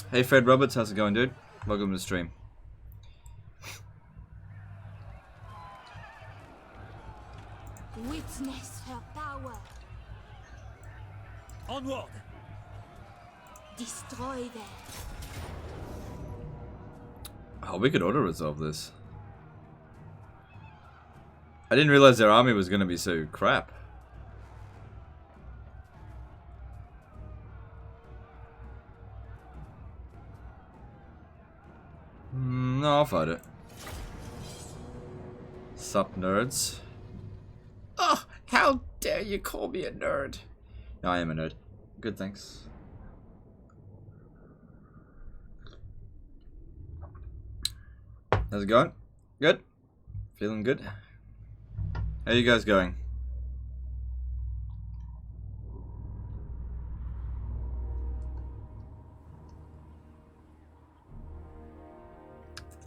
Hey Fred Roberts, how's it going, dude? Welcome to the stream. Witness her power. Onward. Destroy them. Oh, we could auto-resolve this. I didn't realize their army was going to be so crap. No, I'll fight it. Sup, nerds? Oh, how dare you call me a nerd? No, I am a nerd. Good, thanks. How's it going? Good? Feeling good? How you guys going?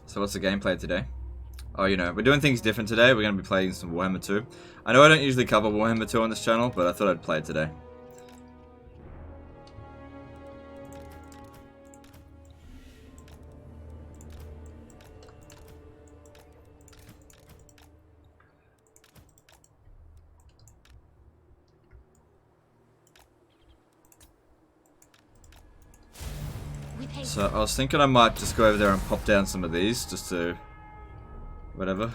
So what's the gameplay today? Oh, you know, we're doing things different today. We're going to be playing some Warhammer 2. I know I don't usually cover Warhammer 2 on this channel, but I thought I'd play it today. So I was thinking I might just go over there and pop down some of these, just to... whatever.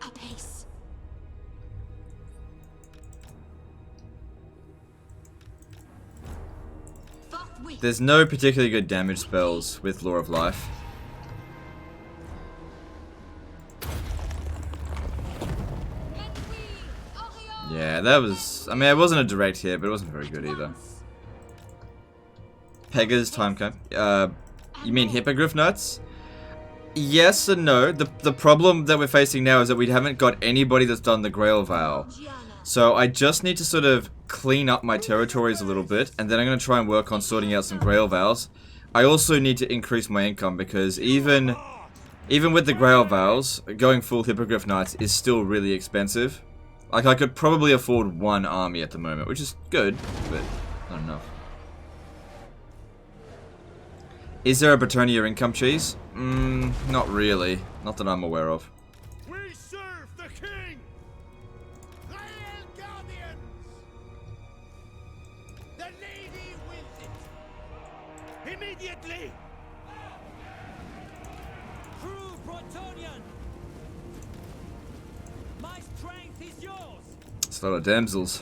Apace. There's no particularly good damage spells with Law of Life. Yeah, that was... I mean, it wasn't a direct hit, but it wasn't very good either. Pega's time camp. You mean Hippogriff Nuts? Yes and no. The problem that we're facing now is that we haven't got anybody that's done the Grail Vow. So I just need to sort of clean up my territories a little bit, and then I'm going to try and work on sorting out some Grail Vows. I also need to increase my income, because even with the Grail Vows, going full Hippogriff Knights is still really expensive. Like, I could probably afford one army at the moment, which is good, but not enough. Is there a Bretonnia income cheese? Not really. Not that I'm aware of. We serve the king! Royal Guardians! The lady wills it! Immediately! True Bretonian! My strength is yours! It's a lot of damsels.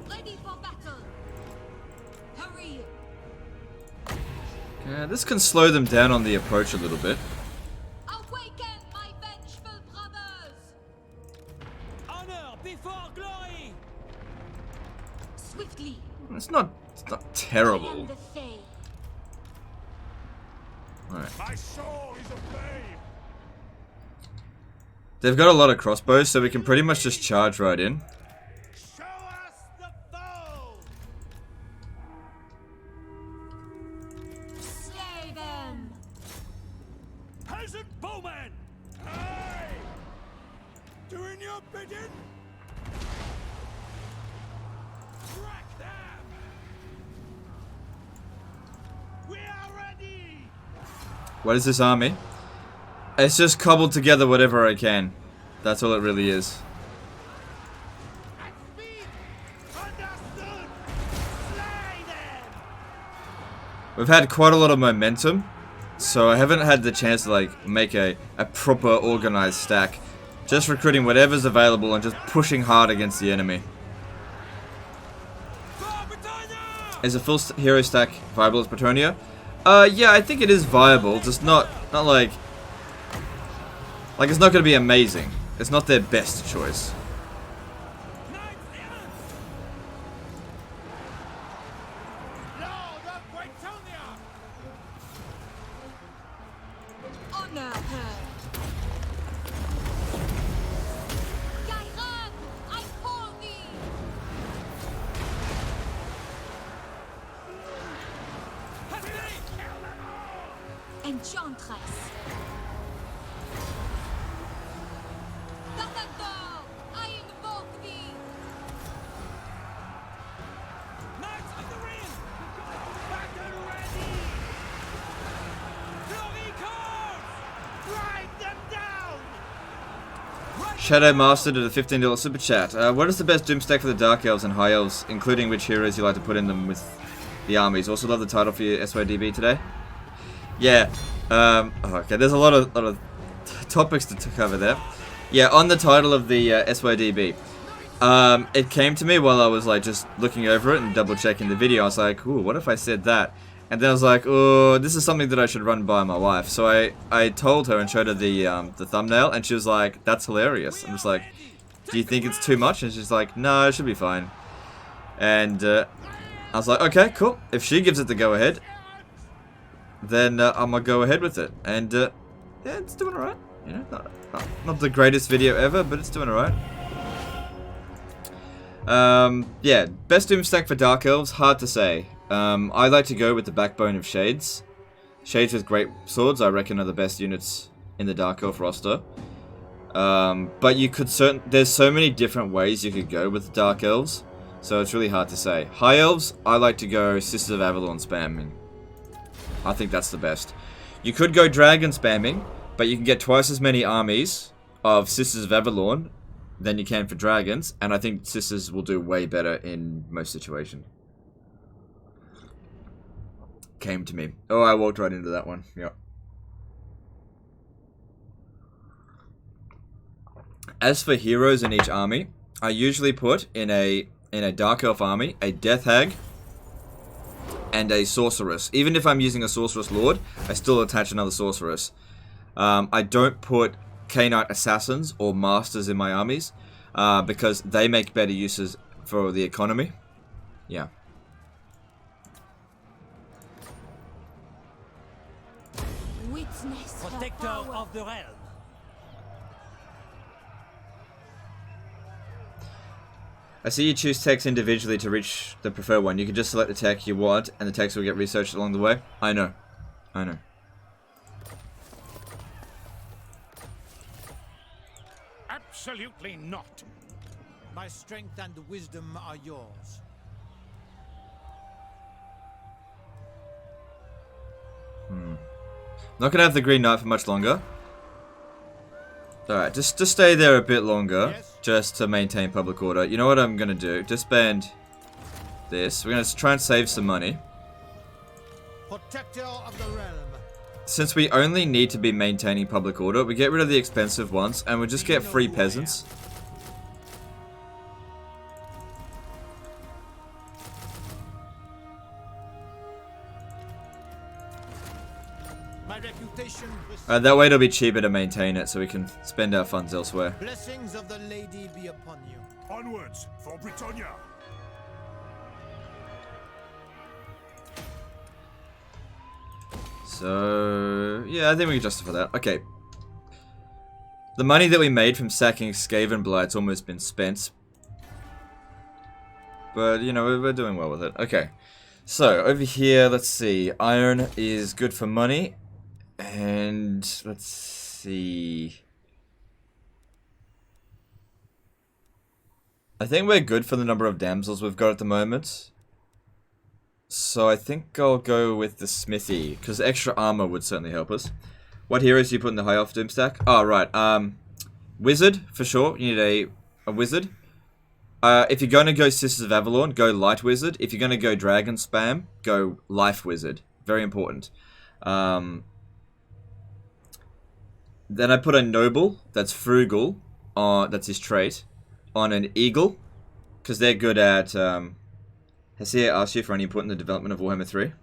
Ready for battle. Hurry. Yeah, this can slow them down on the approach a little bit. Awaken, my vengeful brothers. Honor before glory! Swiftly. It's not I am terrible. the Fae. Alright. My soul is aflame! They've got a lot of crossbows, so we can pretty much just charge right in. Show us the foe! Slay them. Peasant bowman! Aye! Doing your bidding? Track them! We are ready! What is this army? It's just cobbled together whatever I can. That's all it really is. At speed! Understood! Slay them! We've had quite a lot of momentum, so I haven't had the chance to like make a proper organized stack. Just recruiting whatever's available and just pushing hard against the enemy. Is a full hero stack viable as Bretonnia? Yeah, I think it is viable, just not like it's not going to be amazing. It's not their best choice. Honor her. Gairan, I call thee. Enchantress. Shadow Master did a $15 super chat. What is the best doom stack for the Dark Elves and High Elves, including which heroes you like to put in them with the armies? Also love the title for your SYDB today. Yeah. Okay, there's a lot of topics to cover there. Yeah, on the title of the SYDB. It came to me while I was like just looking over it and double checking the video. I was like, ooh, what if I said that? And then I was like, oh, this is something that I should run by my wife. So I told her and showed her the thumbnail, and she was like, that's hilarious. I'm just like, do you think it's too much? And she's like, no, it should be fine. And I was like, okay, cool. If she gives it the go ahead, then I'm gonna go ahead with it. And yeah, it's doing alright. You know, not the greatest video ever, but it's doing alright. Yeah, best doom stack for Dark Elves, hard to say. I like to go with the backbone of Shades. Shades with great swords, I reckon, are the best units in the Dark Elf roster. But you could there's so many different ways you could go with the Dark Elves, so it's really hard to say. High Elves, I like to go Sisters of Avalon spamming. I think that's the best. You could go Dragon spamming, but you can get twice as many armies of Sisters of Avalon than you can for Dragons, and I think Sisters will do way better in most situations. Came to me. Oh, I walked right into that one. Yep. As for heroes in each army, I usually put in a Dark Elf army a Death Hag and a Sorceress. Even if I'm using a Sorceress Lord, I still attach another Sorceress. I don't put K-Knight Assassins or Masters in my armies because they make better uses for the economy. Yeah. Protector of the realm. I see you choose text individually to reach the preferred one. You can just select the tech you want, and the text will get researched along the way. I know. I know. Absolutely not. My strength and wisdom are yours. Not gonna have the Green Knight for much longer. Alright, just stay there a bit longer, Yes. just to maintain public order. You know what I'm gonna do? Disband this. We're gonna try and save some money. Protector of the realm. Since we only need to be maintaining public order, we get rid of the expensive ones, and we just get free peasants. My reputation. That way it'll be cheaper to maintain it, so we can spend our funds elsewhere. Blessings of the lady be upon you. Onwards for Britannia. So, yeah, I think we can justify that. Okay. The money that we made from sacking Skaven Blight's almost been spent. But, you know, we're doing well with it. Okay. So, over here, let's see. Iron is good for money. And, let's see. I think we're good for the number of damsels we've got at the moment. So I think I'll go with the smithy, because extra armor would certainly help us. What heroes do you put in the high elf doom stack? Oh, right. Wizard, for sure. You need a wizard. If you're going to go Sisters of Avalon, go light wizard. If you're going to go dragon spam, go life wizard. Very important. Then I put a noble, that's frugal, that's his trait, on an eagle, because they're good at... Has he asked you for any input in the development of Warhammer 3?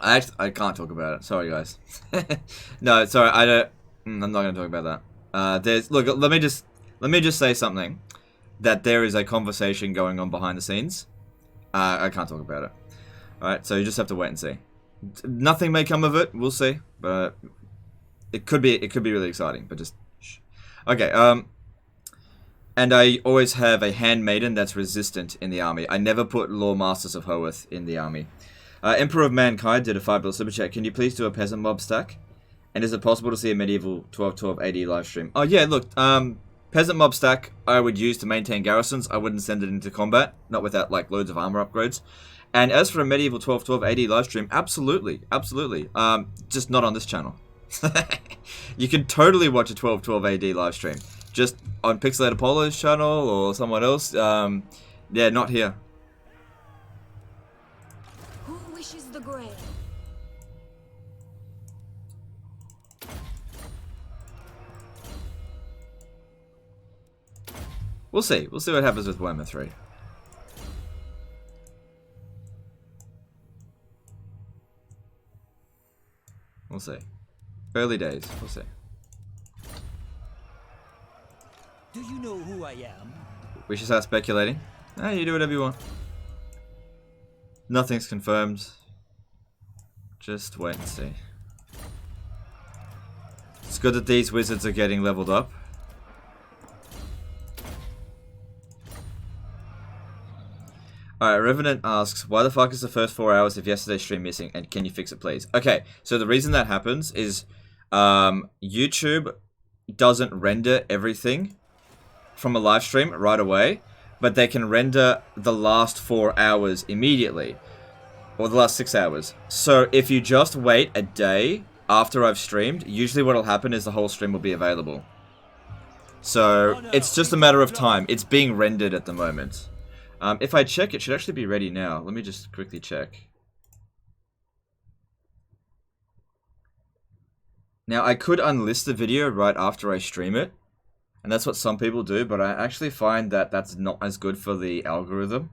I can't talk about it. Sorry, guys. No, sorry. I don't. I'm not going to talk about that. Look. Let me just say something. That there is a conversation going on behind the scenes. I can't talk about it. All right. So you just have to wait and see. Nothing may come of it. We'll see. But it could be really exciting. But just shh. Okay. And I always have a handmaiden that's resistant in the army. I never put Law Masters of Hoeth in the army. Emperor of Mankind did a $5 super chat. Can you please do a peasant mob stack? And is it possible to see a medieval 1212 AD live stream? Oh yeah, look, peasant mob stack I would use to maintain garrisons. I wouldn't send it into combat, not without like loads of armor upgrades. And as for a medieval 1212 AD live stream, absolutely, absolutely. Just not on this channel. You can totally watch a 1212 AD live stream. Just on Pixelated Polo's channel or someone else. Yeah, not here. Who wishes the grail? We'll see. We'll see what happens with Warhammer 3. We'll see. Early days. We'll see. Do you know who I am? We should start speculating. Ah, you do whatever you want. Nothing's confirmed. Just wait and see. It's good that these wizards are getting leveled up. Alright, Revenant asks, why the fuck is the first 4 hours of yesterday's stream missing, and can you fix it please? Okay, so the reason that happens is YouTube doesn't render everything from a live stream right away, but they can render the last 4 hours immediately, or the last 6 hours. So if you just wait a day after I've streamed, usually what'll happen is the whole stream will be available. So it's just a matter of time. It's being rendered at the moment. If I check, it should actually be ready now. Let me just quickly check. Now, I could unlist the video right after I stream it, and that's what some people do, but I actually find that that's not as good for the algorithm.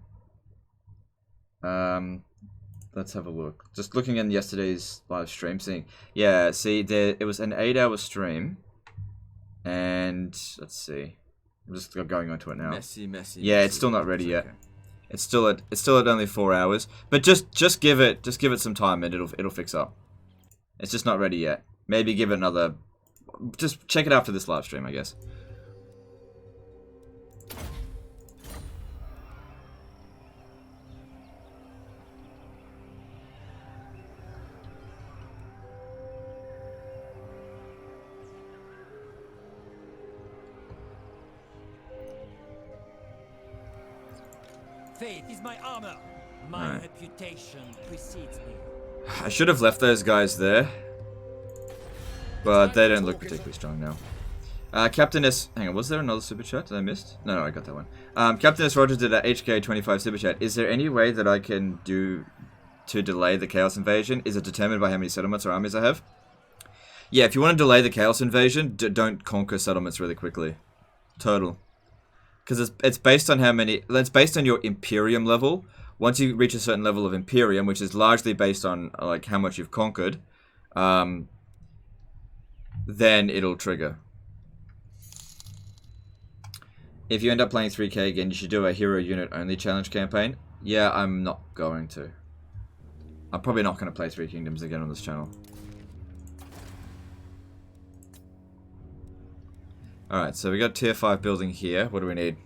Let's have a look. Just looking in yesterday's live stream, seeing... Yeah, see, it was an 8-hour stream, and... Let's see. I'm just going onto it now. Messy. Yeah, it's still not ready yet. It's still at only 4 hours. But just give it some time and it'll fix up. It's just not ready yet. Maybe give it another. Just check it after this live stream, I guess. Faith is my armor. My reputation precedes me. I should have left those guys there. But they don't look particularly strong now. Captain S... Hang on, was there another super chat that I missed? No, I got that one. Captain S. Rogers did a HK25 super chat. Is there any way that I can do to delay the Chaos Invasion? Is it determined by how many settlements or armies I have? Yeah, if you want to delay the Chaos Invasion, don't conquer settlements really quickly. Total. Because it's based on how many... It's based on your Imperium level. Once you reach a certain level of Imperium, which is largely based on like how much you've conquered, then it'll trigger. If you end up playing 3K again, you should do a hero unit only challenge campaign. Yeah, I'm not going to. I'm probably not going to play 3 Kingdoms again on this channel. Alright, so we got tier 5 building here. What do we need?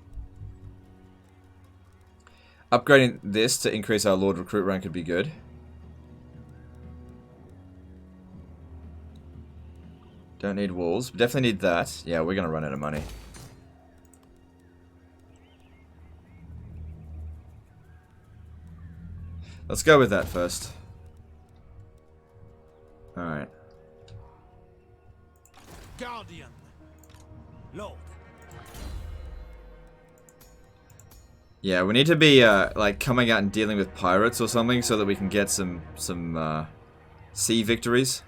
Upgrading this to increase our Lord Recruit rank would be good. Don't need walls. We definitely need that. Yeah, we're going to run out of money. Let's go with that first. Alright. Guardian. Lord. Yeah, we need to be like coming out and dealing with pirates or something so that we can get some sea victories.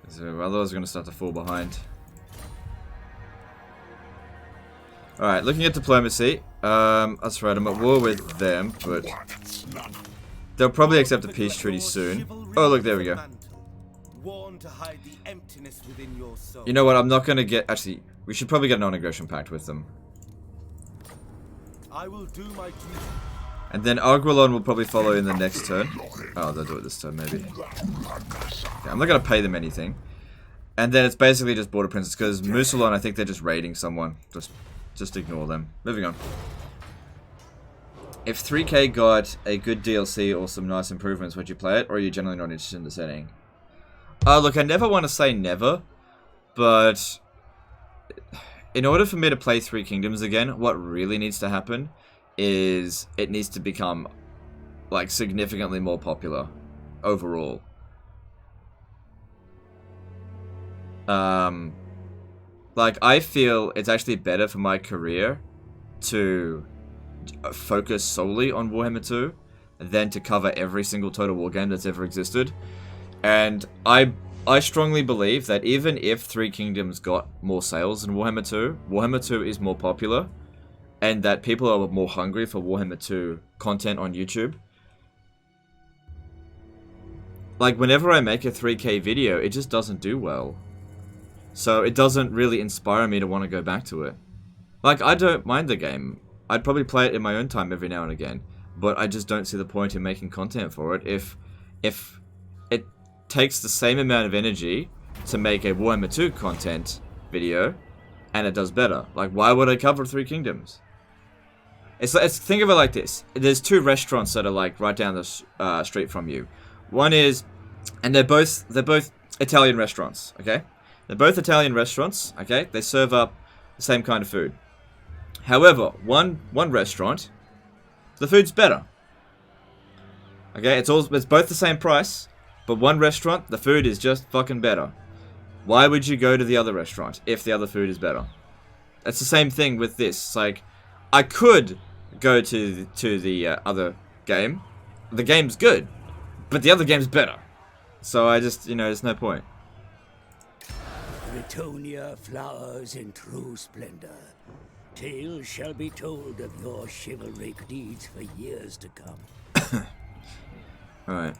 Otherwise we're going to start to fall behind. Alright, looking at diplomacy. That's right, I'm at war with them, but they'll probably accept a peace treaty soon. Oh, look, there we go. You know what, I'm not going to get... Actually, we should probably get a non-aggression pact with them. I will do my duty. And then Agrelon will probably follow in the next turn. Oh, they'll do it this turn, maybe. Yeah, I'm not going to pay them anything. And then it's basically just Border Princes, because Musalon, I think they're just raiding someone. Just ignore them. Moving on. If 3K got a good DLC or some nice improvements, would you play it? Or are you generally not interested in the setting? Look, I never want to say never, but in order for me to play 3 Kingdoms again, what really needs to happen is it needs to become like significantly more popular overall. Like I feel it's actually better for my career to focus solely on Warhammer 2 than to cover every single Total War game that's ever existed. And I strongly believe that even if Three Kingdoms got more sales than Warhammer 2, Warhammer 2 is more popular, and that people are more hungry for Warhammer 2 content on YouTube. Like, whenever I make a 3K video, it just doesn't do well. So it doesn't really inspire me to want to go back to it. Like, I don't mind the game. I'd probably play it in my own time every now and again, but I just don't see the point in making content for it if it takes the same amount of energy to make a Warhammer 2 content video, and it does better. Like, why would I cover Three Kingdoms? It's think of it like this. There's two restaurants that are like right down the street from you. One is, and they're both Italian restaurants. Okay, they're both Italian restaurants. Okay, they serve up the same kind of food. However, one restaurant, the food's better. Okay, it's both the same price, but one restaurant, the food is just fucking better. Why would you go to the other restaurant if the other food is better? It's the same thing with this. It's like, I could go to the other game. The game's good, but the other game's better. So I just, there's no point. Britonia flowers in true splendor. Tales shall be told of your chivalric deeds for years to come. Alright.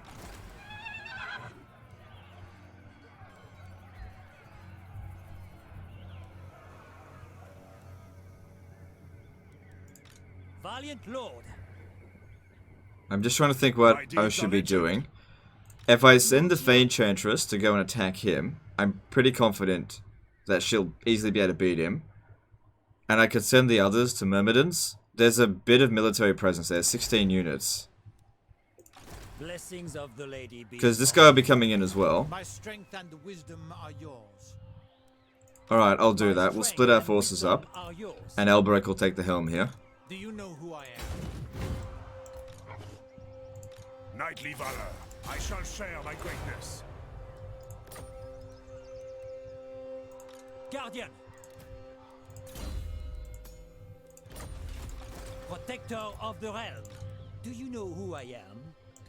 Valiant Lord. I'm just trying to think what I should be doing. If I send the Enchantress to go and attack him, I'm pretty confident that she'll easily be able to beat him. And I could send the others to Myrmidons. There's a bit of military presence there, 16 units. Blessings of the lady be. Because this guy will be coming in as well. My strength and wisdom are yours. Alright, I'll do that. We'll split our forces up. And Elberek will take the helm here. Do you know who I am? Knightly valor, I shall share my greatness. Guardian. Protector of the realm. Do you know who I am?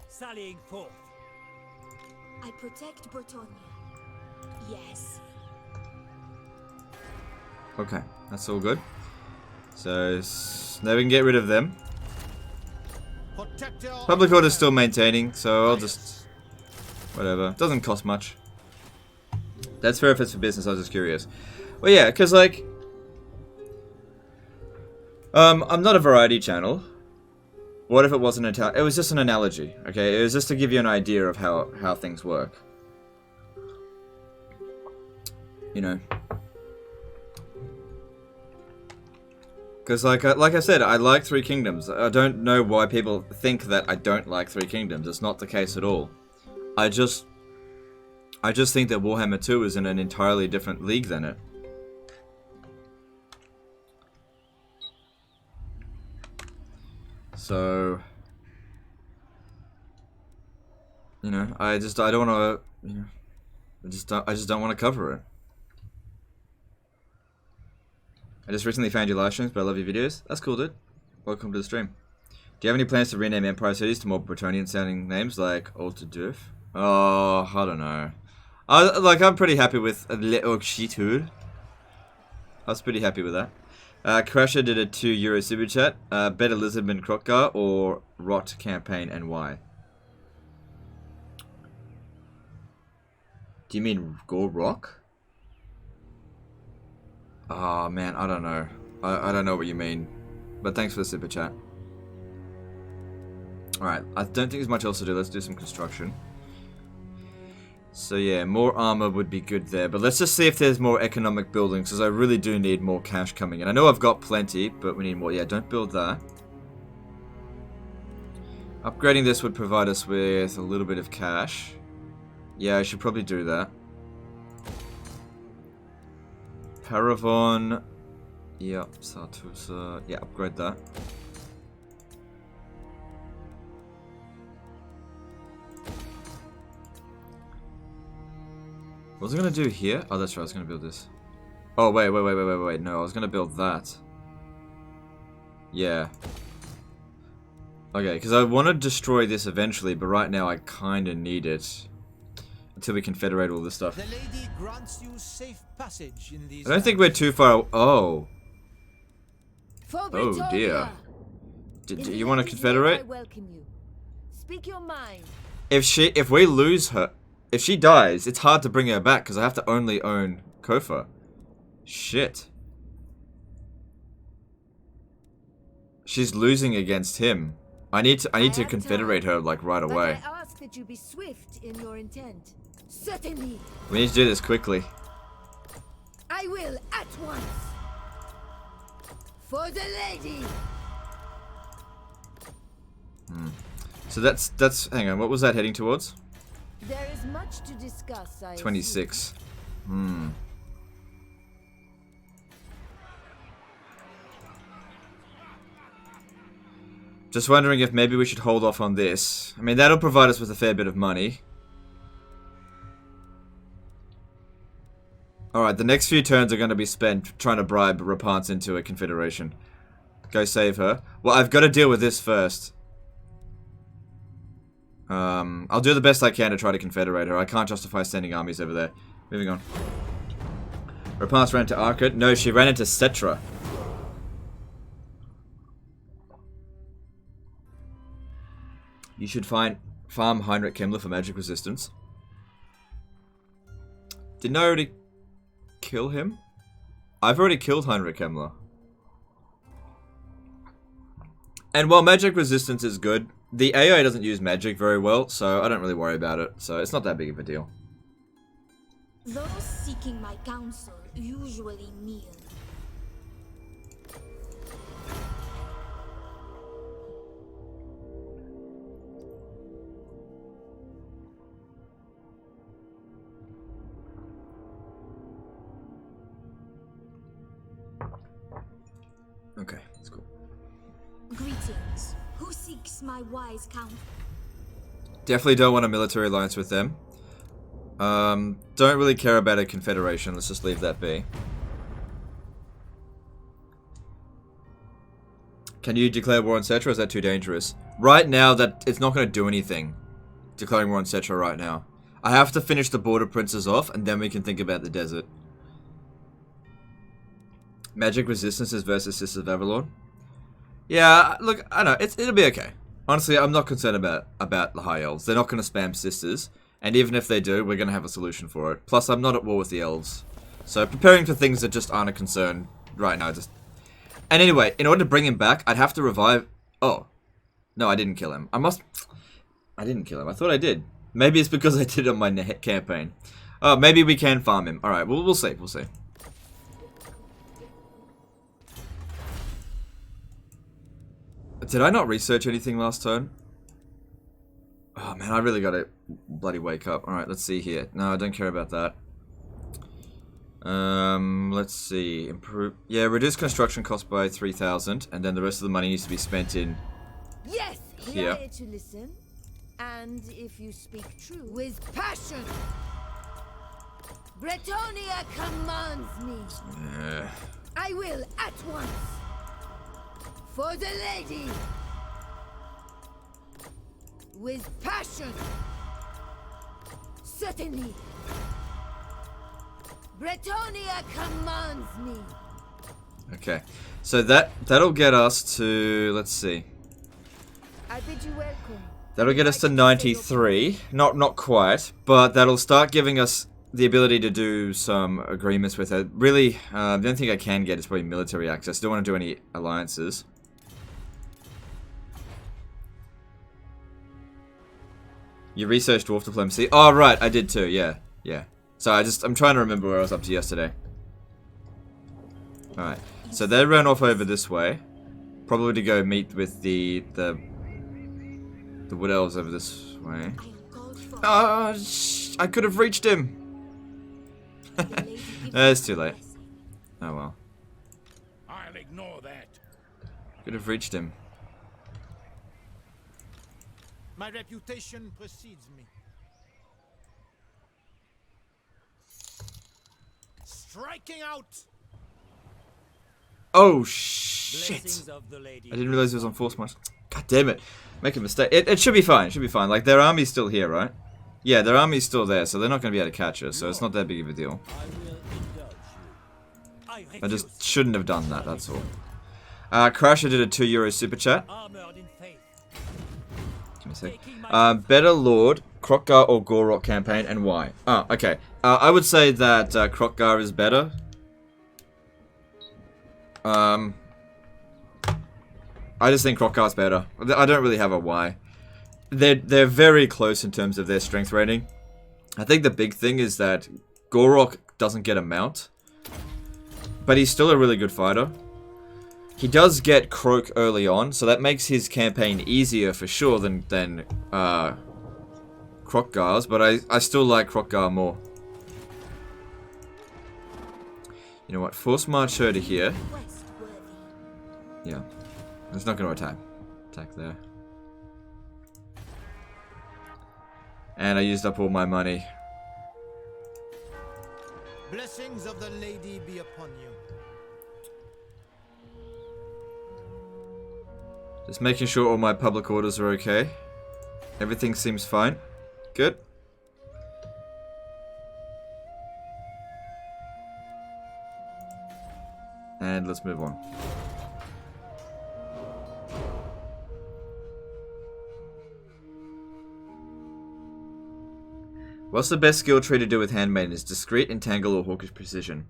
Sallying forth. I protect Britonia. Yes. Okay, that's all good. So, now we can get rid of them. Public order's still maintaining, so I'll just... whatever. Doesn't cost much. That's fair if it's for business, I was just curious. Well, yeah, because, like... I'm not a variety channel. What if it wasn't it was just an analogy, okay? It was just to give you an idea of how things work. You know. Because, like I said, I like Three Kingdoms. I don't know why people think that I don't like Three Kingdoms. It's not the case at all. I just think that Warhammer 2 is in an entirely different league than it. So, I don't want to, I just don't want to cover it. I just recently found your live streams, but I love your videos. That's cool, dude. Welcome to the stream. Do you have any plans to rename Empire cities to more Bretonian sounding names like Altadurf? Oh, I don't know. I'm pretty happy with Little Shitur. I was pretty happy with that. Crasher did a €2 super chat. Better Lizardman Krokgar or Rot campaign and why? Do you mean Gore Rock? Oh man, I don't know. I don't know what you mean. But thanks for the super chat. Alright, I don't think there's much else to do. Let's do some construction. So yeah, more armor would be good there. But let's just see if there's more economic buildings, because I really do need more cash coming in. I know I've got plenty, but we need more. Yeah, don't build that. Upgrading this would provide us with a little bit of cash. Yeah, I should probably do that. Paravon. Yep, Sartusa. Yeah, upgrade that. What was I gonna do here? Oh, that's right, I was gonna build this. Oh, wait. No, I was gonna build that. Yeah. Okay, because I want to destroy this eventually, but right now I kinda need it. Until we confederate all this stuff. The lady grants you safe passage in these I don't think we're too far. Oh. For Oh dear. Do In the you want to lady's confederate? name I welcome you. Speak your mind. If we lose her, if she dies, it's hard to bring her back because I have to only own Kofa. Shit. She's losing against him. I need to confederate her like right away. But I ask that you be swift in your intent. Certainly. We need to do this quickly. I will at once. For the lady. So that's hang on, what was that heading towards? There is much to discuss. 26. Just wondering if maybe we should hold off on this. I mean, that'll provide us with a fair bit of money. Alright, the next few turns are going to be spent trying to bribe Rapance into a confederation. Go save her. Well, I've got to deal with this first. I'll do the best I can to try to confederate her. I can't justify sending armies over there. Moving on. Rapance ran to Arcot. No, she ran into Cetra. You should farm Heinrich Kemmler for magic resistance. Didn't I already kill him? I've already killed Heinrich Kemmler. And while magic resistance is good, the AI doesn't use magic very well, so I don't really worry about it. So it's not that big of a deal. Those seeking my counsel usually kneel. Okay, that's cool. Greetings. Who seeks my wise counsel? Definitely don't want a military alliance with them. Don't really care about a confederation. Let's just leave that be. Can you declare war on Cetra, or is that too dangerous? Right now, that it's not going to do anything. Declaring war on Cetra right now. I have to finish the border princes off, and then we can think about the desert. Magic resistances versus Sisters of Avalon. Yeah, look, I know it'll be okay. Honestly, I'm not concerned about the High Elves. They're not going to spam Sisters, and even if they do, we're going to have a solution for it. Plus, I'm not at war with the Elves, so preparing for things that just aren't a concern right now. And anyway, in order to bring him back, I'd have to revive. Oh, no, I didn't kill him. I didn't kill him. I thought I did. Maybe it's because I did it on my campaign. Oh, maybe we can farm him. All right, we'll see. We'll see. Did I not research anything last turn? Oh man, I really gotta bloody wake up. Alright, let's see here. No, I don't care about that. Let's see. Improve. Yeah, reduce construction cost by 3,000, and then the rest of the money needs to be spent in Yes, here. here to listen. And if you speak true with passion, Bretonia commands me. I will at once. For the lady! With passion! Certainly! Bretonia commands me! Okay, so that'll get us to, let's see. I bid you welcome. That'll get us to 93. Not quite, but that'll start giving us the ability to do some agreements with her. Really, the only thing I can get is probably military access. Don't want to do any alliances. You researched dwarf diplomacy. Oh, right, I did too. Yeah. So I'm trying to remember where I was up to yesterday. All right. So they ran off over this way, probably to go meet with the wood elves over this way. Oh, I could have reached him. It's too late. Oh well. I'll ignore that. Could have reached him. My reputation precedes me. Striking out. Oh shit! Blessings of the lady. I didn't realize it was on force march. God damn it! Make a mistake. It should be fine. It should be fine. Like their army's still here, right? Yeah, their army's still there, so they're not going to be able to catch us. So it's not that big of a deal. I will indulge you. I just shouldn't have done that. That's all. Crasher did a €2 super chat. Armored in faith. Give me a sec. Better Lord, Kroq-Gar or Gorok campaign, and why? Oh, okay. I would say that Kroq-Gar is better. I just think Kroq-Gar's better. I don't really have a why. They're very close in terms of their strength rating. I think the big thing is that Gorok doesn't get a mount, but he's still a really good fighter. He does get Croak early on, so that makes his campaign easier for sure than Kroq-Gar's, but I still like Kroq-Gar more. You know what? Force march her to here. Yeah. It's not going to attack. Attack there. And I used up all my money. Blessings of the lady be upon you. Just making sure all my public orders are okay. Everything seems fine. Good. And let's move on. What's the best skill tree to do with Handmaiden? Is discreet, entangle, or hawkish precision?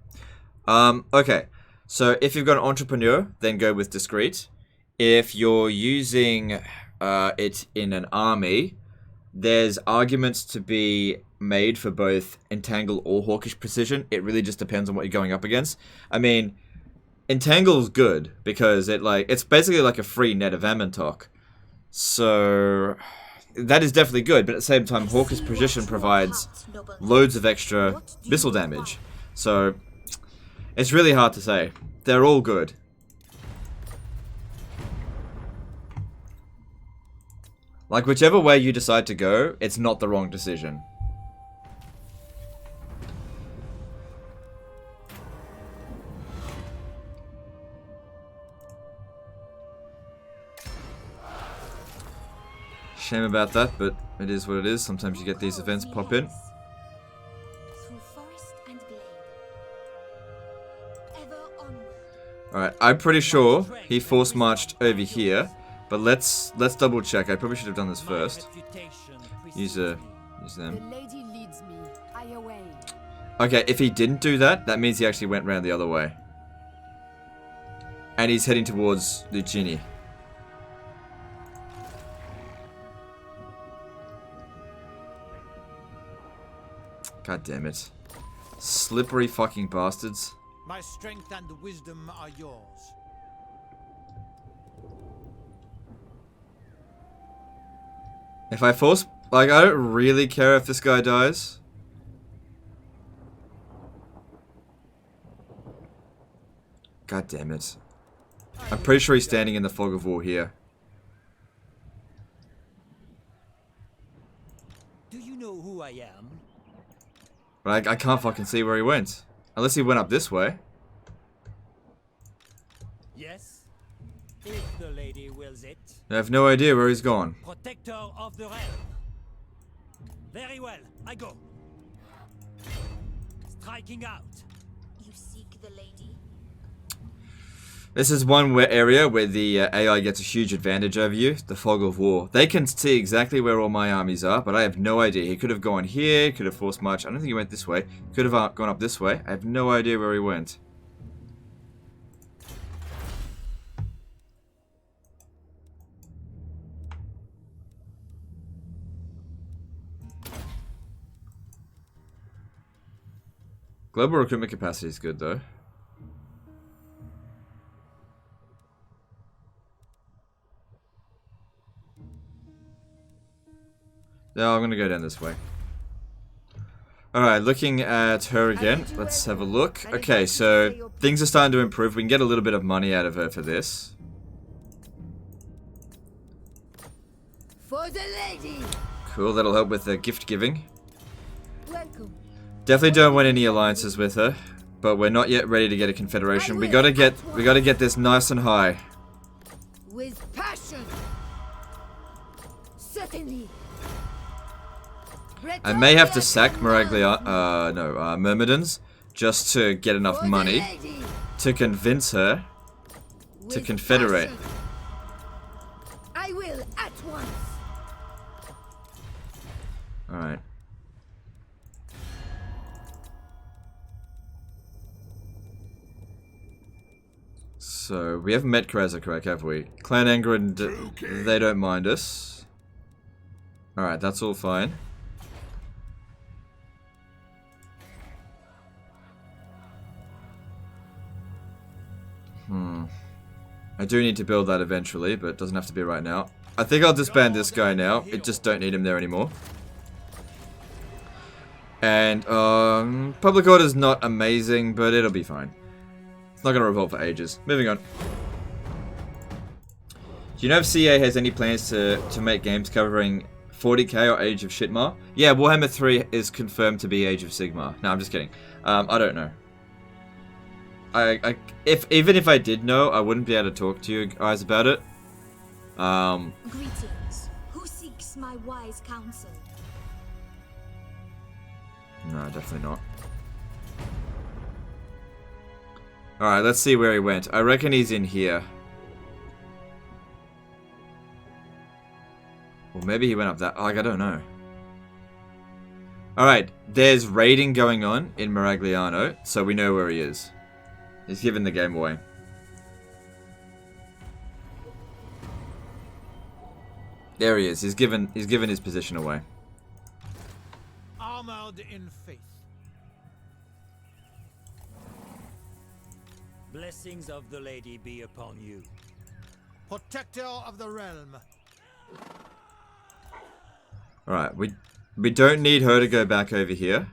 Okay. So if you've got an entrepreneur, then go with discreet. If you're using it in an army, there's arguments to be made for both entangle or hawkish precision. It really just depends on what you're going up against. I mean, entangle's good because it's basically like a free net of Amantok. So that is definitely good, but at the same time, hawkish precision provides loads of extra missile damage. So it's really hard to say. They're all good. Like, whichever way you decide to go, it's not the wrong decision. Shame about that, but it is what it is. Sometimes you get these events pop in. Alright, I'm pretty sure he force marched over here. But let's double check. I probably should have done this first. Use them. The lady leads me. I away. Okay, if he didn't do that, that means he actually went round the other way. And he's heading towards Lucini. God damn it. Slippery fucking bastards. My strength and wisdom are yours. If I force... Like, I don't really care if this guy dies. God damn it. I'm pretty sure he's standing in the fog of war here. Do you know who I am? But I can't fucking see where he went. Unless he went up this way. Yes. If the lady wills it. I have no idea where he's gone. Protector of the realm. Very well, I go. Striking out. You seek the lady? This is one area where the AI gets a huge advantage over you. The fog of war. They can see exactly where all my armies are, but I have no idea. He could have gone here, could have forced march. I don't think he went this way. Could have gone up this way. I have no idea where he went. Global recruitment capacity is good, though. No, I'm gonna go down this way. Alright, looking at her again. Let's have a look. Okay, so things are starting to improve. We can get a little bit of money out of her for this. For the lady! Cool, that'll help with the gift giving. Welcome. Definitely don't want any alliances with her. but we're not yet ready to get a confederation. We gotta get this nice and high. With passion. Certainly. I may have to sack Myrmidons just to get enough money to convince her to confederate. I will at once. All right. So we haven't met Krezakrak, have we? Clan Engrid, they don't mind us. All right, that's all fine. I do need to build that eventually, but it doesn't have to be right now. I think I'll disband this guy now. I just don't need him there anymore. And, public order's not amazing, but it'll be fine. It's not going to revolt for ages. Moving on. Do you know if CA has any plans to make games covering 40k or Age of Shitmar? Yeah, Warhammer 3 is confirmed to be Age of Sigmar. No, I'm just kidding. I don't know. Even if I did know, I wouldn't be able to talk to you guys about it. Greetings. Who seeks my wise counsel? No, definitely not. Alright, let's see where he went. I reckon he's in here. Or maybe he went up that... Like, I don't know. Alright, there's raiding going on in Miragliano, so we know where he is. He's giving the game away. There he is. He's given his position away. Armored in faith. Blessings of the lady be upon you. Protector of the realm. Alright, we don't need her to go back over here.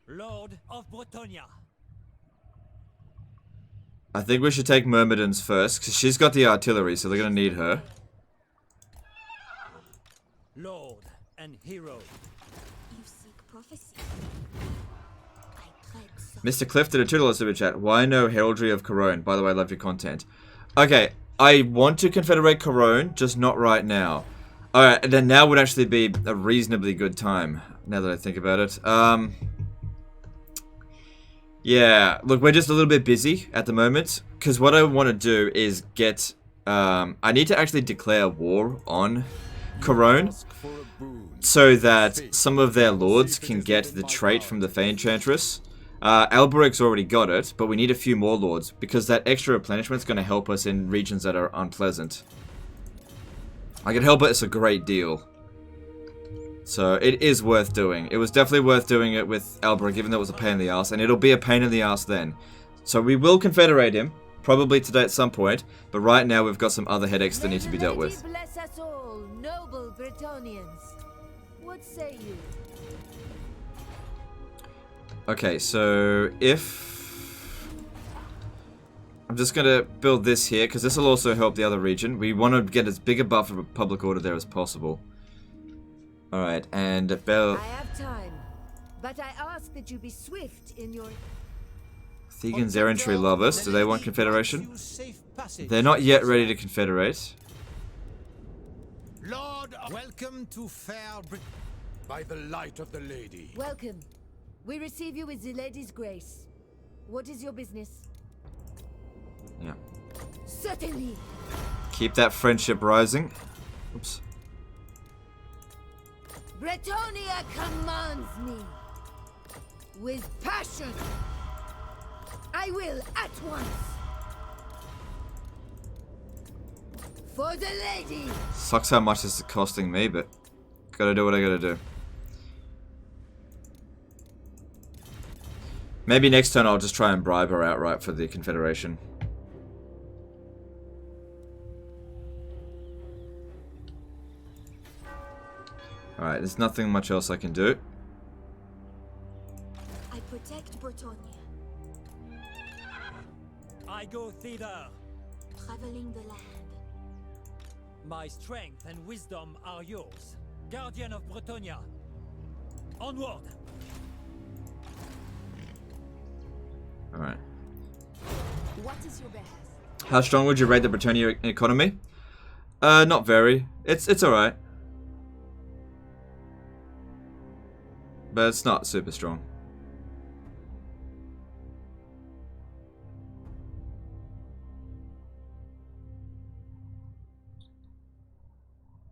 Lord of Bretonia. I think we should take Myrmidons first, because she's got the artillery, so they're going to need her. Lord and hero. You seek prophecy. I tread soft. Mr. Cliff did a $2 super chat. Why no heraldry of Corone? By the way, I love your content. Okay, I want to confederate Corone, just not right now. Alright, and then now would actually be a reasonably good time, now that I think about it. Yeah, look, we're just a little bit busy at the moment, because what I want to do is get... I need to actually declare war on Corone, so that some of their lords can get the trait from the Enchantress. Alberic's already got it, but we need a few more lords, because that extra replenishment is going to help us in regions that are unpleasant. I can help us a great deal. So, it is worth doing. It was definitely worth doing it with Alberic, even though it was a pain in the ass, and it'll be a pain in the ass then. So we will confederate him, probably today at some point, but right now we've got some other headaches that need to be dealt with. Bless us all, noble Bretonians. What say you? Okay, so if... I'm just going to build this here, because this will also help the other region. We want to get as big a buffer of public order there as possible. Alright, and Bell... I have time, but I ask that you be swift in your... Thegan's errantry love us. Do they want confederation? They're not yet ready to confederate. Lord, welcome to fair Brit. By the light of the lady. Welcome. We receive you with the lady's grace. What is your business? Yeah. Certainly. Keep that friendship rising. Oops. Bretonia commands me. With passion. I will at once. For the lady. Sucks how much this is costing me, but gotta do what I gotta do. Maybe next turn I'll just try and bribe her outright for the confederation. Alright, there's nothing much else I can do. I protect Bretonia. I go thither. Traveling the land. My strength and wisdom are yours. Guardian of Bretonia. Onward. Alright. What is your behest? How strong would you rate the Bretonnia economy? Not very. It's alright. But it's not super strong.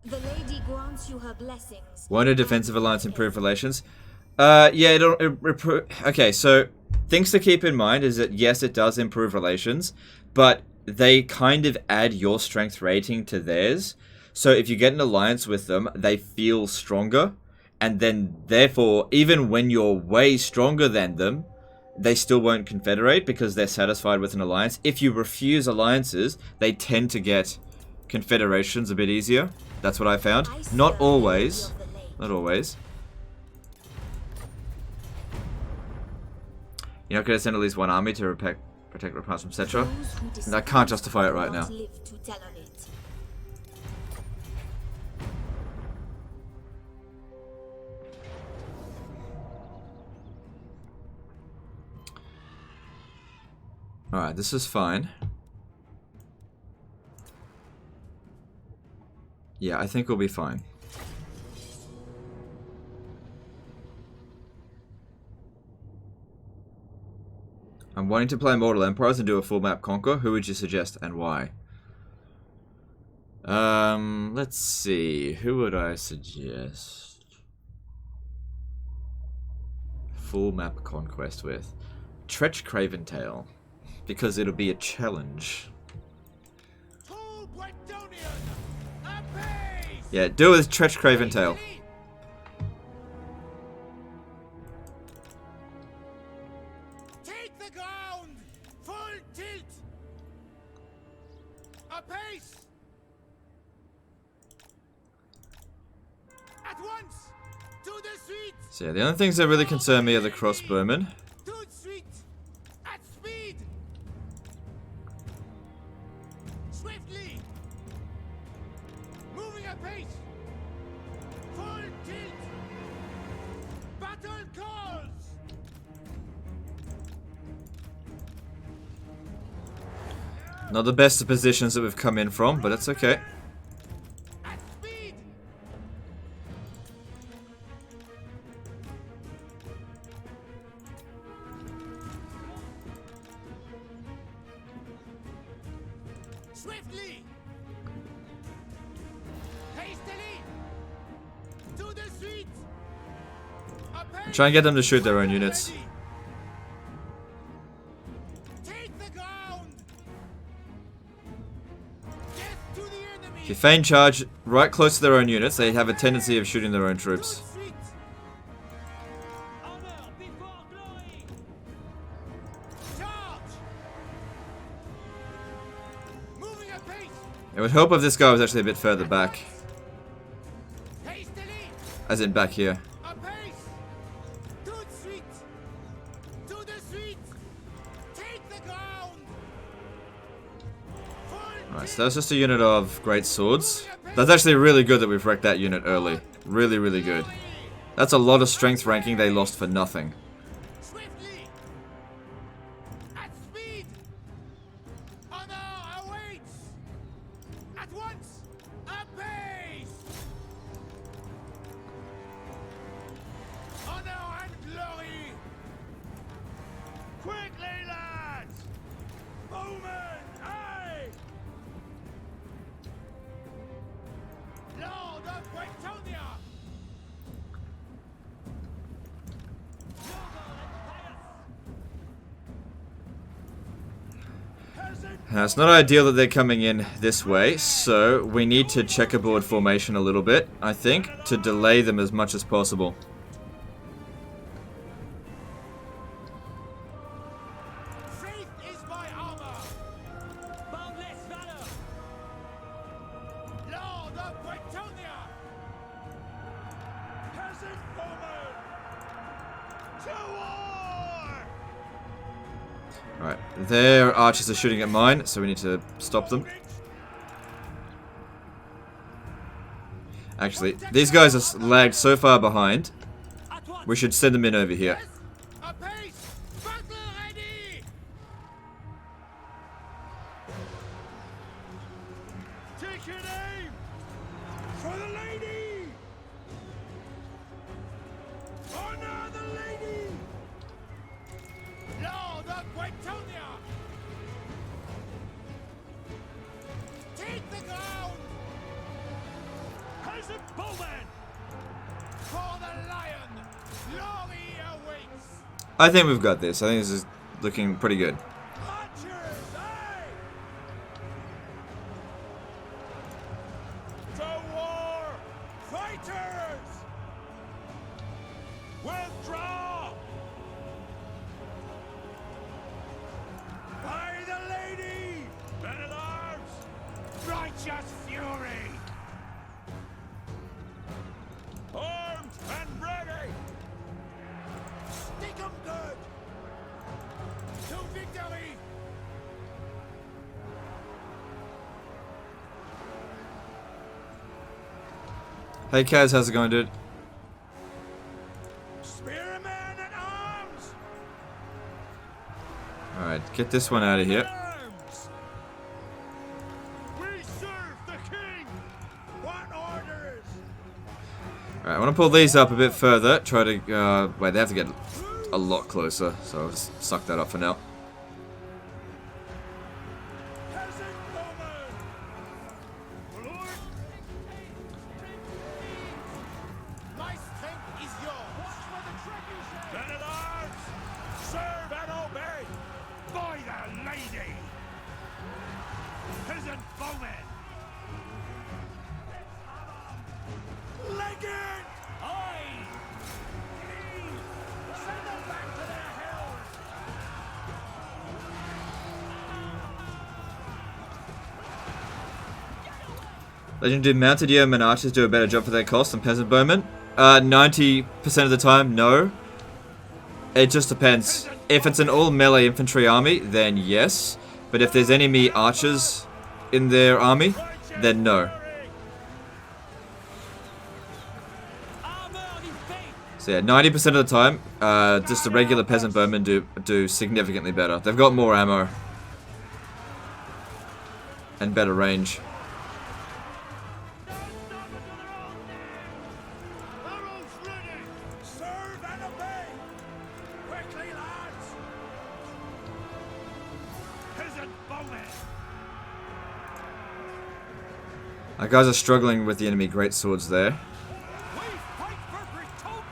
The lady grants you her blessings. Won't a defensive alliance improve relations? Yeah, okay, so things to keep in mind is that yes, it does improve relations, but they kind of add your strength rating to theirs. So if you get an alliance with them, they feel stronger, and then therefore, even when you're way stronger than them, they still won't confederate because they're satisfied with an alliance. If you refuse alliances, they tend to get confederations a bit easier. That's what I found. Not always. Not always. You're not going to send at least one army to protect Rapaz from Cetra? I can't justify it right now. Alright, this is fine. Yeah, I think we'll be fine. I'm wanting to play Mortal Empires and do a full map conquer. Who would you suggest and why? Let's see. Who would I suggest? Full map conquest with Tretch Craventail, because it'll be a challenge. Yeah, do it with Tretch Craventail. Take the ground! Full tilt! Apace! At once! To the street! So yeah, the only things that really concern me are the crossbowmen. To the street! At speed! Swiftly! Moving apace! Full tilt! Battle calls! Not the best of positions that we've come in from, but it's okay. At speed! Swiftly! Hastily! To the street! Try and get them to shoot their own units. Take the ground! Get to the enemy! If you feign charge right close to their own units, they have a tendency of shooting their own troops. Street! Honor before glory! Charge! Moving apace! It would help if this guy was actually a bit further back. Hastily! As in back here. Apace! To the street! To the street! Take the ground! Alright, so that's just a unit of great swords. That's actually really good that we've wrecked that unit early. Really, really good. That's a lot of strength ranking they lost for nothing. Swiftly! At speed! Honor awaits! At once! Apace! Honor and glory! Quickly, lads! Bowman, aye! Lord of Bretonia! It's not ideal that they're coming in this way, so we need to checkerboard formation a little bit, I think, to delay them as much as possible. Faith is my armor! Boundless valor! Lord of Bretonia! Peasant bowman! To war! Alright, their archers are shooting at mine, so we need to stop them. Actually, these guys are lagged so far behind, At once! we should send them in over here. Apace! Battle ready! What's your name? For the lady! Honor the lady! Lord of Bretonia! Take the ground! Peasant bowman! For the lion! Glory awaits! I think we've got this. I think this is looking pretty good. Archers, aye! To war! Fighters! Withdraw! By the lady! Men-at-arms! Righteous fury! Armed and ready! Stick 'em good! To victory! Hey Kaz, how's it going, dude? Spearmen at arms! Alright, get this one out of here. Arms! We serve the king! What orders? Alright, I want to pull these up a bit further. Try to, wait, they have to get a lot closer, so I'll just suck that up for now. Peasant bowman! Lord! My strength is yours! Watch where the track is! Men at arms! Serve and obey! By the lady! Peasant bowman! Legend! Aye! Send them back to their hells! Legendary mounted yeomen archers do a better job for their cost than peasant bowmen. 90% of the time, no. It just depends. If it's an all melee infantry army, then yes. But if there's enemy archers in their army, then no. So yeah, 90% of the time, just the regular peasant bowmen do significantly better. They've got more ammo and better range. Arrows ready! Serve and obey! Quickly, lads! Peasant bowman! Our guys are struggling with the enemy greatswords there. We fight for Breton!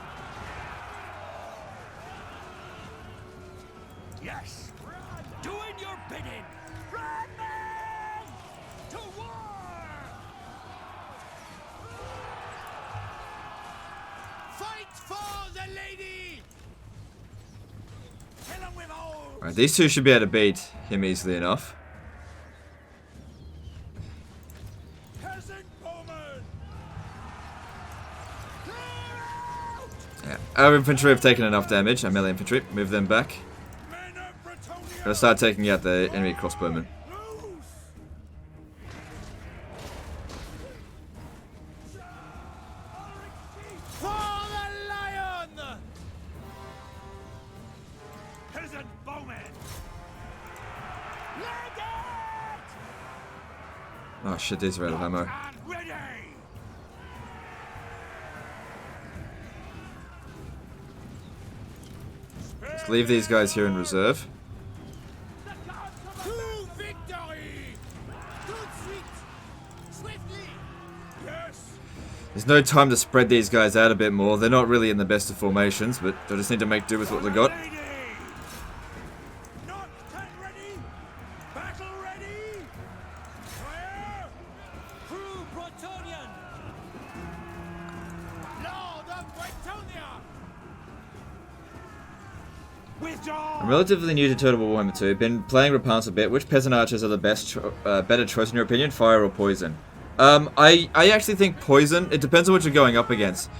Yes! Doing your bidding! Run, men! To war! Fight for the lady! Kill him with all! Alright, these two should be able to beat him easily enough. Peasant bowman! Yeah. Our infantry have taken enough damage, our melee infantry. Move them back. Men of Bretonia! Gotta start taking out the enemy crossbowmen. Loose! For the lion! Peasant bowman! Legend! Oh shit, these are out of ammo. And ready! Let's leave these guys here in reserve. To victory! Tout de suite! Swiftly! Yes! There's no time to spread these guys out a bit more. They're not really in the best of formations, but they just need to make do with what they got. Lady! Not tent ready! Battle ready! Fire! Crew Bretonian! Lord of Bretonia! Withdraw! I'm relatively new to Total War Warhammer 2. Been playing Repulse a bit. Which peasant archers are the best, better choice in your opinion? Fire or poison? I actually think poison. It depends on what you're going up against.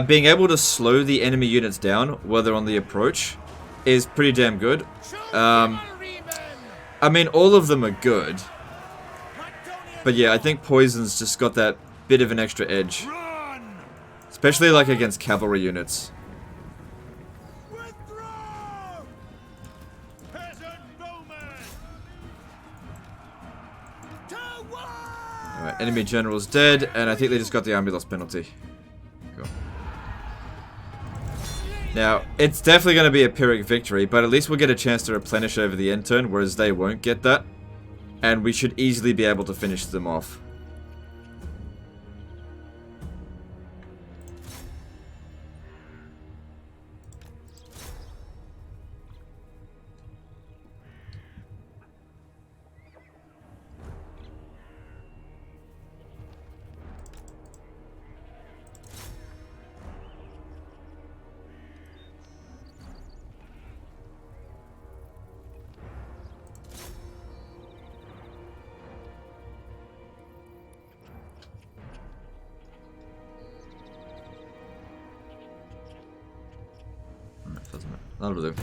Being able to slow the enemy units down while they're on the approach is pretty damn good. I mean, all of them are good. But yeah, I think poison's just got that bit of an extra edge. Run! Especially like against cavalry units. Withdraw! Peasant bowman! Alright, enemy general's dead, and I think they just got the army loss penalty. Cool. Now, it's definitely going to be a Pyrrhic victory, but at least we'll get a chance to replenish over the end turn, whereas they won't get that. And we should easily be able to finish them off. That'll do.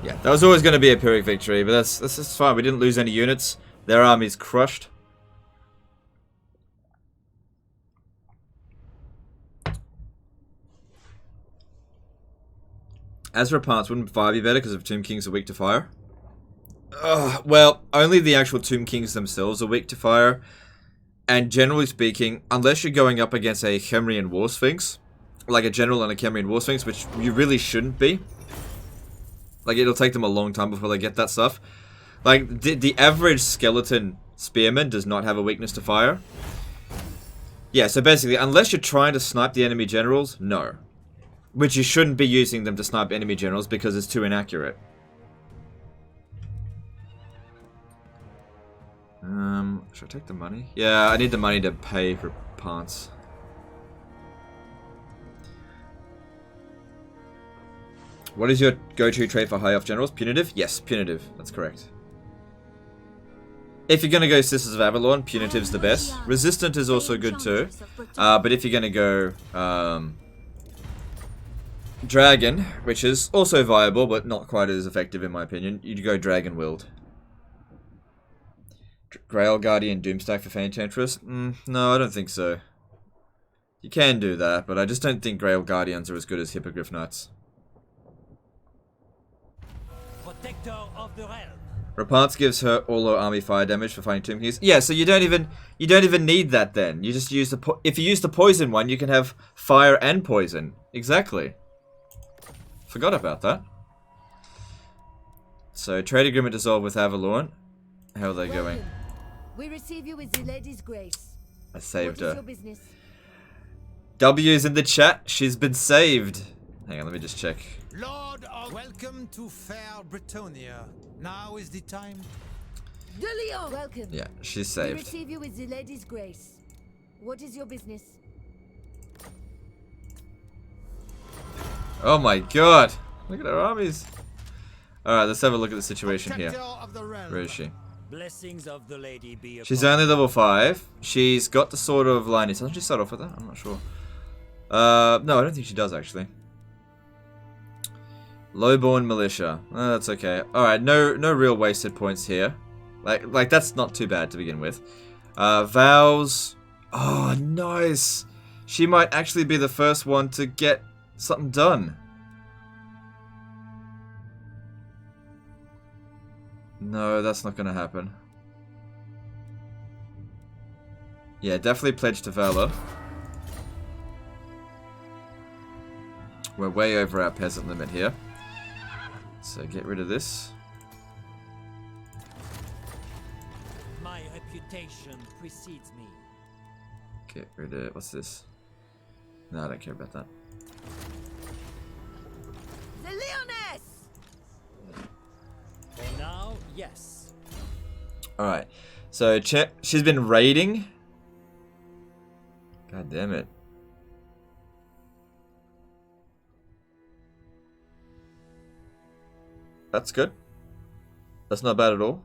Yeah, that was always going to be a Pyrrhic victory, but that's just fine. We didn't lose any units. Their army's crushed. As for parts, wouldn't fire be better because of Tomb Kings are weak to fire? Well, only the actual Tomb Kings themselves are weak to fire. And generally speaking, unless you're going up against a Khemrian War Sphinx, like a general and a Khemrian War Sphinx, which you really shouldn't be. Like, it'll take them a long time before they get that stuff. Like, the average skeleton spearman does not have a weakness to fire. Yeah, so basically, unless you're trying to snipe the enemy generals, no. Which you shouldn't be using them to snipe enemy generals because it's too inaccurate. Should I take the money? Yeah, I need the money to pay for parts. What is your go-to trait for high elf generals? Punitive? Yes, punitive. That's correct. If you're going to go Sisters of Avalon, punitive's the best. Resistant is also good too. But if you're going to go Dragon, which is also viable but not quite as effective in my opinion, you'd go Dragon Willed. Grail Guardian Doomstack for Enchantress? No, I don't think so. You can do that, but I just don't think Grail Guardians are as good as Hippogriff Knights. Protector of the realm. Rapance gives her all her army fire damage for fighting Tomb Kings. Yeah, so you don't even need that then. You just use the if you use the poison one, you can have fire and poison. Exactly. Forgot about that. So trade agreement dissolved with Avalon. How are they going? We receive you with the lady's grace. I saved What is her. your business? W's in the chat. She's been saved. Hang on, let me just check. Lord of welcome to fair Bretonia. Now is the time. De Leon! Welcome. Yeah, she's We saved. receive you with the lady's grace. What is your business? Oh my god. Look at her armies. Alright, let's have a look at the situation here. Protector of the realm. Where is she? Blessings of the lady be upon She's only level 5. She's got the sort of line. Doesn't she start off with that? I'm not sure. No, I don't think she does actually. Lowborn militia. That's okay. Alright, no real wasted points here. Like that's not too bad to begin with. Vows. Oh, nice. She might actually be the first one to get something done. No, that's not gonna happen. Yeah, definitely pledge to Valor. We're way over our peasant limit here. So get rid of this. my reputation precedes me. Get rid of... what's this? No, I don't care about that. The Leoness! For now, yes. Alright. So, she's been raiding. God damn it. That's good. That's not bad at all.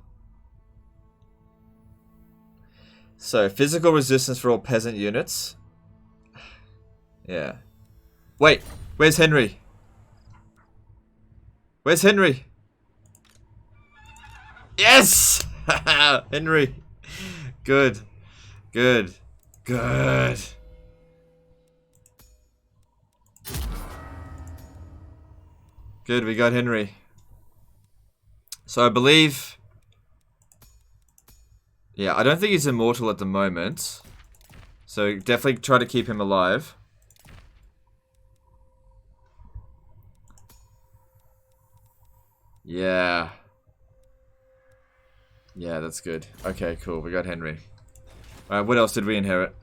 So, physical resistance for all peasant units. Yeah. Wait, where's Henry? Where's Henry? Yes! Henry. Good. Good. Good. Good, we got Henry. So I believe Yeah, I don't think he's immortal at the moment. So definitely try to keep him alive. Yeah. Yeah, that's good. Okay, cool. We got Henry. Alright, what else did we inherit?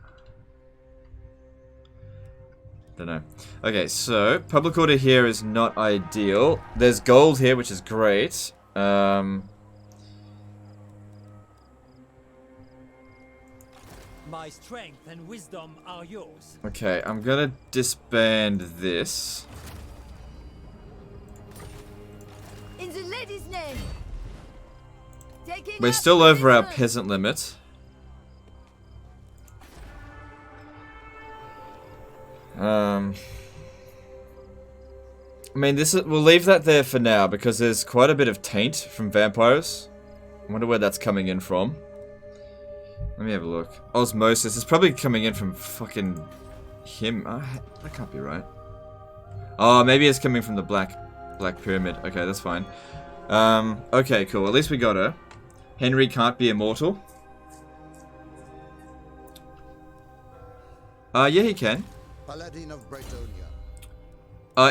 Don't know. Okay, so public order here is not ideal. There's gold here, which is great. My strength and wisdom are yours. Okay, I'm gonna disband this. In the lady's name. Taking We're up still over our position. peasant limit. I mean, we'll leave that there for now because there's quite a bit of taint from vampires. I wonder where that's coming in from. Let me have a look. Osmosis is probably coming in from fucking him. That can't be right. Oh, maybe it's coming from the black pyramid. Okay, that's fine. Okay, cool. At least we got her. Henry can't be immortal. Yeah, he can. Paladin of Bretonia.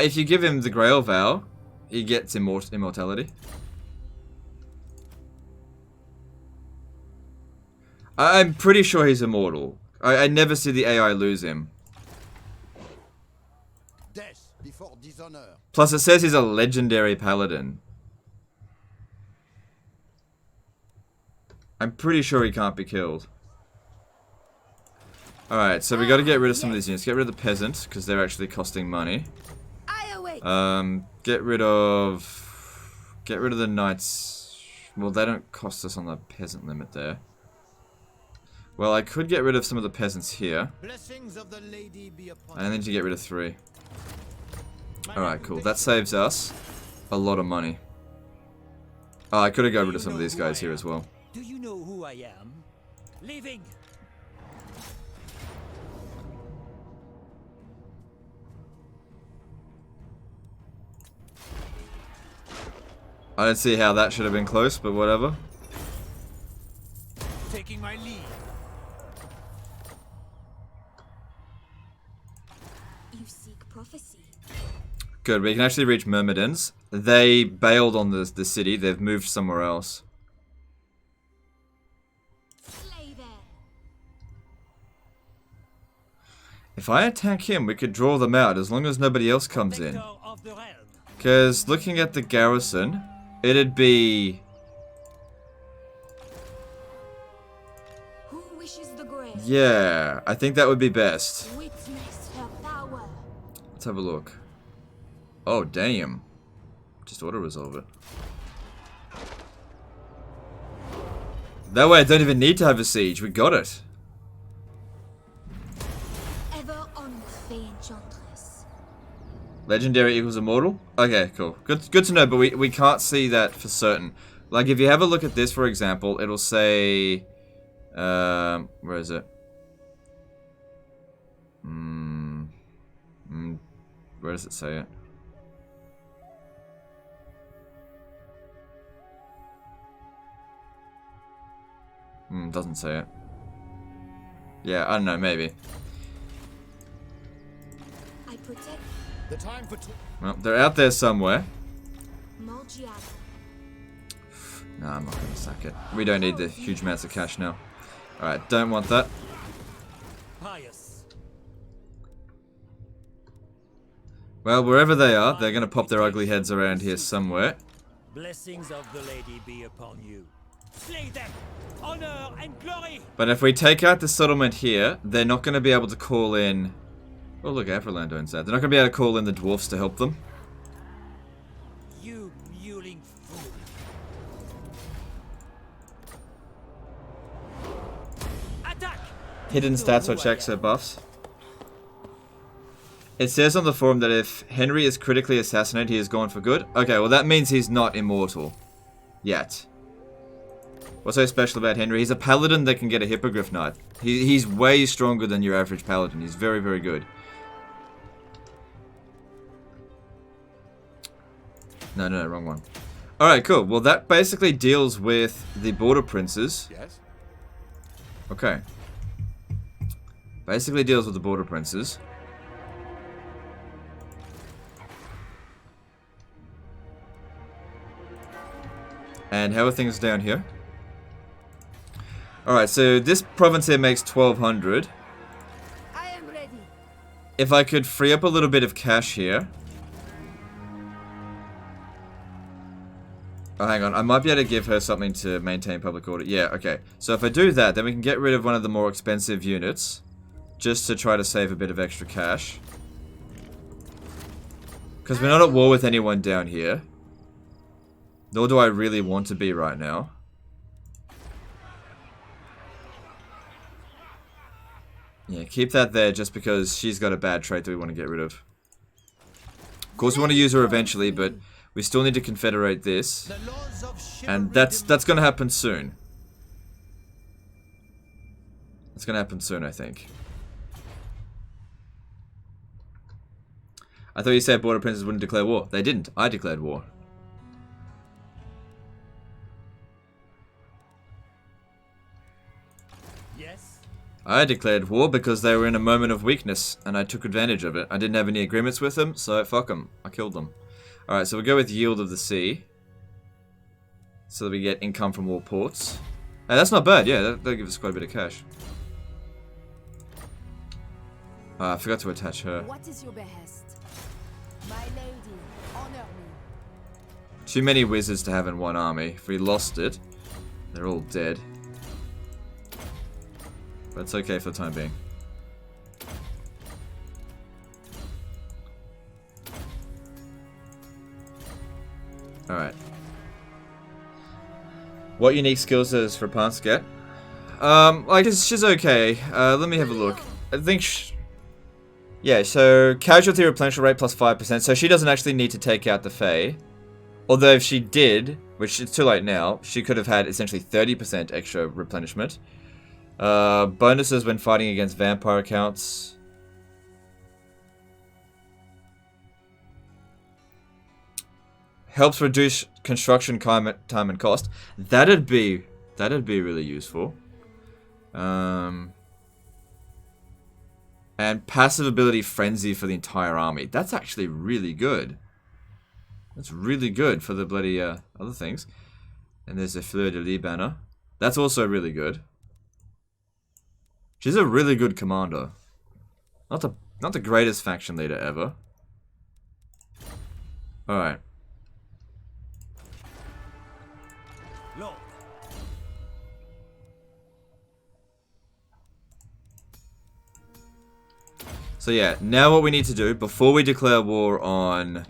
If you give him the Grail Vow, he gets immortality. I'm pretty sure he's immortal. I never see the AI lose him. Death before dishonor. Plus, it says he's a legendary paladin. I'm pretty sure he can't be killed. Alright, so we got to get rid of some of these units. Get rid of the peasants, because they're actually costing money. I await. Get rid of the knights. Well, they don't cost us on the peasant limit there. Well, I could get rid of some of the peasants here. Blessings of the lady be upon I need to get rid of 3. Alright, cool. That saves us a lot of money. Oh, I could have got rid of some of these guys here as well. Do you know who I am? Leaving. I don't see how that should have been close, but whatever. taking my leave. You seek prophecy. Good, we can actually reach Myrmidons. They bailed on the city, they've moved somewhere else. Slay them. If I attack him, we could draw them out as long as nobody else comes in. Protector of the realm. Because looking at the garrison, it'd be... Who wishes the grail? Yeah, I think that would be best. Witness her power. Let's have a look. Oh, damn. Just auto-resolve it. That way I don't even need to have a siege. We got it. Ever on with the Enchantress. Legendary equals immortal? Okay, cool. Good to know, but we can't see that for certain. Like, if you have a look at this, for example, it'll say... where is it? Where does it say it? Doesn't say it. Yeah, I don't know, maybe. I protect The time for Well, they're out there somewhere. Morgiana. No, I'm not gonna sack it. We don't need the huge amounts of cash now. Alright, don't want that. Pious. Well, wherever they are, they're gonna pop their ugly heads around here somewhere. Blessings of the lady be upon you. Slay them! Honor and glory! But if we take out the settlement here, they're not gonna be able to call in... Oh look, Everland owns that. They're not gonna be able to call in the dwarfs to help them. You mewling fool. Attack! Hidden stats or checks or buffs. It says on the forum that if Henry is critically assassinated, he is gone for good. Okay, well that means he's not immortal. Yet. What's so special about Henry? He's a paladin that can get a Hippogriff Knight. He's way stronger than your average paladin. He's very, very good. No, wrong one. Alright, cool. Well, that basically deals with the border princes. yes. Okay. Basically deals with the border princes. And how are things down here? Alright, so this province here makes 1,200. I am ready. If I could free up a little bit of cash here. Oh, hang on. I might be able to give her something to maintain public order. Yeah, okay. So if I do that, then we can get rid of one of the more expensive units. Just to try to save a bit of extra cash. Because we're not at war with anyone down here. Nor do I really want to be right now. Yeah, keep that there just because she's got a bad trait that we want to get rid of. Of course, we want to use her eventually, but we still need to confederate this. And that's going to happen soon. That's going to happen soon, I think. I thought you said border princes wouldn't declare war. They didn't. I declared war. Yes. I declared war because they were in a moment of weakness, and I took advantage of it. I didn't have any agreements with them, so fuck them. I killed them. Alright, so we go with Yield of the Sea. So that we get income from all ports. Hey, that's not bad, yeah, that'll give us quite a bit of cash. I forgot to attach her. What is your behest? My lady, honor me. Too many wizards to have in one army. If we lost it, they're all dead. But it's okay for the time being. Alright. What unique skills does Rapunzel get? Like, she's okay. Let me have a look. I think yeah, so casualty replenishment rate plus 5%, so she doesn't actually need to take out the Fae. Although if she did, which it's too late now, she could have had essentially 30% extra replenishment. Bonuses when fighting against vampire accounts. Helps reduce construction time and cost. That'd be really useful. And passive ability frenzy for the entire army. That's actually really good. That's really good for the bloody other things. And there's a Fleur de Lis banner. That's also really good. She's a really good commander. Not the greatest faction leader ever. Alright. Look. So yeah, now what we need to do before we declare war on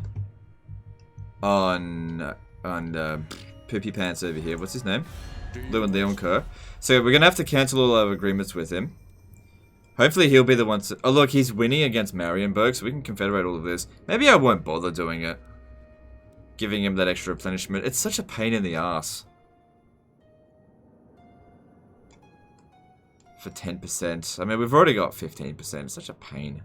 Poopy Pants over here. What's his name? Leoncoeur. So we're gonna have to cancel all our agreements with him. Hopefully he'll be the one to... Oh look, he's winning against Marienburg, so we can confederate all of this. Maybe I won't bother doing it. Giving him that extra replenishment. It's such a pain in the ass. For 10%. I mean, we've already got 15%. It's such a pain.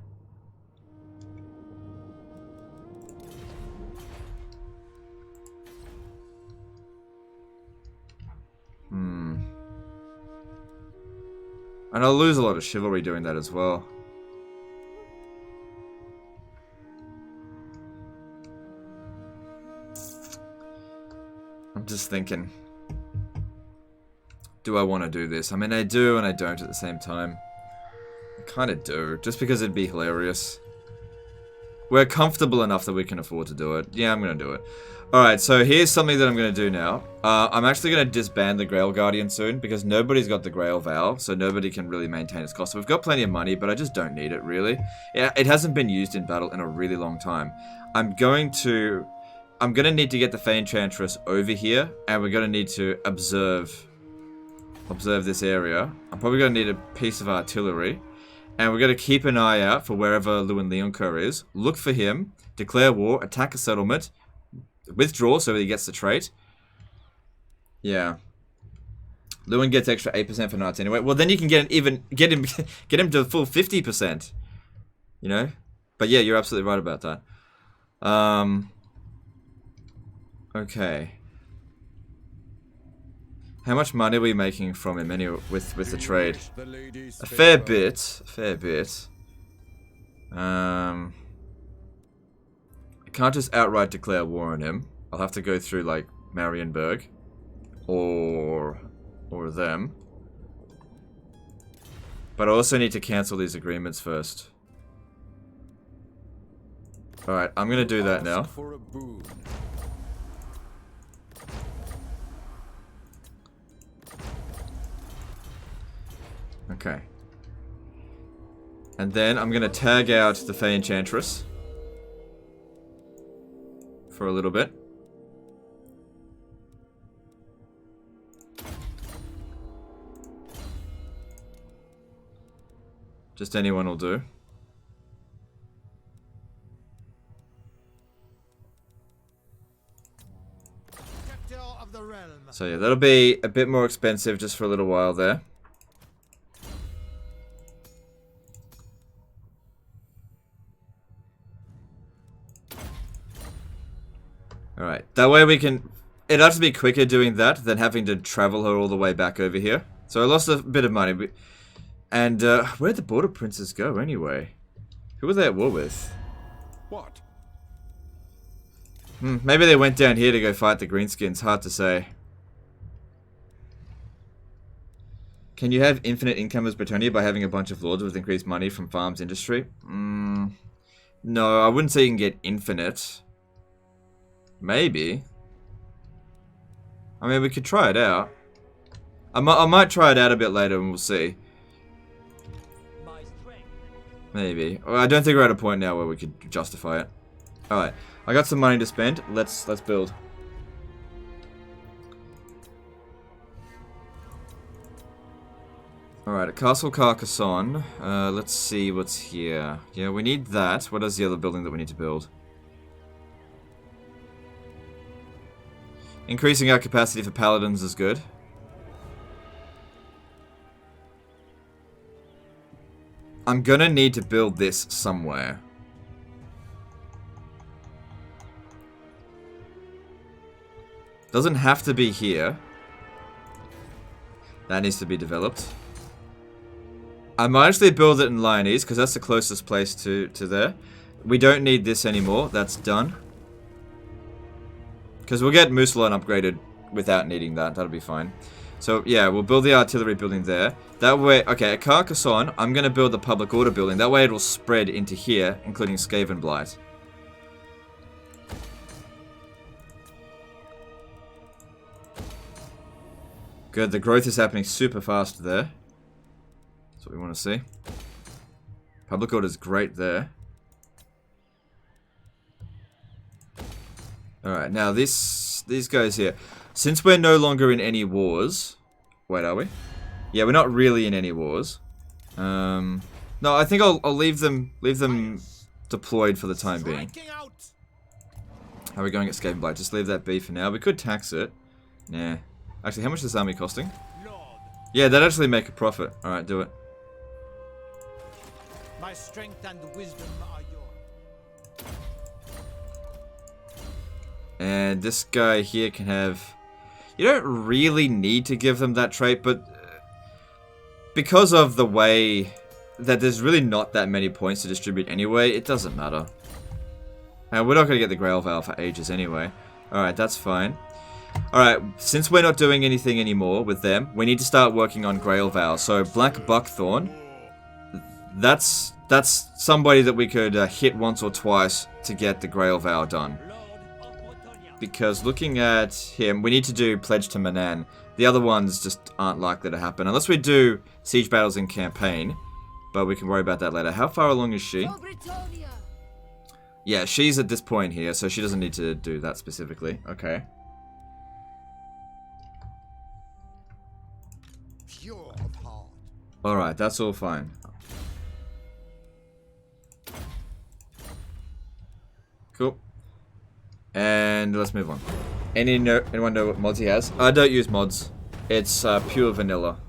And I'll lose a lot of chivalry doing that as well. I'm just thinking. Do I want to do this? I mean, I do and I don't at the same time. I kind of do. Just because it'd be hilarious. We're comfortable enough that we can afford to do it. Yeah, I'm going to do it. Alright, so here's something that I'm going to do now. I'm actually going to disband the Grail Guardian soon, because nobody's got the Grail Vow, so nobody can really maintain its cost. So we've got plenty of money, but I just don't need it, really. Yeah, it hasn't been used in battle in a really long time. I'm going to need to get the Fey Enchantress over here, and we're going to need to observe this area. I'm probably going to need a piece of artillery. And we're going to keep an eye out for wherever Leoncoeur is. Look for him. Declare war. Attack a settlement. Withdraw so he gets the trait. Yeah. Lewin gets extra 8% for knights anyway. Well, then you can get him to the full 50%. You know? But yeah, you're absolutely right about that. Okay. How much money are we making from him anyway with the trade? A fair bit. A fair bit. I can't just outright declare war on him. I'll have to go through like Marienburg or them. But I also need to cancel these agreements first. Alright, I'm gonna do that now. Okay. And then I'm gonna tag out the Enchantress for a little bit. Just anyone will do. So yeah, that'll be a bit more expensive just for a little while there. Alright, that way we can... It'd have to be quicker doing that than having to travel her all the way back over here. So I lost a bit of money. And, where'd the border princes go anyway? Who were they at war with? What? Maybe they went down here to go fight the Greenskins. Hard to say. Can you have infinite income as Bretonia by having a bunch of lords with increased money from farms industry? No, I wouldn't say you can get infinite. Maybe. I mean, we could try it out. I might try it out a bit later and we'll see. Maybe. I don't think we're at a point now where we could justify it. Alright. I got some money to spend. Let's build. Alright, Castle Carcassonne. Let's see what's here. Yeah, we need that. What is the other building that we need to build? Increasing our capacity for paladins is good. I'm gonna need to build this somewhere. Doesn't have to be here. That needs to be developed. I might actually build it in Lyonese, because that's the closest place to there. We don't need this anymore. That's done. Because we'll get Musalon upgraded without needing that. That'll be fine. So, yeah, we'll build the artillery building there. That way, okay, at Carcassonne, I'm going to build the public order building. That way it will spread into here, including Skavenblight. Good, the growth is happening super fast there. That's what we want to see. Public order is great there. Alright, now these guys here. Since we're no longer in any wars... Wait, are we? Yeah, we're not really in any wars. No, I think I'll leave them deployed for the time being. How are we going at Skavenblight? Just leave that be for now. We could tax it. Nah. Actually, how much is this army costing? Yeah, that'd actually make a profit. Alright, do it. My strength and wisdom are yours. And this guy here can have... You don't really need to give them that trait, but... because of the way that there's really not that many points to distribute anyway, it doesn't matter. And we're not going to get the Grail Veil for ages anyway. Alright, that's fine. Alright, since we're not doing anything anymore with them, we need to start working on Grail Veil. So, Black Buckthorn, that's somebody that we could hit once or twice to get the Grail Veil done. Because looking at him, we need to do Pledge to Manan. The other ones just aren't likely to happen. Unless we do siege battles in campaign. But we can worry about that later. How far along is she? Yeah, she's at this point here, so she doesn't need to do that specifically. Okay. Pure of heart. Alright, that's all fine. Cool. And let's move on. Anyone know what mods he has? I don't use mods. It's pure vanilla.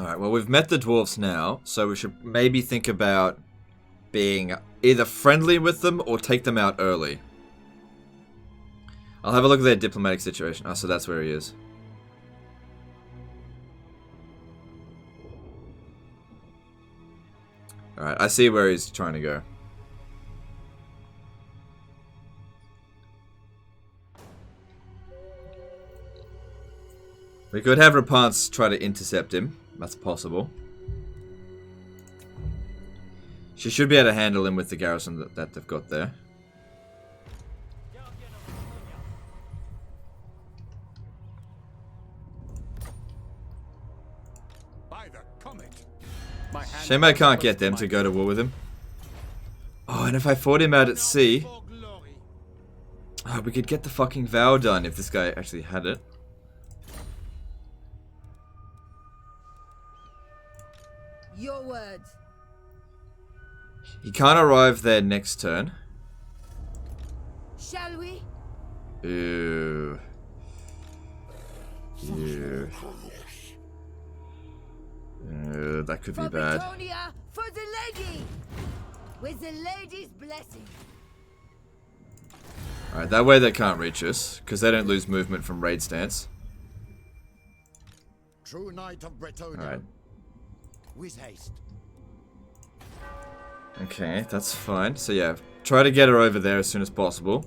Alright, well we've met the dwarves now, so we should maybe think about being either friendly with them or take them out early. I'll have a look at their diplomatic situation. Oh, so that's where he is. Alright, I see where he's trying to go. We could have Rapance try to intercept him. That's possible. She should be able to handle him with the garrison that they've got there. By the comet. Shame I can't get them to go to war with him. Oh, and if I fought him out at sea... Oh, we could get the fucking vow done if this guy actually had it. Your words. He can't arrive there next turn. Shall we? Ew. That could be For bad. Britonia, for the lady! With the lady's blessing. Alright, that way they can't reach us, because they don't lose movement from raid stance. True knight of Britonia. Alright. With haste. Okay, that's fine. So yeah, try to get her over there as soon as possible.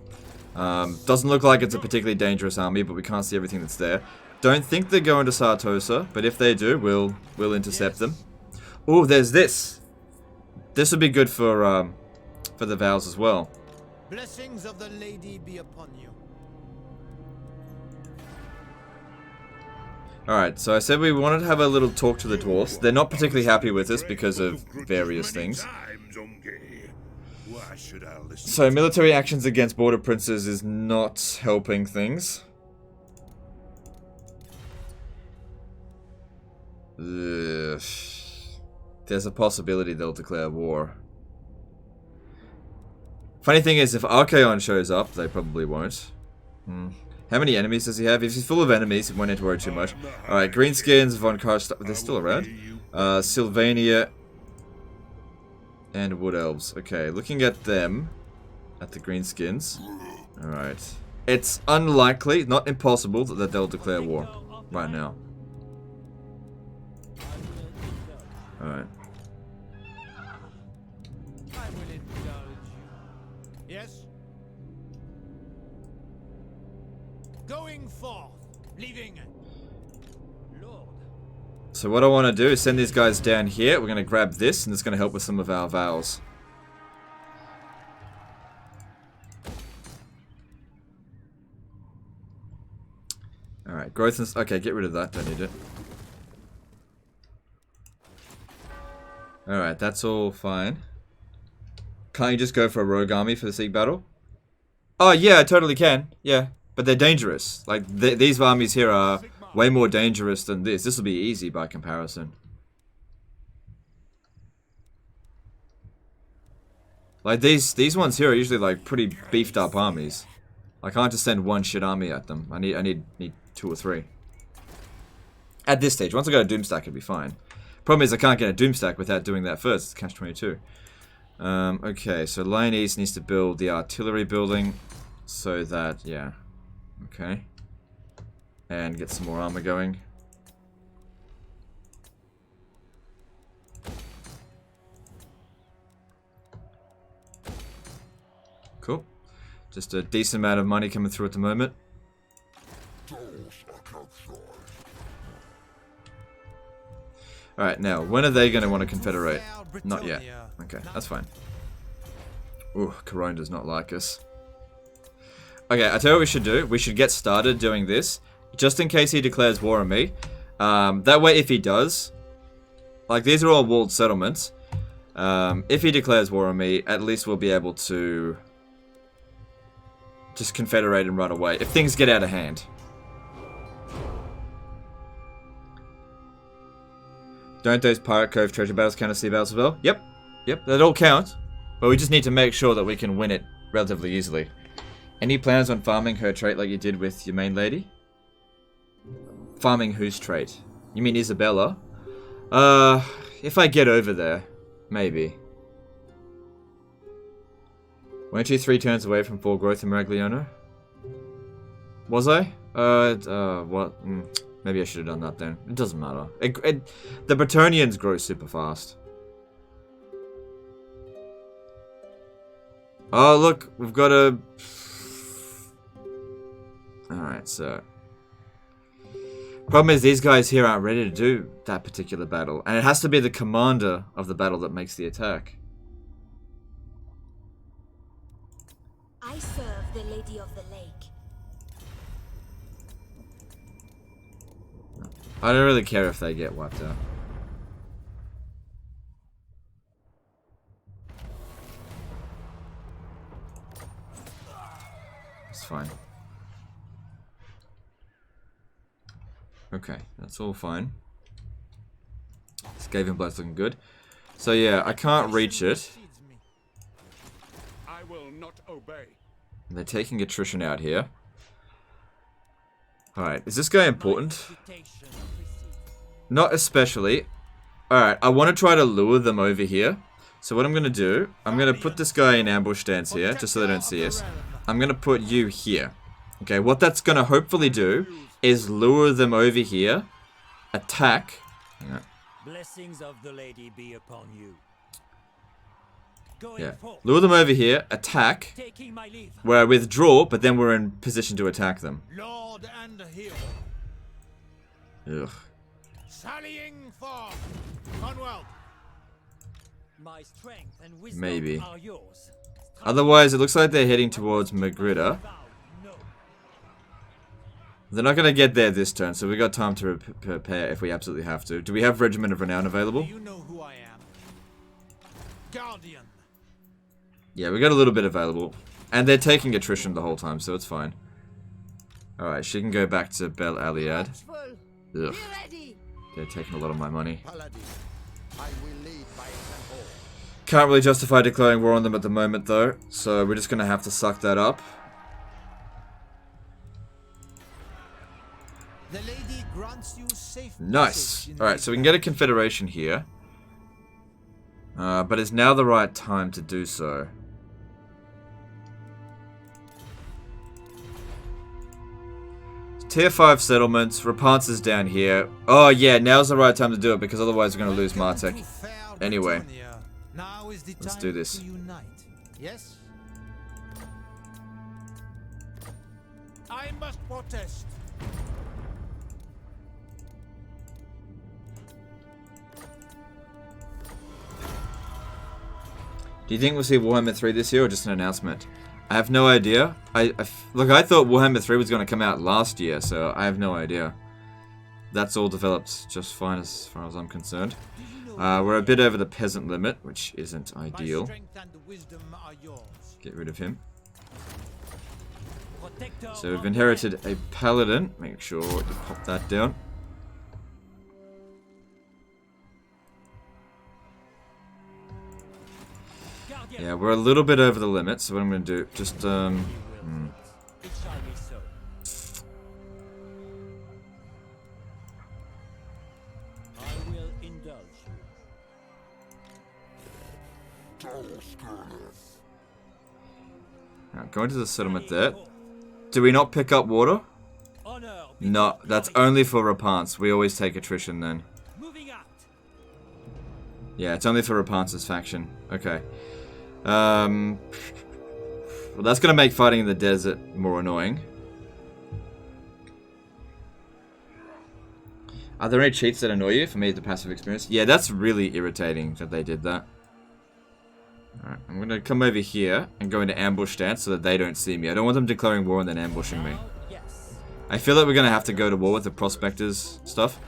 Doesn't look like it's a particularly dangerous army, but we can't see everything that's there. Don't think they're going to Sartosa, but if they do, we'll intercept them. Oh, there's this. This would be good for the vows as well. Blessings of the lady be upon you. Alright, so I said we wanted to have a little talk to the dwarfs. They're not particularly happy with us because of various things. So military actions against border princes is not helping things. Ugh. There's a possibility they'll declare war. Funny thing is, if Archaon shows up, they probably won't. How many enemies does he have? If he's full of enemies, he won't need to worry too much. Alright, Greenskins, Von Karstoff, they're still around. Sylvania, and Wood Elves. Okay, looking at them, at the Greenskins. Alright. It's unlikely, not impossible, that they'll declare war right now. Alright. Yes? Going forth, leaving. Lord. So what I want to do is send these guys down here. We're going to grab this, and it's going to help with some of our vows. Alright, growth and... Okay, get rid of that. Don't need it. Alright, that's all fine. Can't you just go for a rogue army for the Siege battle? Oh, yeah, I totally can. Yeah, but they're dangerous. Like, these armies here are way more dangerous than this. This will be easy by comparison. Like, these ones here are usually, like, pretty beefed up armies. I can't just send one shit army at them. I need 2 or 3. At this stage. Once I got a Doomstack, it'd be fine. Problem is I can't get a Doomstack without doing that first. It's catch-22. Okay, so Line East needs to build the artillery building so that, yeah. Okay. And get some more armor going. Cool. Just a decent amount of money coming through at the moment. Alright, now, when are they going to want to confederate? Not yet. Okay, that's fine. Ooh, Corone does not like us. Okay, I tell you what we should do. We should get started doing this, just in case he declares war on me. That way, if he does, like, these are all walled settlements. If he declares war on me, at least we'll be able to just confederate and run away, if things get out of hand. Don't those Pirate Cove treasure battles count as sea battles as well? Yep. Yep, that all count. But we just need to make sure that we can win it relatively easily. Any plans on farming her trait like you did with your main lady? Farming whose trait? You mean Isabella? If I get over there, maybe. Weren't you 3 turns away from full growth in Maragliano? Was I? What? Maybe I should have done that then. It doesn't matter. The Bretonnians grow super fast. Oh, look, we've got a... Alright, so... Problem is, these guys here aren't ready to do that particular battle. And it has to be the commander of the battle that makes the attack. I serve the Lady of the Lake. I don't really care if they get wiped out. It's fine. Okay, that's all fine. Skaven Blight's looking good. So yeah, I can't reach it. I will not obey. They're taking attrition out here. Alright, is this guy important? Not especially. Alright, I want to try to lure them over here. So what I'm going to do, I'm going to put this guy in ambush stance here, just so they don't see us. I'm going to put you here. Okay, what that's going to hopefully do is lure them over here, attack. Hang on. Blessings of the lady be upon you. Yeah, lure them over here, attack, where I withdraw, but then we're in position to attack them. Lord and hero. Ugh. Sallying forth. Conwell. My strength and wisdom Maybe. are yours. Otherwise, it looks like they're heading towards Magritta. They're not going to get there this turn, so we got time to prepare if we absolutely have to. Do we have Regiment of Renown available? You know who I am. Guardian. Yeah, we got a little bit available. And they're taking attrition the whole time, so it's fine. Alright, she can go back to Bel Aliad. Ugh. They're taking a lot of my money. Paladin. I will lead by example. Can't really justify declaring war on them at the moment, though. So we're just going to have to suck that up. The lady grants you safe Nice. Alright, so we can get a confederation here. But it's now the right time to do so. Tier 5 settlements, Rapance is down here. Oh yeah, now's the right time to do it because otherwise we're going to lose Martek. Anyway, now is the let's time do this. to unite. Yes? I must protest. Do you think we'll see Warhammer 3 this year or just an announcement? I have no idea. Look, I thought Warhammer 3 was going to come out last year, so I have no idea. That's all developed just fine as far as I'm concerned. We're a bit over the peasant limit, which isn't ideal. Get rid of him. So we've inherited a paladin. Make sure you pop that down. Yeah, we're a little bit over the limit, so what I'm going to do, just, go into the settlement there. Do we not pick up water? No, that's only for Rapance. We always take attrition then. Yeah, it's only for Rapance's faction. Okay. Well, that's going to make fighting in the desert more annoying. Are there any cheats that annoy you? For me, the passive experience. Yeah, that's really irritating that they did that. Alright, I'm going to come over here and go into ambush stance so that they don't see me. I don't want them declaring war and then ambushing me. I feel like we're going to have to go to war with the prospectors stuff.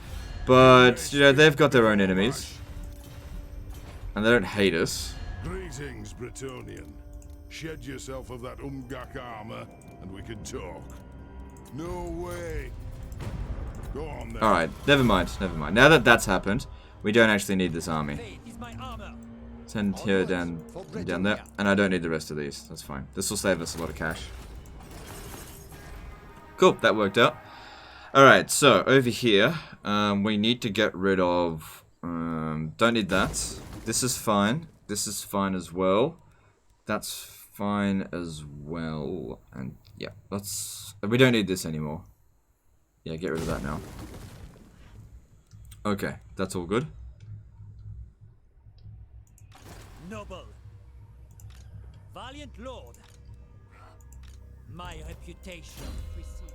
But, you know, they've got their own enemies. And they don't hate us. Greetings, Bretonnian. Shed yourself of that Umgak armor, and we can talk. No way. Go on then. Alright, never mind, never mind. Now that that's happened, we don't actually need this army. Send her down there, and I don't need the rest of these. That's fine. This will save us a lot of cash. Cool, that worked out. Alright, so over here, we need to get rid of Don't need that. This is fine. This is fine as well. That's fine as well. And yeah, we don't need this anymore. Yeah, get rid of that now. Okay, that's all good. Noble, valiant lord, my reputation precedes.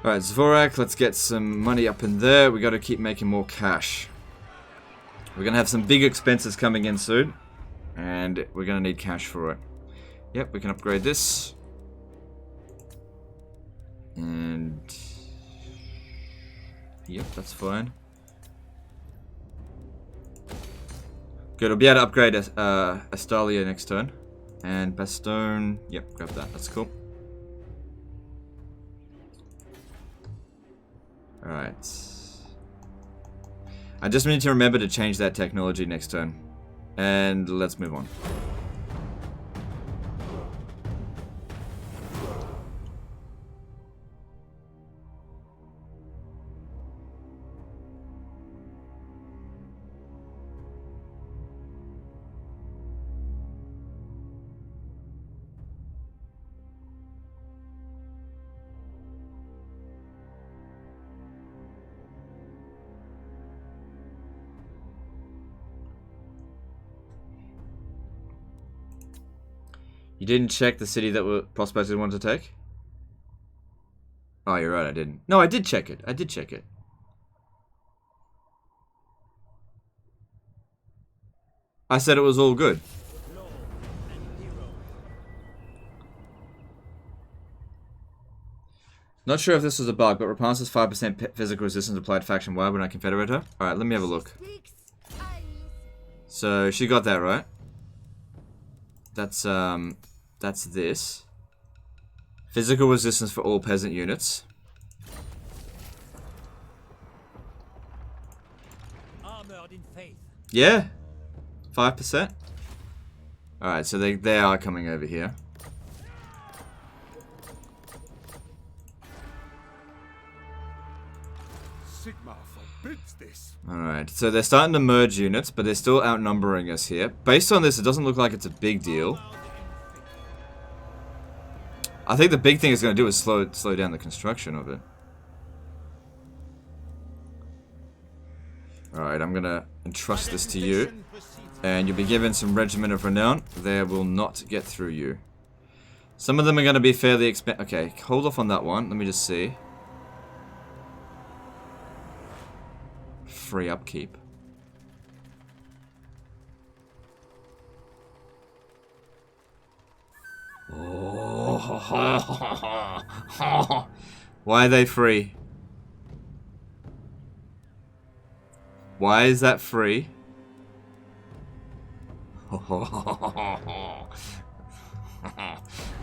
Alright, Zvorak, let's get some money up in there. We gotta keep making more cash. We're gonna have some big expenses coming in soon. And we're gonna need cash for it. Yep, we can upgrade this. And... Yep, that's fine. Good, we'll be able to upgrade Astalia next turn. And Bastogne, yep, grab that, that's cool. Alright. I just need to remember to change that technology next turn. And let's move on. You didn't check the city that prospectors wanted to take? Oh, you're right, I didn't. No, I did check it. I did check it. I said it was all good. Not sure if this was a bug, but Rapunzel's 5% physical resistance applied to faction wide when I confederate her. Alright, let me have a look. So, she got that right. That's this. Physical resistance for all peasant units. Armored in faith. Yeah. 5%. Alright, so they are coming over here. Sigma forbids this. Alright, so they're starting to merge units, but they're still outnumbering us here. Based on this, it doesn't look like it's a big deal. I think the big thing it's going to do is slow down the construction of it. Alright, I'm going to entrust this to you. And you'll be given some Regiment of Renown. They will not get through you. Some of them are going to be fairly expensive. Okay, hold off on that one. Let me just see. Free upkeep. Oh. Why are they free? Why is that free?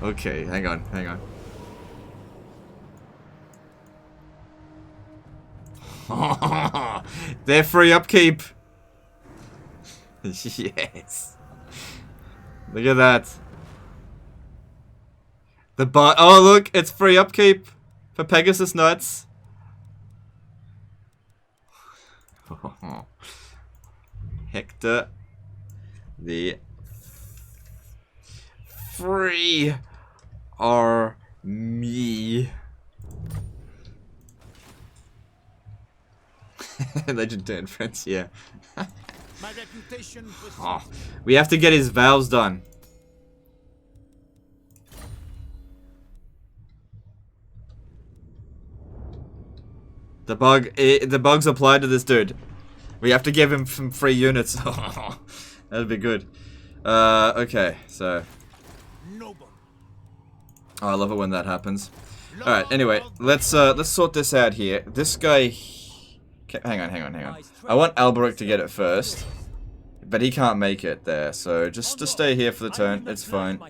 Okay, hang on, hang on. They're free upkeep. Yes. Look at that. Oh look, it's free upkeep for Pegasus Knights. Hector the free army. Legend turned friends, yeah. My reputation was We have to get his vows done. The bug's applied to this dude. We have to give him some free units. That'd be good. Okay, so. noble. Oh, I love it when that happens. Alright, anyway, let's sort this out here. This guy. Hang on. I want Alberic to get it first. But he can't make it there, so just stay here for the turn. It's fine.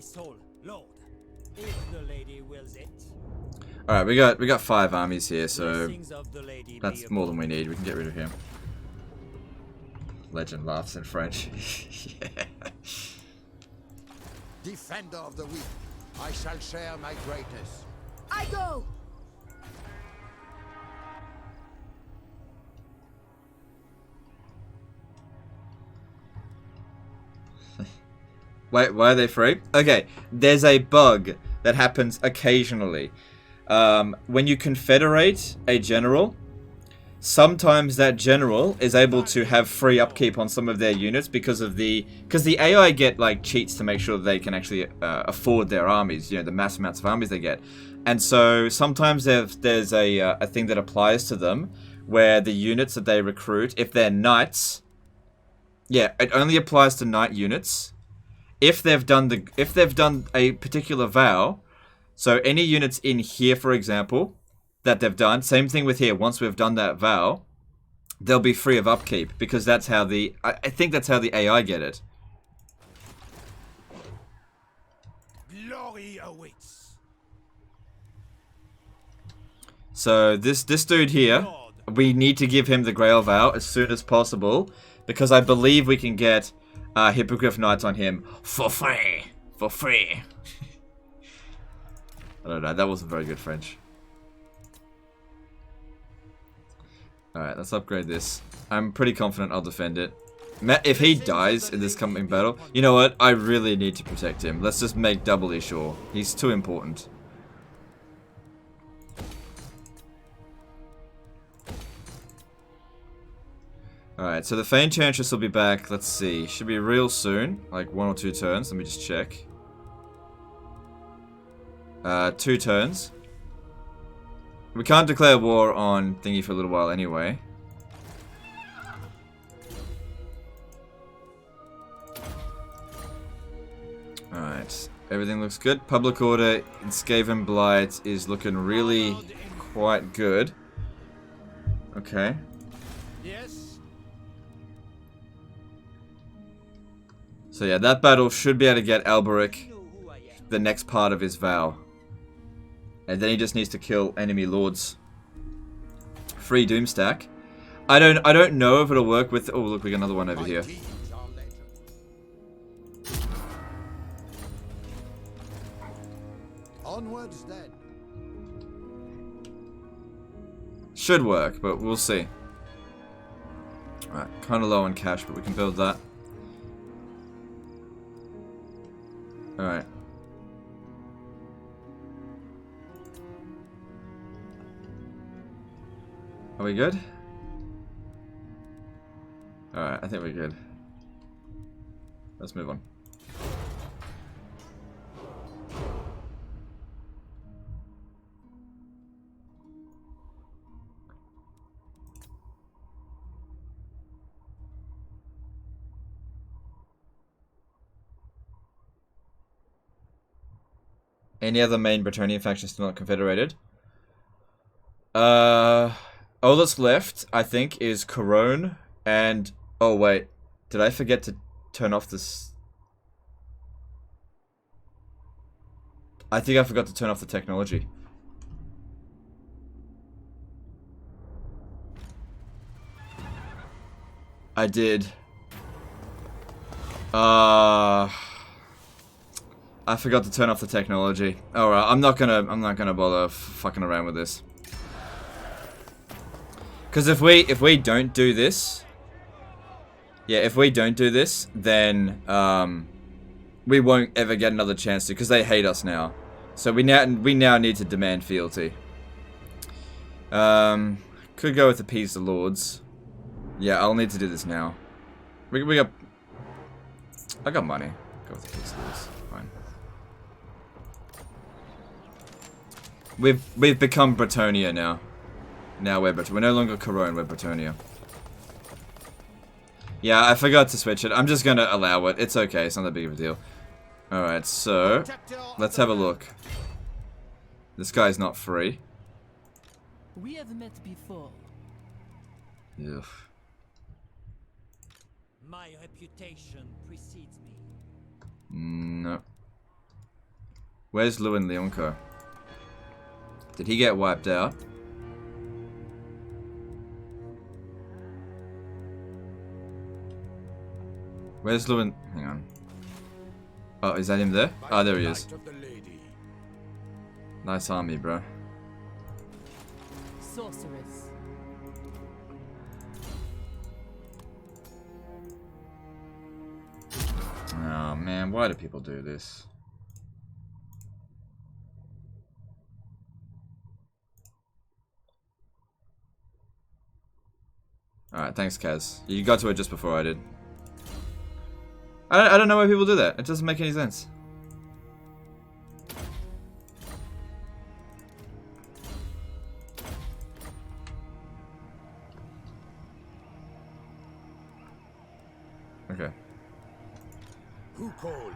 Alright, we got 5 armies here, so that's more than we need. We can get rid of him. Legend laughs in French. Yeah. Defender of the weak, I shall share my greatness. I go. Wait, why are they free? Okay, there's a bug that happens occasionally. When you confederate a general, sometimes that general is able to have free upkeep on some of their units because the AI get like cheats to make sure they can actually afford their armies, you know, the mass amounts of armies they get. And so sometimes there's a thing that applies to them where the units that they recruit, if they're knights, yeah, it only applies to knight units. If they've done a particular vow, so any units in here, for example, that they've done, same thing with here. Once we've done that vow, they'll be free of upkeep because that's how I think that's how the AI get it. Glory awaits. So this dude here, we need to give him the Grail vow as soon as possible because I believe we can get Hippogriff Knights on him for free. For free. I don't know, that wasn't very good French. Alright, let's upgrade this. I'm pretty confident I'll defend it. If he dies in this coming battle, you know what? I really need to protect him. Let's just make doubly sure. He's too important. Alright, so the Enchantress will be back. Let's see. Should be real soon. Like 1 or 2 turns. Let me just check. 2 turns. We can't declare war on Thingy for a little while anyway. Alright. Everything looks good. Public order in Skaven Blight is looking really quite good. Okay. Yes. So yeah, that battle should be able to get Alberic the next part of his vow. And then he just needs to kill enemy lords. Free Doomstack. I don't know if it'll work with... Oh, look, we got another one over here. Onwards then. Should work, but we'll see. Alright, kind of low on cash, but we can build that. Alright. Are we good? Alright, I think we're good. Let's move on. Any other main Bretonnian factions still not confederated? All that's left, I think, is Corone and... Oh, wait. Did I forget to turn off this? I think I forgot to turn off the technology. I did. I forgot to turn off the technology. Alright, I'm not gonna bother fucking around with this. Because if we don't do this, yeah, if we don't do this, then we won't ever get another chance to, because they hate us now. So we now need to demand fealty. Could go with appease the lords. Yeah, I'll need to do this now. We got. I got money. Go with appease the lords. Fine. We've become Bretonia now. Now we're no longer Corone, we're Bretonia. Yeah, I forgot to switch it. I'm just gonna allow it. It's okay, it's not that big of a deal. Alright, so let's have a look. This guy's not free. We have met before. Ugh. My reputation precedes me. No. Where's Lewin Leonco? Did he get wiped out? Where's Lewin? Hang on. Oh, is that him there? Oh, there he is. Nice army, bro. Sorceress. Oh, man, why do people do this? Alright, thanks, Kaz. You got to it just before I did. I don't know why people do that. It doesn't make any sense. Okay. Who calls?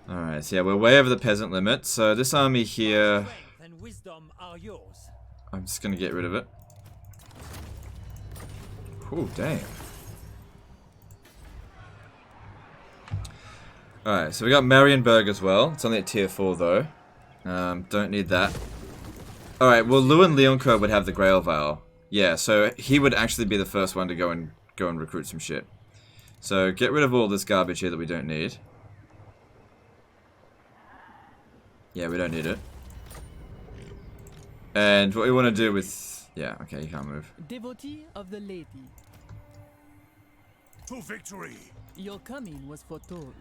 Alright, so yeah, we're way over the peasant limit. So this army here, Strength and wisdom are yours. I'm just gonna get rid of it. Oh, damn. Alright, so we got Marienburg as well. It's only at tier 4 though. Don't need that. Alright, well Lewin Leoncourt would have the Grail Veil. Yeah, so he would actually be the first one to go and recruit some shit. So get rid of all this garbage here that we don't need. Yeah, we don't need it. And what we want to do with... Yeah, okay, you can't move. Devotee of the lady. To victory! Your coming was foretold.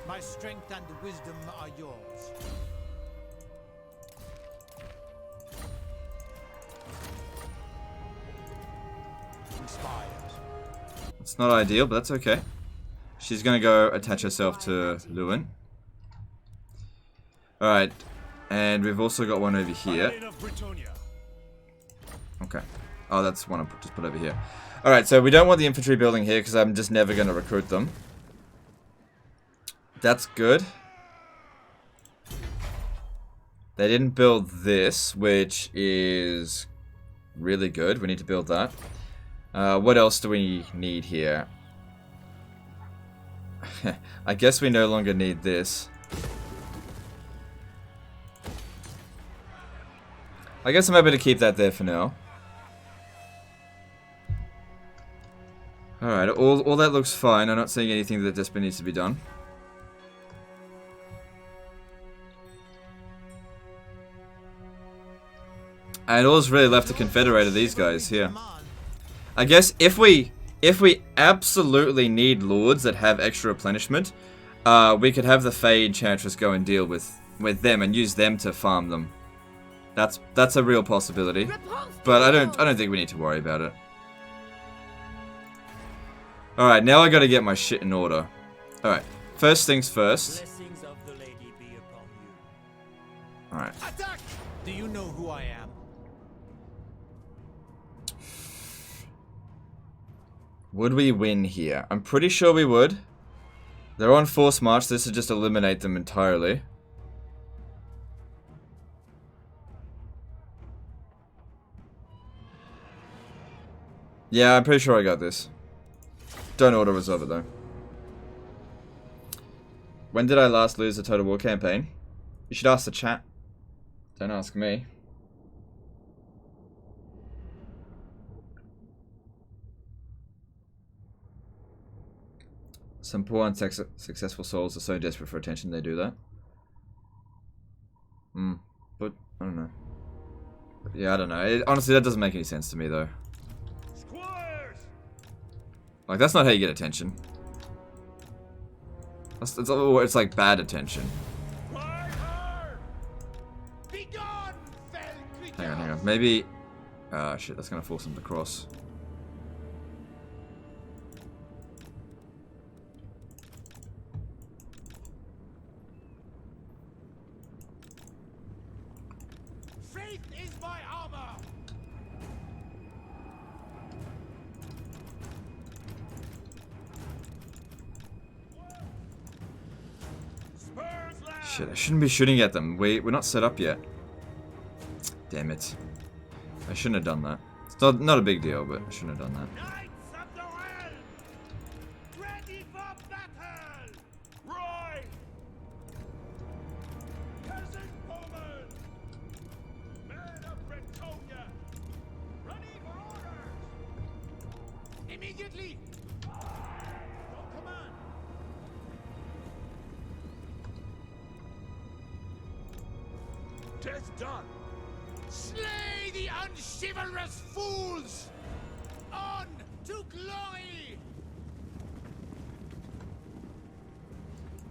My strength and wisdom are yours. Inspired. It's not ideal, but that's okay. She's gonna go attach herself to Lewin. Alright, and we've also got one over here. Paladin of Bretonnia. Okay. Oh, that's one I just put over here. Alright, so we don't want the infantry building here because I'm just never gonna recruit them. That's good. They didn't build this, which is really good. We need to build that. What else do we need here? I guess we no longer need this. I guess I'm happy to keep that there for now. Alright, all that looks fine. I'm not seeing anything that desperately needs to be done. And all's really left to confederate are these guys here. I guess if we absolutely need lords that have extra replenishment, we could have the Fey Enchantress go and deal with them and use them to farm them. That's a real possibility. But I don't think we need to worry about it. Alright, now I gotta get my shit in order. Alright, first things first. Blessings of the lady be upon you. Alright. Attack! Do you know who I am? Would we win here? I'm pretty sure we would. They're on force march, this would just eliminate them entirely. Yeah, I'm pretty sure I got this. Don't auto-resolve it though. When did I last lose a Total War campaign? You should ask the chat. Don't ask me. Some poor unsuccessful souls are so desperate for attention they do that. But, I don't know. Yeah, I don't know. Honestly, that doesn't make any sense to me though. Squires! Like, that's not how you get attention. It's like bad attention. Ride hard! Be gone, fell creature! Hang on. Maybe... Ah, shit, that's gonna force him to cross. Faith is my armor! Spurs left! Shit, I shouldn't be shooting at them. We're not set up yet. Damn it. I shouldn't have done that. It's not a big deal, but I shouldn't have done that. Knights of the Realm! Ready for battle! Roy! Peasant woman! Men of Bretonnia! Ready for orders! Immediately! Your command! Tis done! Slay the unchivalrous fools! On to glory!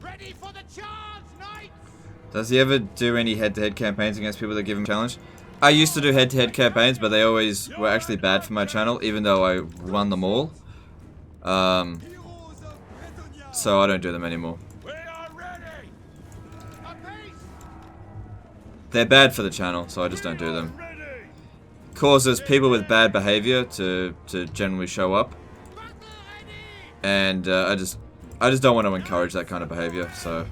Ready for the charge, knights! Does he ever do any head-to-head campaigns against people that give him a challenge? I used to do head-to-head campaigns, but they always were actually bad for my channel, even though I won them all. So I don't do them anymore. We are ready! Apiece! They're bad for the channel, so I just don't do them. Causes people with bad behavior to generally show up, and I just don't want to encourage that kind of behavior. So,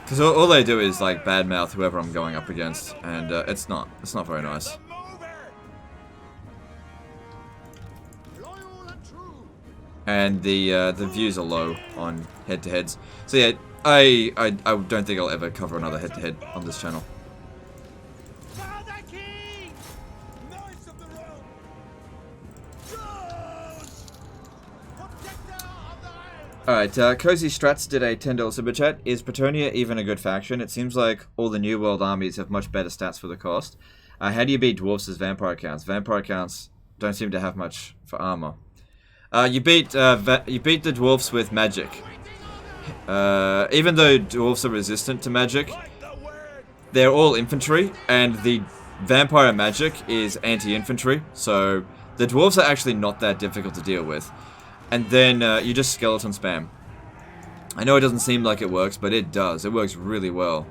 because all they do is like badmouth whoever I'm going up against, and it's not very nice. And the views are low on head-to-heads. So yeah, I don't think I'll ever cover another head-to-head on this channel. Alright, Cozy Strats did a $10 super chat. Is Bretonnia even a good faction? It seems like all the New World armies have much better stats for the cost. How do you beat dwarves as vampire counts? Vampire counts don't seem to have much for armor. You beat the dwarves with magic. Even though dwarves are resistant to magic, they're all infantry, and the vampire magic is anti-infantry, so the dwarves are actually not that difficult to deal with. And then you just skeleton spam. I know it doesn't seem like it works, but it does. It works really well.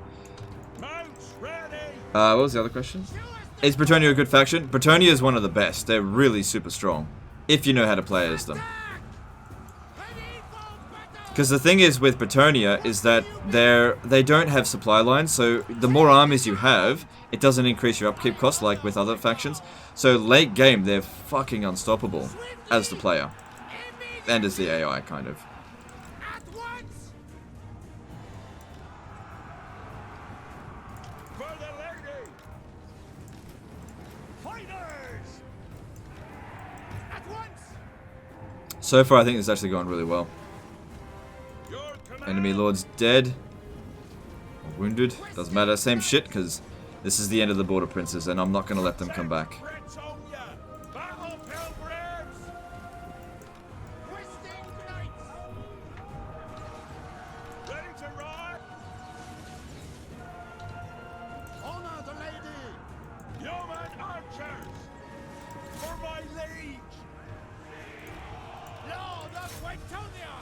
What was the other question? Is Bretonnia a good faction? Bretonnia is one of the best. They're really super strong, if you know how to play as them. Because the thing is with Bretonnia is that they don't have supply lines, so the more armies you have, it doesn't increase your upkeep cost like with other factions. So late game, they're fucking unstoppable as the player. And as the AI, kind of. At once! For the lady! Fighters! At once! So far, I think it's actually gone really well. Your command! Enemy lord's dead. Or wounded. Doesn't matter. Same shit, because this is the end of the Border Princes, and I'm not going to let them come back. Battle pilgrims! Twisting knights! Ready to ride? Honor the lady! Yeoman archers! For my liege! Lord of Waitonia!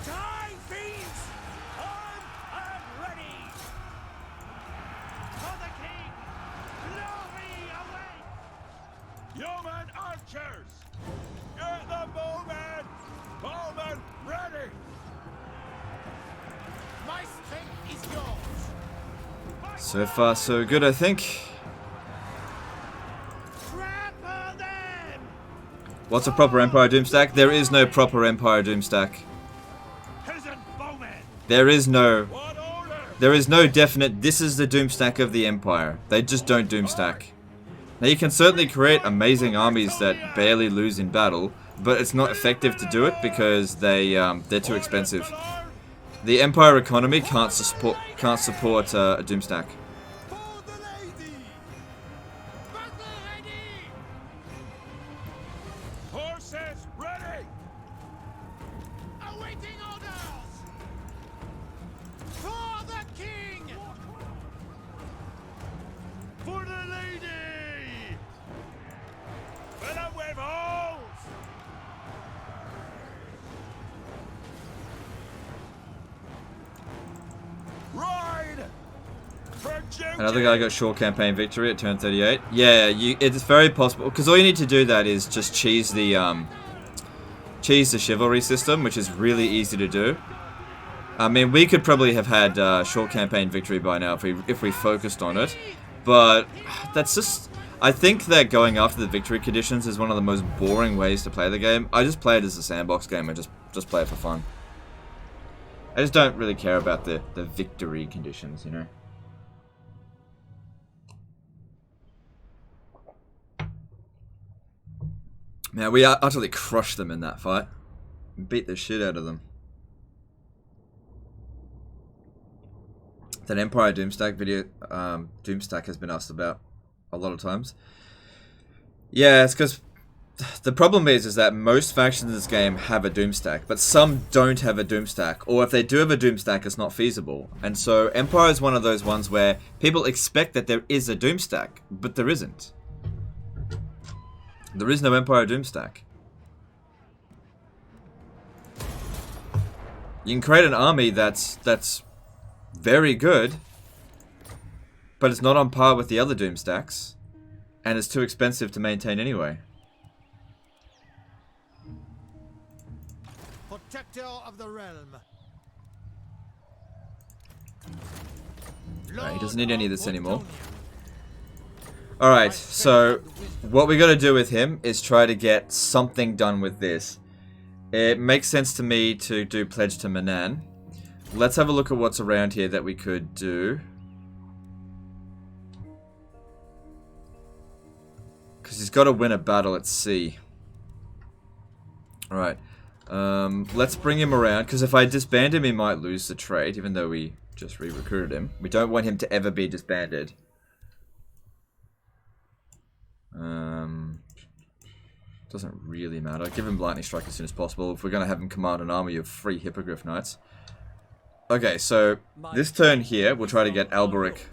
Die, fiends! Armed and ready! For the king! Glory away! Yeoman archers! At the moment! Bowman ready! My strength is yours! So far, so good, I think. Trample them! What's a proper Empire Doom stack? There is no proper Empire Doom stack. Peasant bowmen! There is no What order? definite, this is the Doom stack of the Empire. They just don't Doom stack. Now you can certainly create amazing armies that barely lose in battle, but it's not effective to do it because they're too expensive. The Empire economy can't support a Doom stack. For the lady! Battle ready! Horses ready! Awaiting orders! For the king! For the lady! Fill with holes! Ride! For Another guy got short campaign victory at turn 38. Yeah, it's very possible because all you need to do that is just cheese the chivalry system, which is really easy to do. I mean, we could probably have had short campaign victory by now if we focused on it, but that's just. I think that going after the victory conditions is one of the most boring ways to play the game. I just play it as a sandbox game and just play it for fun. I just don't really care about the victory conditions, you know. Man, we utterly crushed them in that fight. Beat the shit out of them. That Empire Doomstack video, Doomstack has been asked about a lot of times. Yeah, it's because the problem is that most factions in this game have a doom stack, but some don't have a doom stack, or if they do have a doom stack, it's not feasible. And so Empire is one of those ones where people expect that there is a doom stack, but there isn't. There is no Empire doom stack. You can create an army that's very good, but it's not on par with the other doom stacks, and it's too expensive to maintain anyway. Protector of the realm. Right, he doesn't need any of this anymore. Alright, so what we gotta do with him is try to get something done with this. It makes sense to me to do Pledge to Manan. Let's have a look at what's around here that we could do. Because he's got to win a battle at sea. Alright. Let's bring him around, because if I disband him, he might lose the trade, even though we just re-recruited him. We don't want him to ever be disbanded. Doesn't really matter. Give him Lightning Strike as soon as possible if we're going to have him command an army of 3 Hippogriff Knights. Okay, so this turn here, we'll try to get Alberic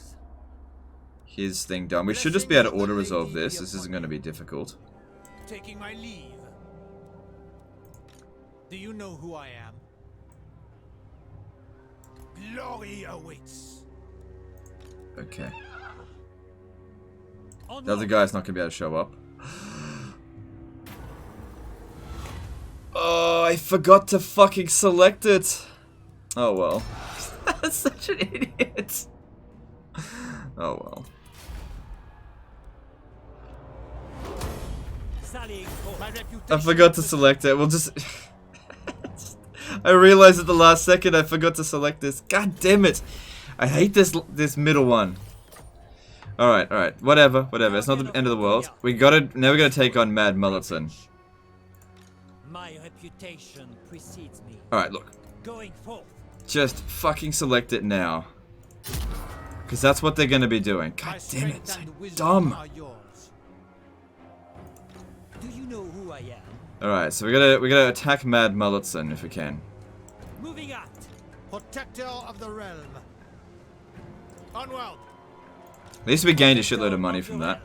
his thing done. We should just be able to auto-resolve this. This isn't going to be difficult. Taking my leave. Do you know who I am? Glory awaits. Okay. The other guy's not going to be able to show up. Oh, I forgot to fucking select it. Oh well. That's such an idiot. Oh well. I forgot to select it. We'll just... I realized at the last second I forgot to select this. God damn it. I hate this middle one. Alright, alright. Whatever. It's not the end of the world. Now we gotta take on Mad Mulliton. My reputation precedes me. Alright, look. Going forth. Just fucking select it now. Because that's what they're gonna be doing. God damn it. So dumb. Do you know who I am? Alright, so we gotta attack Mad Mulliton if we can. Moving out. Protector of the realm. Onward. At least we gained a shitload of money from that.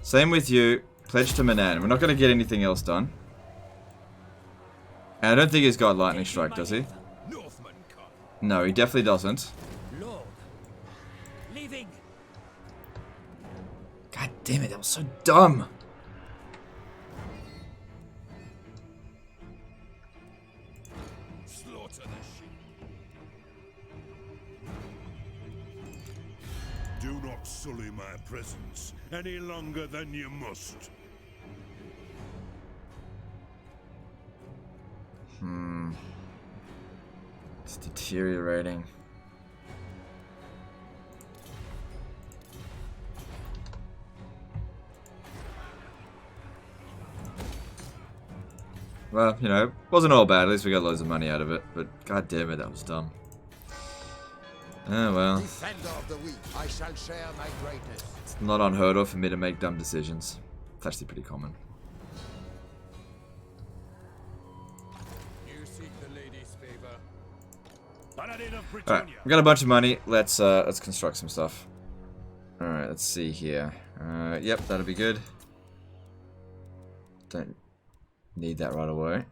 Same with you. Pledge to Manan. We're not gonna get anything else done. And I don't think he's got Lightning Strike, does he? No, he definitely doesn't. Lord. Leaving. God damn it, that was so dumb. Slaughter the sheep. Do not sully my presence any longer than you must. It's deteriorating. Well, you know, wasn't all bad. At least we got loads of money out of it. But god damn it, that was dumb. Oh well. Defender of the weak, I shall share my greatness. It's not unheard of for me to make dumb decisions. It's actually pretty common. You seek the lady's favor. Alright, we got a bunch of money. Let's construct some stuff. Alright, let's see here. Yep, that'll be good. Don't need that right away.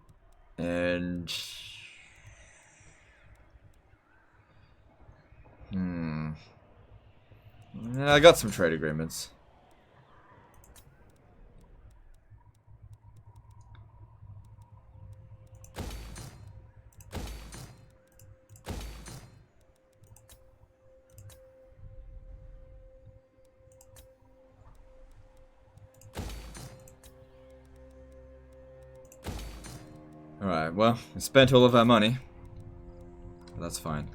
And I got some trade agreements. Alright, well, we spent all of our money. But that's fine.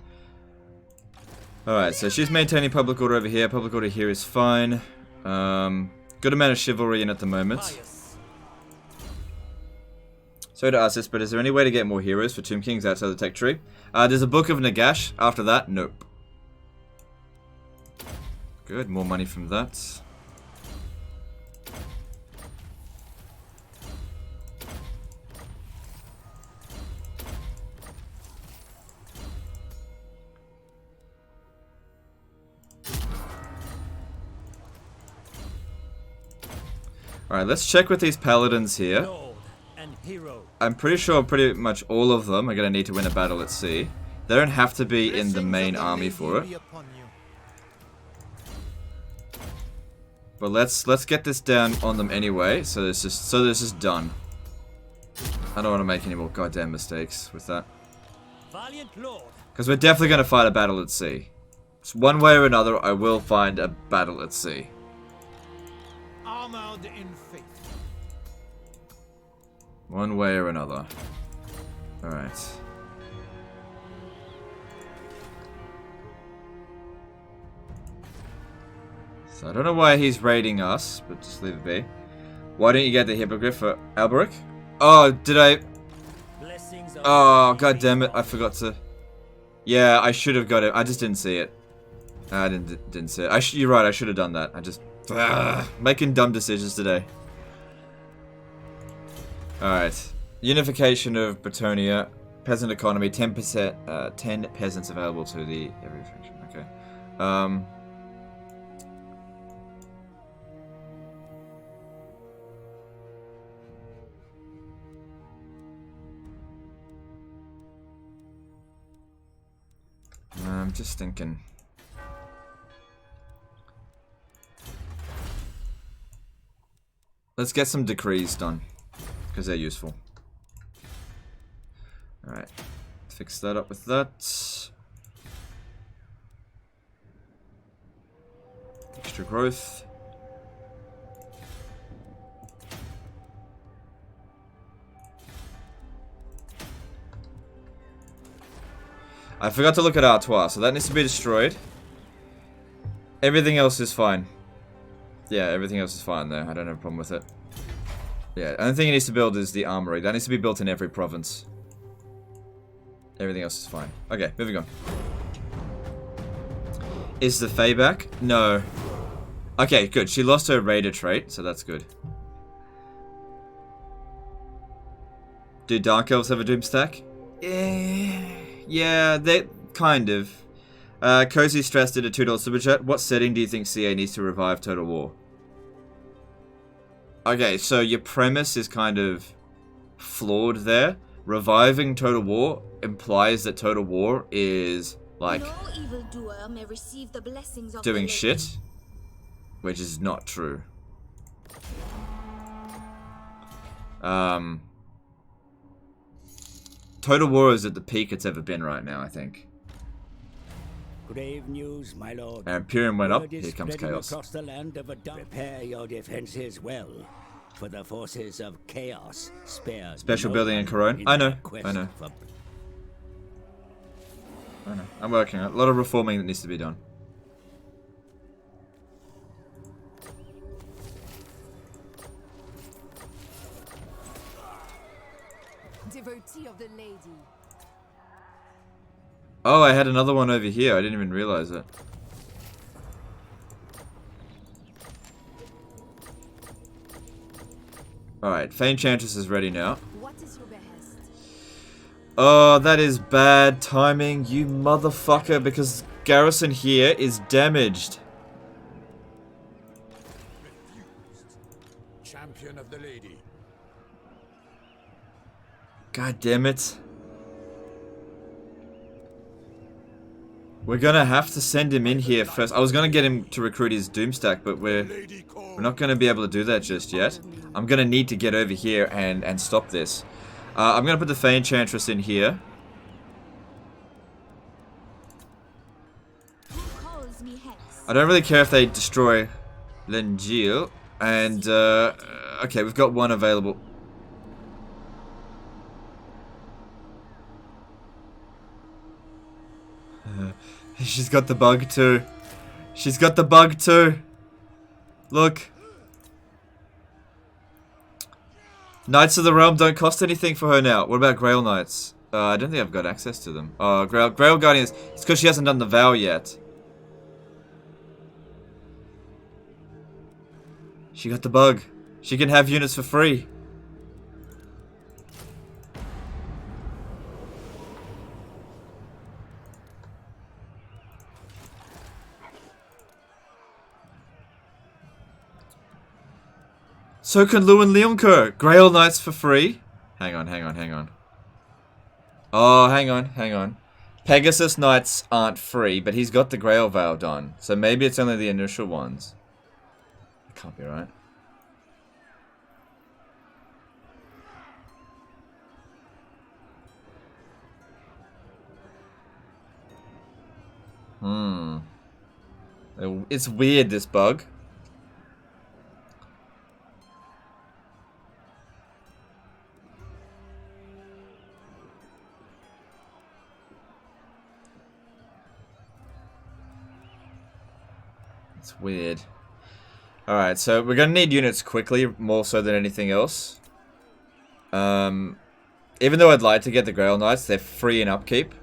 Alright, so she's maintaining public order over here. Public order here is fine. Good amount of chivalry in at the moment. Sorry to ask this, but is there any way to get more heroes for Tomb Kings outside the tech tree? There's a Book of Nagash. After that, nope. Good, more money from that. Alright, let's check with these paladins here. Lord and hero. I'm pretty sure pretty much all of them are going to need to win a battle at sea. They don't have to be in the Blessings main of the army lady for it. be upon you. But let's get this down on them anyway, so this is done. I don't want to make any more goddamn mistakes with that. Valiant lord. Because we're definitely going to fight a battle at sea. So one way or another, I will find a battle at sea. Armored in faith. One way or another. Alright. So I don't know why he's raiding us, but just leave it be. Why didn't you get the hippogriff for Alberic? Oh, did I? Blessings of Oh, god damn it! I forgot to. Yeah, I should have got it. I just didn't see it. I didn't see it. You're right. I should have done that. I just making dumb decisions today. All right. Unification of Bretonia. Peasant economy. 10%. 10 peasants available to the every faction. Okay. I'm just thinking. Let's get some decrees done, because they're useful. Alright, fix that up with that. Extra growth. I forgot to look at Artois, so that needs to be destroyed. Everything else is fine. Yeah, everything else is fine there. I don't have a problem with it. Yeah, the only thing it needs to build is the armory. That needs to be built in every province. Everything else is fine. Okay, moving on. Is the Fae back? No. Okay, good. She lost her raider trait, so that's good. Do Dark Elves have a Doom stack? Yeah, they kind of. Cozy Stress did a $2 super chat. What setting do you think CA needs to revive Total War? Okay, so your premise is kind of flawed there. Reviving Total War implies that Total War is like No evildoer may receive the blessings of doing the shit, which is not true. Total War is at the peak it's ever been right now, I think. Grave news, my lord. And Imperium went up, Word is here comes spreading Chaos. across the land of Prepare your defenses well, for the forces of chaos spare Special no building in one Corone. in I know, their quest I know. for- I know. I'm working on it. A lot of reforming that needs to be done. Devotee of the lady. Oh, I had another one over here. I didn't even realize it. Alright, Enchantress is ready now. What is your behest? Oh, that is bad timing, you motherfucker, because Garrison here is damaged. Champion of the lady. God damn it. We're gonna have to send him in here first. I was gonna get him to recruit his Doomstack, but we're not gonna be able to do that just yet. I'm gonna need to get over here and stop this. I'm gonna put the Fey Enchantress in here. Who calls me hence? I don't really care if they destroy Lenjil. And, okay, we've got one available. She's got the bug too. She's got the bug too. Look. Knights of the Realm don't cost anything for her now. What about Grail Knights? I don't think I've got access to them. Grail Guardians. It's because she hasn't done the vow yet. She got the bug. She can have units for free. So can Lou and Leoncoeur. Grail Knights for free. Hang on. Oh, hang on. Pegasus Knights aren't free, but he's got the Grail Veil done. So maybe it's only the initial ones. That can't be right. It's weird, this bug. It's weird. Alright, so we're gonna need units quickly, more so than anything else. Even though I'd like to get the Grail Knights, they're free in upkeep.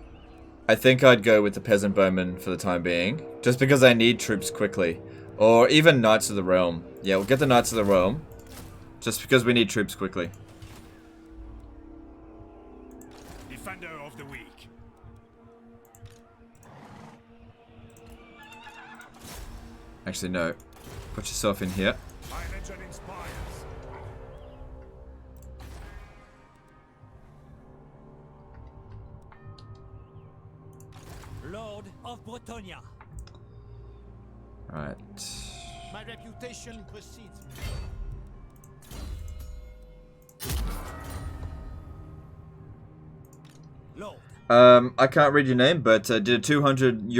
I think I'd go with the Peasant Bowmen for the time being. Just because I need troops quickly. Or even Knights of the Realm. Yeah, we'll get the Knights of the Realm. Just because we need troops quickly. Defender of the weak. Actually, no. Put yourself in here. My legend inspires. Lord of Bretonia. Alright. My reputation precedes me. Lord. I can't read your name, but did a 200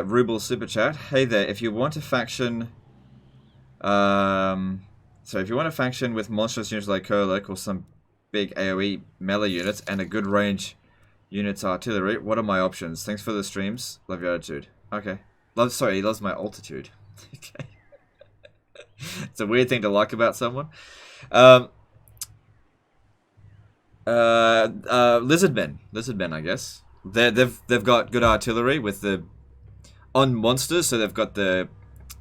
ruble super chat. Hey there, if you want a faction... so if you want a faction with monstrous units like Kolek or some big AoE melee units and a good range units artillery, what are my options? Thanks for the streams. Love your attitude. Okay. Sorry, he loves my altitude. Okay. It's a weird thing to like about someone. Lizardmen, I guess. They've got good artillery with the on monsters, so they've got the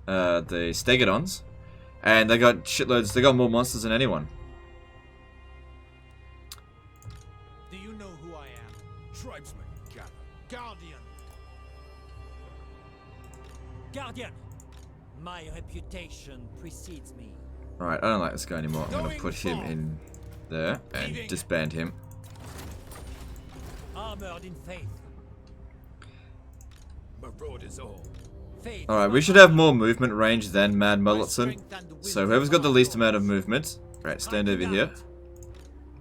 Stegodons, and they got shitloads. They got more monsters than anyone. Do you know who I am? Tribesmen gather. Guardian. Guardian. My reputation precedes me. All right, I don't like this guy anymore. I'm gonna put him in there and disband him. Armored in faith. Marauders all. Faith. Alright, we should have more movement range than Mad Mulletson. So whoever's got the least amount of movement, right, stand over here.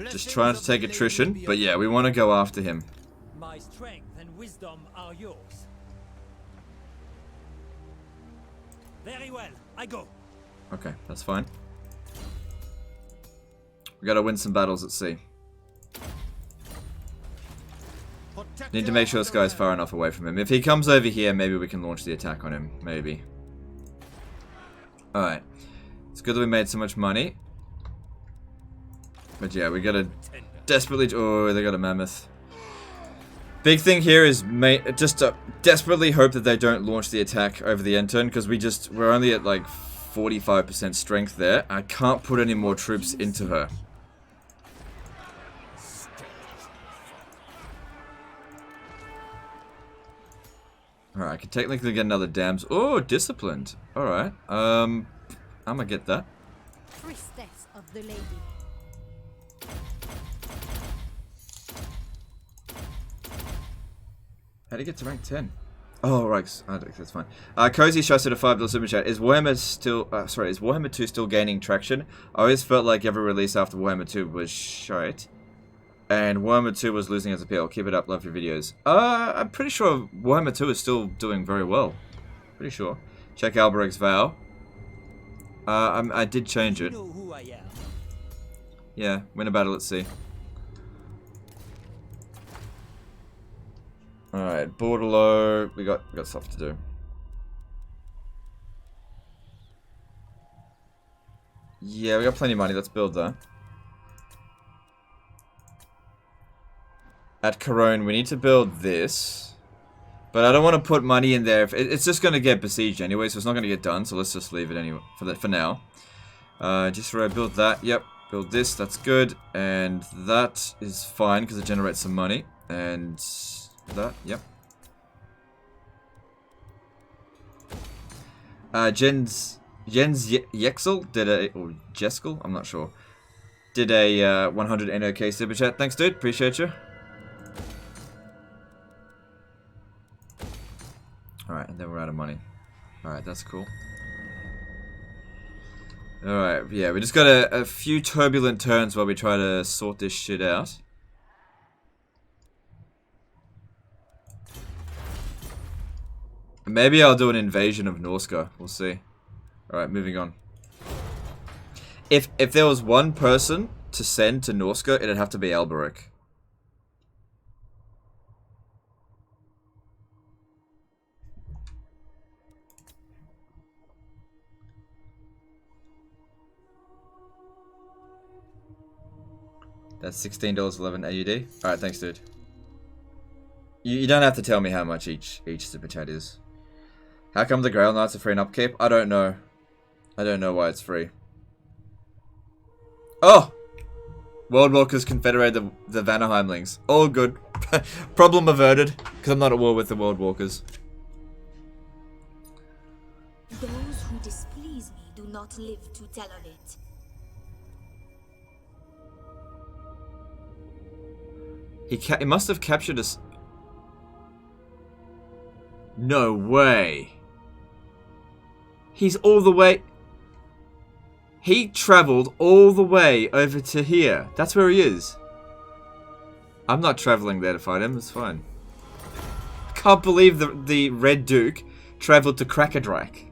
Just trying to take attrition, but yeah, we want to go after him. My strength and wisdom are yours. Very well, I go. Okay, that's fine. We gotta win some battles at sea. Need to make sure this guy's far enough away from him. If he comes over here, maybe we can launch the attack on him. Maybe. Alright. It's good that we made so much money. But yeah, we gotta desperately... Oh, they got a mammoth. Big thing here is just desperately hope that they don't launch the attack over the end turn, because we're only at like 45% strength there. I can't put any more troops into her. Alright, I can technically get another dams. Oh, disciplined. Alright. I'm gonna get that. Priestess of the lady. How do you get to rank 10? Oh, right. That's fine. Cozy shouts at a $5 super chat. Is Warhammer still... is Warhammer 2 still gaining traction? I always felt like every release after Warhammer 2 was shite. And Warhammer 2 was losing its appeal. Keep it up. Love your videos. I'm pretty sure Warhammer 2 is still doing very well. Pretty sure. Check Albereg's Vow. I did change it. You know who I am. Yeah, win a battle at sea. Alright, Bordello. We got stuff to do. Yeah, we got plenty of money. Let's build that. At Carone, we need to build this. But I don't want to put money in there. It's just going to get besieged anyway, so it's not going to get done. So let's just leave it anyway for now. Just where I build that. Yep, build this. That's good. And that is fine because it generates some money. And... that, yep. Jens Yexel did a, or Jeskel, I'm not sure, did a 100 NOK super chat. Thanks, dude. Appreciate you. Alright, and then we're out of money. Alright, that's cool. Alright, yeah, we just got a few turbulent turns while we try to sort this shit out. Maybe I'll do an invasion of Norska. We'll see. Alright, moving on. If there was one person to send to Norska, it'd have to be Alberic. That's $16.11 AUD. Alright, thanks, dude. You don't have to tell me how much each super chat is. How come the Grail Knights are free in upkeep? I don't know. I don't know why it's free. Oh! World Walkers confederate the Vanaheimlings. All good. Problem averted. Because I'm not at war with the World Walkers. Those who displease me do not live to tell of it. He must have captured us. No way. He's all the way. He traveled all the way over to here. That's where he is. I'm not traveling there to fight him. It's fine. I can't believe the Red Duke traveled to Krakadrak.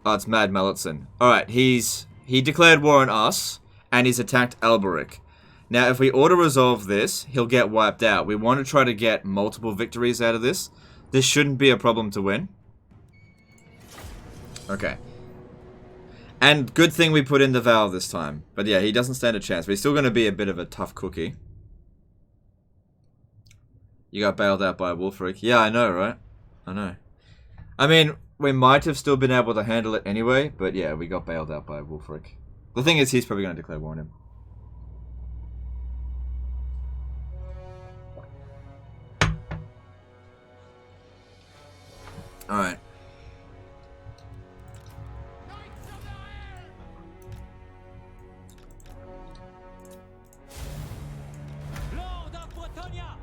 Oh, it's Mad Mallitson. Alright, he declared war on us, and he's attacked Alberic. Now, if we auto-resolve this, he'll get wiped out. We want to try to get multiple victories out of this. This shouldn't be a problem to win. Okay. And good thing we put in the Val this time. But yeah, he doesn't stand a chance. But he's still going to be a bit of a tough cookie. You got bailed out by a Wolfreak. Yeah, I know, right? I know. I mean, we might have still been able to handle it anyway. But yeah, we got bailed out by a Wolfreak. The thing is, he's probably going to declare war on him. Alright. Lord of Bretonia!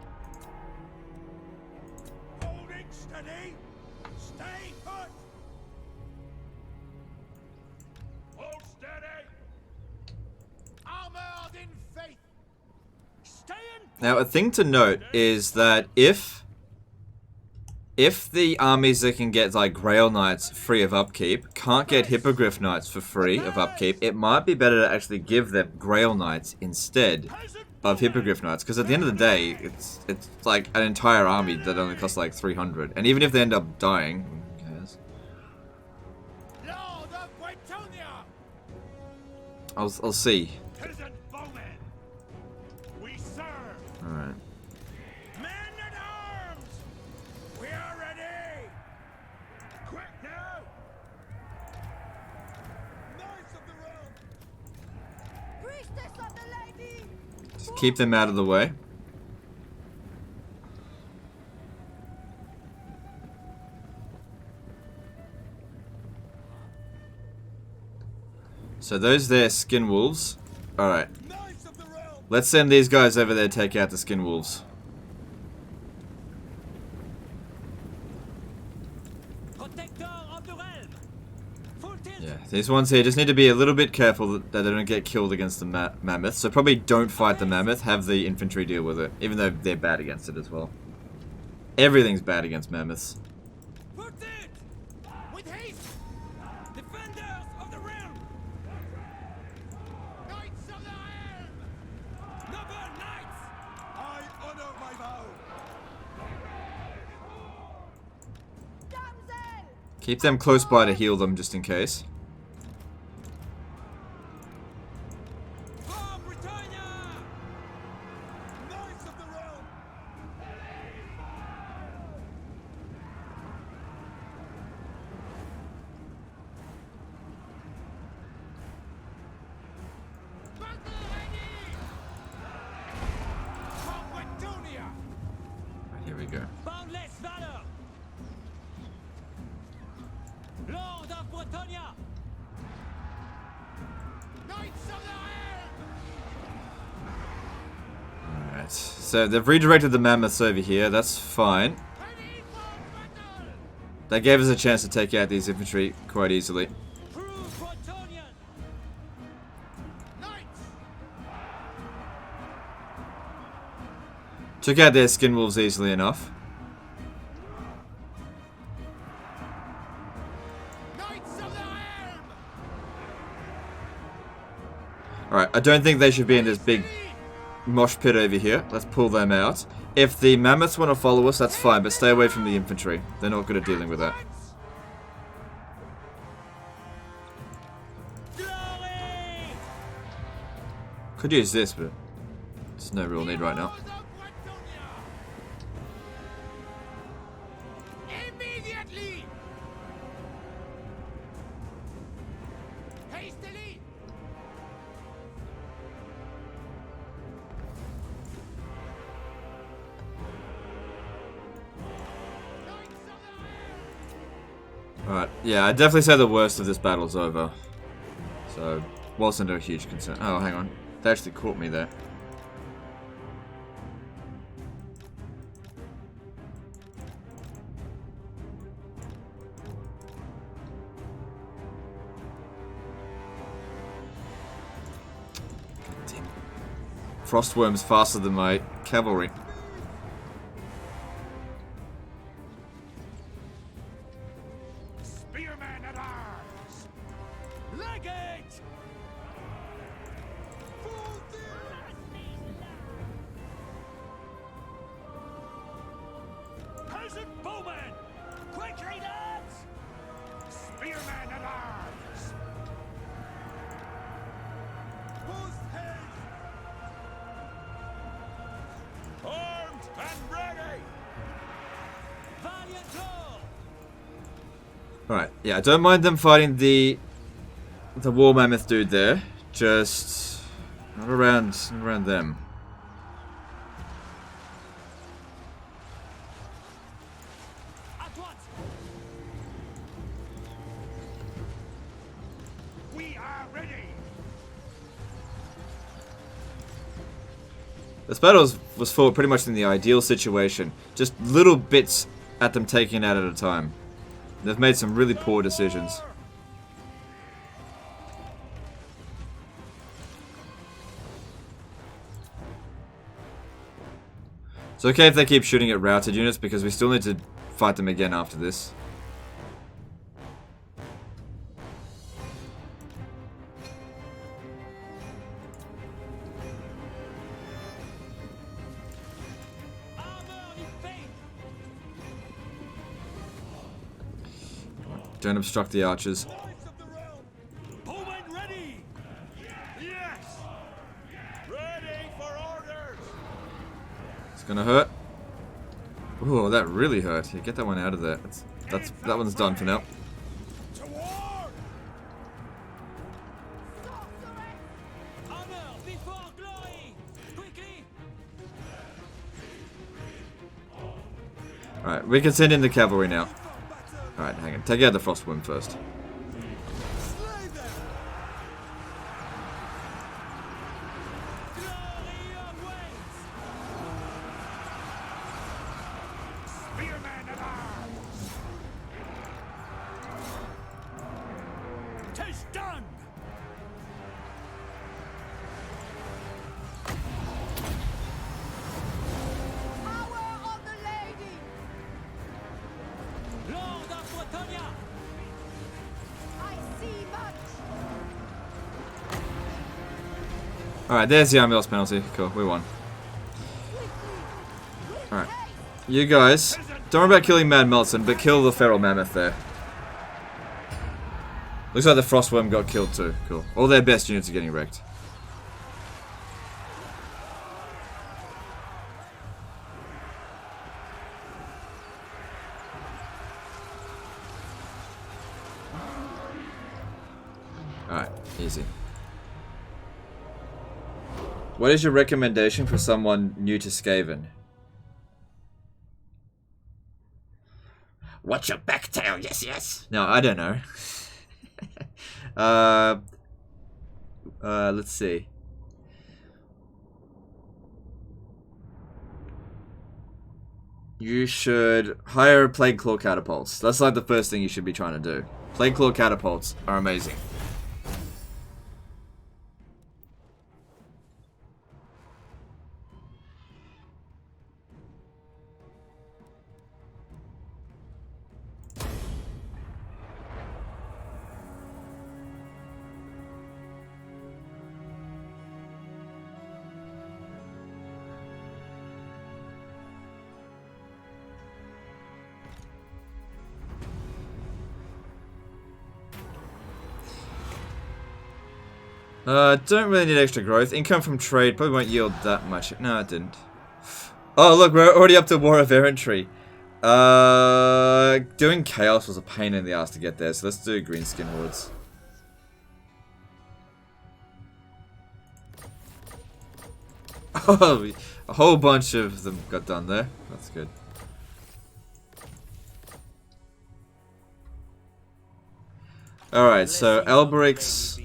Holding steady! Stay put! Hold steady! Armored in faith! Stay in! Now, a thing to note is that if the armies that can get, like, Grail Knights free of upkeep can't get Hippogriff Knights for free of upkeep, it might be better to actually give them Grail Knights instead of Hippogriff Knights. Because at the end of the day, it's like an entire army that only costs, like, 300. And even if they end up dying, who cares? Lord of Bretonia! I'll see. Peasant bowmen! We serve! Alright. Men at arms! We are ready! Quick now! Knights of the realm! Priestess of the lady! Just keep them out of the way. So those there skin wolves. Alright. Knights of the realm! Let's send these guys over there to take out the skin wolves. Protector of the realm. Full tilt. Yeah, these ones here just need to be a little bit careful that they don't get killed against the mammoth. So probably don't fight the mammoth, have the infantry deal with it. Even though they're bad against it as well. Everything's bad against mammoths. Put it. With haste! Defenders of the realm. Knights of the realm! Noble knights. I honor my vow! Damsel! Keep them close by to heal them just in case. For Britannia. Knights of the realm! Battle ready! For Bretonia! Right, here we go. Bound Bretonia! Knights of the Iron! Alright, so they've redirected the mammoths over here, that's fine. Ready for battle! That gave us a chance to take out these infantry quite easily. True Bretonian! Knights! Took out their skin wolves easily enough. Knights of the Iron! Alright, I don't think they should be in this big mosh pit over here. Let's pull them out. If the mammoths want to follow us, that's fine, but stay away from the infantry. They're not good at dealing with that. Glory! Could use this, but there's no real need right now. Heroes of Bretonia! Immediately! Hastily! Knights of the Iron! Alright, yeah, I'd definitely say the worst of this battle's over. So, wasn't a huge concern. Oh, hang on. They actually caught me there. Damn. Frostworm's faster than my cavalry. Spearmen at arms! Legate! Peasant bowmen! Quickly, lads! Spearmen at arms! Post haste! Armed and ready! Valiant all! Alright, yeah, I don't mind them fighting the war mammoth dude there. Just not around them. At once! We are ready! This battle was fought pretty much in the ideal situation. Just little bits at them taking it out at a time. They've made some really poor decisions. It's okay if they keep shooting at routed units because we still need to fight them again after this. Armor in faith! Don't obstruct the archers. Knights of the realm! Bowmen ready! Yes! Ready for orders! It's gonna hurt. Ooh, that really hurt. Yeah, get that one out of there. That one's done for now. To war! Honor before glory! Quickly! Alright, we can send in the cavalry now. Alright, hang on. Take out the Frostworm first. Slay them! Glory of waves! Spearmen at arms! 'Tis done! Power of the lady! Lord of Bretonia! I see much! Alright, there's the army loss penalty. Cool, we won. Alright. You guys, don't worry about killing Mad Melton, but kill the Feral Mammoth there. Looks like the Frostworm got killed too. Cool. All their best units are getting wrecked. Alright, easy. What is your recommendation for someone new to Skaven? Watch your back tail, yes, yes. No, I don't know. Let's see. You should hire Plague Claw catapults. That's like the first thing you should be trying to do. Plague Claw catapults are amazing. Don't really need extra growth. Income from trade probably won't yield that much. No, it didn't. Oh, look, we're already up to War of Errantry. Doing Chaos was a pain in the ass to get there, so let's do Greenskin Hordes. Oh, a whole bunch of them got done there. That's good. Alright, so Alberic's...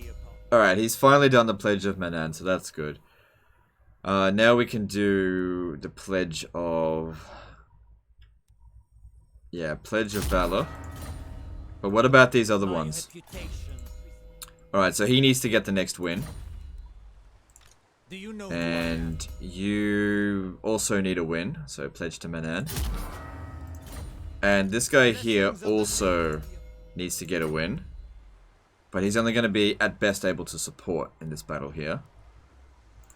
Alright, he's finally done the Pledge of Manan, so that's good. Now we can do the Pledge of... Yeah, Pledge of Valor. But what about these other ones? Alright, so he needs to get the next win. And you also need a win, so Pledge to Manan. And this guy here also needs to get a win. But he's only going to be, at best, able to support in this battle here.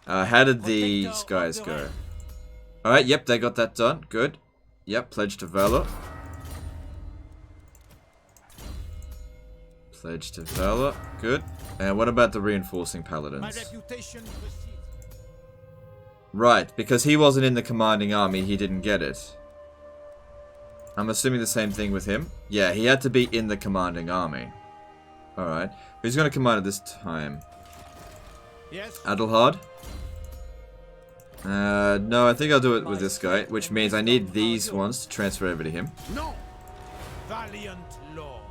How did these guys go? Alright, yep, they got that done. Good. Yep, Pledge to Valor. Pledge to Valor. Good. And what about the Reinforcing Paladins? Right, because he wasn't in the commanding army, he didn't get it. I'm assuming the same thing with him. Yeah, he had to be in the commanding army. Alright. Who's going to command at this time? Yes. Adelhard? No, I think I'll do it with this guy, which means I need these ones to transfer over to him. No. Valiant Lord.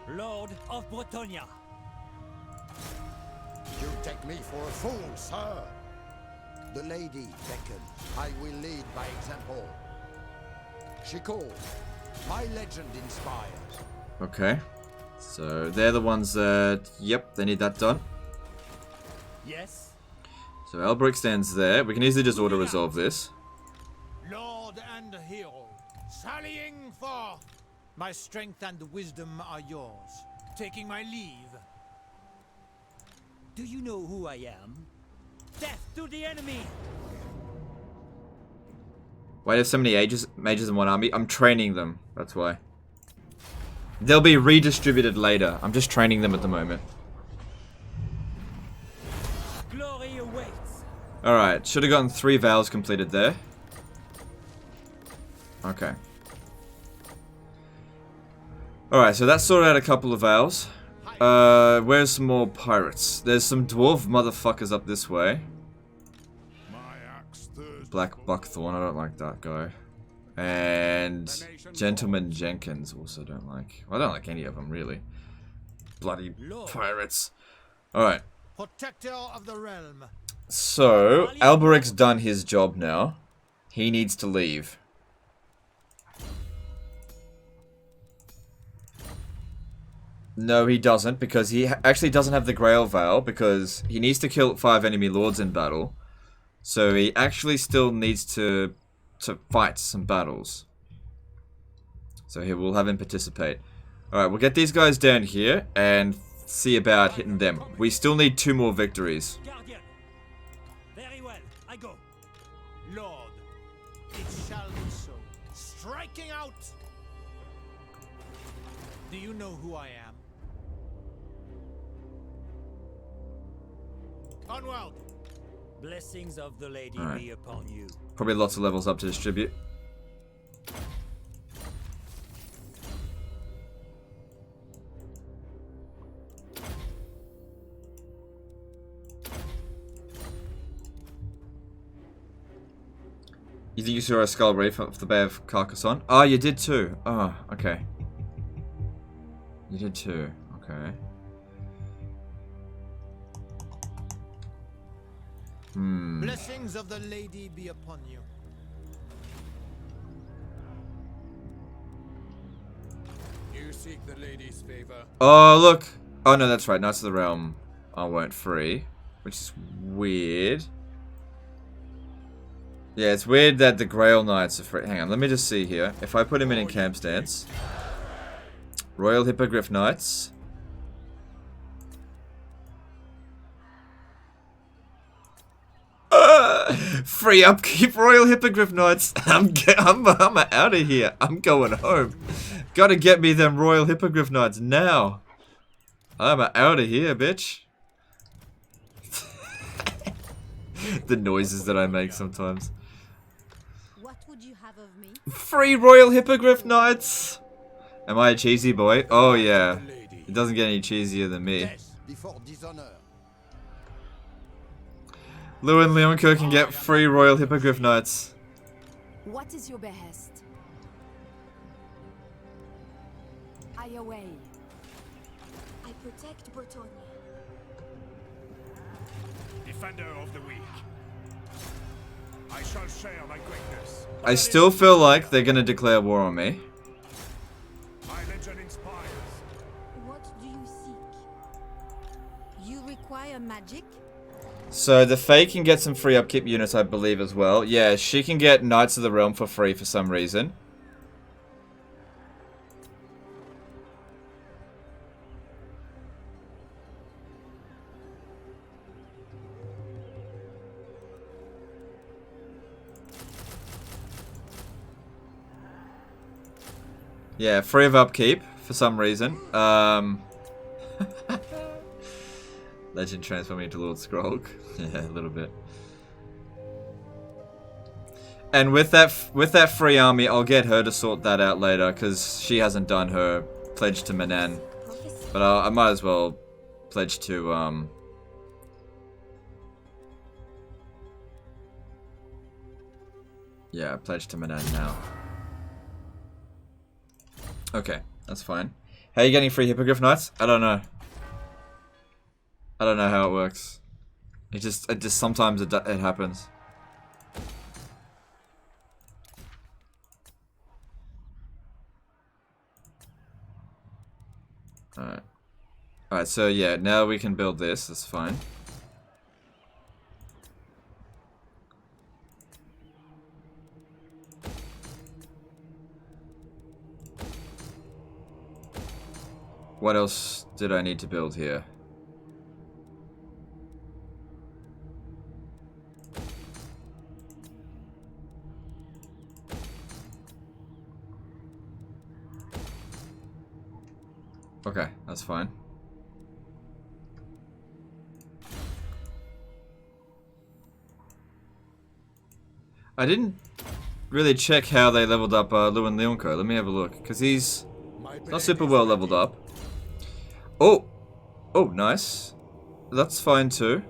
Lord of Bretonia. You take me for a fool, sir. The lady beckons. I will lead by example. She calls. My legend inspires. Okay. So, they're the ones that... Yep, they need that done. Yes. So, Albrecht stands there. We can easily just auto-resolve this. Lord and hero, sallying forth. My strength and wisdom are yours. Taking my leave. Do you know who I am? Death to the enemy! Why there's so many mages in one army? I'm training them. That's why. They'll be redistributed later. I'm just training them at the moment. Glory awaits. Alright, should have gotten 3 vows completed there. Okay. Alright, so that sorted out a couple of vows. Where's some more pirates? There's some dwarf motherfuckers up this way. Black Buckthorn, I don't like that guy. And Gentleman Jenkins also don't like. Well, I don't like any of them, really. Bloody pirates. Alright. Protector of the realm. So, Alberic's done his job now. He needs to leave. No, he doesn't, because he actually doesn't have the Grail Veil, because he needs to kill 5 enemy lords in battle. So he actually still needs to fight some battles. So he will have him participate. Alright, we'll get these guys down here and see about hitting them. We still need 2 more victories. Guardian. Very well, I go. Lord, it shall be so. Striking out. Do you know who I am? Onward. Blessings of the lady be upon you. Probably lots of levels up to distribute. You think you saw a skull reef off the Bay of Carcassonne? Oh, you did too. Oh, okay. You did too. Okay. Blessings of the lady be upon you. You seek the lady's favor. Oh, look. Oh, no, that's right. Knights of the Realm weren't free, which is weird. Yeah, it's weird that the Grail Knights are free. Hang on, let me just see here. If I put him in camp stance. Royal Hippogriff Knights. Free upkeep Royal Hippogriff Knights. I'm out of here. I'm going home. Gotta get me them Royal Hippogriff Knights now. I'm out of here, bitch. The noises that I make sometimes. What would you have of me? Free Royal Hippogriff Knights. Am I a cheesy boy? Oh yeah. It doesn't get any cheesier than me. Before dishonor. Lou and Leonco can get free Royal Hippogriff Knights. What is your behest? I away. I protect Bretonia. Defender of the weak. I shall share my greatness. I still feel like they're gonna declare war on me. My legend inspires. What do you seek? You require magic? So the Fae can get some free upkeep units, I believe, as well. Yeah, she can get Knights of the Realm for free for some reason. Yeah, free of upkeep for some reason. Legend transforming into Lord Skrulk. Yeah, a little bit. And with that free army, I'll get her to sort that out later because she hasn't done her pledge to Manan. But I might as well pledge to yeah, pledge to Manan now. Okay, that's fine. How are you getting free Hippogriff Knights? I don't know. I don't know how it works. It just sometimes it happens. Alright. Alright, so yeah, now we can build this, that's fine. What else did I need to build here? Okay, that's fine. I didn't really check how they leveled up Lou and Leonco. Let me have a look, because he's not super well leveled up. Oh! Oh, nice. That's fine too.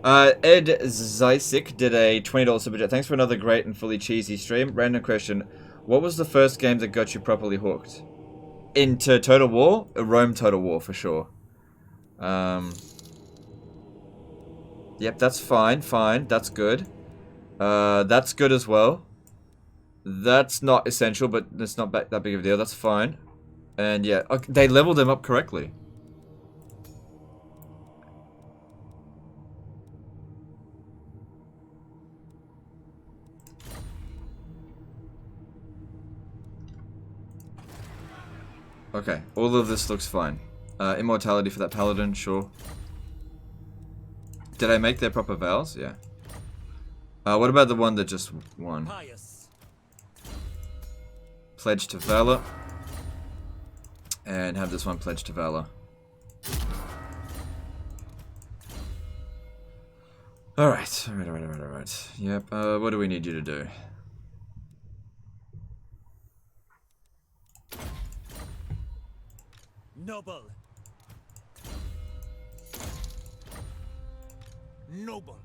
Ed Zysik did a $20 super chat. Thanks for another great and fully cheesy stream. Random question. What was the first game that got you properly hooked? Into Total War? Rome Total War, for sure. Yep, that's fine, fine. That's good. That's good as well. That's not essential, but it's not that big of a deal. That's fine. And yeah, okay, they leveled them up correctly. Okay, all of this looks fine. Immortality for that paladin, sure. Did I make their proper vows? Yeah. What about the one that just won? Pledge to Valor. And have this one pledged to Valor. Alright, alright. Yep, what do we need you to do? Noble. Noble.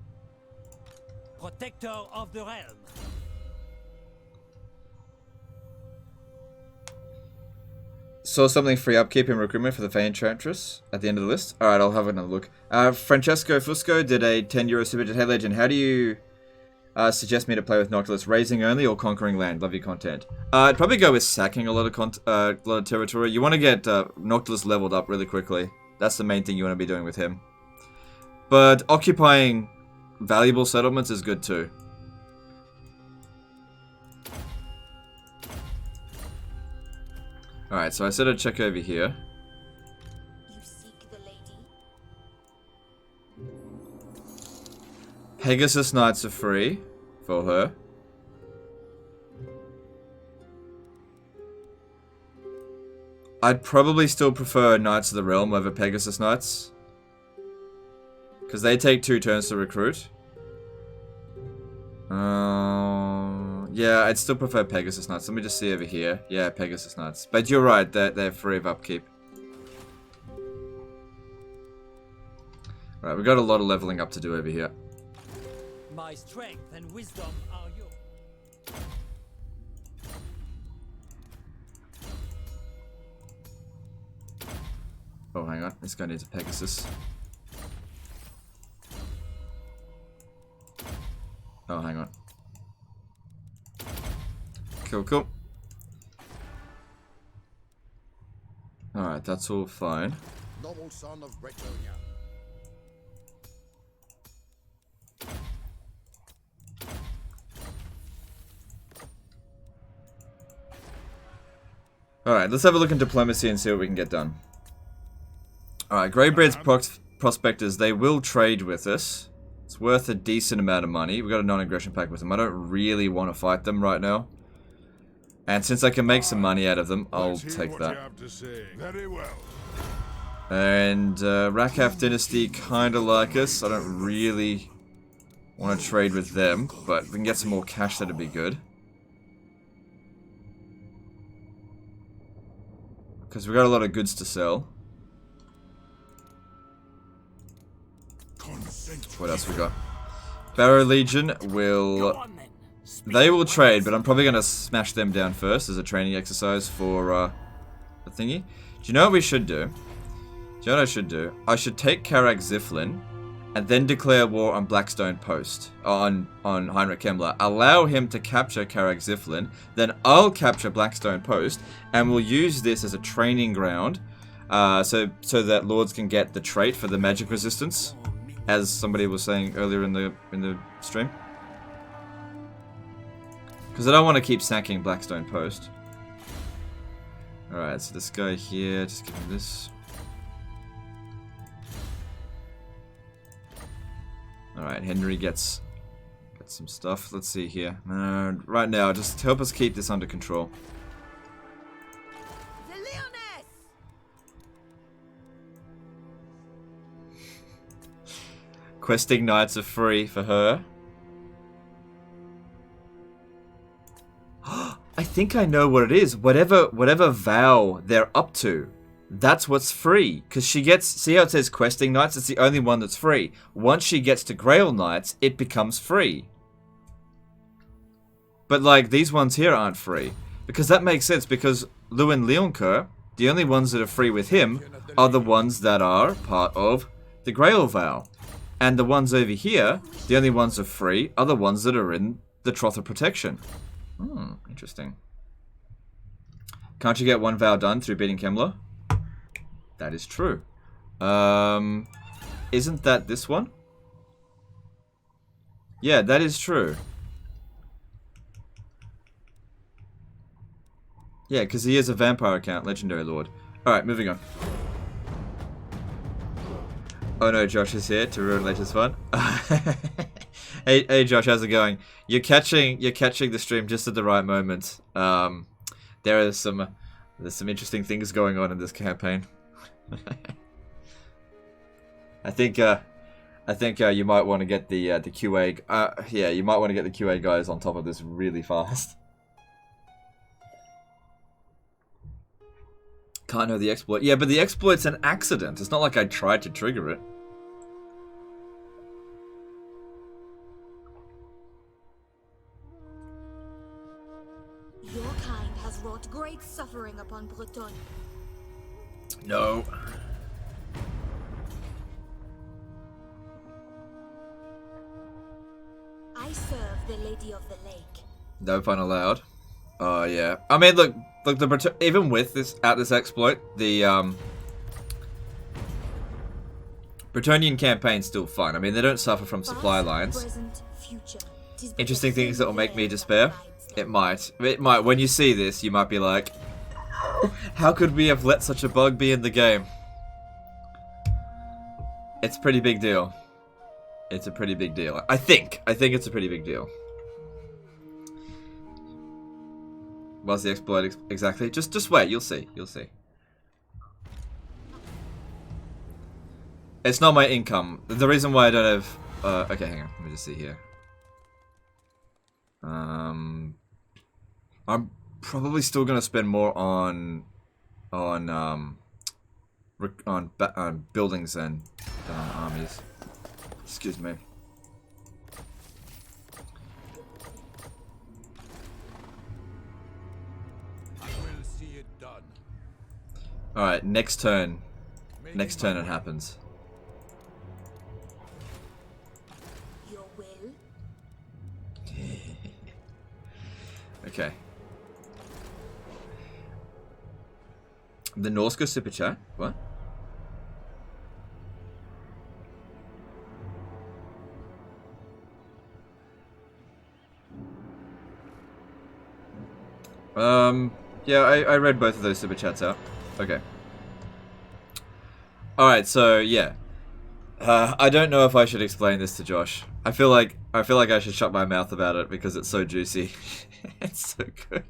Protector of the realm. saw something free upkeep in recruitment for the Enchantress at the end of the list. Alright, I'll have another look. Francesco Fusco did a €10 super chat. Hey Legend, how do you suggest me to play with Noctilus? Raising only or conquering land? Love your content. I'd probably go with sacking a lot of territory. You want to get Noctilus leveled up really quickly. That's the main thing you want to be doing with him. But occupying valuable settlements is good too. Alright, so I said I'd check over here. You seek the lady? Pegasus Knights are free for her. I'd probably still prefer Knights of the Realm over Pegasus Knights. Because they take 2 turns to recruit. Yeah, I'd still prefer Pegasus Knights. Let me just see over here. Yeah, Pegasus Knights. But you're right, they're free of upkeep. Right, we've got a lot of leveling up to do over here. My strength and wisdom are yours. Oh, hang on. This guy needs a Pegasus. Oh, hang on. Cool, cool. Alright, that's all fine. Noble son of Bretonia. Alright, let's have a look in diplomacy and see what we can get done. Alright, Greybeard's prospectors, they will trade with us. It's worth a decent amount of money. We've got a non-aggression pact with them. I don't really want to fight them right now. And since I can make some money out of them, I'll take that. Very well. And Rakaf Dynasty kind of like us. I don't really want to trade with them, but if we can get some more cash, that'd be good. Because we got a lot of goods to sell. What else we got? Barrow Legion will... They will trade, but I'm probably going to smash them down first as a training exercise for the thingy. Do you know what we should do? Do you know what I should do? I should take Karak Ziflin and then declare war on Blackstone Post. On Heinrich Kemmler. Allow him to capture Karak Ziflin. Then I'll capture Blackstone Post. And we'll use this as a training ground. So that Lords can get the trait for the magic resistance. As somebody was saying earlier in the stream. Because I don't want to keep sacking Blackstone Post. Alright, so this guy here, just give him this. Alright, Henry gets some stuff. Let's see here. Right now, just help us keep this under control. The Leoness! Questing Knights are free for her. I think I know what it is. Whatever vow they're up to, that's what's free. Because she gets... See how it says Questing Knights? It's the only one that's free. Once she gets to Grail Knights, it becomes free. But, like, these ones here aren't free. Because that makes sense, because Lewin Leoncoeur, the only ones that are free with him are the ones that are part of the Grail vow. And the ones over here, the only ones that are free are the ones that are in the Troth of Protection. Interesting. Can't you get one vow done through beating Kemmler? That is true. Isn't that this one? Yeah, that is true. Yeah, because he is a vampire account, Legendary Lord. Alright, moving on. Oh no, Josh is here to ruin Legend's fun. Hey Josh, how's it going? You're catching the stream just at the right moment. There's some interesting things going on in this campaign. I think you might want to get the QA. Yeah, you might want to get the QA guys on top of this really fast. Can't know the exploit. Yeah, but the exploit's an accident. It's not like I tried to trigger it. Your kind has wrought great suffering upon Bretagne. No. I serve the Lady of the Lake. No pun allowed. Oh yeah. I mean, look, the even with this exploit, the Bretonian campaign's still fun. I mean, they don't suffer from supply lines. Present, future. 'Tis but Interesting a things that will make me thin despair. veil that divides It them. might. It might. When you see this, you might be like, how could we have let such a bug be in the game? It's a pretty big deal. It's a pretty big deal. I think it's a pretty big deal. What's the exploit exactly? Just wait. You'll see. You'll see. It's not my income. The reason why I don't have... okay, hang on. Let me just see here. I'm probably still gonna spend more on buildings than on armies. Excuse me. I will see it done. All right, next turn. Next turn it happens. Your will? Okay. The Norska super chat? What? Yeah, I read both of those super chats out. Okay. Alright, so, yeah. I don't know if I should explain this to Josh. I feel like I should shut my mouth about it because it's so juicy. It's so good.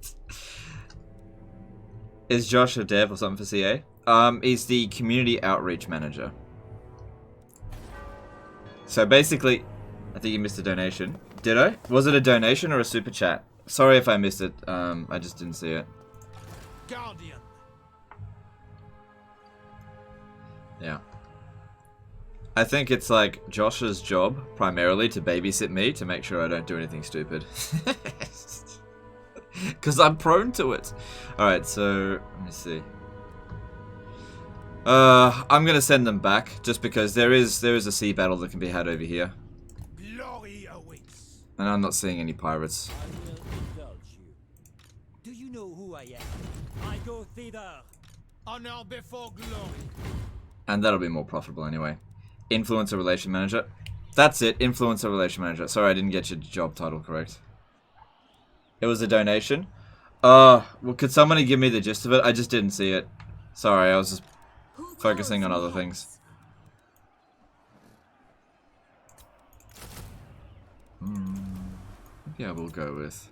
Is Josh a dev or something for CA? He's the community outreach manager. So basically, I think you missed a donation. Did I? Was it a donation or a super chat? Sorry if I missed it. I just didn't see it. Guardian. Yeah. I think it's like Josh's job primarily to babysit me to make sure I don't do anything stupid. Because I'm prone to it. Alright, so let me see. I'm gonna send them back just because there is a sea battle that can be had over here. Glory awaits. And I'm not seeing any pirates. I will indulge you. Do you know who I am? I go thither. Honor before glory. And that'll be more profitable anyway. Influencer relation manager. That's it, influencer relation manager. Sorry, I didn't get your job title correct. It was a donation. Well, could somebody give me the gist of it? I just didn't see it. Sorry, I was just Who focusing on calls other me things. Yeah, we'll go with.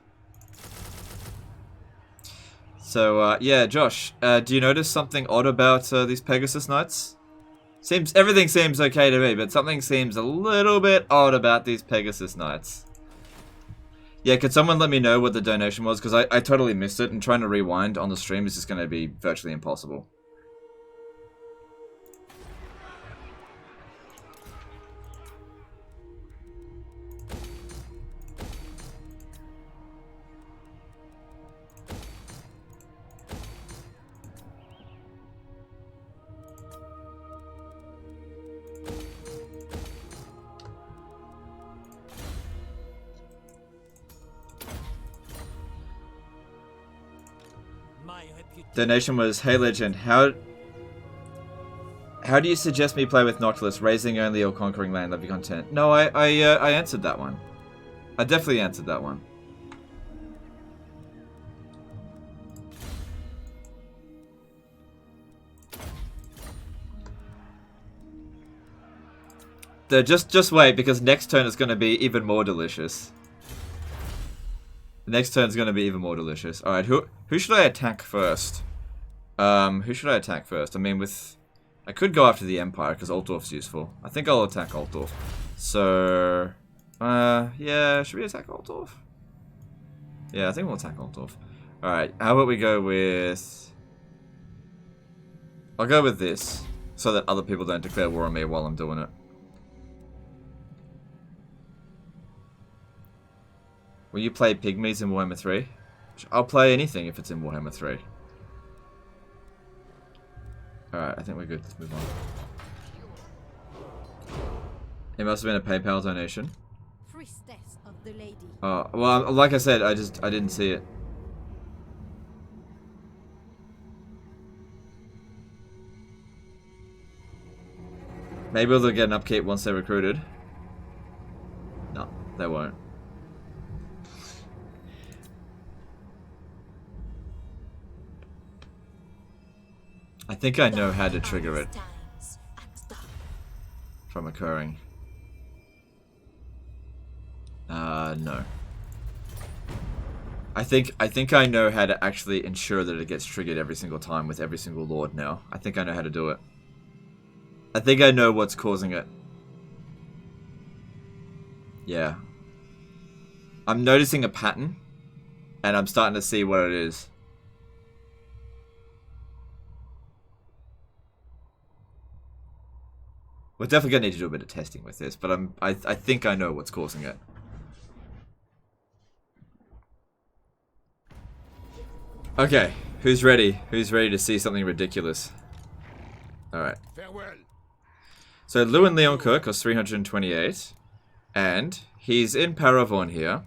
So, yeah, Josh, do you notice something odd about these Pegasus Knights? Everything seems okay to me, but something seems a little bit odd about these Pegasus Knights. Yeah, could someone let me know what the donation was? Because I totally missed it, and trying to rewind on the stream is just going to be virtually impossible. My reputation. Donation was, hey legend, how do you suggest me play with Noctilus, raising only or conquering land level content? No, I answered that one. I definitely answered that one. Just wait, because next turn is going to be even more delicious. The next turn is going to be even more delicious. Alright, who should I attack first? Who should I attack first? I mean, I could go after the Empire, because Altdorf's useful. I think I'll attack Altdorf. So... yeah, should we attack Altdorf? Yeah, I think we'll attack Altdorf. Alright, how about we go with... I'll go with this, so that other people don't declare war on me while I'm doing it. Will you play Pygmies in Warhammer 3? I'll play anything if it's in Warhammer 3. Alright, I think we're good. Let's move on. It must have been a PayPal donation. Priestess of the lady. Oh, well, like I said, I didn't see it. Maybe they'll get an upkeep once they're recruited. No, they won't. I think I know how to trigger it from occurring. No. I think I know how to actually ensure that it gets triggered every single time with every single lord now. I think I know how to do it. I think I know what's causing it. Yeah. I'm noticing a pattern, and I'm starting to see what it is. We're definitely gonna need to do a bit of testing with this, but I think I know what's causing it. Okay, who's ready? Who's ready to see something ridiculous? Alright. Farewell. So Lewin Leon Cook costs 328, and he's in Paravon here.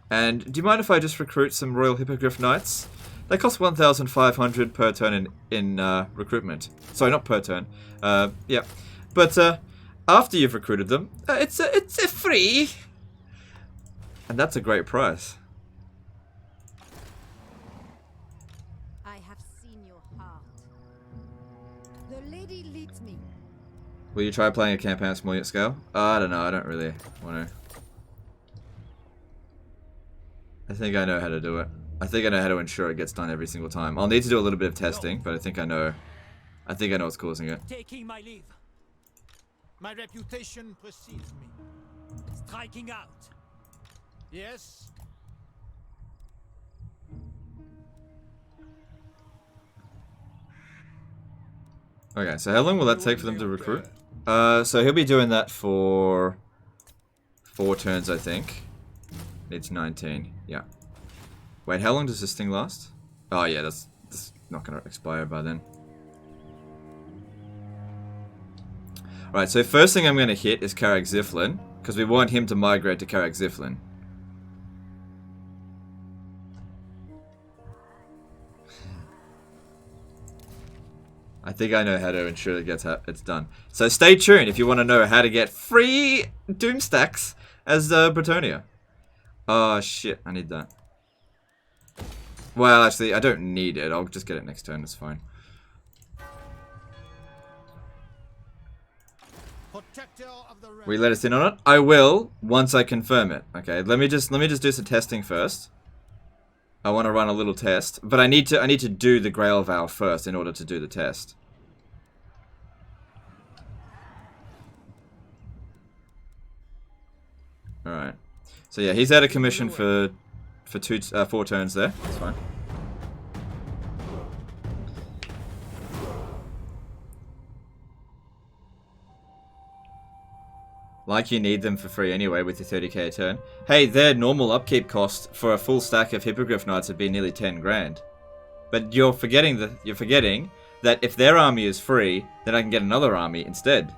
And do you mind if I just recruit some Royal Hippogriff Knights? They cost 1,500 per turn in recruitment. Sorry, not per turn. Yeah. But after you've recruited them, it's a free. And that's a great price. I have seen your heart. The lady leads me. Will you try playing a campaign on small unit scale? I don't know. I don't really want to. I think I know how to do it. I think I know how to ensure it gets done every single time. I'll need to do a little bit of testing, but I think I know. I think I know what's causing it. Taking my leave. My reputation precedes me. Striking out. Yes? Okay, so how long will that take for them to recruit? So he'll be doing that for 4 turns, I think. It's 19, yeah. Wait, how long does this thing last? Oh yeah, that's not going to expire by then. Alright, so first thing I'm going to hit is Carrick Ziflin, because we want him to migrate to Carrick Ziflin. I think I know how to ensure it's done. So stay tuned if you want to know how to get free Doom stacks as Bretonia. Oh shit, I need that. Well, actually, I don't need it. I'll just get it next turn, it's fine. Will you let us in on it? I will once I confirm it. Okay, let me just do some testing first. I want to run a little test, but I need to do the Grail Vow first in order to do the test. All right. So yeah, he's out of commission for 4 turns there. That's fine. Like you need them for free anyway with your 30k a turn. Hey, their normal upkeep cost for a full stack of Hippogriff Knights would be nearly 10 grand. But you're forgetting that if their army is free, then I can get another army instead.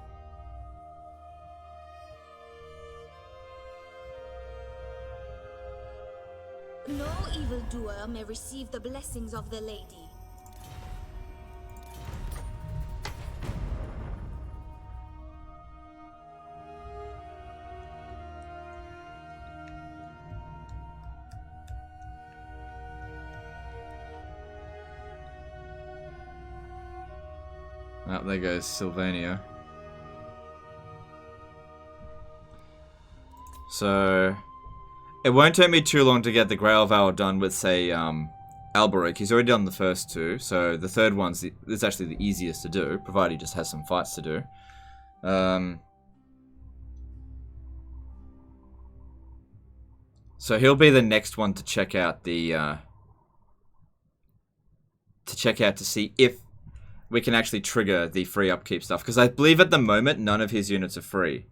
No evildoer may receive the blessings of the lady. Oh, there goes Sylvania. So it won't take me too long to get the Grail Vow done with, say, Alberic. He's already done the first 2, so the third one's it's actually the easiest to do, provided he just has some fights to do. So he'll be the next one to check out the to see if we can actually trigger the free upkeep stuff, because I believe at the moment none of his units are free.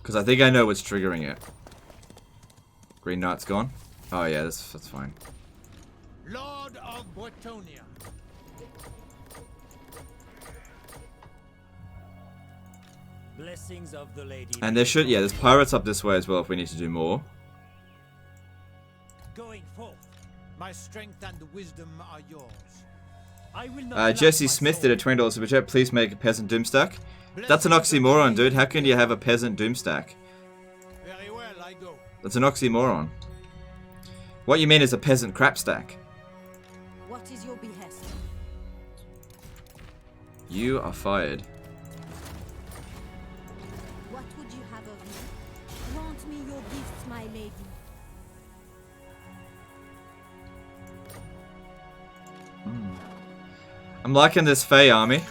Because I think I know what's triggering it. Green Knight's gone? Oh yeah, that's fine. Lord Lord of Bretonia. Blessings of the lady. And there should, yeah, there's pirates up this way as well if we need to do more. Going forth. My strength and wisdom are yours. I will not Jesse lack my Smith soul. did a $20 super chat. Please make a peasant doomstack. That's an oxymoron, dude. How can you have a peasant doomstack? Very well, I go. That's an oxymoron. What you mean is a peasant crap stack. What is your behest? You are fired. What would you have of me? Grant me your gifts, my lady. I'm liking this Fey army.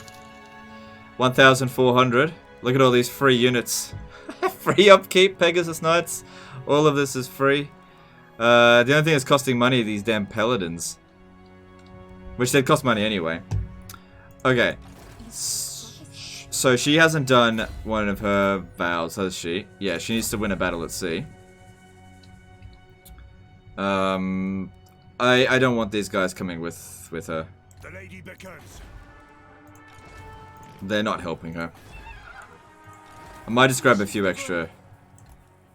1,400. Look at all these free units. Free upkeep, Pegasus Knights. All of this is free. The only thing that's costing money are these damn paladins. Which they'd cost money anyway. Okay. So she hasn't done one of her vows, has she? Yeah, she needs to win a battle at sea. I don't want these guys coming with her. The lady beckons. They're not helping her. I might just grab a few extra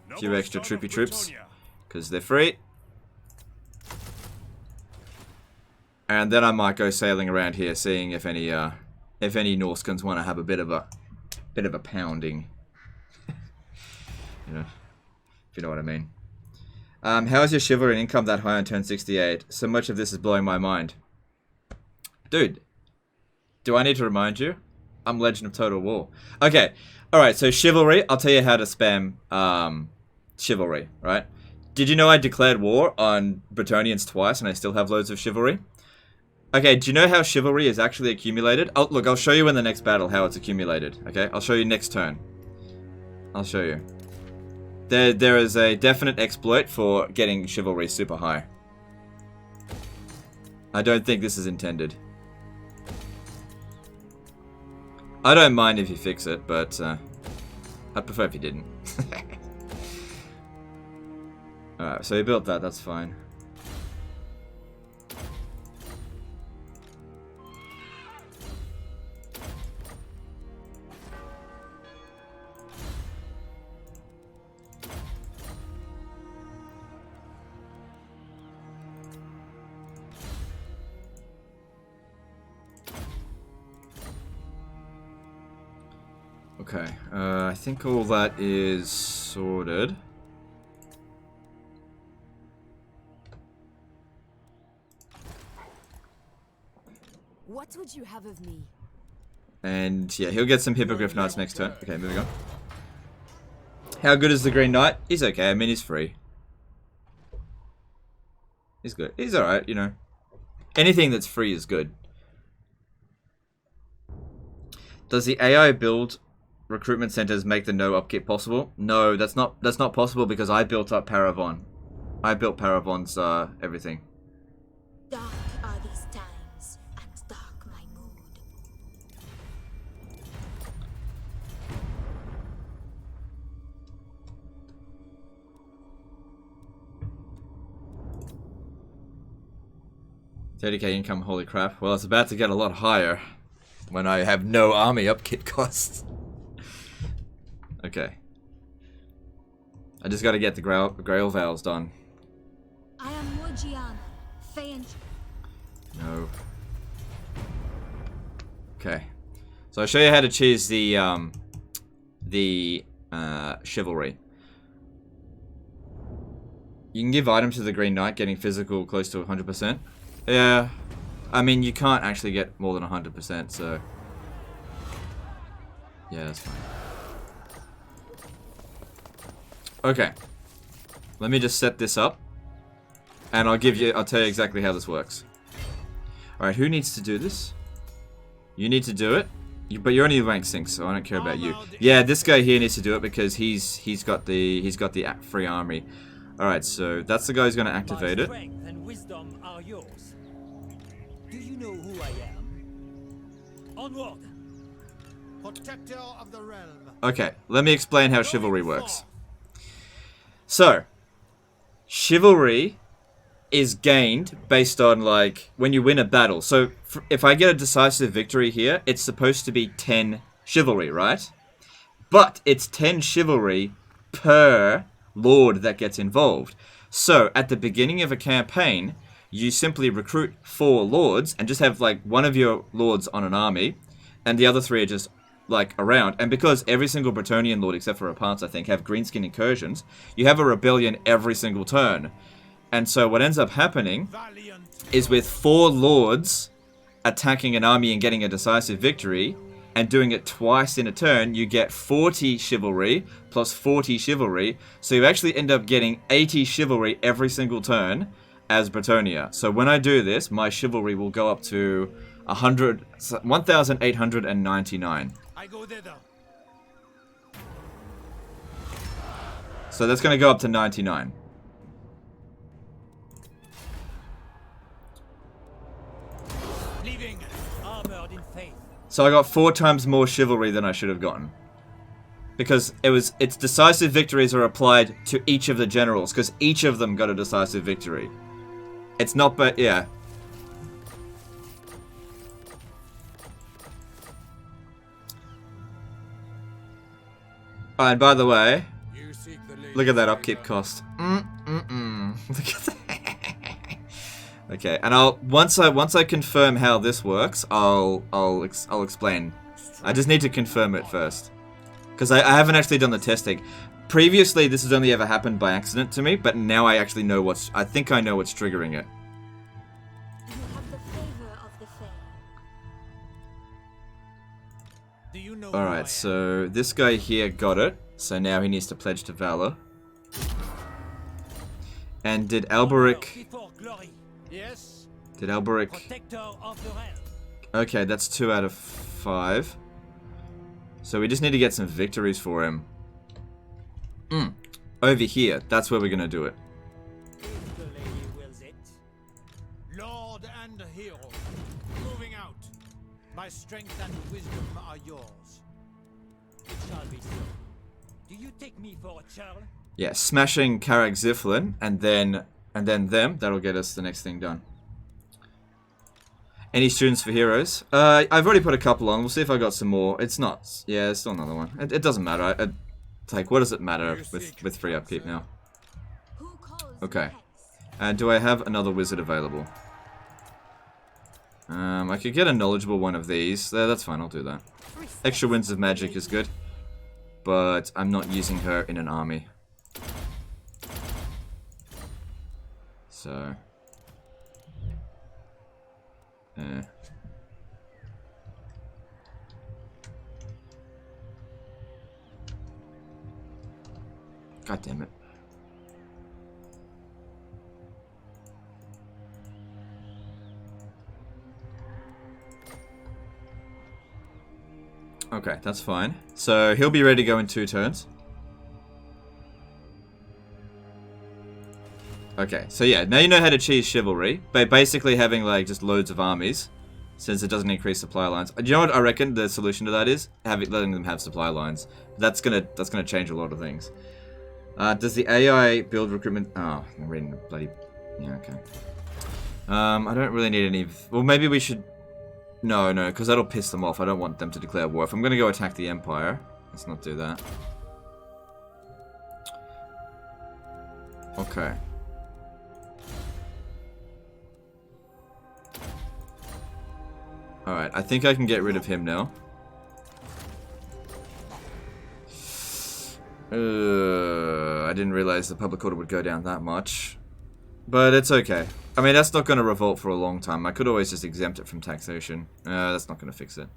troopy troops, because they're free. And then I might go sailing around here, seeing if any Norskins want to have a bit of a pounding. You know, if you know what I mean. How is your chivalry income that high on turn 68? So much of this is blowing my mind. Dude, do I need to remind you? I'm Legend of Total War. Okay, alright, so chivalry, I'll tell you how to spam chivalry, right? Did you know I declared war on Bretonians twice and I still have loads of chivalry? Okay, do you know how chivalry is actually accumulated? Oh, look, I'll show you in the next battle how it's accumulated, okay? I'll show you next turn. I'll show you. There is a definite exploit for getting chivalry super high. I don't think this is intended. I don't mind if you fix it, but I'd prefer if you didn't. Alright, so you built that, that's fine. Okay, I think all that is sorted. What would you have of me? And yeah, he'll get some Hippogriff Knights next turn. Okay, moving on. How good is the Green Knight? He's okay, I mean he's free. He's good. He's alright, you know. Anything that's free is good. Does the AI build recruitment centers make the no upkeep possible? No, that's not possible because I built up Paravon. I built Paravon's everything. Dark are these times, and dark my mood. $30k income, holy crap. Well, it's about to get a lot higher when I have no army upkeep costs. Okay. I just gotta get the Grail Vows done. I am Morgiana, Faint. No. Okay. So I'll show you how to choose the chivalry. You can give items to the Green Knight, getting physical close to 100%. Yeah. I mean, you can't actually get more than 100%, so... yeah, that's fine. Okay. Let me just set this up. And I'll tell you exactly how this works. Alright, who needs to do this? You need to do it. But you're only rank 6, so I don't care about you. Yeah, this guy here needs to do it because he's got the free army. Alright, so that's the guy who's gonna activate it. My strength and wisdom are yours. Do you know who I am? Onward! Protector of the realm. Okay, let me explain how chivalry works. So, chivalry is gained based on, like, when you win a battle. So, if I get a decisive victory here, it's supposed to be 10 chivalry, right? But it's 10 chivalry per lord that gets involved. So, at the beginning of a campaign, you simply recruit 4 lords and just have, like, one of your lords on an army, and the other 3 are just, like, around. And because every single Bretonnian lord, except for Rapance, I think, have greenskin incursions, you have a rebellion every single turn. And so what ends up happening is with 4 lords attacking an army and getting a decisive victory, and doing it twice in a turn, you get 40 chivalry plus 40 chivalry. So you actually end up getting 80 chivalry every single turn as Bretonnia. So when I do this, my chivalry will go up to 1,899. I go thither. So that's going to go up to 99. Leaving. Armored in faith. So I got 4 times more chivalry than I should have gotten. Because its decisive victories are applied to each of the generals, because each of them got a decisive victory. It's not, but yeah. Oh, and by the way, look at that upkeep cost. Look at that. Okay, and once I confirm how this works, I'll explain. I just need to confirm it first, because I haven't actually done the testing. Previously, this has only ever happened by accident to me, but now I actually know I think I know what's triggering it. You have the favor of the fair. Do you know Alright, so this guy here got it, so now he needs to pledge to Valor. And did Alberic... Before glory. Yes. Did Alberic... Protector of the realm. Okay, that's 2 out of 5. So we just need to get some victories for him. Over here, that's where we're gonna do it. If the lady wills it. Lord and hero. Moving out. My strength and wisdom are yours. It shall be so. Do you take me for a child? Yeah, smashing Karak Ziflin, and then them. That'll get us the next thing done. Any students for heroes? I've already put a couple on. We'll see if I got some more. It's not. Yeah, it's still another one. It doesn't matter. Like, what does it matter with free upkeep now? Who calls Okay. the And do I have another wizard available? I could get a knowledgeable one of these. That's fine, I'll do that. Extra Winds of Magic is good. But I'm not using her in an army. So... God damn it. Okay, that's fine. So he'll be ready to go in 2 turns. Okay, so yeah, now you know how to cheese chivalry by basically having like just loads of armies, since it doesn't increase supply lines. Do you know what I reckon the solution to that is? Letting them have supply lines. That's gonna change a lot of things. Does the AI build recruitment? Oh, I'm reading the bloody. Yeah, okay. I don't really need any. Well, maybe we should. No, because that'll piss them off. I don't want them to declare war. If I'm gonna go attack the Empire, let's not do that. Okay. Alright, I think I can get rid of him now. I didn't realize the public order would go down that much. But it's okay. I mean, that's not going to revolt for a long time. I could always just exempt it from taxation. That's not going to fix it.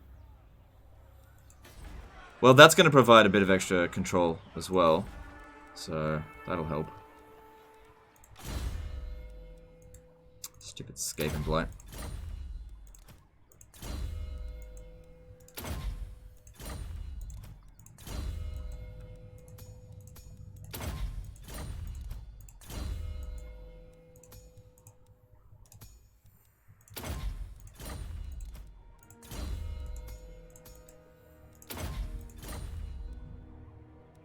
Well, that's going to provide a bit of extra control as well. So, that'll help. Stupid Scape and Blight.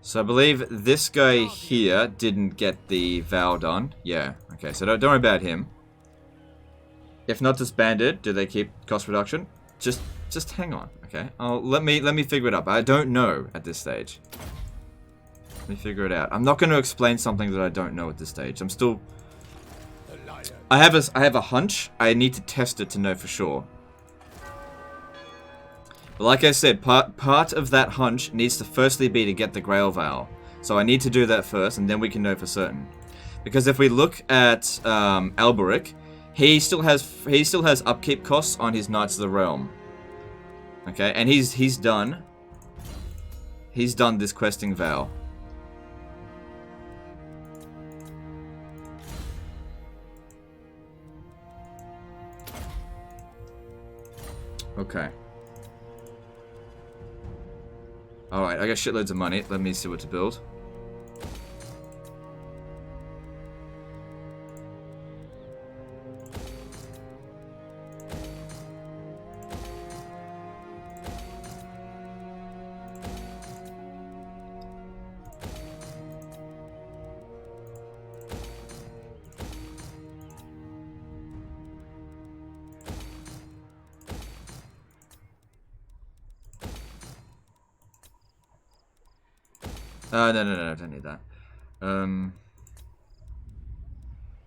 So I believe this guy here didn't get the vow done. Yeah, okay, so don't worry about him. If not disbanded, do they keep cost reduction? Just hang on, okay? Let me figure it up. I don't know at this stage. Let me figure it out. I'm not going to explain something that I don't know at this stage. I'm still... I have a hunch. I need to test it to know for sure. But like I said, part of that hunch needs to firstly be to get the Grail Vow. So I need to do that first, and then we can know for certain. Because if we look at Alberic, he still has upkeep costs on his Knights of the Realm. Okay, and he's done this questing vow. Okay. Alright, I got shitloads of money. Let me see what to build. No, I don't need that.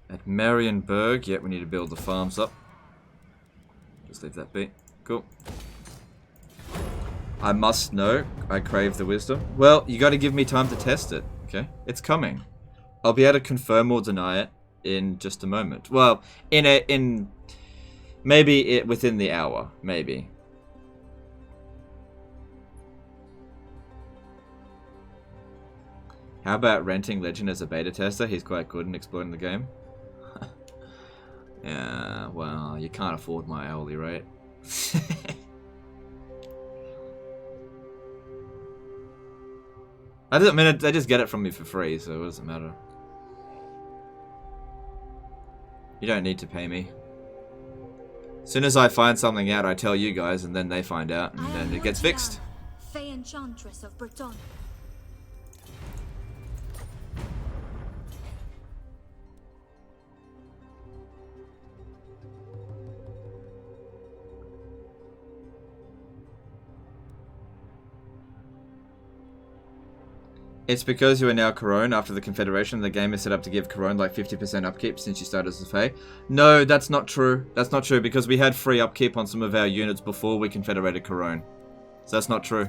At Marienburg, yeah, we need to build the farms up. Just leave that be. Cool. I must know. I crave the wisdom. Well, you got to give me time to test it, okay? It's coming. I'll be able to confirm or deny it in just a moment. Well, maybe within the hour, maybe. How about renting Legend as a beta tester? He's quite good in exploring the game. Yeah, well, you can't afford my hourly rate. I mean, they just get it from me for free, so it doesn't matter. You don't need to pay me. As soon as I find something out, I tell you guys, and then they find out, and then it gets fixed. Enchantress of Breton. It's because you are now Corone after the Confederation. The game is set up to give Corone like 50% upkeep since you started as a Fae. No, that's not true. That's not true because we had free upkeep on some of our units before we Confederated Corone. So that's not true.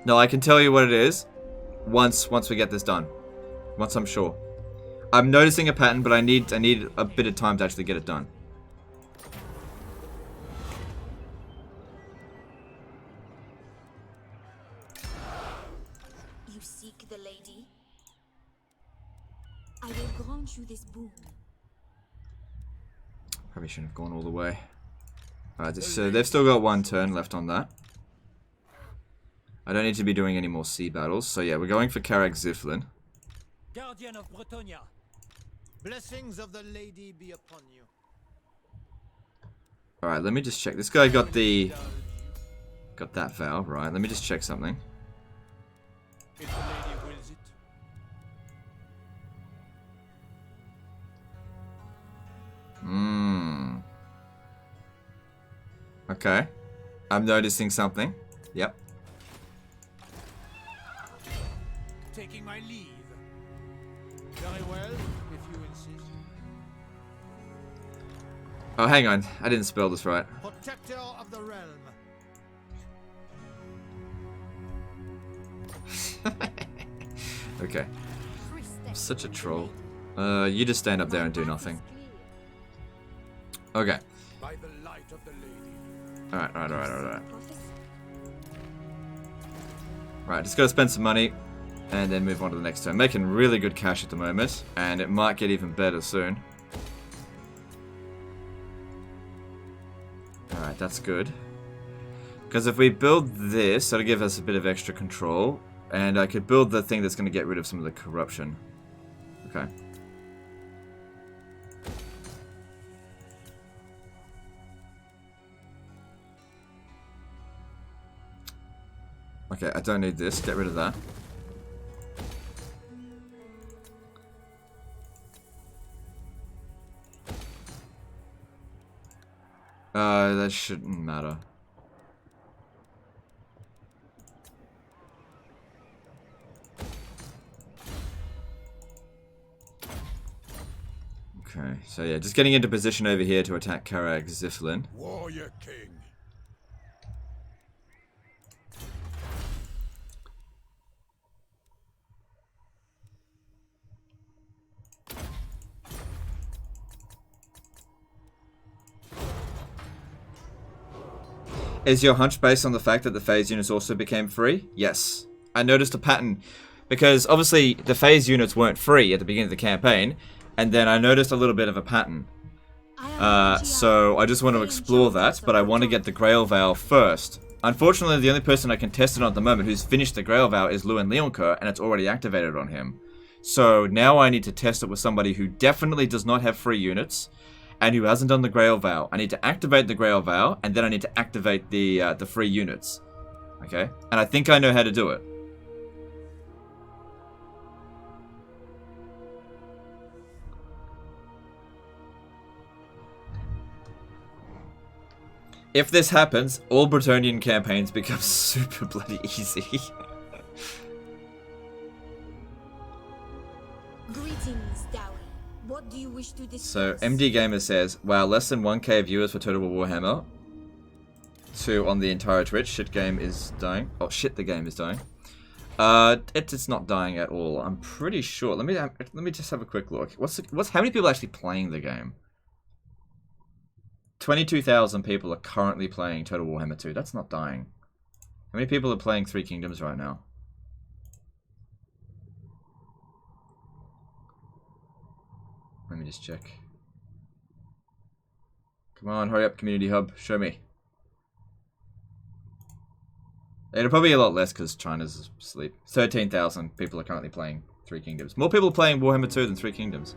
No, I can tell you what it is once we get this done. Once I'm sure. I'm noticing a pattern, but I need a bit of time to actually get it done. The lady. I will grant you this boon. Probably shouldn't have gone all the way. Alright, they've still got one turn left on that. I don't need to be doing any more sea battles, so yeah, we're going for Carag Ziflin. Guardian of Bretonia. Blessings of the lady be upon you. Alright, let me just check. This guy got that vow, right? Let me just check something. If the lady wills it. Okay. I'm noticing something. Yep. Taking my leave. Very well, if you insist. Oh, hang on. I didn't spell this right. Protector of the realm. Okay. I'm such a troll. You just stand up there and do nothing. Okay. By the light of the lady. Alright. Right, just gotta spend some money and then move on to the next turn. Making really good cash at the moment, and it might get even better soon. Alright, that's good. Because if we build this, that'll give us a bit of extra control. And I could build the thing that's going to get rid of some of the corruption. Okay. Okay, I don't need this. Get rid of that. That shouldn't matter. Okay, so yeah, just getting into position over here to attack Carcassonne. Warrior King. Is your hunch based on the fact that the phase units also became free? Yes. I noticed a pattern, because obviously the phase units weren't free at the beginning of the campaign, and then I noticed a little bit of a pattern. So I just want to explore that, but I want to get the Grail Veil first. Unfortunately, the only person I can test it on at the moment who's finished the Grail Veil is Lewin Leoncoeur, and it's already activated on him. So now I need to test it with somebody who definitely does not have free units, and who hasn't done the Grail Veil. I need to activate the Grail Veil, and then I need to activate the free units. Okay? And I think I know how to do it. If this happens, all Bretonnian campaigns become super bloody easy. Greetings, Dowie. What do you wish to discuss? So, MD Gamer says, wow, less than 1k viewers for Total War Warhammer. 2 on the entire Twitch. Shit game is dying. Oh, shit, the game is dying. It's not dying at all. I'm pretty sure. Let me just have a quick look. How many people are actually playing the game? 22,000 people are currently playing Total Warhammer 2. That's not dying. How many people are playing Three Kingdoms right now? Let me just check. Come on, hurry up, Community Hub. Show me. It'll probably be a lot less because China's asleep. 13,000 people are currently playing Three Kingdoms. More people are playing Warhammer 2 than Three Kingdoms.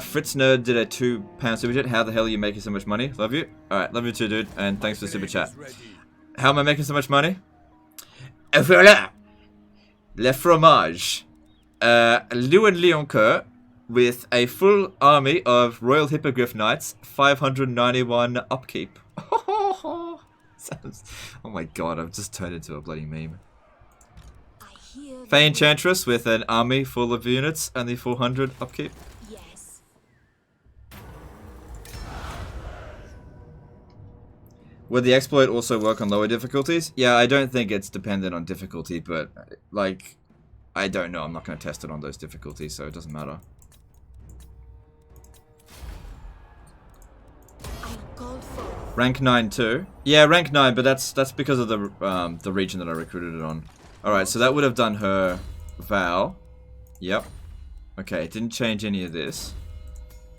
Fritz Nerd did a £2 super chat. How the hell are you making so much money? Love you. Alright, love you too, dude. And thanks for the super chat. How am I making so much money? Voilà! Le fromage. Lewin Leoncoeur with a full army of Royal Hippogriff Knights, 591 upkeep. Oh my god, I've just turned into a bloody meme. Faye Enchantress with an army full of units, only 400 upkeep. Yes. Would the exploit also work on lower difficulties? Yeah, I don't think it's dependent on difficulty, but, like, I don't know. I'm not going to test it on those difficulties, so it doesn't matter. Rank 9 too. Yeah, rank 9, but that's because of the region that I recruited it on. Alright, so that would have done her vow. Yep. Okay, it didn't change any of this.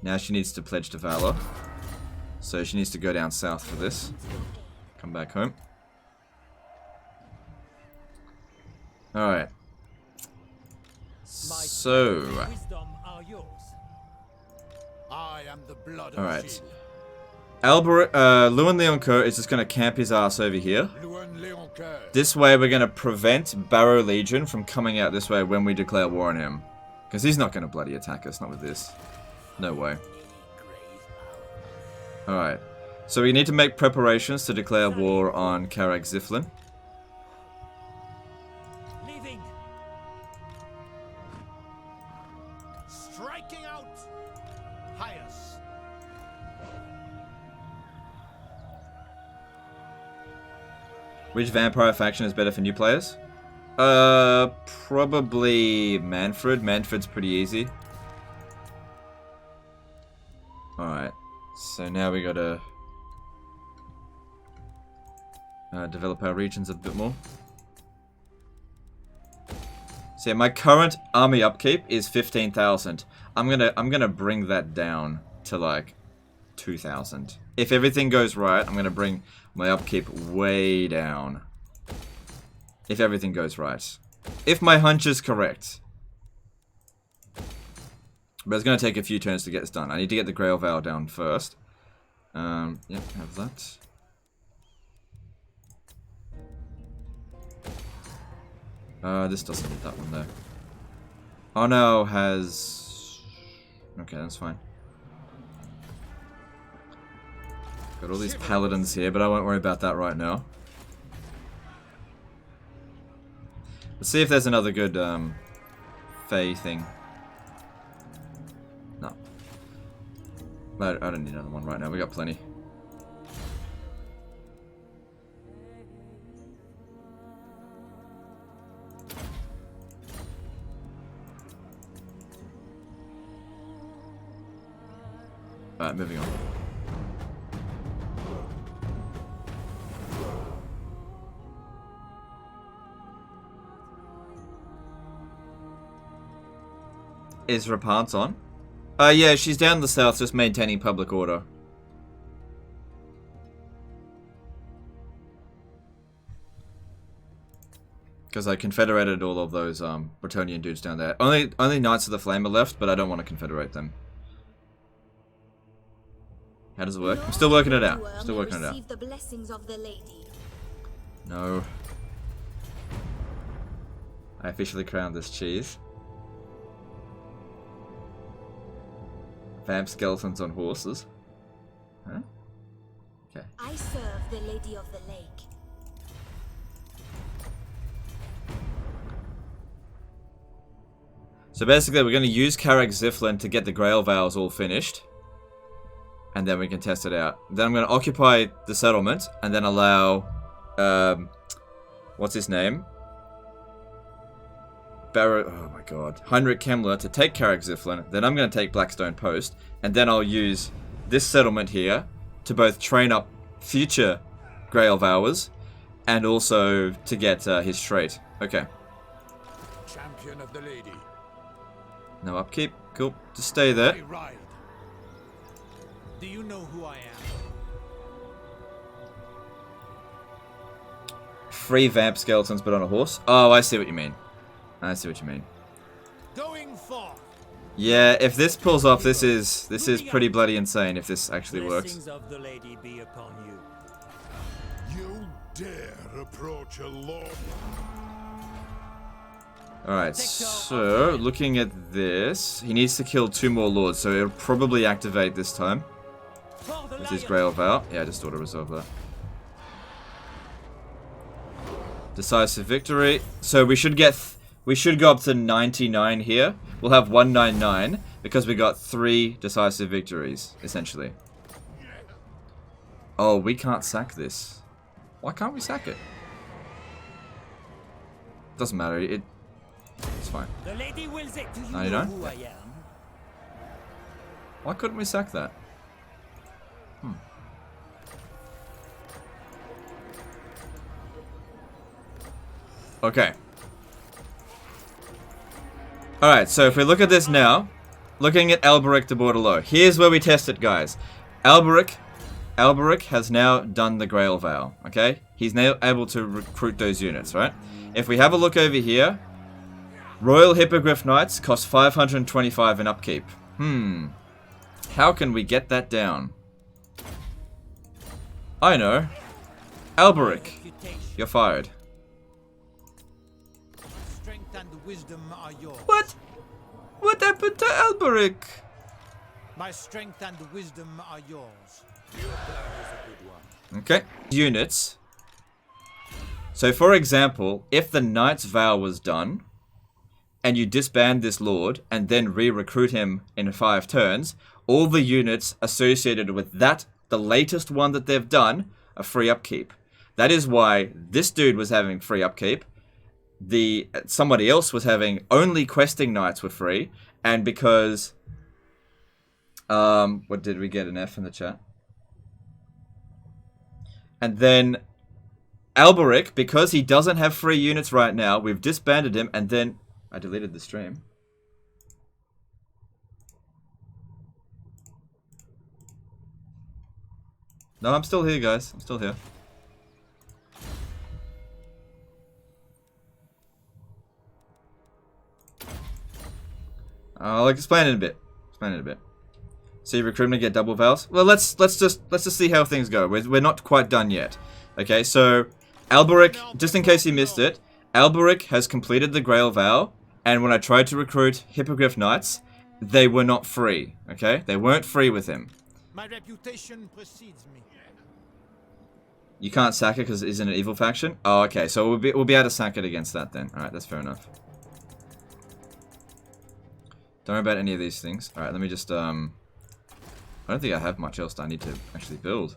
Now she needs to pledge to valor. So she needs to go down south for this. Come back home. Alright. So. Alright. Lewin Leoncoeur is just going to camp his ass over here. This way we're going to prevent Barrow Legion from coming out this way when we declare war on him. Because he's not going to bloody attack us, not with this. No way. Alright. So we need to make preparations to declare war on Carcassonne. Striking out. Highest. Which vampire faction is better for new players? Probably Manfred. Manfred's pretty easy. Alright. So now we gotta develop our regions a bit more. So yeah, my current army upkeep is 15,000. I'm gonna bring that down to like 2,000. If everything goes right, I'm gonna bring my upkeep way down. If everything goes right. If my hunch is correct. But it's gonna take a few turns to get this done. I need to get the Grail Veil down first. Yep, have that. This doesn't need that one though. Oh no, has... Okay, that's fine. Got all these paladins here, but I won't worry about that right now. Let's see if there's another good Fey thing. No. I don't need another one right now. We got plenty. Alright, moving on. Is Rapant's on? Yeah, she's down the south just maintaining public order. Because I confederated all of those Bretonnian dudes down there. Only Knights of the Flame are left, but I don't want to confederate them. How does it work? I'm still working it out. Still working it out. The blessings of the lady. No. I officially crowned this cheese. Vamp skeletons on horses. Huh? Okay. I serve the lady of the lake. So basically, we're going to use Carcassonne to get the Grail Vows all finished. And then we can test it out. Then I'm going to occupy the settlement and then allow, what's his name? Oh my god. Heinrich Kemmler to take Carcassonne. Then I'm going to take Blackstone Post. And then I'll use this settlement here to both train up future Grail Vowers and also to get his trait. Okay. Champion of the lady. No upkeep. Cool. Just stay there. I ride. Do you know who I am? Free vamp skeletons but on a horse. Oh, I see what you mean. I see what you mean. Going forth. Yeah, if this pulls off, this is pretty bloody insane if this actually works. Blessings of the lady be upon you. You dare approach a lord? Alright, so looking at this, he needs to kill 2 more lords, so it'll probably activate this time. With his Grail Vow. Yeah, I just auto-resolve that. Decisive victory. So we should go up to 99 here. We'll have 199 because we got 3 decisive victories, essentially. Oh, we can't sack this. Why can't we sack it? Doesn't matter. It's fine. The lady wills it. Do you 99? know who I am? Why couldn't we sack that? Okay. Alright, so if we look at this now, looking at Alberic de Bordelot, here's where we test it, guys. Alberic has now done the Grail Vow, okay? He's now able to recruit those units, right? If we have a look over here, Royal Hippogriff Knights cost 525 in upkeep. How can we get that down? I know. Alberic, you're fired. Strength and wisdom are yours. What? What happened to Alberic? My strength and wisdom are yours. Okay. Units. So for example, if the Knight's Vow was done, and you disband this lord, and then re-recruit him in 5 turns, all the units associated with that, the latest one that they've done, are free upkeep. That is why this dude was having free upkeep, somebody else was having only questing knights were free, and because, what did we get an F in the chat? And then Alberic, because he doesn't have free units right now, we've disbanded him, and then I deleted the stream. No, I'm still here, guys. I'm still here. I'll explain it a bit. See recruitment get double vows. Well, let's just see how things go. We're not quite done yet. Okay, so Alberic, just in case you missed it, Alberic has completed the Grail Vow, and when I tried to recruit Hippogriff Knights, they were not free. Okay, they weren't free with him. My reputation precedes me. You can't sack it because it isn't an evil faction? Oh, okay. So we'll be able to sack it against that then. Alright, that's fair enough. Don't worry about any of these things. Alright, let me just, I don't think I have much else that I need to actually build.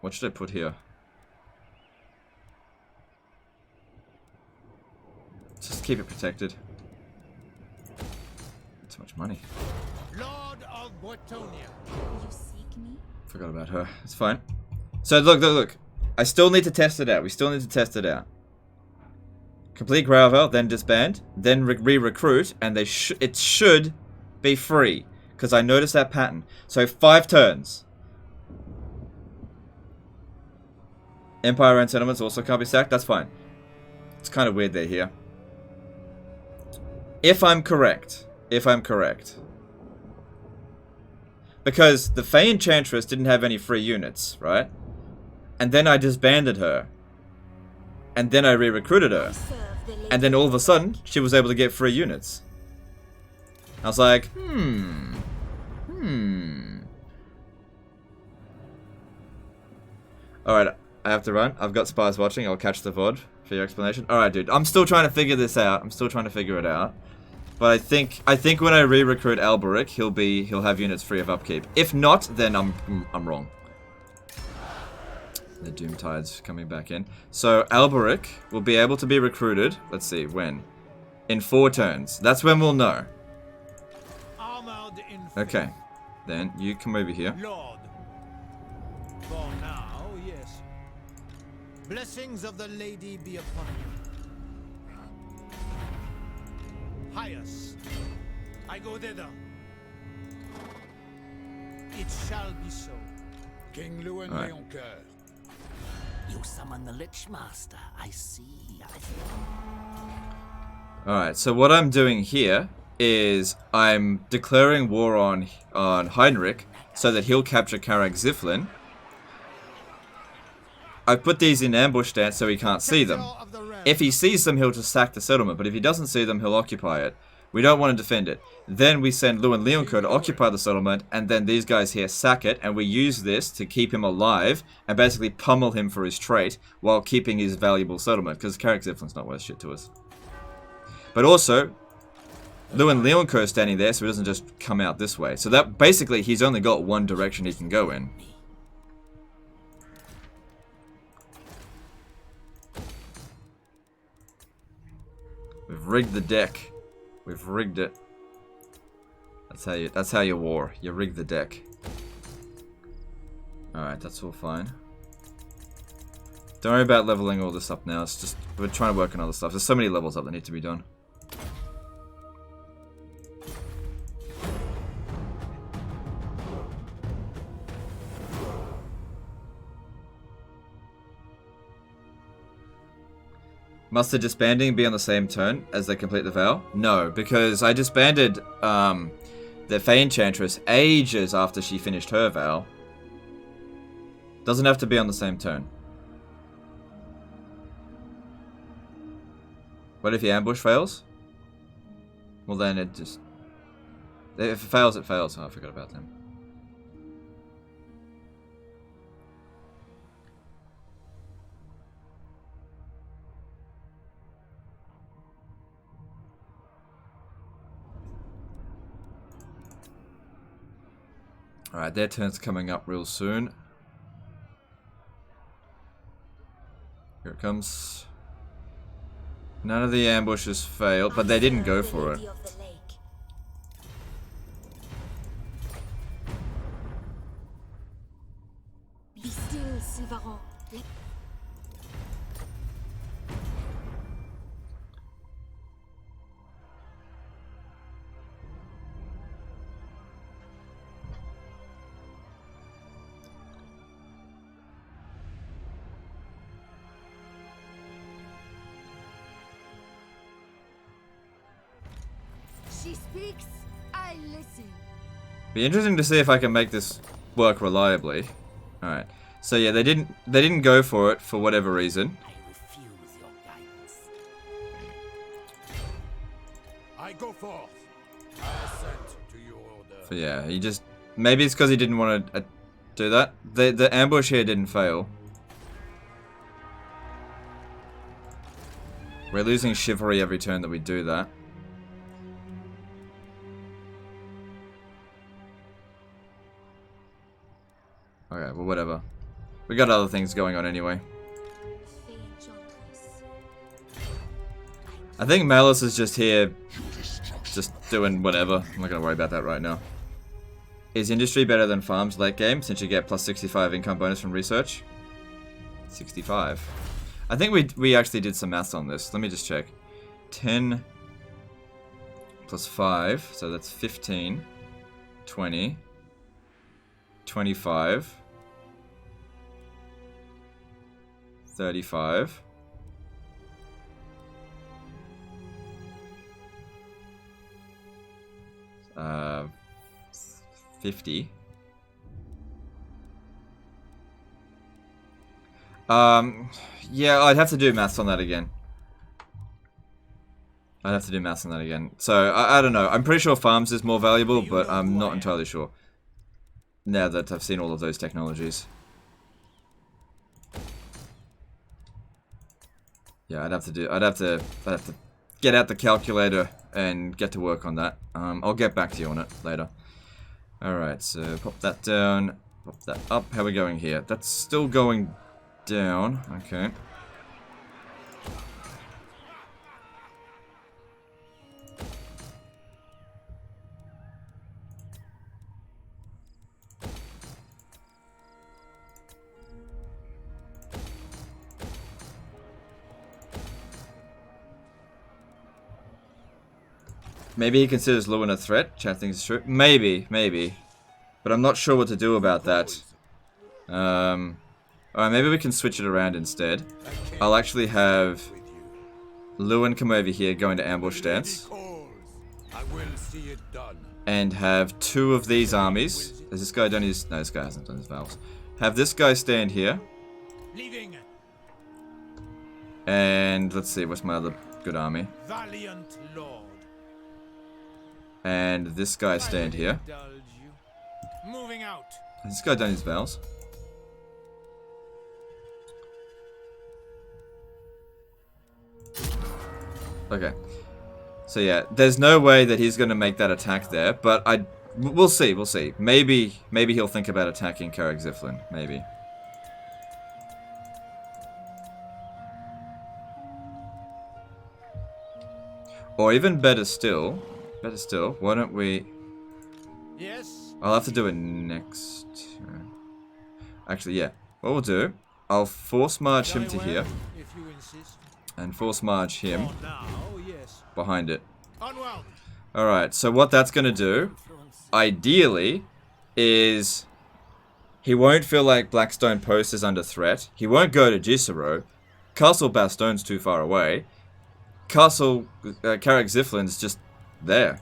What should I put here? Just keep it protected. Too much money. Lord of Bretonia. You seek me? Forgot about her. It's fine. So look. I still need to test it out. We still need to test it out. Complete Gravel, then disband, then re-recruit, and it should be free. Because I noticed that pattern. So 5 turns. Empire and settlements also can't be sacked. That's fine. It's kind of weird they're here. If I'm correct. Because the Enchantress didn't have any free units, right? And then I disbanded her. And then I re-recruited her. And then all of a sudden, she was able to get free units. I was like, Alright, I have to run. I've got spies watching. I'll catch the VOD for your explanation. Alright, dude. I'm still trying to figure this out. I'm still trying to figure it out. But I think when I re-recruit Alberic, he'll have units free of upkeep. If not, then I'm wrong. The Doomtide's coming back in. So Alberic will be able to be recruited. Let's see, when? In 4 turns. That's when we'll know. Okay. Then you come over here. Lord. For now, yes. Blessings of the lady be upon you. Highest. I go thither. It shall be so. King Lewin Right. Leoncoeur. You summon the Lich Master. I see. Alright, so what I'm doing here is I'm declaring war on Heinrich so that he'll capture Karak Ziflin. I put these in ambush stance so he can't see them. If he sees them, he'll just sack the settlement, but if he doesn't see them, he'll occupy it. We don't want to defend it. Then we send Lewin Leoncoeur to occupy the settlement, and then these guys here sack it, and we use this to keep him alive, and basically pummel him for his trait, while keeping his valuable settlement, because Karak Ziflin's not worth shit to us. But also, Lewin Leoncoeur standing there, so he doesn't just come out this way. So that, basically, he's only got one direction he can go in. We've rigged the deck. We've rigged it. That's how you war. You rig the deck. Alright, that's all fine. Don't worry about leveling all this up now. It's just we're trying to work on other stuff. There's so many levels up that need to be done. Must the disbanding be on the same turn as they complete the vow? No, because I disbanded the Enchantress ages after she finished her vow. Doesn't have to be on the same turn. What if the ambush fails? Well then it just... If it fails, it fails. Oh, I forgot about them. Alright, their turn's coming up real soon. Here it comes. None of the ambushes failed, but they didn't go for it. Be still, Sylvain. She speaks, I listen. Be interesting to see if I can make this work reliably. Alright. So yeah, they didn't go for it for whatever reason. I refuse your guidance. I go forth. I assent to your order. So yeah, he just Maybe it's because he didn't want to do that. The ambush here didn't fail. We're losing chivalry every turn that we do that. Okay, well, whatever. We got other things going on anyway. I think Malice is just here, just doing whatever. I'm not gonna worry about that right now. Is industry better than farms late game, since you get plus 65 income bonus from research? 65. I think we actually did some maths on this. Let me just check. 10 plus 5, so that's 15, 20, 25, 35, 50. Yeah, I'd have to do maths on that again. So, I don't know. I'm pretty sure farms is more valuable, but I'm not entirely sure. Now that I've seen all of those technologies. Yeah, I'd have to get out the calculator and get to work on that. I'll get back to you on it later. Alright, so pop that down, pop that up. How are we going here? That's still going down. Okay. Maybe he considers Lewin a threat. Chat thinks it's true. Maybe. But I'm not sure what to do about that. Alright, maybe we can switch it around instead. I'll actually have Lewin come over here, go into ambush stance. And have 2 of these armies. Has this guy done his... No, this guy hasn't done his valves. Have this guy stand here. And let's see, what's my other good army? Valiant Lord. And this guy stand here. Moving out. Has this guy done his vows? Okay. So yeah, there's no way that he's gonna make that attack there, but we'll see. Maybe he'll think about attacking Carcassonne. Maybe. Or even better still, why don't we... Yes. I'll have to do it next. Actually, yeah. What we'll do, I'll force march him to here. If you insist. And force march him behind it. Onward. Alright, so what that's going to do, ideally, is he won't feel like Blackstone Post is under threat. He won't go to Gisero. Castle Baston's too far away. Castle Carcassonne's just there.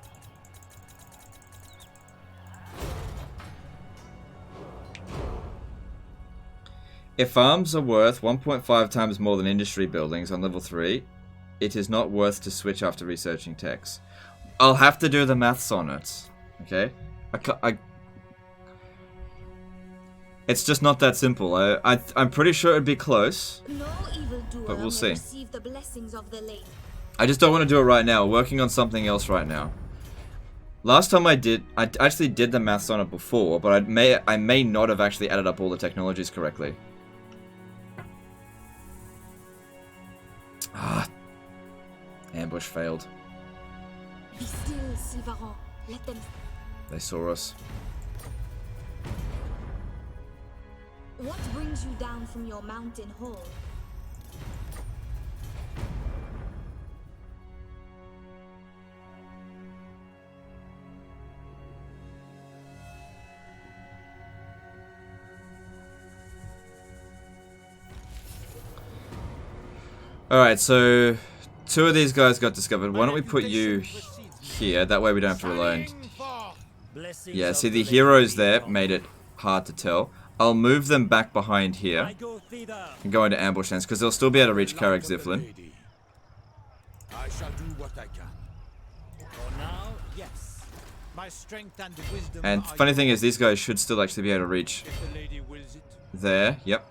If farms are worth 1.5 times more than industry buildings on level 3, it is not worth to switch after researching techs. I'll have to do the maths on it. Okay? It's just not that simple. I'm pretty sure it'd be close. No evildoer But we'll may see. receive the blessings of the lady. I just don't want to do it right now. We're working on something else right now. Last time I actually did the maths on it before, but I may not have actually added up all the technologies correctly. Ah, ambush failed. Be still, Sylvain. Let them. They saw us. What brings you down from your mountain hall? Alright, so 2 of these guys got discovered. Why don't we put you here? That way we don't have to rely on... Yeah, see the heroes there made it hard to tell. I'll move them back behind here and go into ambush stance because they'll still be able to reach Carcassonne. I shall do what I can. For now, yes. My strength and wisdom And are funny thing yours. is, these guys should still actually be able to reach If the lady wills it. there. Yep.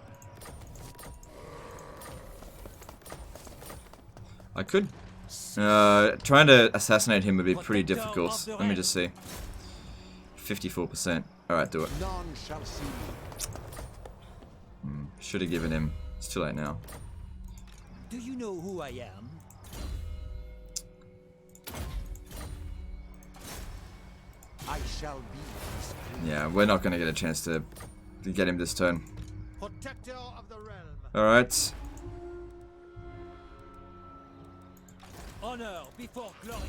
I could... trying to assassinate him would be pretty difficult. Let me just see. 54%. Alright, do it. None shall see me. Should have given him... It's too late now. Do you know who I am? I shall be displeased. Yeah, we're not going to get a chance to get him this turn. Protector of the realm. Alright. Honor before glory.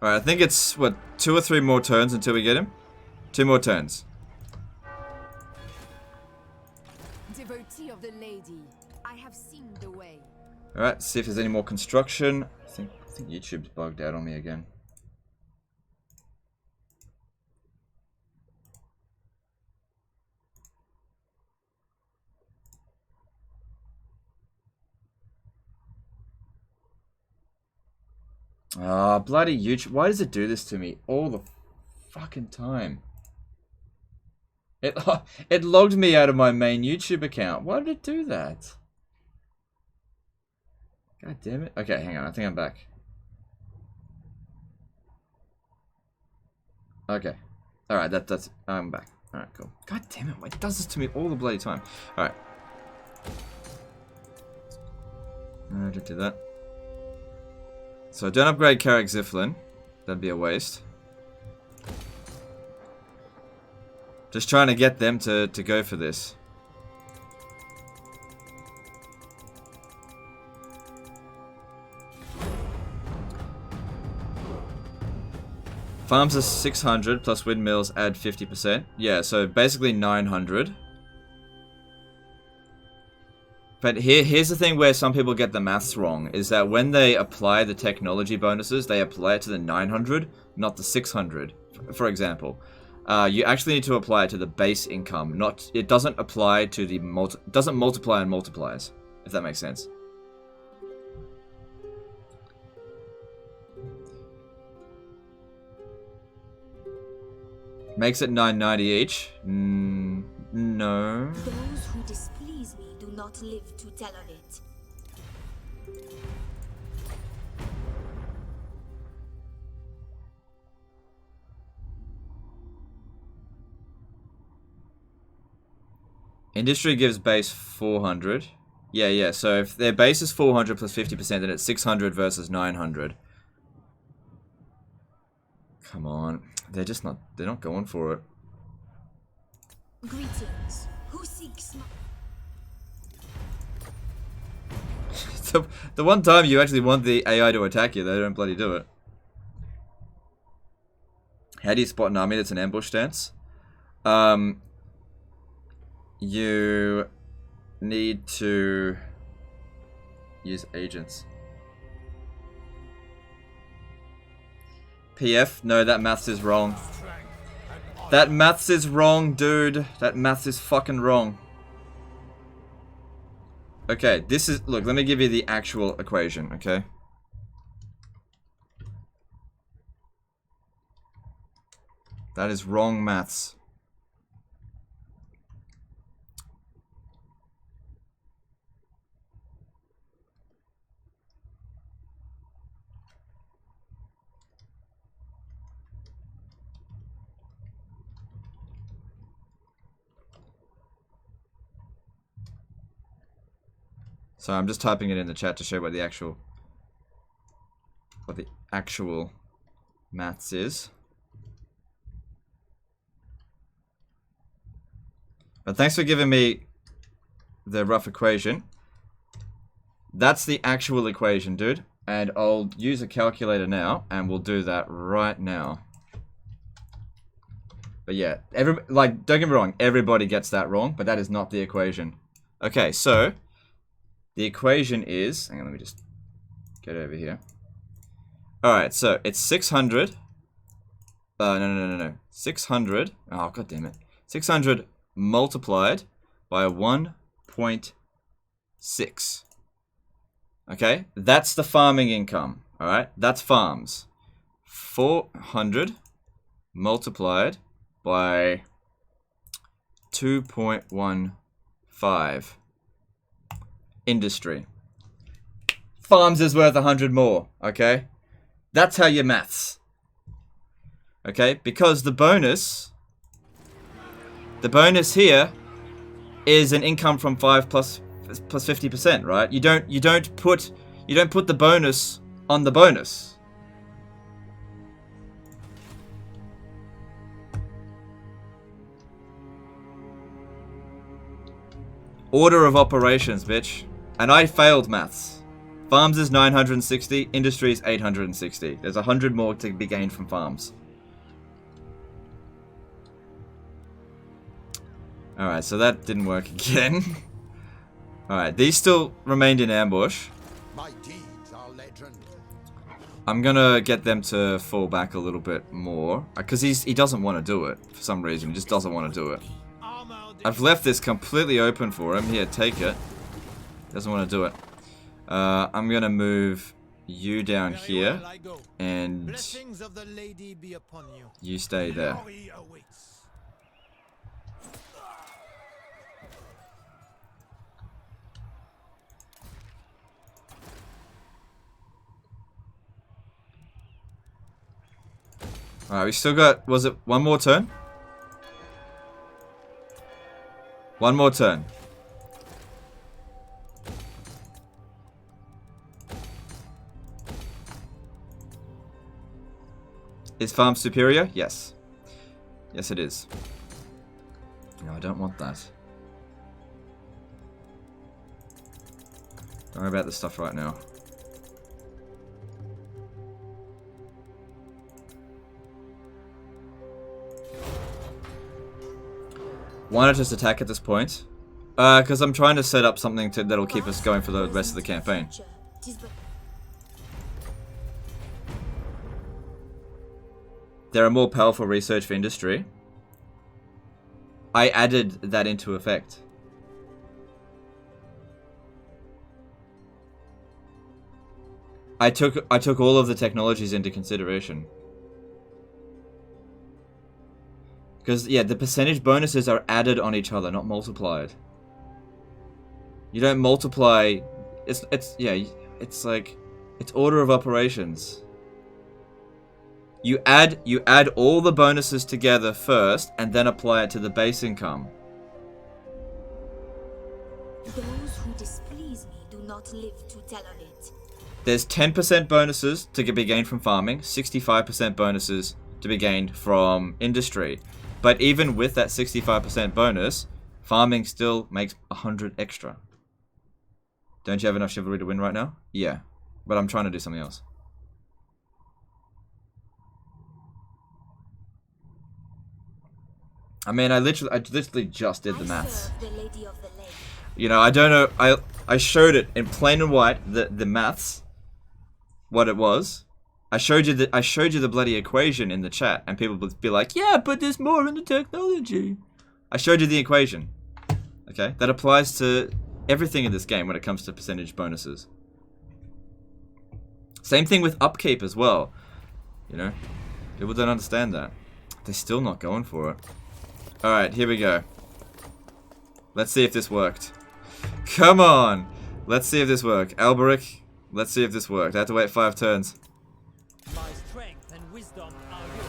Alright, I think it's, what, 2 or 3 more turns until we get him? 2 more turns. Devotee of the lady, I have seen the way. Alright, see if there's any more construction. I think YouTube's bugged out on me again. Ah, bloody YouTube. Why does it do this to me all the fucking time? It logged me out of my main YouTube account. Why did it do that? God damn it. Okay, hang on. I think I'm back. Okay. Alright, that's... I'm back. Alright, cool. God damn it. Why it does this to me all the bloody time? Alright. I did do that. So don't upgrade Carrick Ziflin. That'd be a waste. Just trying to get them to go for this. Farms are 600 plus windmills add 50%. Yeah, so basically 900. But here's the thing where some people get the maths wrong, is that when they apply the technology bonuses, they apply it to the 900, not the 600, for example. You actually need to apply it to the base income, not... It doesn't apply to the... doesn't multiply and multiplies, if that makes sense. Makes it 990 each? No. Those who displease me do not live to tell of it. Industry gives base 400. Yeah, so if their base is 400 plus 50%, then it's 600 versus 900. Come on. They're not going for it. Greetings. Who seeks my... The one time you actually want the AI to attack you, they don't bloody do it. How do you spot an army that's an ambush stance? You need to use agents. PF? No, that maths is wrong. That maths is wrong, dude. That maths is fucking wrong. Okay, this is... Look, let me give you the actual equation, okay? That is wrong maths. So I'm just typing it in the chat to show what the actual maths is. But thanks for giving me the rough equation. That's the actual equation, dude. And I'll use a calculator now, and we'll do that right now. But yeah, don't get me wrong, everybody gets that wrong, but that is not the equation. Okay, so the equation is, hang on, let me just get over here. Alright, so it's 600. No. 600. Oh, god damn it. 600 multiplied by 1.6. Okay, that's the farming income. All right, that's farms. 400 multiplied by 2.15. Industry. Farms is worth 100 more. Okay, that's how you maths. Okay, because the bonus here is an income from 5 plus 50%, right? You don't put the bonus on the bonus. Order of operations, bitch. And I failed maths. Farms is 960, industry is 860. There's 100 more to be gained from farms. Alright, so that didn't work again. Alright, these still remained in ambush. My deeds are legend. I'm gonna get them to fall back a little bit more. Because he doesn't want to do it. For some reason, he just doesn't want to do it. I've left this completely open for him. Here, take it. Doesn't want to do it. I'm gonna move you down here. And you stay there. Alright, we still got, was it one more turn? One more turn. Is farm superior? Yes. Yes, it is. No, I don't want that. Don't worry about this stuff right now. Why not just attack at this point? Because I'm trying to set up something that'll keep us going for the rest of the campaign. There are more powerful research for industry. I added that into effect. I took all of the technologies into consideration. Because, yeah, the percentage bonuses are added on each other, not multiplied. You don't multiply... It's like... It's order of operations. You add all the bonuses together first, and then apply it to the base income. Those who displease me do not live to tell of it. There's 10% bonuses to be gained from farming, 65% bonuses to be gained from industry. But even with that 65% bonus, farming still makes 100 extra. Don't you have enough chivalry to win right now? Yeah, but I'm trying to do something else. I mean, I literally just did the maths. You know, I don't know. I showed it in plain and white, the maths, what it was. I showed you the bloody equation in the chat, and people would be like, "Yeah, but there's more in the technology." I showed you the equation. Okay, that applies to everything in this game when it comes to percentage bonuses. Same thing with upkeep as well. You know, people don't understand that. They're still not going for it. All right, here we go. Let's see if this worked. Come on, let's see if this worked. Alberic, let's see if this worked. I have to wait 5 turns. My strength and wisdom are yours.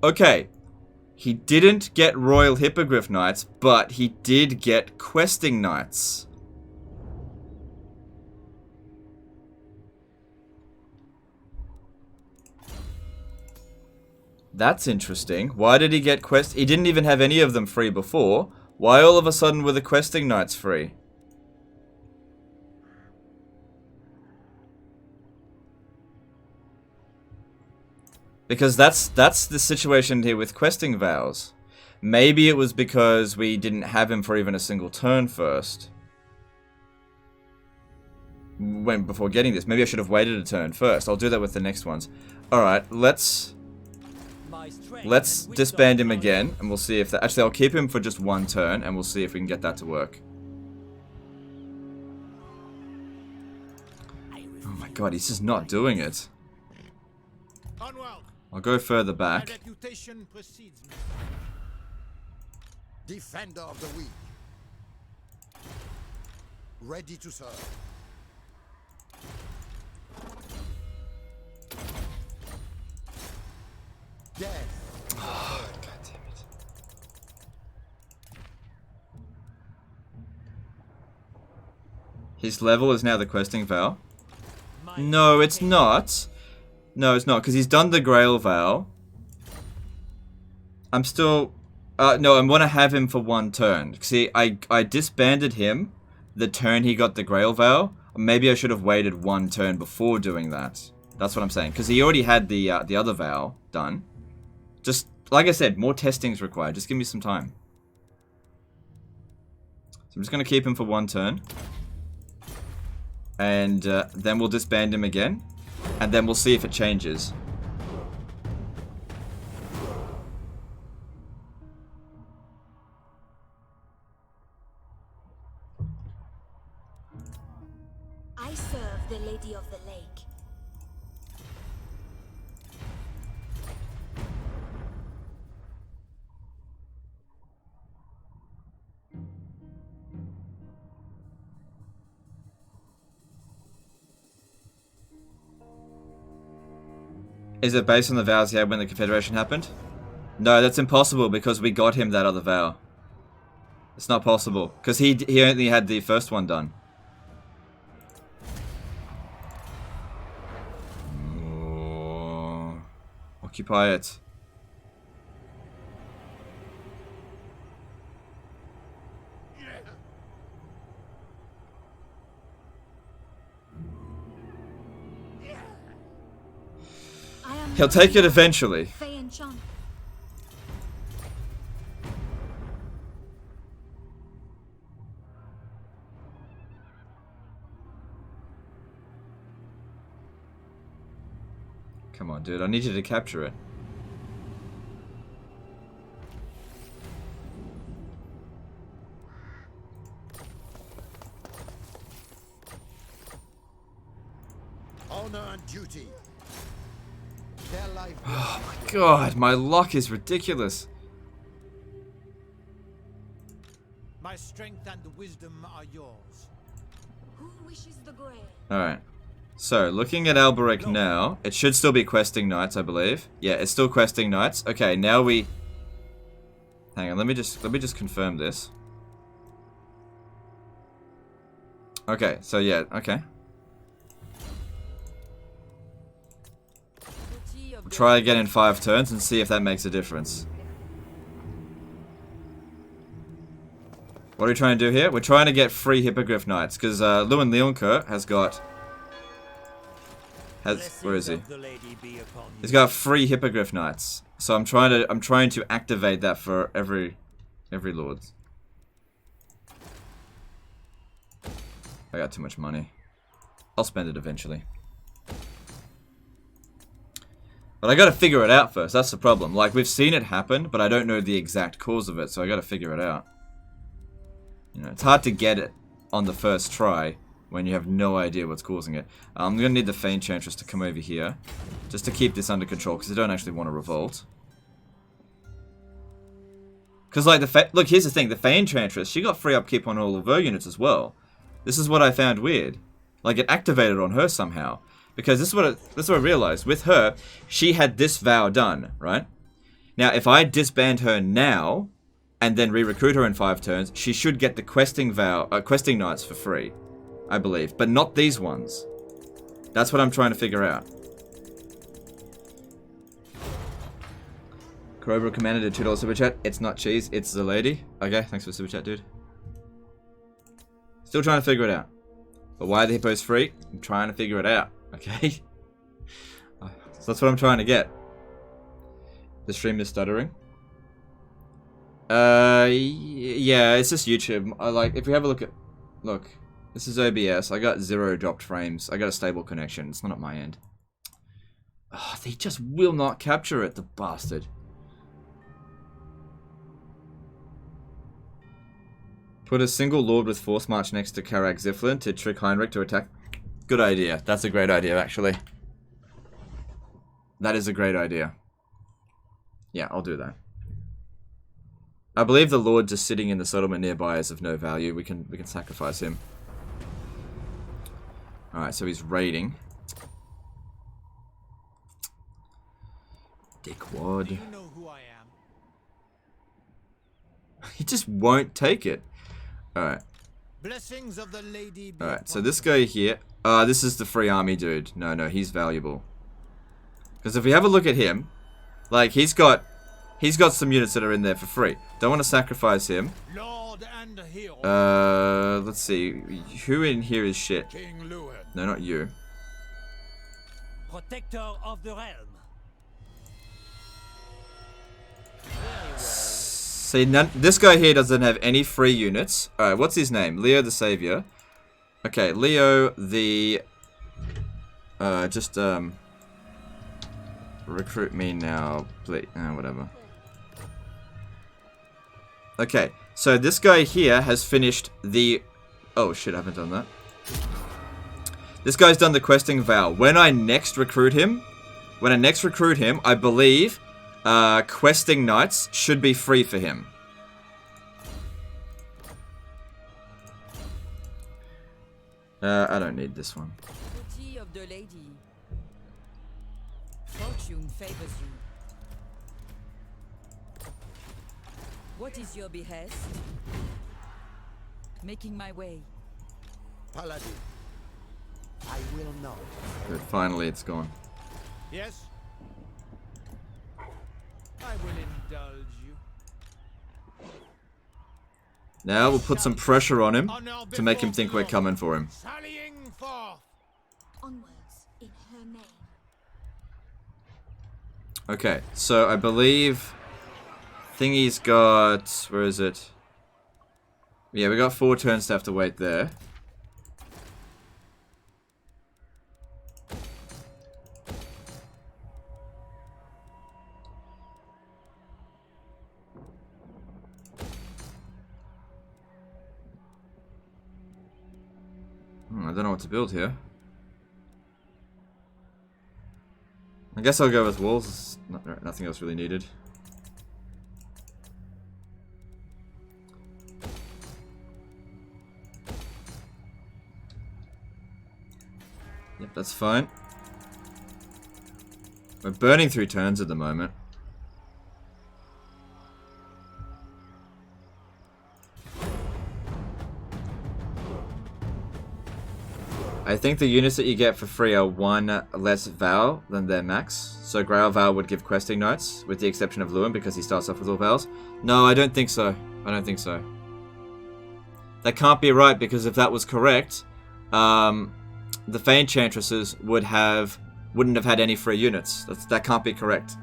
Okay, he didn't get Royal Hippogriff Knights, but he did get Questing Knights. That's interesting. Why did he get quest? He didn't even have any of them free before. Why all of a sudden were the Questing Knights free? Because that's the situation here with questing vows. Maybe it was because we didn't have him for even a single turn first. Before getting this. Maybe I should have waited a turn first. I'll do that with the next ones. Alright, let's strength let's and wisdom disband him are again, yours. and we'll see if that... Actually, I'll keep him for just one turn, and we'll see if we can get that to work. Oh my god, he's just not doing it. Onward. I'll go further My back. reputation precedes me. Defender of the weak. Ready to serve. Death. God damn it. His level is now the questing vow. No, it's not. No, it's not, because he's done the Grail vow. I'm still... no, I want to have him for one turn. See, I disbanded him the turn he got the Grail vow. Maybe I should have waited one turn before doing that. That's what I'm saying, because he already had the other vow done. Just, like I said, more testing's required. Just give me some time. So I'm just going to keep him for one turn. And then we'll disband him again. And then we'll see if it changes. I serve the Lady of the Lake. Is it based on the vows he had when the Confederation happened? No, that's impossible because we got him that other vow. It's not possible because he only had the first one done. Oh, occupy it. He'll take it eventually. Enchanttress. Come on, dude. I need you to capture it. Honor and duty. Their life. Oh my god, my luck is ridiculous. My strength and wisdom are yours. Who wishes the grail? Alright. So, looking at Alberic now, it should still be questing knights, I believe. Yeah, it's still questing knights. Okay, now we... Hang on, let me just confirm this. Okay, so yeah, okay. We'll try again in 5 turns and see if that makes a difference. What are we trying to do here? We're trying to get free Hippogriff Knights, because Lewin Leoncoeur has got... where is he? He's got free Hippogriff Knights. So I'm trying to activate that for every lord. I got too much money. I'll spend it eventually. But I gotta figure it out first, that's the problem. Like, we've seen it happen, but I don't know the exact cause of it, so I gotta figure it out. You know, it's hard to get it on the first try when you have no idea what's causing it. I'm gonna need the Enchantress to come over here, just to keep this under control, because I don't actually want to revolt. Because, like, look, here's the thing, the Enchantress, she got free upkeep on all of her units as well. This is what I found weird. Like, it activated on her somehow. Because this is what I realized. With her, she had this vow done, right? Now, if I disband her now, and then re-recruit her in 5 turns, she should get the questing knights for free, I believe. But not these ones. That's what I'm trying to figure out. Cobra Commander did $2 super chat. It's not cheese, it's the lady. Okay, thanks for the super chat, dude. Still trying to figure it out. But why are the hippos free? I'm trying to figure it out. Okay? So that's what I'm trying to get. The stream is stuttering. Yeah, it's just YouTube. If we have a look at... Look, this is OBS. I got 0 dropped frames. I got a stable connection. It's not at my end. Oh, they just will not capture it, the bastard. Put a single lord with force march next to Carcassonne to trick Heinrich to attack. Good idea. That's a great idea, actually. That is a great idea. Yeah, I'll do that. I believe the lord just sitting in the settlement nearby is of no value. We can sacrifice him. All right, so he's raiding. Dickwad. Do you know who I am? He just won't take it. All right. Blessings of the lady. All right. So this guy here. This is the free army dude. No, he's valuable. Because if we have a look at him, like he's got some units that are in there for free. Don't want to sacrifice him. Lord and hero. Let's see. Who in here is shit? King Lewin. No, not you. Protector of the realm. See, this guy here doesn't have any free units. Alright, what's his name? Leo the Savior. Okay, Leo the... recruit me now, please. Whatever. Okay, so this guy here has finished the... Oh shit, I haven't done that. This guy's done the questing vow. When I next recruit him, I believe... questing knights should be free for him. I don't need this one. Beauty of the lady. Fortune favors you. What is your behest? Making my way. Paladin, I will not. Good, finally it's gone. Yes. I will indulge you. Now we'll put some pressure on him to make him think we're coming for him. Sallying forth. Onwards in her name. Okay, so I believe Thingy's got... Where is it? Yeah, we got 4 turns to have to wait there. I don't know what to build here. I guess I'll go with walls. Nothing else really needed. Yep, that's fine. We're burning through turns at the moment. I think the units that you get for free are 1 less Val than their max. So Grail Val would give questing knights, with the exception of Lewin because he starts off with all Vals. No, I don't think so. I don't think so. That can't be right, because if that was correct, the Enchantresses wouldn't have had any free units. That can't be correct.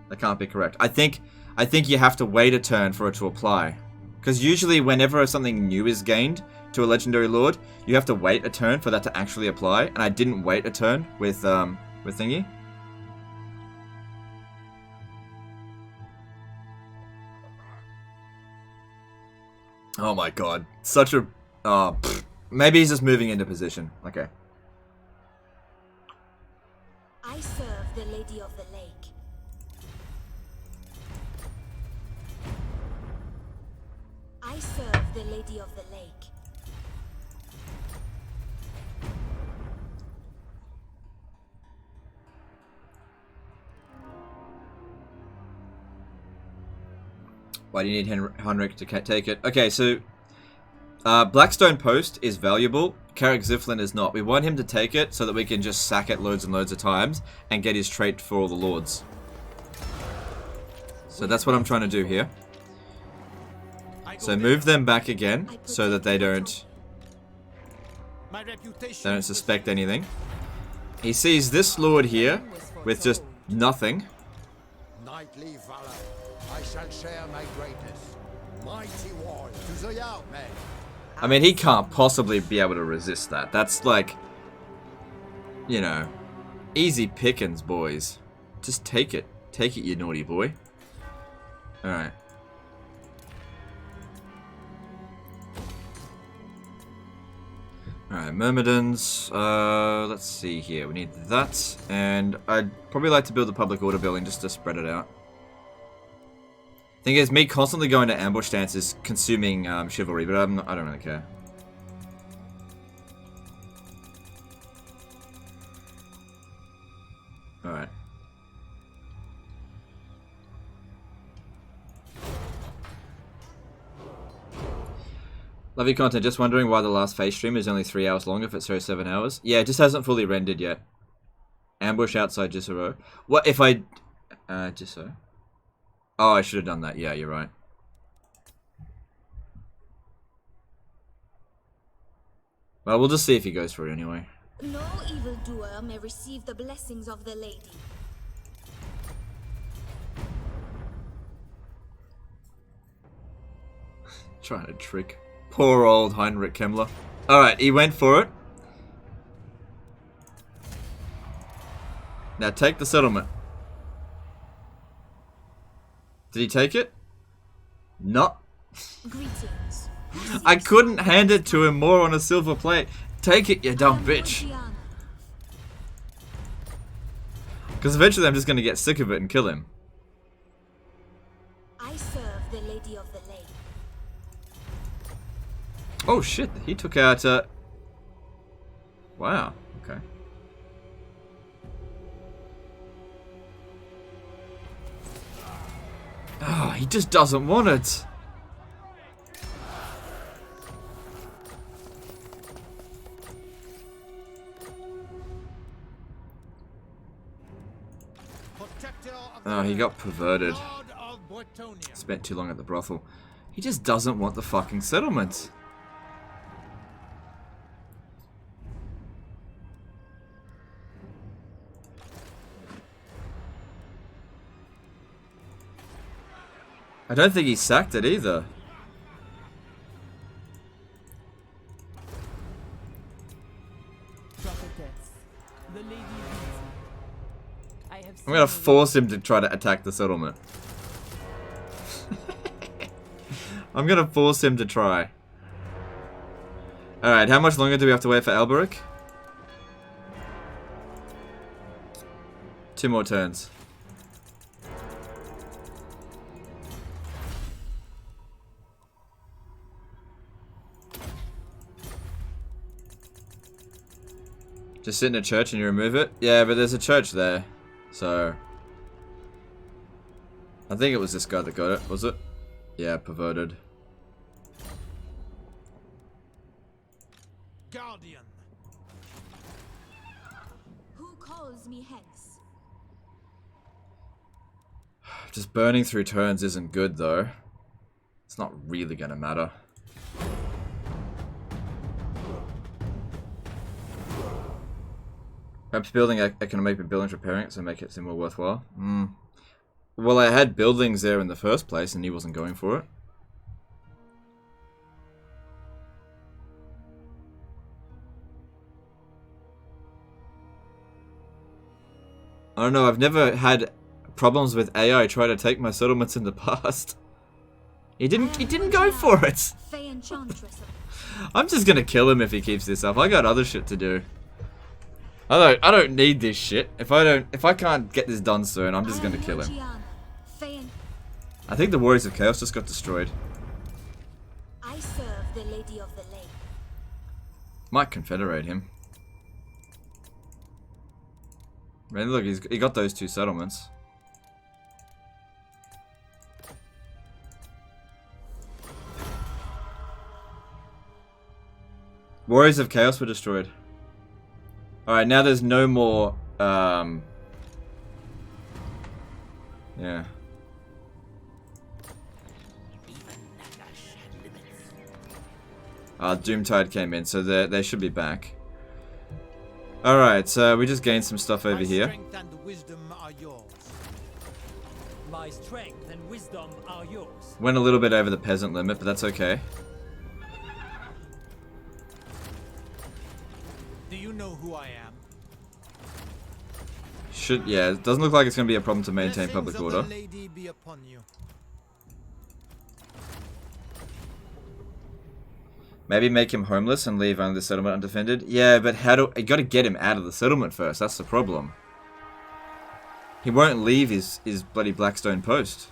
That can't be correct. I think you have to wait a turn for it to apply. Because usually whenever something new is gained to a legendary lord, you have to wait a turn for that to actually apply, and I didn't wait a turn with Thingy. Oh my god, such a... maybe he's just moving into position. Okay. I serve the Lady of the Lake. I serve the Lady of the Lake. Why do you need Heinrich to take it? Okay, so Blackstone Post is valuable. Carrick Ziflin is not. We want him to take it so that we can just sack it loads and loads of times and get his trait for all the lords. So that's what I'm trying to do here. So move them back again so that they don't suspect anything. He sees this lord here with just nothing. Knightly valor, I shall share my greatness. Mighty warrior, to the yard, men. I mean, he can't possibly be able to resist that. That's like, you know, easy pickings, boys. Just take it. Take it, you naughty boy. Alright. Alright, Myrmidons. Let's see here. We need that. And I'd probably like to build a public order building just to spread it out. Thing is, me constantly going to ambush stance is consuming chivalry, but I don't really care. Alright. Love your content. Just wondering why the last face stream is only 3 hours long if it shows 7 hours. Yeah, it just hasn't fully rendered yet. Ambush outside Jisoro. What if I... Jiso? Oh, I should have done that. Yeah, you're right. Well, we'll just see if he goes for it anyway. No evildoer may receive the blessings of the lady. Trying to trick poor old Heinrich Kemmler. Alright, he went for it. Now take the settlement. Did he take it? No. Greetings. I couldn't hand it to him more on a silver plate. Take it, you dumb bitch. Because eventually I'm just going to get sick of it and kill him. I serve the lady of the lake. Oh shit, he took out wow, okay. Oh, he just doesn't want it. Oh, he got perverted. Spent too long at the brothel. He just doesn't want the fucking settlement. I don't think he sacked it either. I'm gonna force him to try to attack the settlement. I'm gonna force him to try. Alright, how much longer do we have to wait for Alberic? 2 more turns. Just sit in a church and you remove it? Yeah, but there's a church there. So... I think it was this guy that got it, was it? Yeah, perverted. Guardian. Who calls me hence? Just burning through turns isn't good though. It's not really gonna matter. Perhaps building economic but buildings repairing it so make it seem more worthwhile. Well, I had buildings there in the first place and he wasn't going for it. I don't know, I've never had problems with AI try to take my settlements in the past. He didn't go for it. Enchantress. I'm just gonna kill him if he keeps this up. I got other shit to do. I don't need this shit. If I can't get this done soon, I'm just gonna kill him. I think the Warriors of Chaos just got destroyed. I serve the lady of the lake. Might confederate him. Man, look, he got those 2 settlements. Warriors of Chaos were destroyed. Alright, now there's no more, yeah. Doomtide came in, so they should be back. Alright, so we just gained some stuff over here. My strength and wisdom are yours. My strength and wisdom are yours. Went a little bit over the peasant limit, but that's okay. Do you know who I am? Yeah, it doesn't look like it's going to be a problem to maintain Blessings public of order. the lady be upon you. Maybe make him homeless and leave only the settlement undefended. Yeah, but how do... You gotta get him out of the settlement first. That's the problem. He won't leave his bloody Blackstone post.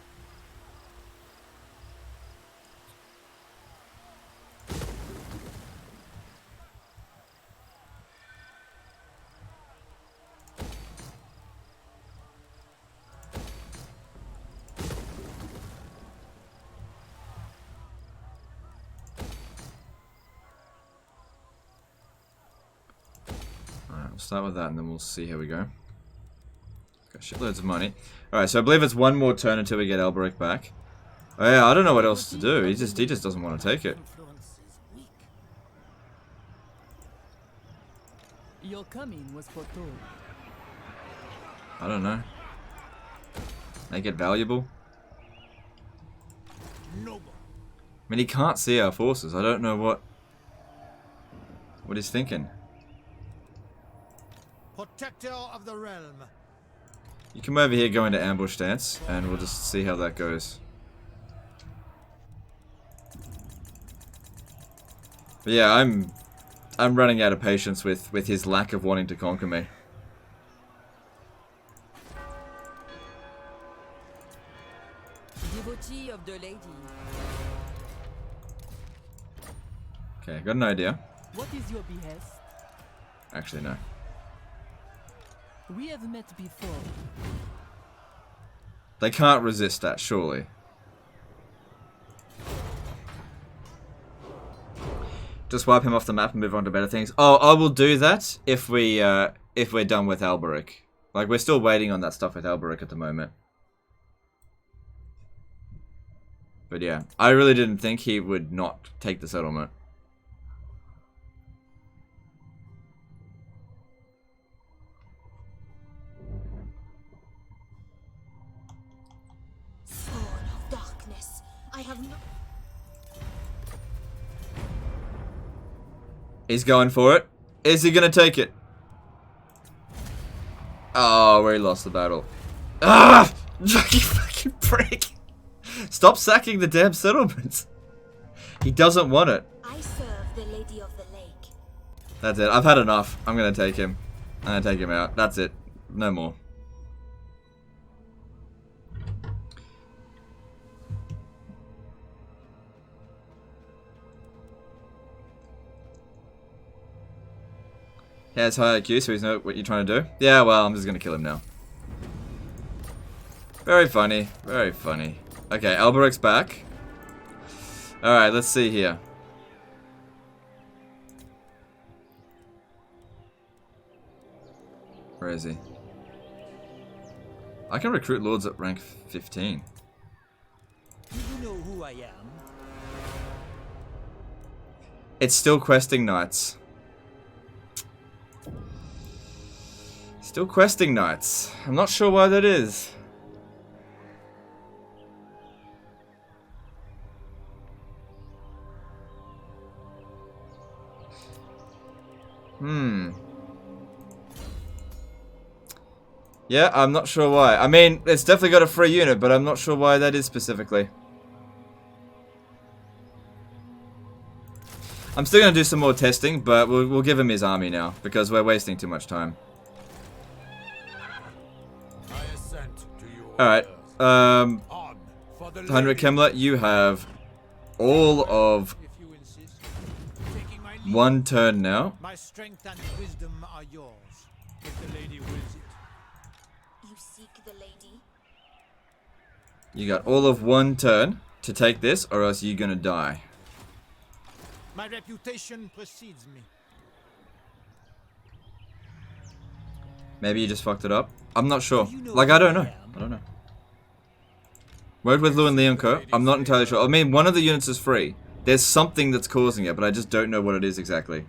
Alright, we'll start with that and then we'll see how we go. Got shitloads of money. Alright, so I believe it's one more turn until we get Alberic back. Oh yeah, I don't know what else to do. He just doesn't want to take it. Your coming was foretold. I don't know. Make it valuable. Noble. I mean, he can't see our forces. I don't know what he's thinking. Protector of the realm. You come over here, go into ambush stance, and we'll just see how that goes. But yeah, I'm running out of patience with his lack of wanting to conquer me. Devotee of the lady. Okay, got an idea. What is your behest? Actually, no. We have met before. They can't resist that, surely. Just wipe him off the map and move on to better things. Oh, I will do that if we're done with Alberic. Like, we're still waiting on that stuff with Alberic at the moment. But yeah, I really didn't think he would not take the settlement. Spawn of darkness. I have no... He's going for it. Is he gonna take it? Oh, we lost the battle. Ah! You fucking prick! Stop sacking the damn settlements. He doesn't want it. I serve the Lady of the Lake. That's it. I've had enough. I'm gonna take him. I'm gonna take him out. That's it. No more. He has high IQ, so he's know what you're trying to do. Yeah, well, I'm just gonna kill him now. Very funny. Very funny. Okay, Alberic's back. Alright, let's see here. Where is he? I can recruit lords at rank 15. Do you know who I am? It's still questing knights. Still questing knights. I'm not sure why that is. Yeah, I'm not sure why. I mean, it's definitely got a free unit, but I'm not sure why that is specifically. I'm still going to do some more testing, but we'll give him his army now, because we're wasting too much time. Alright, 100 Kemmler, you have all of one turn now. My strength and wisdom are yours, if the lady wills it. You seek the lady? You got all of one turn to take this, or else you're gonna die. My reputation precedes me. Maybe you just fucked it up. I'm not sure. Like, I don't know. I don't know. Word with Lou and Leonco. I'm not entirely sure. I mean, one of the units is free. There's something that's causing it, but I just don't know what it is exactly.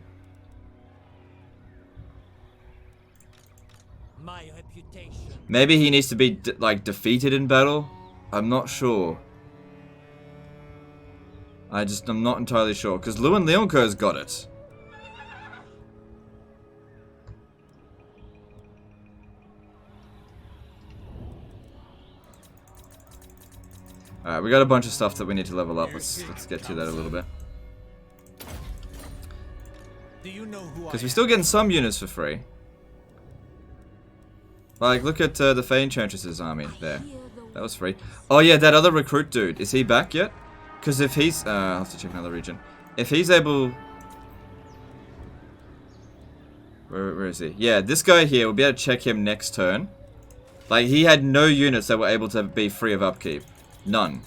My reputation. Maybe he needs to be, like, defeated in battle? I'm not sure. I'm not entirely sure. Because Lou and Leonco's got it. Alright, we got a bunch of stuff that we need to level up. Let's get to that a little bit. know who I Because am. we're still getting some units for free. Like, look at the Enchantress's army there. That was free. Oh yeah, that other recruit dude. Is he back yet? Because if he's... I'll have to check another region. If he's able... Where is he? Yeah, this guy here, we'll be able to check him next turn. Like, he had no units that were able to be free of upkeep. None.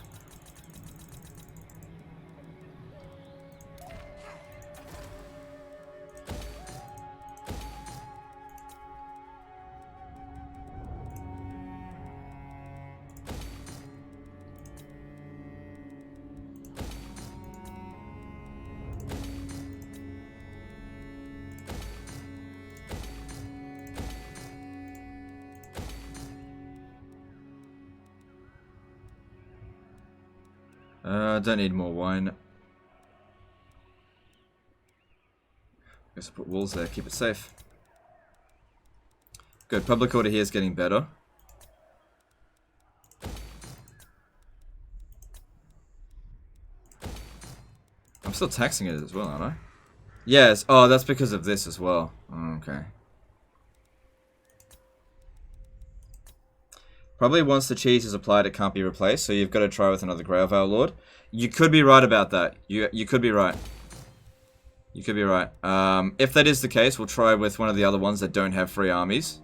Don't need more wine. Guess I'll put walls there, keep it safe. Good, public order here is getting better. I'm still taxing it as well, aren't I? Yes, oh, that's because of this as well. Okay. Probably once the cheese is applied, it can't be replaced, so you've got to try with another Grailvale Lord. You could be right about that. You could be right. You could be right. If that is the case, we'll try with one of the other ones that don't have free armies.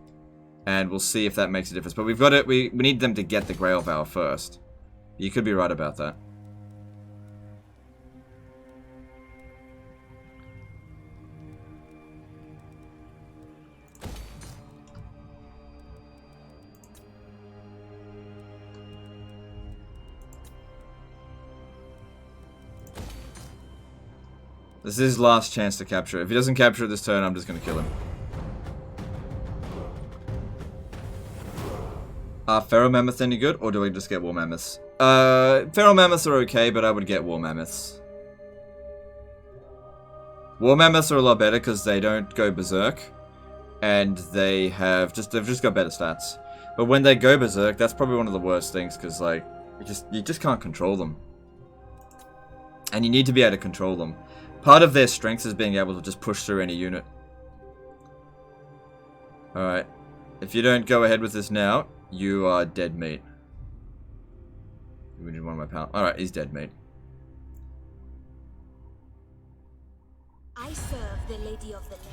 And we'll see if that makes a difference. But we've got it. We need them to get the Grailvale first. You could be right about that. This is his last chance to capture it. If he doesn't capture it this turn, I'm just going to kill him. Are Feral Mammoths any good, or do we just get War Mammoths? Feral Mammoths are okay, but I would get War Mammoths. War Mammoths are a lot better because they don't go berserk. And they've just got better stats. But when they go berserk, that's probably one of the worst things because, like, you just can't control them. And you need to be able to control them. Part of their strength is being able to just push through any unit. Alright. If you don't go ahead with this now, you are dead meat. We need one of my pals. Alright, he's dead meat. I serve the Lady of the Lake.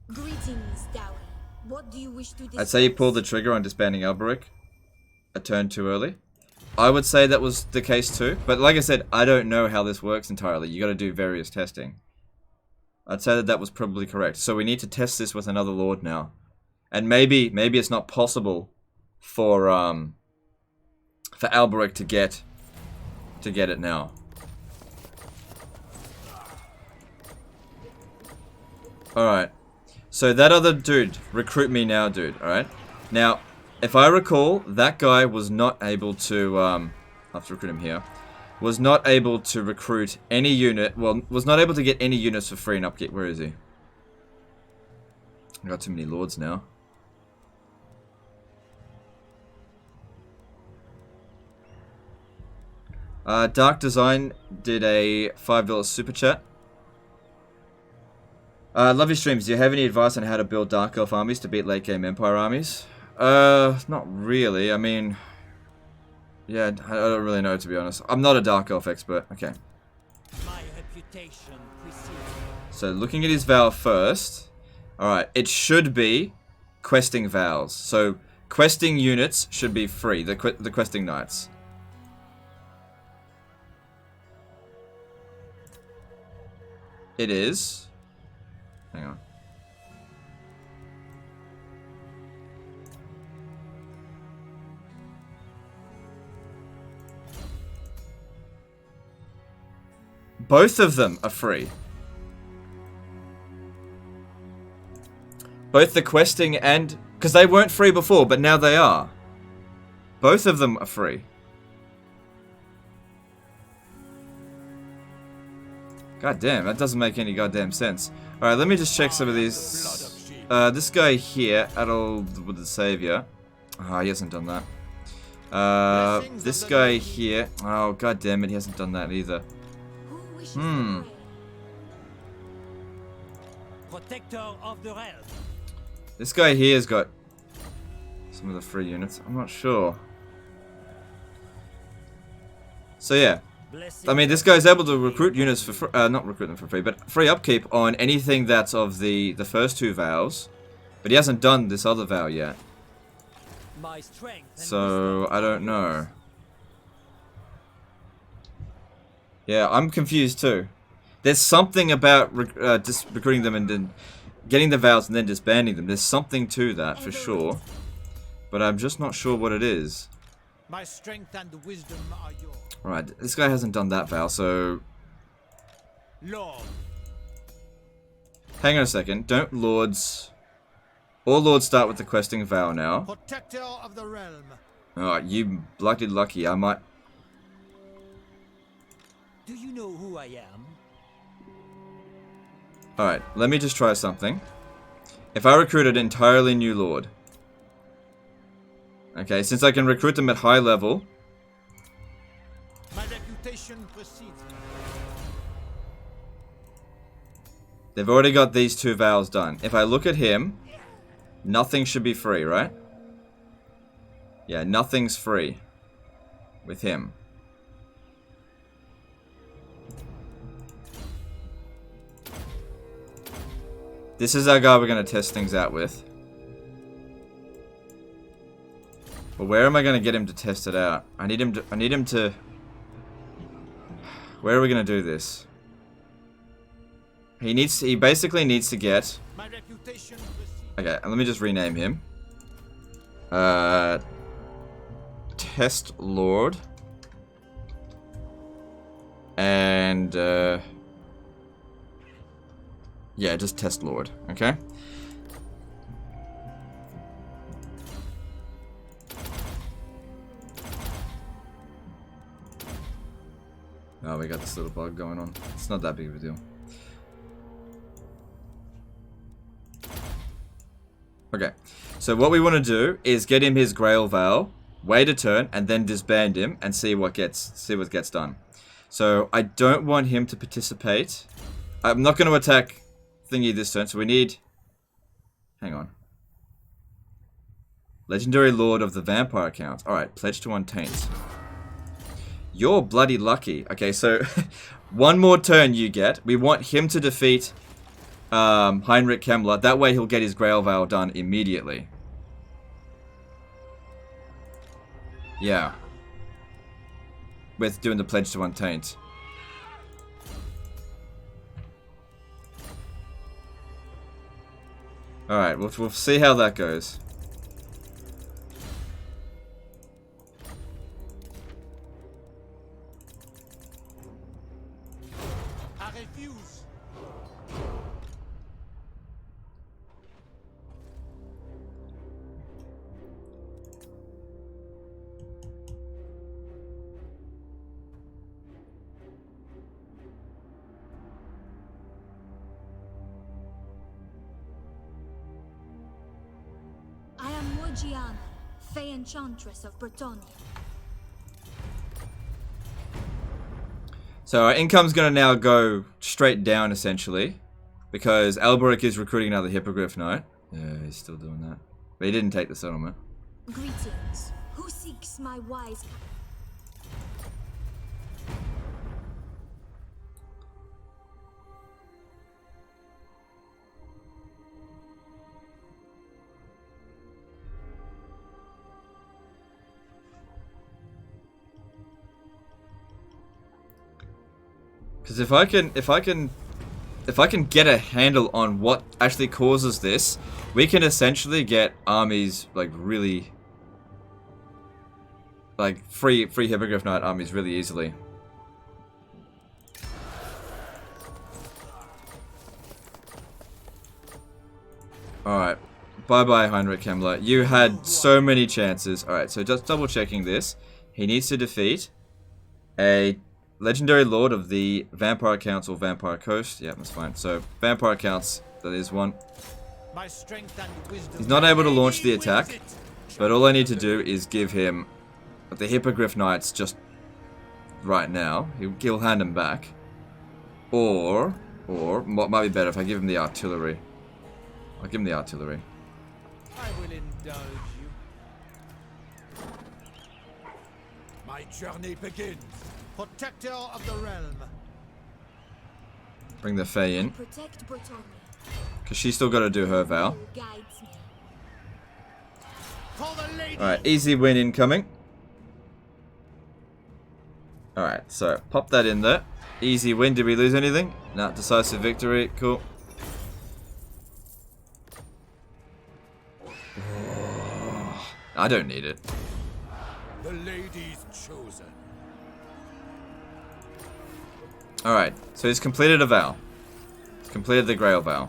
Greetings, Dowie. What do you wish to discuss? I'd say you pulled the trigger on disbanding Alberic a turn too early. I would say that was the case too, but like I said, I don't know how this works entirely. You got to do various testing. I'd say that was probably correct. So we need to test this with another lord now, and maybe it's not possible for Alberic to get it now. All right. So that other dude, recruit me now, dude. All right. Now. If I recall, that guy was not able to, I'll have to recruit him here, was not able to recruit any unit, well, was not able to get any units for free and upkeep. Where is he? I got too many lords now. Dark Design did a $5 super chat. Love your streams. Do you have any advice on how to build Dark Elf armies to beat late game Empire armies? Not really. I mean, yeah, I don't really know, to be honest. I'm not a Dark Elf expert. Okay. My reputation precedes. So, looking at his vow first. Alright, it should be questing vows. So, questing units should be free. The questing knights. It is. Hang on. Both of them are free. Both the questing and... Because they weren't free before, but now they are. Both of them are free. God damn, that doesn't make any goddamn sense. Alright, let me just check some of these. This guy here, Adol with the Savior. Oh, he hasn't done that. This guy here. Oh, god damn it, he hasn't done that either. wishes the Grail. Protector of the realm. This guy here has got some of the free units. I'm not sure. So yeah, I mean, this guy's able to recruit units for free, not recruit them for free, but free upkeep on anything that's of the first two vows. But he hasn't done this other vow yet. My strength and So wisdom I don't know. Yeah, I'm confused too. There's something about recruiting them and then getting the vows and then disbanding them. There's something to that for sure. But I'm just not sure what it is. My strength and wisdom are yours. Alright, this guy hasn't done that vow, so... Lord. Hang on a second. Don't lords... All lords start with the questing vow now. Protector of the realm. Alright, you bloody lucky. I might... Do you know who I am? Alright, let me just try something. If I recruit an entirely new lord... Okay, since I can recruit them at high level... My reputation precedes me. They've already got these two vows done. If I look at him, nothing should be free, right? Yeah, nothing's free with him. This is our guy we're going to test things out with. But where am I going to get him to test it out? I need him to... Where are we going to do this? He basically needs to get... My reputation precedes me. Okay, let me just rename him. Test Lord. And, yeah, just Test Lord, okay? Oh, we got this little bug going on. It's not that big of a deal. Okay, so what we want to do is get him his Grail Vow, wait a turn, and then disband him and see what gets done. So I don't want him to participate. I'm not going to attack Thingy this turn, so we need... Hang on. Legendary Lord of the Vampire Count. Alright, pledge to Untaint. You're bloody lucky. Okay, so one more turn you get. We want him to defeat Heinrich Kemmler. That way he'll get his Grail Vow done immediately. Yeah. With doing the pledge to Untaint. Alright, we'll see how that goes. I refuse. I am Morgiana, Fey Enchantress of Bretonnia. So our income's gonna now go straight down, essentially. Because Alberic is recruiting another Hippogriff Knight. Yeah, he's still doing that. But he didn't take the settlement. Greetings. Who seeks my wise... Because if I can get a handle on what actually causes this, we can essentially get armies like really, like free Hippogriff Knight armies really easily. Alright. Bye bye Heinrich Kemmler. You had so many chances. Alright, so just double checking this. He needs to defeat a Legendary Lord of the Vampire Council, Vampire Coast. Yeah, that's fine. So, Vampire Counts, that is one. My strength and wisdom. He's not able to launch the attack, but all I need to do is give him the Hippogriff Knights just right now. He'll hand them back. Or what might be better if I give him the artillery. I'll give him the artillery. I will indulge you. My journey begins. Protector of the realm. Bring the Fae in. Protect Bretonnia. Because she's still got to do her vow. Who guides me. For the lady. Alright, easy win incoming. Alright, so pop that in there. Easy win. Did we lose anything? No, decisive victory. Cool. Oh, I don't need it. The lady's chosen. Alright, so he's completed a vow. He's completed the Grail vow.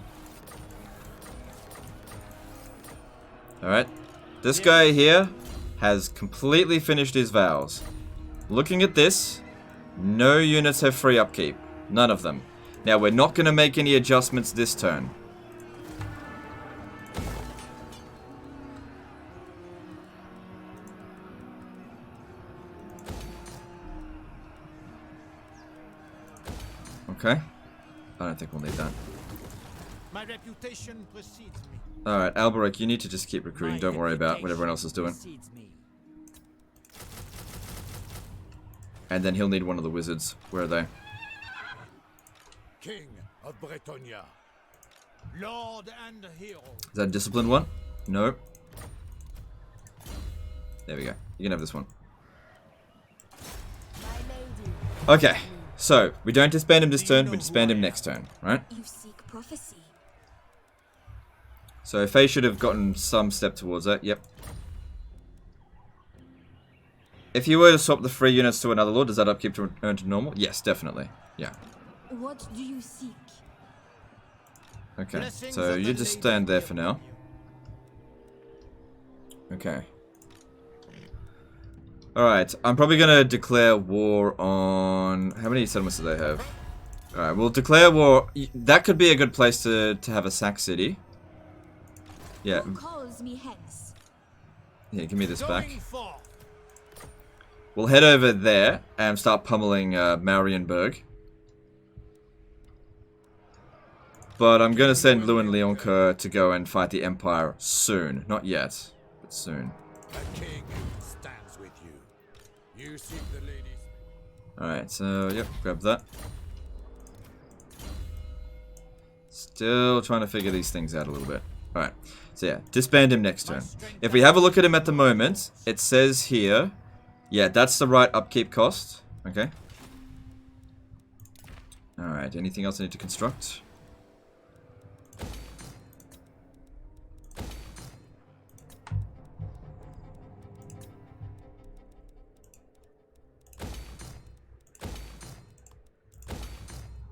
Alright. This guy here has completely finished his vows. Looking at this, no units have free upkeep. None of them. Now, we're not going to make any adjustments this turn. Okay. I don't think we'll need that. My reputation precedes me. Alright, Alberic, you need to just keep recruiting. My Don't worry about what reputation everyone else is doing. precedes me. And then he'll need one of the wizards. Where are they? King of Bretonnia. Lord and hero. Is that a disciplined one? No. There we go. You can have this one. Okay. So, we don't disband him this turn, we disband him next turn, right? You seek prophecy. So, Faye should have gotten some step towards that, yep. If you were to swap the free units to another lord, does that upkeep to return to normal? Yes, definitely. Yeah. What do you seek? Okay, Blessings so of you the just lady stand there be for upon now. you. Okay. Alright, I'm probably gonna declare war on... How many settlements do they have? Alright, we'll declare war... That could be a good place to have a sack city. Yeah. Who calls me hence? Here, give me this back. Going forth. We'll head over there and start pummeling Marienburg. But I'm gonna send Lou and Leoncoeur to go and fight the Empire soon. Not yet, but soon. The king stands with you. You seek the ladies. Alright, so, yep, grab that. Still trying to figure these things out a little bit. Alright, so yeah, disband him next turn. If we have a look at him at the moment, it says here... Yeah, that's the right upkeep cost. Okay. Alright, anything else I need to construct?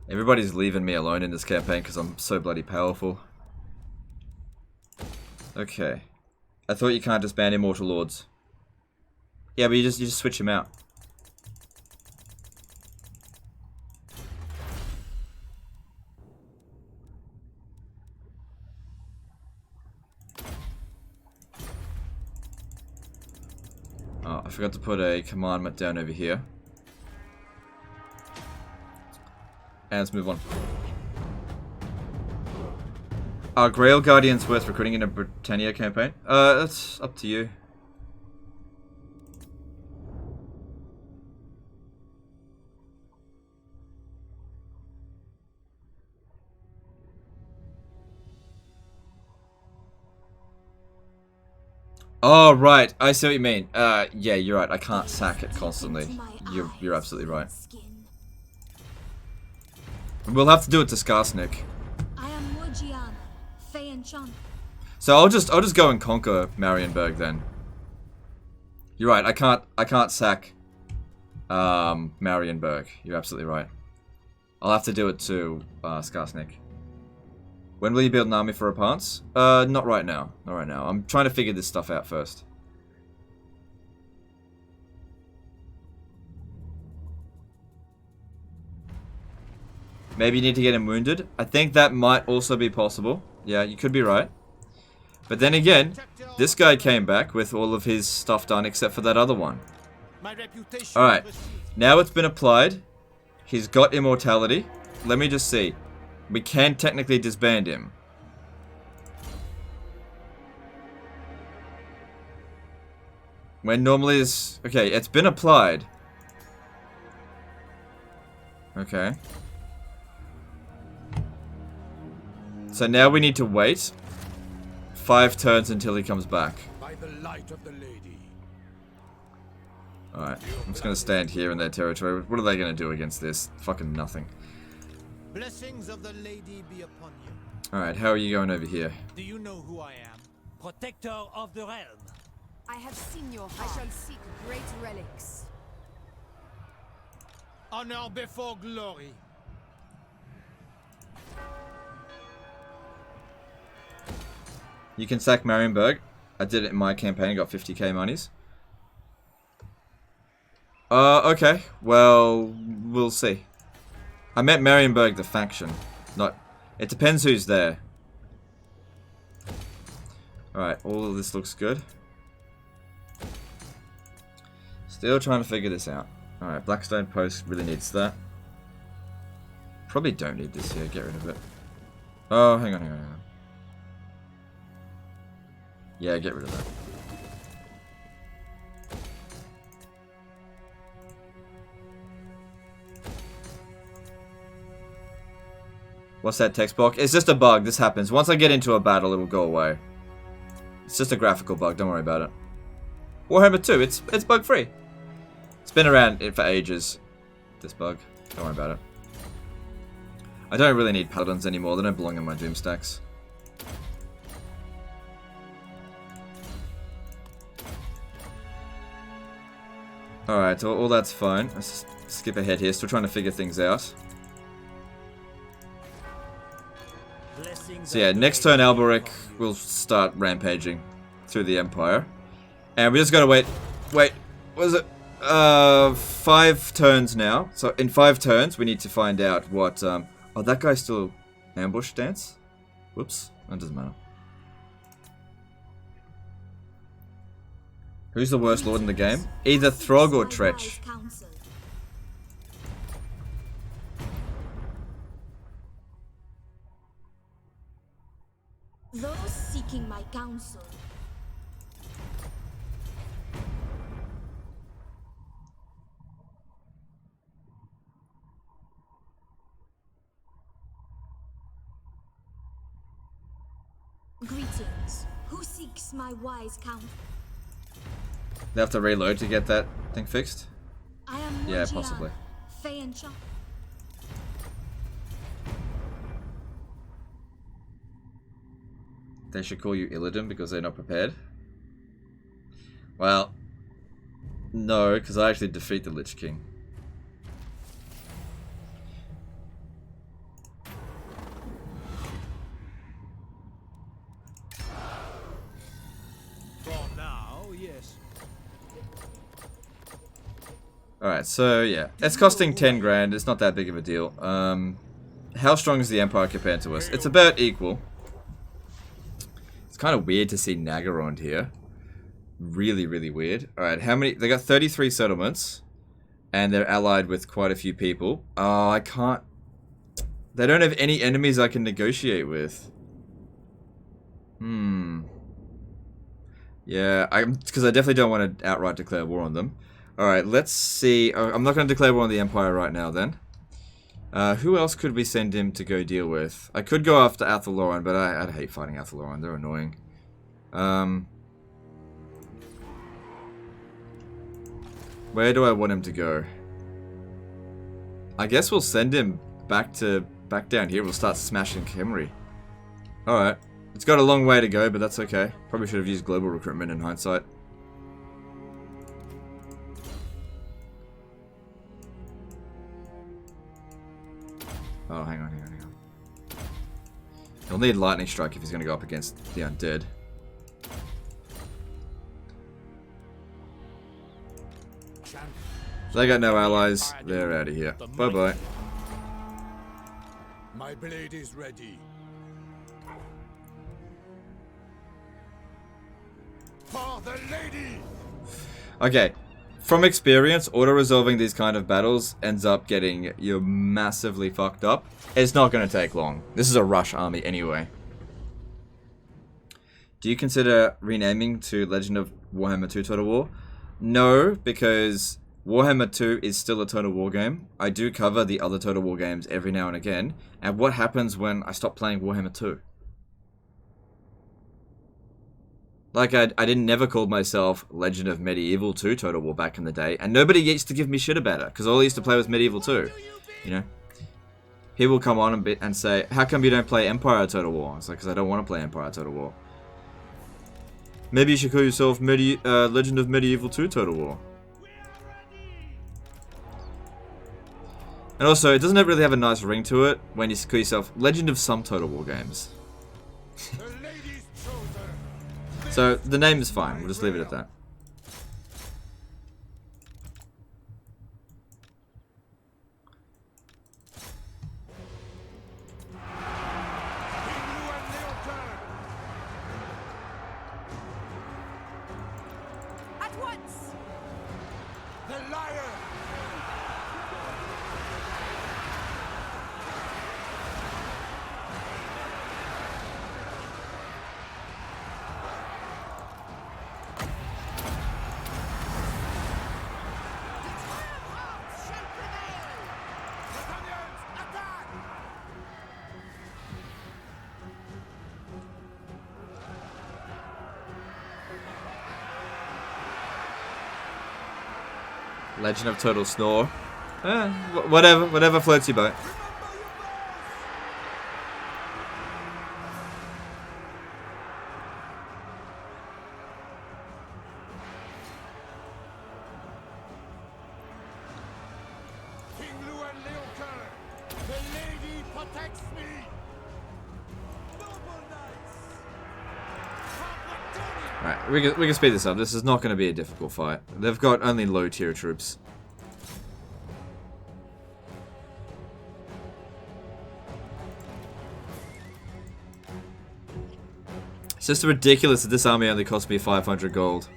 Everybody's leaving me alone in this campaign because I'm so bloody powerful. Okay. I thought you can't disband Immortal Lords. Yeah, but you just switch him out. Oh, I forgot to put a commandment down over here. And let's move on. Are Grail Guardians worth recruiting in a Britannia campaign? That's up to you. Oh, right. I see what you mean. Yeah, you're right. I can't sack it constantly. You're absolutely right. We'll have to do it to Skarsnik. I am Morgiana, Fae Enchantress. So I'll just go and conquer Marienburg then. You're right. I can't sack Marienburg. You're absolutely right. I'll have to do it to Skarsnik. When will you build an army for Apants? Not right now. Not right now. I'm trying to figure this stuff out first. Maybe you need to get him wounded. I think that might also be possible. Yeah, you could be right. But then again, this guy came back with all of his stuff done except for that other one. My reputation Alright, precedes me. now it's been applied. He's got immortality. Let me just see. We can technically disband him. When normally is... Okay, it's been applied. Okay. So now we need to wait 5 turns until he comes back. By the light of the lady. Alright, I'm just gonna stand here in their territory. What are they gonna do against this? Fucking nothing. Blessings of the lady be upon you. Alright, how are you going over here? Do you know who I am? Protector of the realm. I have seen your heart. I shall seek great relics. Honor before glory. You can sack Marienburg. I did it in my campaign, got 50k monies. Okay. Well, we'll see. I meant Marienburg the faction. Not... It depends who's there. Alright, all of this looks good. Still trying to figure this out. Alright, Blackstone Post really needs that. Probably don't need this here, get rid of it. Oh, hang on. Yeah, get rid of that. What's that text block? It's just a bug. This happens. Once I get into a battle, it'll go away. It's just a graphical bug. Don't worry about it. Warhammer 2. It's bug free. It's been around for ages. This bug. Don't worry about it. I don't really need paladins anymore. They don't belong in my doom stacks. Alright, so all that's fine. Let's skip ahead here. Still trying to figure things out. So yeah, next turn Alberic will start rampaging through the Empire. And we just gotta wait, what is it? 5 turns now. So in 5 turns we need to find out what, oh, that guy's still ambush stance? Whoops, that doesn't matter. Who's the worst lord in the game? Either Throg or Tretch. Those seeking my counsel. Greetings. Who seeks my wise counsel? They have to reload to get that thing fixed? I am Yeah, possibly. Enchantress. They should call you Illidan because they're not prepared? Well, no, because I actually defeat the Lich King. For now, yes. Alright, so yeah. It's costing 10 grand. It's not that big of a deal. How strong is the Empire compared to us? It's about equal. It's kind of weird to see Nagaron here. Really, really weird. Alright, how many? They got 33 settlements. And they're allied with quite a few people. Oh, I can't... They don't have any enemies I can negotiate with. Yeah, because I definitely don't want to outright declare war on them. Alright, let's see. I'm not going to declare war on the Empire right now then. Who else could we send him to go deal with? I could go after Athaloran, but I'd hate fighting Athaloran. They're annoying. Where do I want him to go? I guess we'll send him back down here. We'll start smashing Khemri. Alright. It's got a long way to go, but that's okay. Probably should have used global recruitment in hindsight. Oh, hang on. He'll need Lightning Strike if he's going to go up against the Undead. They got no allies. They're out of here. Bye-bye. My blade is ready. For the lady! Okay. from experience, auto-resolving these kind of battles ends up getting you massively fucked up. It's not going to take long. This is a rush army anyway. Do you consider renaming to Legend of Warhammer 2 Total War? No, because Warhammer 2 is still a Total War game. I do cover the other Total War games every now and again. And what happens when I stop playing Warhammer 2? Like, I never called myself Legend of Medieval 2 Total War back in the day, and nobody used to give me shit about it, because all I used to play was Medieval 2, you know? People come on and say, how come you don't play Empire Total War? It's like, because I don't want to play Empire Total War. Maybe you should call yourself Legend of Medieval 2 Total War. And also, it doesn't really have a nice ring to it when you call yourself Legend of some Total War games. So, the name is fine. We'll just leave it at that. At once! The liar! Legend of Total Snore. Whatever floats your boat. King Luan Leocar! The lady protects me! Alright, we can speed this up. This is not going to be a difficult fight. They've got only low tier troops. It's just ridiculous that this army only cost me 500 gold.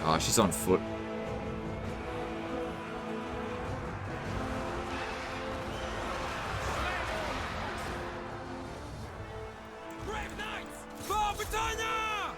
Oh, she's on foot. Brave knights! For Britannia!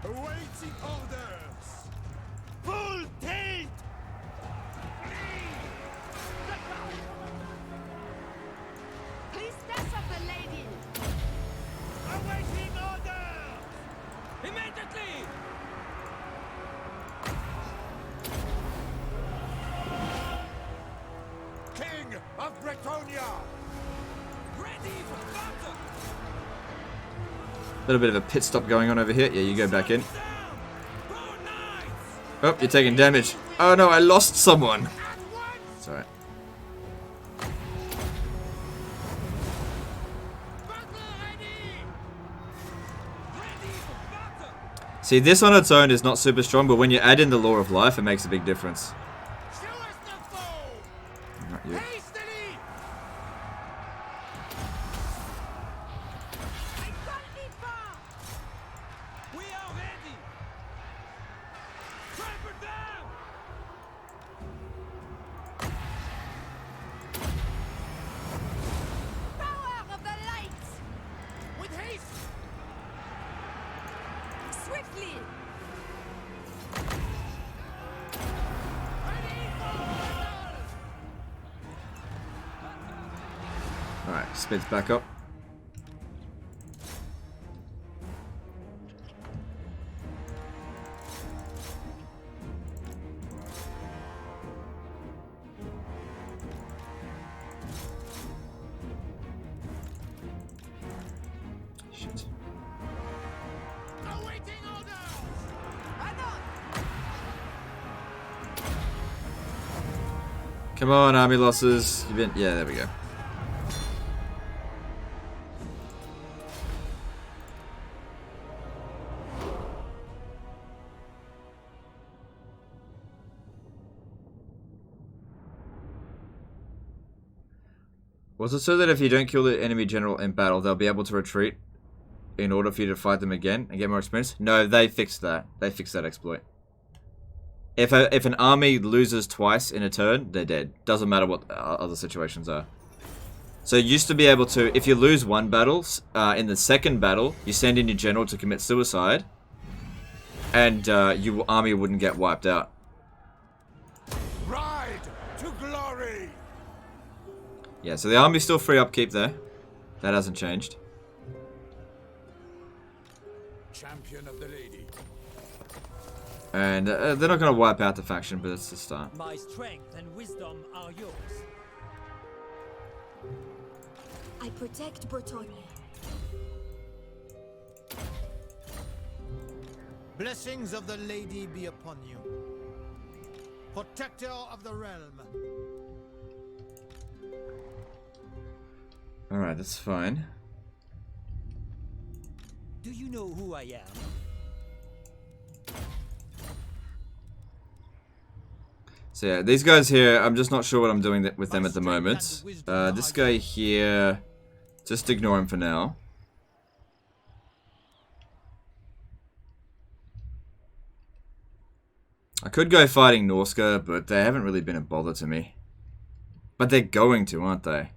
Awaiting orders! Full tilt! Priestess of the lady! Awaiting orders! Immediately! King of Bretonia! Ready for battle! Little bit of a pit stop going on over here. Yeah, you go back in. Down! Bow knights! Oh, you're taking damage. Oh no, I lost someone. It's alright. See, this on its own is not super strong, but when you add in the Law of Life, it makes a big difference. Show us the foe! Not you. Hastily! I can't be far! We are ready! Trample down! Power of the light! With haste! Swiftly! Alright, speed's back up. Come on, army losses. You've been, yeah, there we go. Was it so that if you don't kill the enemy general in battle, they'll be able to retreat in order for you to fight them again and get more experience? No, they fixed that. They fixed that exploit. If an army loses twice in a turn, they're dead. Doesn't matter what other situations are. So you used to be able to, if you lose one battle, in the second battle, you send in your general to commit suicide, and your army wouldn't get wiped out. Ride to glory! Yeah, so the army's still free upkeep there. That hasn't changed. Champion of the lady. And they're not going to wipe out the faction, but it's the start. My strength and wisdom are yours. I protect Bretonia. Blessings of the lady be upon you. Protector of the realm. Alright, that's fine. Do you know who I am? So yeah, these guys here, I'm just not sure what I'm doing with them at the moment. This guy here, just ignore him for now. I could go fighting Norska, but they haven't really been a bother to me. But they're going to, aren't they?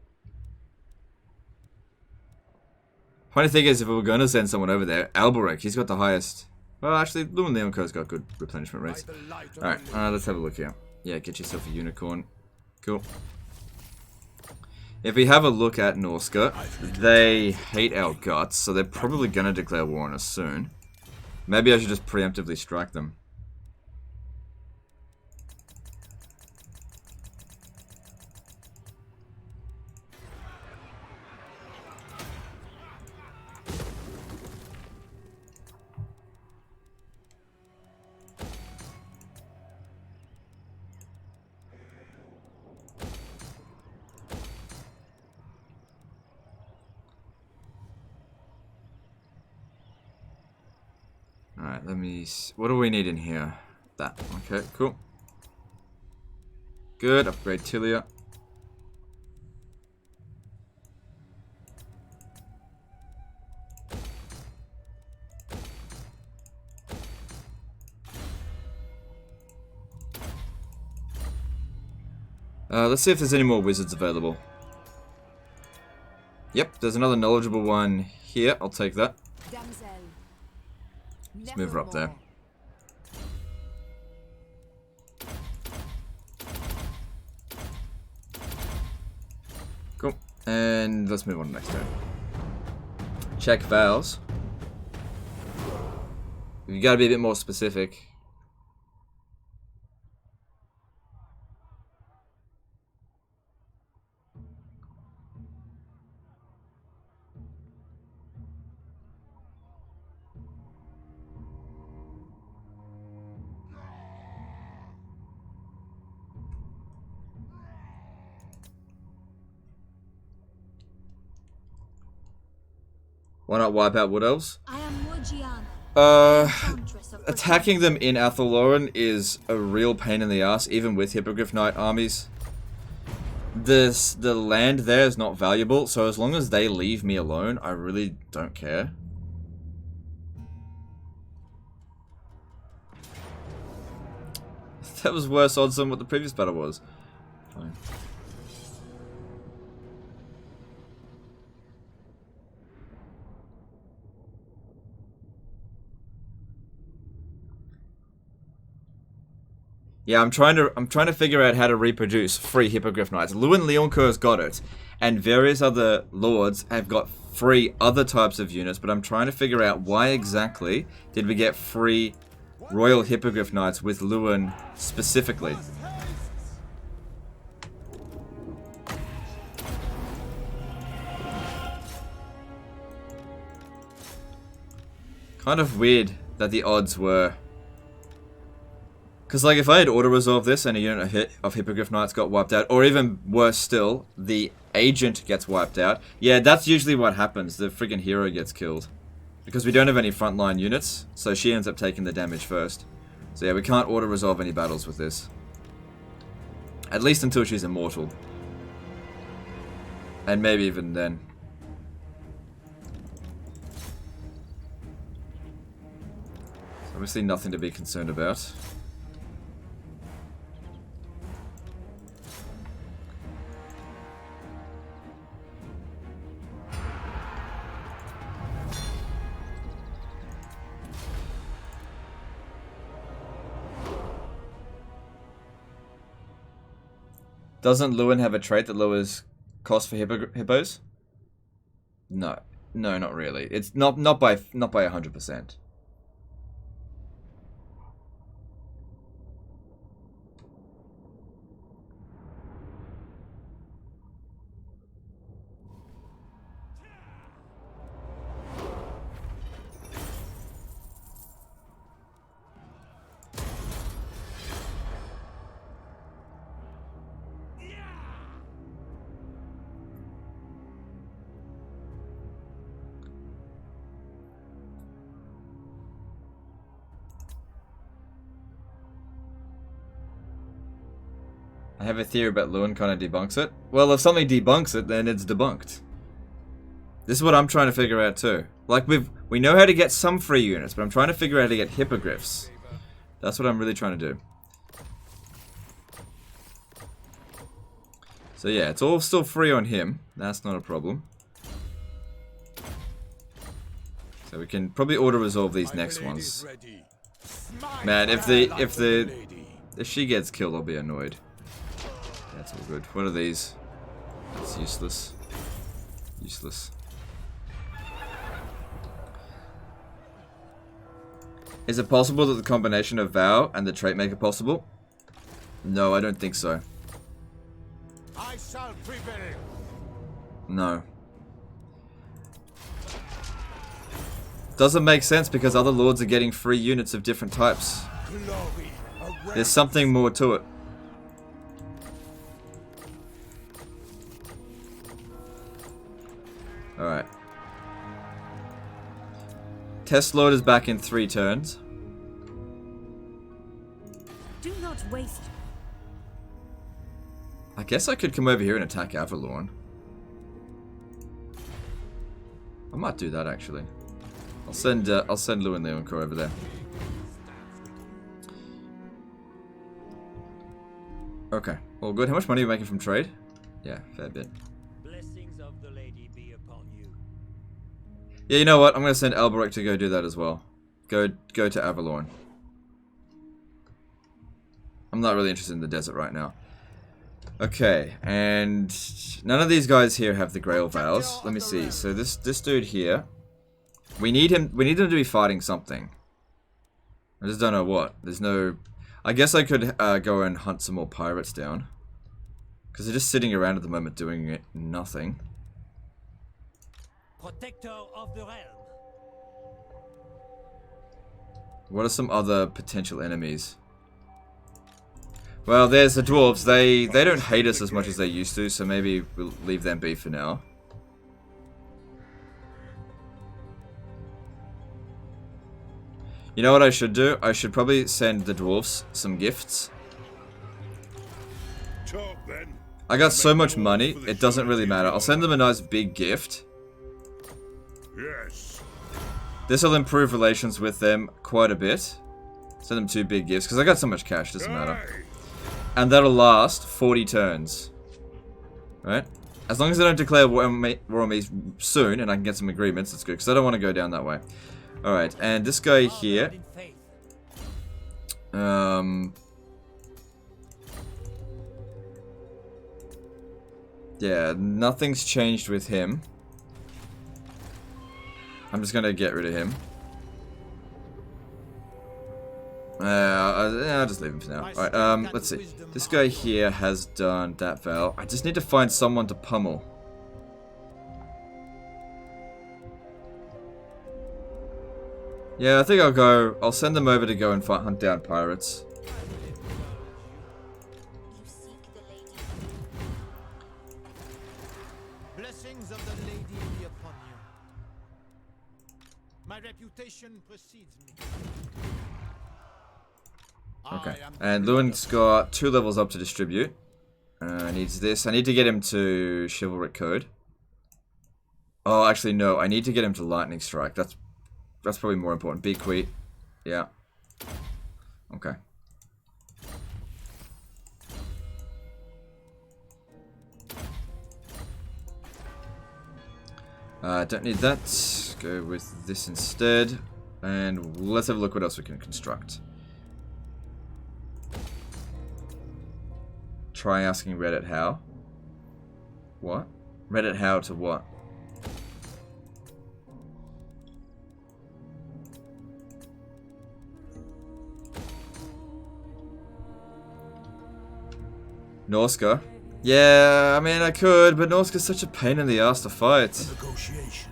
Funny thing is, if we were going to send someone over there, Alberich, he's got the highest... Well, actually, Lumen Leonco's got good replenishment rates. Alright, let's have a look here. Yeah, get yourself a unicorn. Cool. If we have a look at Norska, they hate our guts, so they're probably going to declare war on us soon. Maybe I should just preemptively strike them. Alright, let me... What do we need in here? That. Okay, cool. Good, upgrade Tilia. Let's see if there's any more wizards available. Yep, there's another knowledgeable one here. I'll take that. Damsel. Let's move her up there. Cool. And let's move on to next turn. Check vows. You gotta be a bit more specific. Why not wipe out Wood Elves? I am Morgiana. Enchantress of Attacking them in Athaloran is a real pain in the ass, even with Hippogriff Knight armies. The land there is not valuable, so as long as they leave me alone, I really don't care. That was worse odds than what the previous battle was. Fine. Yeah, I'm trying to figure out how to reproduce free Hippogriff Knights. Lewin Leoncour's got it, and various other lords have got free other types of units, but I'm trying to figure out why exactly did we get free Royal Hippogriff Knights with Lewin specifically. Kind of weird that the odds were Because, like, if I had auto-resolved this and a unit of Hippogriff Knights got wiped out, or even worse still, the agent gets wiped out, yeah, that's usually what happens. The friggin' hero gets killed. Because we don't have any frontline units, so she ends up taking the damage first. So yeah, we can't auto-resolve any battles with this. At least until she's immortal. And maybe even then. Obviously nothing to be concerned about. Doesn't Lewin have a trait that lowers cost for hippos? No. No, not really. It's not by 100%. I have a theory about Lewin kind of debunks it. Well, if something debunks it, then it's debunked. This is what I'm trying to figure out too. Like, we know how to get some free units, but I'm trying to figure out how to get hippogriffs. That's what I'm really trying to do. So yeah, it's all still free on him. That's not a problem. So we can probably auto-resolve these next ones. Man, if she gets killed, I'll be annoyed. That's all good. What are these? That's useless. Useless. Is it possible that the combination of Vow and the trait make it possible? No, I don't think so. I shall prevail. No. Doesn't make sense because other lords are getting free units of different types. There's something more to it. Alright. Test Lord is back in 3 turns. Do not waste. I guess I could come over here and attack Avalorn. I might do that actually. I'll send Lewin Leoncourt over there. Okay, all good. How much money are you making from trade? Yeah, fair bit. Blessings of the lady be upon you. Yeah, you know what? I'm gonna send Alberic to go do that as well. Go to Avalorn. I'm not really interested in the desert right now. Okay, and none of these guys here have the Grail Vows. Let me see. So this dude here, we need him to be fighting something. I just don't know what. There's no. I guess I could go and hunt some more pirates down, because they're just sitting around at the moment doing nothing. Protector of the realm. What are some other potential enemies? Well, there's the dwarves. They don't hate us as much as they used to, so maybe we'll leave them be for now. You know what I should do? I should probably send the dwarves some gifts. I got so much money, it doesn't really matter. I'll send them a nice big gift. Yes. This will improve relations with them quite a bit. Send them 2 big gifts, because I got so much cash, doesn't matter. And that'll last 40 turns. Right? As long as they don't declare war on me soon, and I can get some agreements, that's good, because I don't want to go down that way. Alright, and this guy here... yeah, nothing's changed with him. I'm just gonna get rid of him. I'll just leave him for now. Alright, let's see. This guy here has done that vow. I just need to find someone to pummel. Yeah, I think I'll send them over to go and hunt down pirates. of the lady be upon you. My reputation precedes me. Okay. I am And blood Lewin's got 2 levels up to distribute. Needs this. I need to get him to Chivalric Code. Oh, actually, no. I need to get him to Lightning Strike. That's probably more important. Bequeath. Yeah. Okay. Don't need that. Go with this instead. And let's have a look what else we can construct. Try asking Reddit how. What? Reddit how to what? Norska? Yeah, I mean I could, but Norska's such a pain in the ass to fight. Negotiation.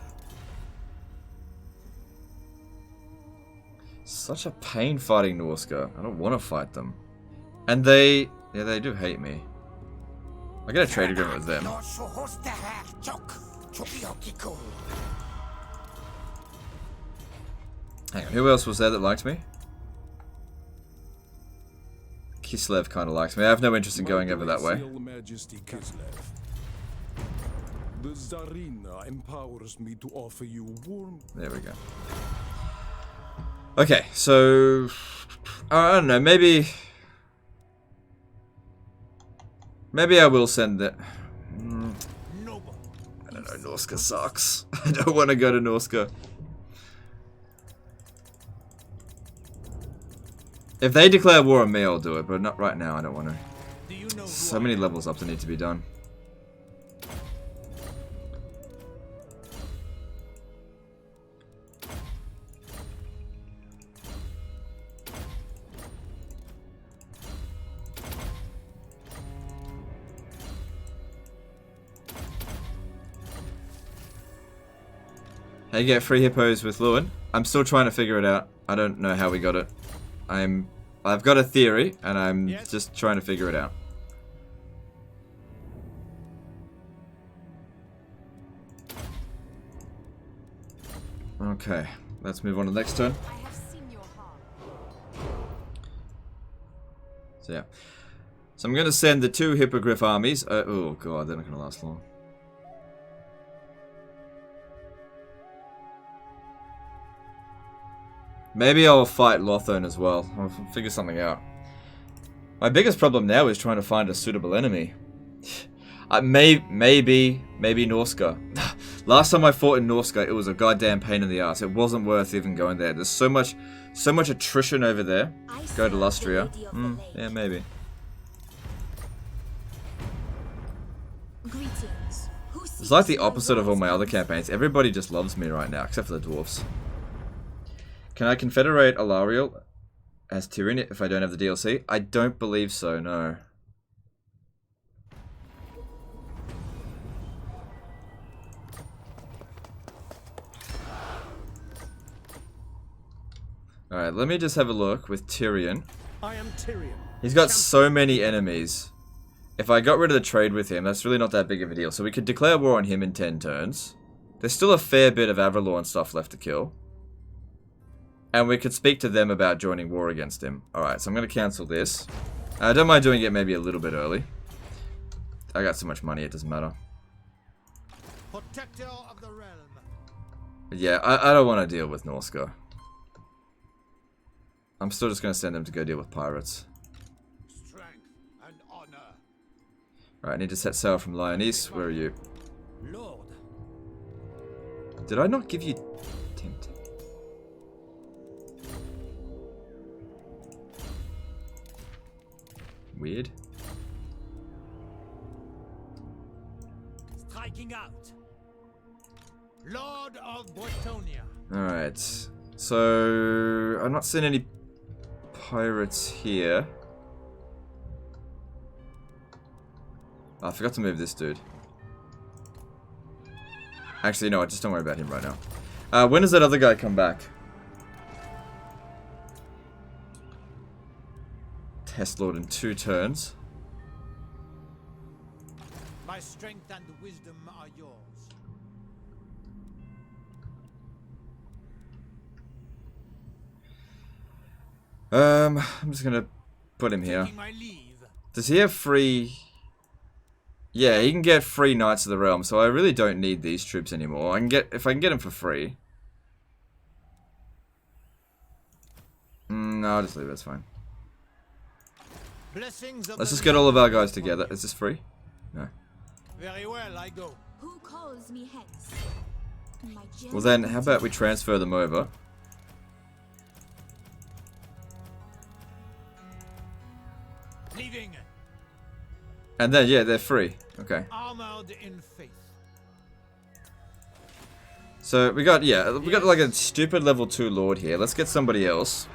Such a pain fighting Norska. I don't want to fight them. And they do hate me. I get a trade agreement with them. Hang on, who else was there that liked me? Kislev kind of likes me. I have no interest in going over that way. Majesty Kislev. The Tsarina empowers me to offer you warm. There we go. Okay, so I don't know. Maybe I will send it. I don't know. Norska sucks. I don't want to go to Norska. If they declare war on me, I'll do it, but not right now. I don't want to. Do you know So many levels up that need to be done. How you get free hippos with Lewin? I'm still trying to figure it out. I don't know how we got it. I've got a theory, and I'm just trying to figure it out. Okay, let's move on to the next turn. I have seen your heart. So yeah. So I'm going to send the 2 Hippogriff armies. Oh god, they're not going to last long. Maybe I'll fight Lothern as well. I'll figure something out. My biggest problem now is trying to find a suitable enemy. Maybe Norska. Last time I fought in Norska, it was a goddamn pain in the ass. It wasn't worth even going there. There's so much attrition over there. Go to Lustria. Yeah, maybe. Greetings. It's like the opposite of all my other campaigns. Everybody just loves me right now, except for the dwarves. Can I confederate Alariel as Tyrion if I don't have the DLC? I don't believe so, no. Alright, let me just have a look with Tyrion. I am Tyrion. He's got so many enemies. If I got rid of the trade with him, that's really not that big of a deal. So we could declare war on him in 10 turns. There's still a fair bit of Avalor stuff left to kill. And we could speak to them about joining war against him. Alright, so I'm going to cancel this. I don't mind doing it maybe a little bit early. I got so much money, it doesn't matter. Protector of the realm. But yeah, I don't want to deal with Norska. I'm still just going to send them to go deal with pirates. Strength and honor. Alright, I need to set sail from Lyonese. Where are you? Lord. Did I not give you Tempt? Weird. Striking out. Lord of Bretonia. Alright. So I'm not seeing any pirates here. Oh, I forgot to move this dude. Actually, no, just don't worry about him right now. When does that other guy come back? Test Lord in 2 turns. My strength and wisdom are yours. I'm just gonna put him here. Taking my leave. Does he have free... Yeah, he can get free Knights of the Realm, so I really don't need these troops anymore. If I can get them for free. No, I'll just leave it, it's fine. Blessings of Let's the just get all of our Lord guys together. Is this free? No. Very well, I go. Who calls me hence? My Well then, how about we transfer them over? Leaving. And then, yeah, they're free. Okay. Armored in faith. So, we got like a stupid level 2 lord here. Let's get somebody else.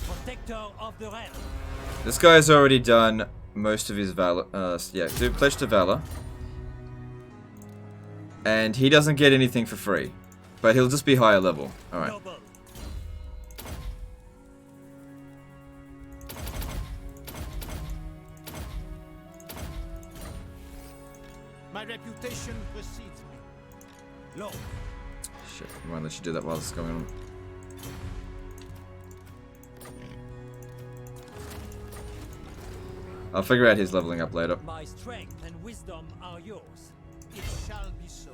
Protector of the realm. This guy's already done most of his valor. Yeah, do pledge to valor. And he doesn't get anything for free. But he'll just be higher level. Alright. Noble. My reputation precedes me. Lord. Shit, I won't let you do that while this is going on. I'll figure out his leveling up later. My strength and wisdom are yours. It shall be so.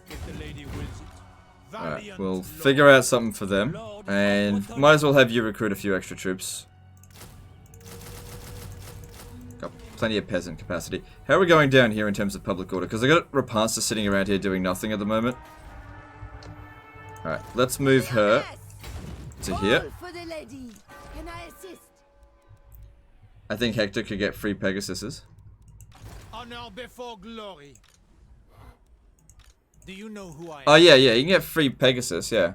If the lady wills it. Alright, Valiant we'll Lord. figure out something for them. And might as well have you recruit a few extra troops. Got plenty of peasant capacity. How are we going down here in terms of public order? Because I got Rapunzel sitting around here doing nothing at the moment. Alright, let's move her to here. For the lady. Can I assist? I think Hector could get free Pegasuses. Honor before glory. Do you know who I am? Oh yeah, you can get free Pegasus, yeah.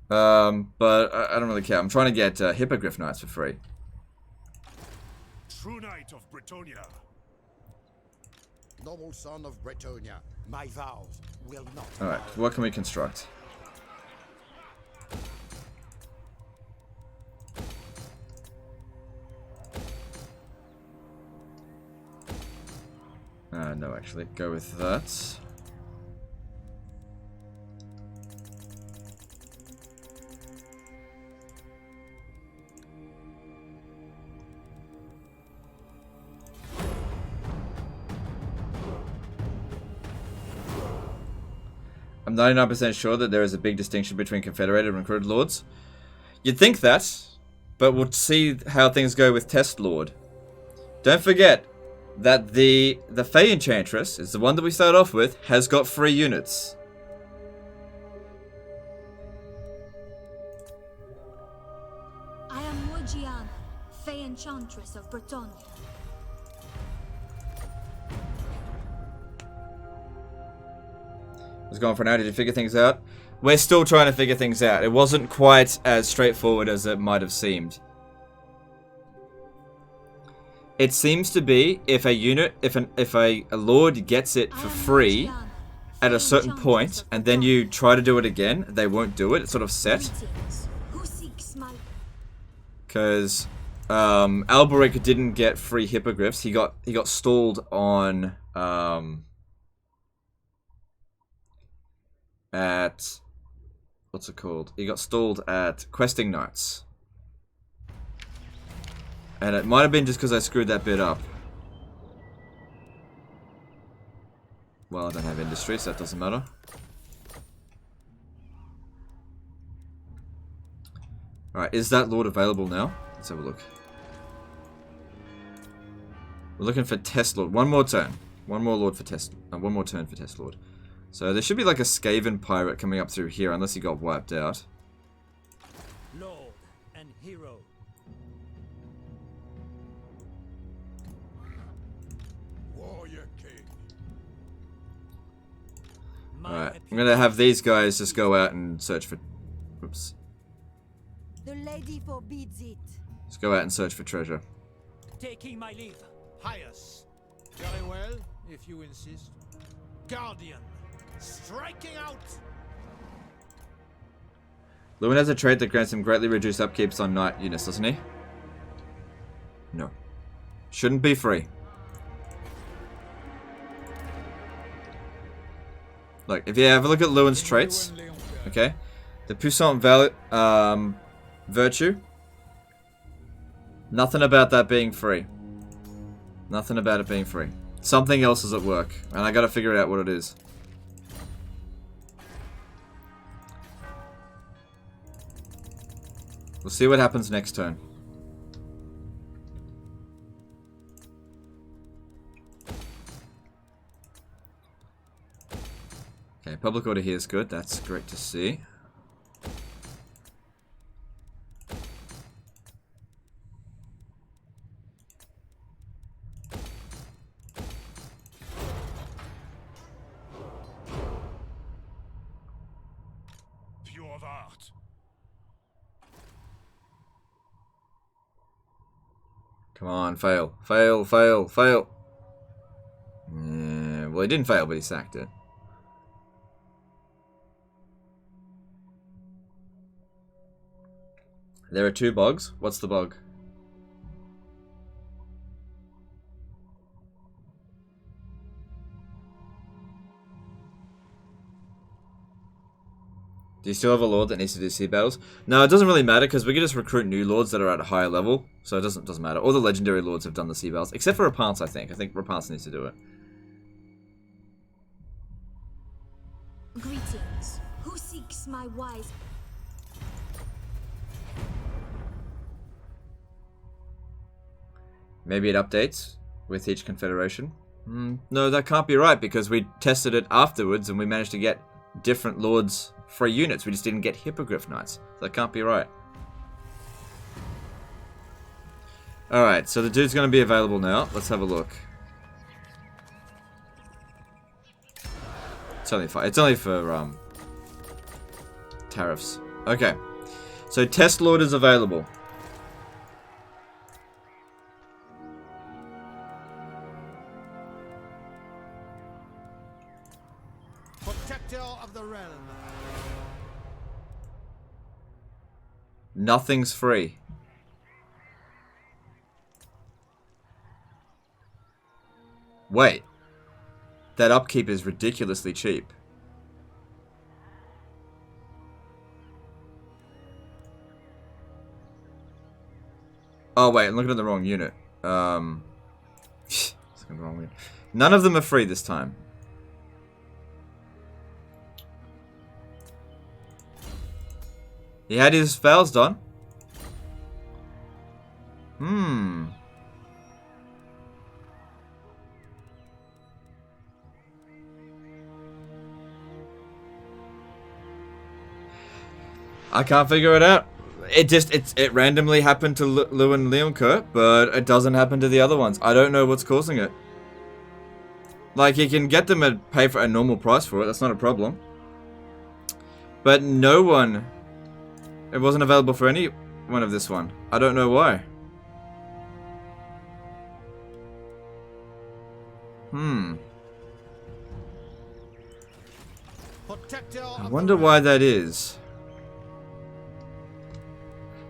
But I don't really care. I'm trying to get Hippogriff Knights for free. True Knight of Bretonia. Noble son of Bretonia, my vows will not. Alright, what can we construct? No, actually. Go with that. I'm 99% sure that there is a big distinction between Confederated and Recruited Lords. You'd think that, but we'll see how things go with Test Lord. Don't forget that the Fey Enchantress is the one that we start off with, has got free units. I am Morgiana, Fey Enchantress of Bretonia. What's going for now? Did you figure things out? We're still trying to figure things out. It wasn't quite as straightforward as it might have seemed. It seems to be if a unit, if a lord gets it for free at a certain point, and then you try to do it again, they won't do it. It's sort of set. Who seeks my Because Alberic didn't get free hippogriffs. He got stalled on at what's it called? He got stalled at questing knights. And it might have been just because I screwed that bit up. Well, I don't have industry, so that doesn't matter. Alright, is that lord available now? Let's have a look. We're looking for Test Lord. One more turn. One more lord for Test. One more turn for Test Lord. So there should be like a Skaven pirate coming up through here, unless he got wiped out. Lord and hero. Warrior King. Alright, I'm gonna have these guys just go out and search for... Oops. The lady forbids it. Let's go out and search for treasure. Taking my leave. Pious. Very well, if you insist. Guardian. Striking out. Lewin has a trait that grants him greatly reduced upkeeps on knight units, doesn't he? No. Shouldn't be free. Look, if you have a look at Lewin's traits, okay, the puissant virtue, nothing about that being free. Nothing about it being free. Something else is at work, and I gotta figure out what it is. We'll see what happens next turn. Okay, public order here is good. That's great to see. Pure of art. Come on, fail. Fail, fail, fail. Yeah, well, he didn't fail, but he sacked it. There are 2 bugs. What's the bug? Do you still have a lord that needs to do sea battles? No, it doesn't really matter because we can just recruit new lords that are at a higher level, so it doesn't matter. All the legendary lords have done the sea battles, except for Rapance, I think. I think Rapance needs to do it. Greetings. Who seeks my wise? Maybe it updates with each confederation. No, that can't be right because we tested it afterwards and we managed to get different lords free units. We just didn't get Hippogriff Knights. So that can't be right. Alright, so the dude's going to be available now. Let's have a look. It's only for tariffs. Okay. So test lord is available. Protector of the realm. Nothing's free. Wait. That upkeep is ridiculously cheap. Oh wait, I'm looking at the wrong unit. None of them are free this time. He had his spells done. I can't figure it out. It randomly happened to Lewin Leoncourt, but it doesn't happen to the other ones. I don't know what's causing it. Like, he can get them and pay for a normal price for it. That's not a problem. But no one... It wasn't available for any one of this one. I don't know why. I wonder why that is.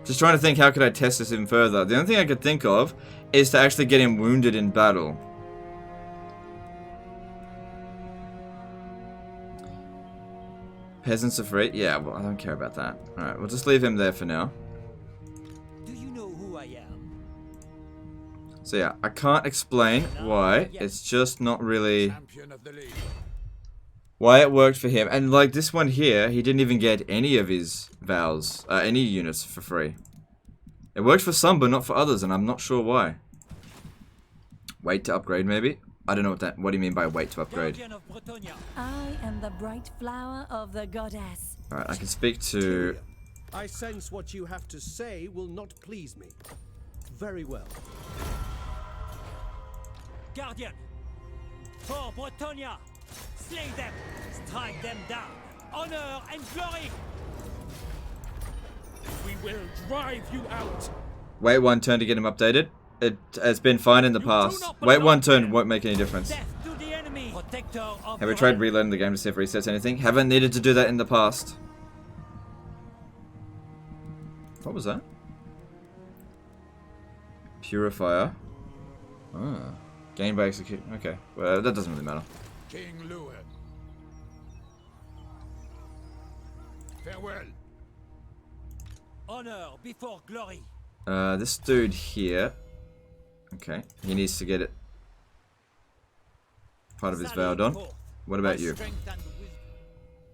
Just trying to think, how could I test this even further? The only thing I could think of is to actually get him wounded in battle. Peasants are free? Yeah, well, I don't care about that. Alright, we'll just leave him there for now. Do you know who I am? So yeah, I can't explain why. It's just not really... why it worked for him. And like this one here, he didn't even get any of his vows, any units for free. It worked for some, but not for others, and I'm not sure why. Wait to upgrade, maybe? I don't know what do you mean by wait to upgrade? I am the bright flower of the goddess. Alright, I can speak to... I sense what you have to say will not please me. Very well. Guardian! For Bretonia! Slay them! Strike them down! Honor and glory! We will drive you out. Wait 1 turn to get him updated. It has been fine in the past. Wait 1 turn won't make any difference. Have we tried reloading the game to see if it resets anything? Haven't needed to do that in the past. What was that? Purifier. Ah. Gained by execution. Okay. Well, that doesn't really matter. King Lewin. Farewell. Honor before glory. This dude here. Okay, he needs to get it. Part of his vow done. What about you?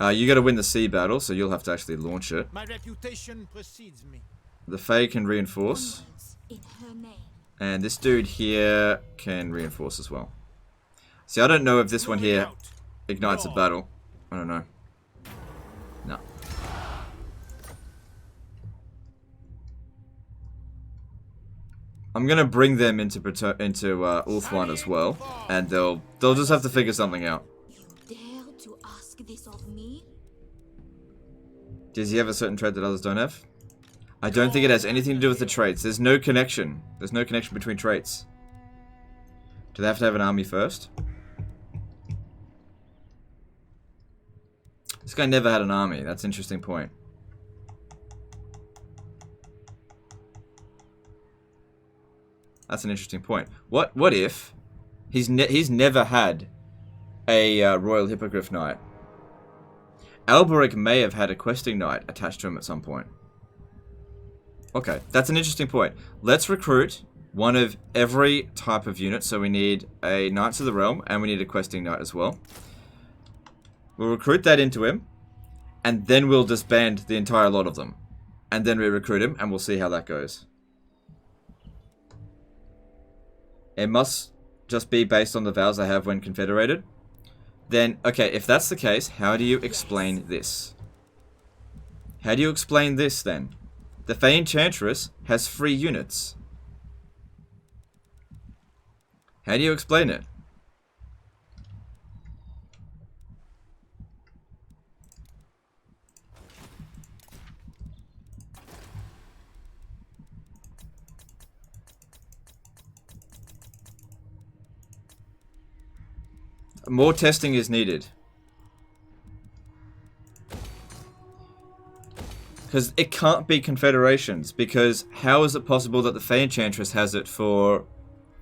You got to win the sea battle, so you'll have to actually launch it. My reputation precedes me. The Fae can reinforce. In her name. And this dude here can reinforce as well. See, I don't know if this one here ignites a battle. I don't know. No. I'm gonna bring them into Ulthuan as well, and they'll just have to figure something out. You dare to ask this of me? Does he have a certain trait that others don't have? I don't think it has anything to do with the traits. There's no connection. There's no connection between traits. Do they have to have an army first? This guy never had an army. That's an interesting point. That's an interesting point. What if he's never had a Royal Hippogriff Knight? Alberic may have had a questing knight attached to him at some point. Okay, that's an interesting point. Let's recruit one of every type of unit. So we need a Knights of the Realm, and we need a questing knight as well. We'll recruit that into him, and then we'll disband the entire lot of them. And then we recruit him, and we'll see how that goes. It must just be based on the vows I have when confederated. Then, okay, if that's the case, how do you explain this? How do you explain this, then? The Fae Enchantress has 3 units. How do you explain it? More testing is needed. Because it can't be confederations. Because how is it possible that the Fae Enchantress has it for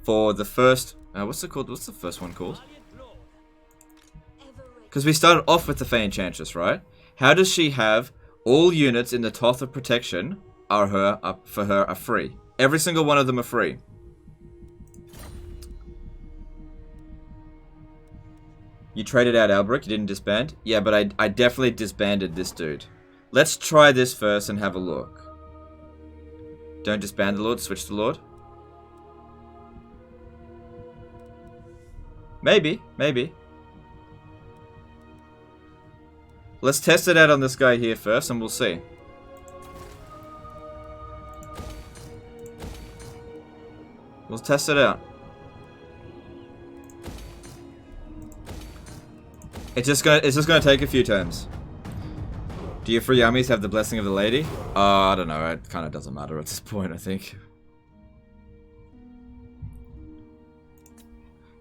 the first... what's it called? What's the first one called? Because we started off with the Fae Enchantress, right? How does she have all units in the Toth of Protection for her are free? Every single one of them are free. You traded out Alberic, you didn't disband? Yeah, but I definitely disbanded this dude. Let's try this first and have a look. Don't disband the Lord, switch the Lord. Maybe, maybe. Let's test it out on this guy here first and we'll see. We'll test it out. It's just gonna take a few turns. Do your 3 armies have the blessing of the lady? I don't know. It kind of doesn't matter at this point, I think.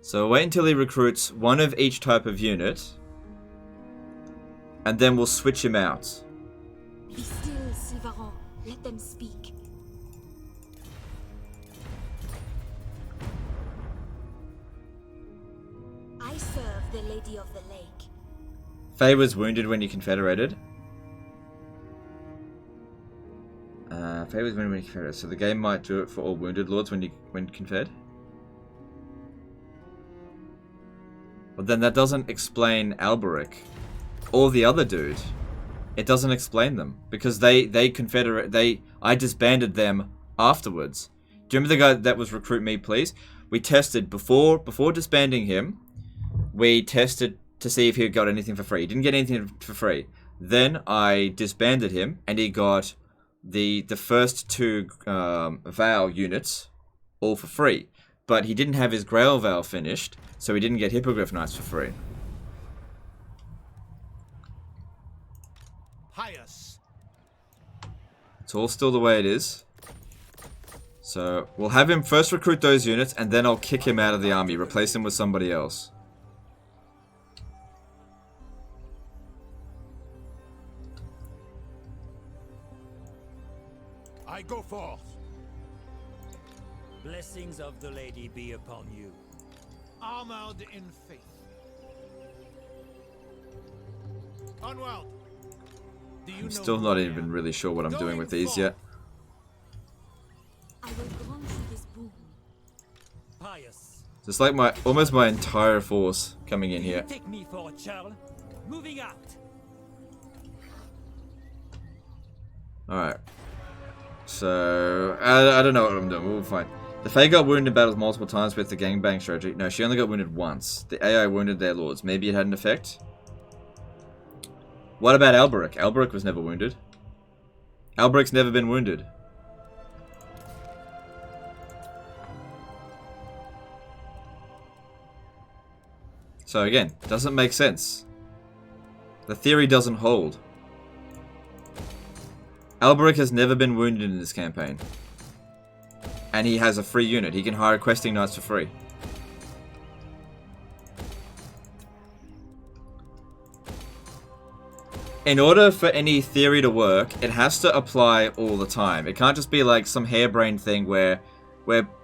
So wait until he recruits one of each type of unit, and then we'll switch him out. Be still, Sylvain. Let them speak. I serve the Lady of the Lake. Faye was wounded when you confederated. Faye was wounded when you confederated, so the game might do it for all wounded lords when confed. But then that doesn't explain Alberic or the other dude. It doesn't explain them because I disbanded them afterwards. Do you remember the guy that was recruit me, please? We tested before disbanding him. We tested to see if he got anything for free. He didn't get anything for free. Then I disbanded him, and he got the first 2 vow units all for free. But he didn't have his Grail vow finished, so he didn't get Hippogriff Knights for free. Pious. It's all still the way it is. So we'll have him first recruit those units, and then I'll kick him out of the army, replace him with somebody else. I go forth. Blessings of the lady be upon you. Armored in faith. Onward. you I'm know still who not I even am? really sure what I'm doing with these Going yet. I will grant you this boon. Pious. It's like almost my entire force coming in Do you here. take me for a churl? Moving out. Alright. So, I don't know what I'm doing. We'll find. The Fae got wounded in battles multiple times with the gangbang strategy. No, she only got wounded once. The AI wounded their lords. Maybe it had an effect? What about Alberic? Alberic was never wounded. Alberic's never been wounded. So again, doesn't make sense. The theory doesn't hold. Alberic has never been wounded in this campaign. And he has a free unit. He can hire questing knights for free. In order for any theory to work, it has to apply all the time. It can't just be like some harebrained thing where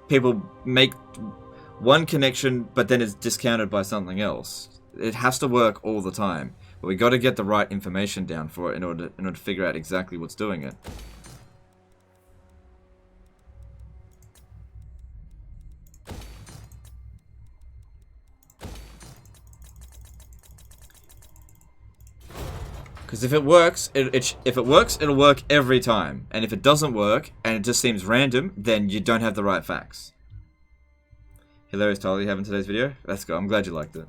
people make one connection but then it's discounted by something else. It has to work all the time. But we got to get the right information down for it in order to figure out exactly what's doing it. Because if it works, it'll work every time. And if it doesn't work, and it just seems random, then you don't have the right facts. Hilarious title you have in today's video? Let's go. I'm glad you liked it.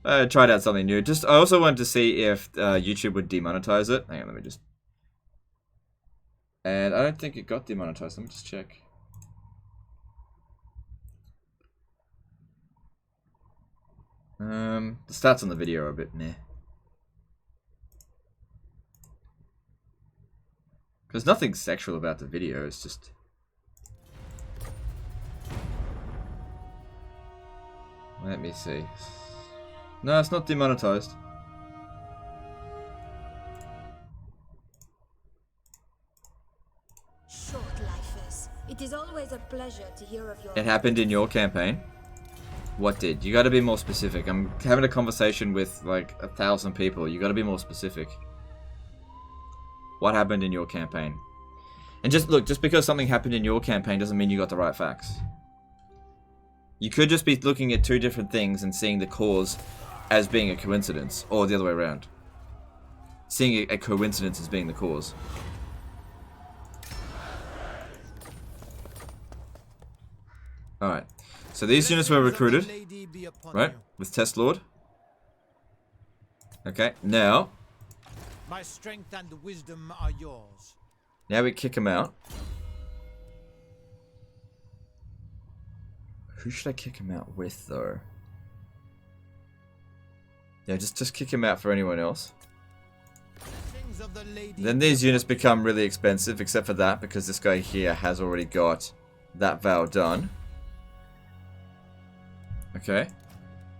I tried out something new. I also wanted to see if YouTube would demonetize it. Hang on, let me just... And I don't think it got demonetized. Let me just check. The stats on the video are a bit meh. There's nothing sexual about the video, it's just... Let me see. No, it's not demonetized. Short lifers. It is always a pleasure to hear of your... It happened in your campaign? What did? You gotta be more specific. I'm having a conversation with like 1,000 people. You gotta be more specific. What happened in your campaign? And just look, just because something happened in your campaign doesn't mean you got the right facts. You could just be looking at two different things and seeing the cause as being a coincidence, or the other way around. Seeing a coincidence as being the cause. Alright, so these units were recruited, right, with Test Lord. Okay, now... My strength and wisdom are yours. Now we kick him out. Who should I kick him out with, though? Yeah, just kick him out for anyone else. Then these units become really expensive, except for that, because this guy here has already got that vow done. Okay.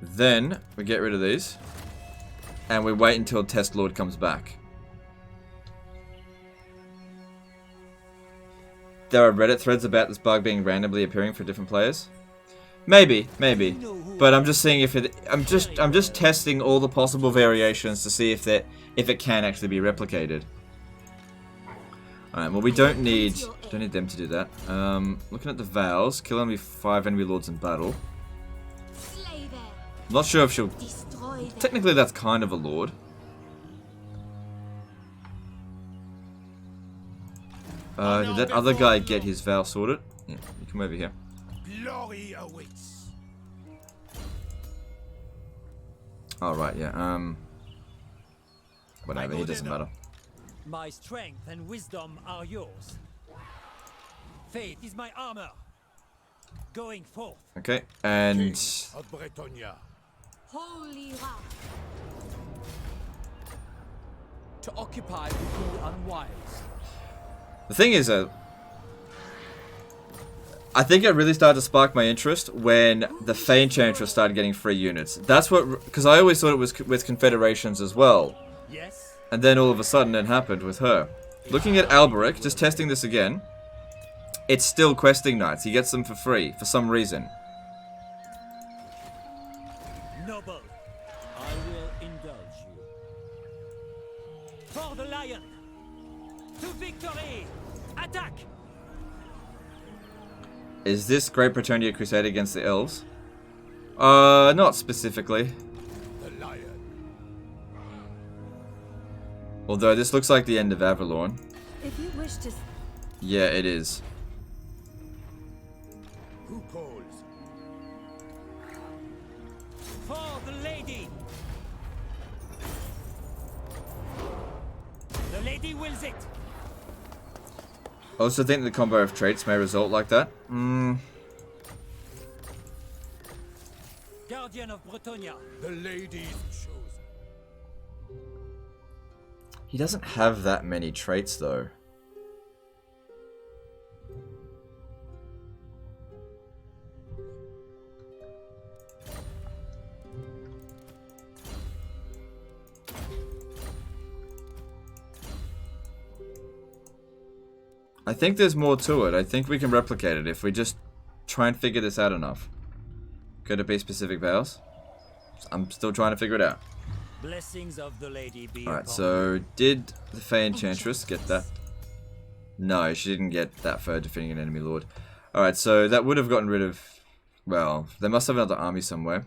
Then we get rid of these. And we wait until Test Lord comes back. There are Reddit threads about this bug being randomly appearing for different players. Maybe. But I'm just seeing if it... I'm just testing all the possible variations to see if it can actually be replicated. Alright, well we don't need them to do that. Looking at the vows, kill only 5 enemy lords in battle. I'm not sure if she'll... Technically that's kind of a lord. Did that other guy get his vow sorted? Yeah, you come over here. Glory awaits. Oh, right, yeah, whatever, he doesn't matter. My strength and wisdom are yours. Faith is my armor. Going forth. Okay, and... Of Bretonia. Holy Ra. To occupy would be unwise. The thing is, I think it really started to spark my interest when the Enchantress started getting free units. That's what... Because I always thought it was with Confederations as well. Yes. And then all of a sudden it happened with her. Looking at Alberic, just testing this again. It's still questing knights. He gets them for free, for some reason. Noble, I will indulge For the lion! To victory! Attack! Is this Great Bretonnia crusade against the elves? Not specifically. The lion. Although this looks like the end of Avalorn. If you wish to... Yeah, it is. Who calls? For the lady! The lady wills it! I also think the combo of traits may result like that. Guardian of Bretonia. The lady's chosen. He doesn't have that many traits though. I think there's more to it. I think we can replicate it if we just try and figure this out enough. Could it be specific vows? I'm still trying to figure it out. Blessings of the lady be Alright, upon so you. did the Fey Enchantress get that? No, she didn't get that for defeating an enemy lord. Alright, so that would have gotten rid of... Well, they must have another army somewhere.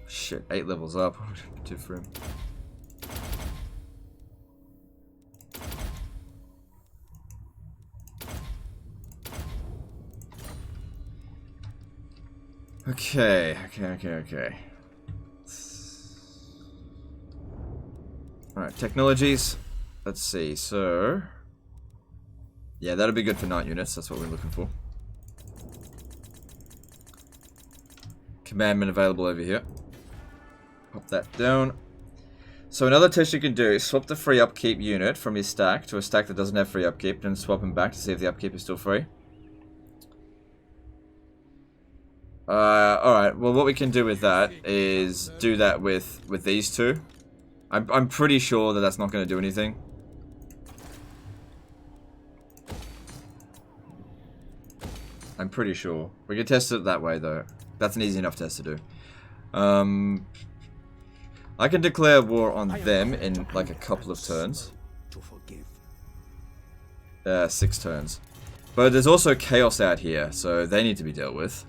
Shit, 8 levels up. What would I do for him? Okay. Alright, technologies. Let's see, so... Yeah, that'll be good for knight units, that's what we're looking for. Commandment available over here. Pop that down. So another test you can do is swap the free upkeep unit from your stack to a stack that doesn't have free upkeep, then swap them back to see if the upkeep is still free. Alright, well what we can do with that is do that with these two. I'm pretty sure that that's not going to do anything. I'm pretty sure. We can test it that way though. That's an easy enough test to do. I can declare war on them in like a couple of turns. 6 turns. But there's also chaos out here, so they need to be dealt with.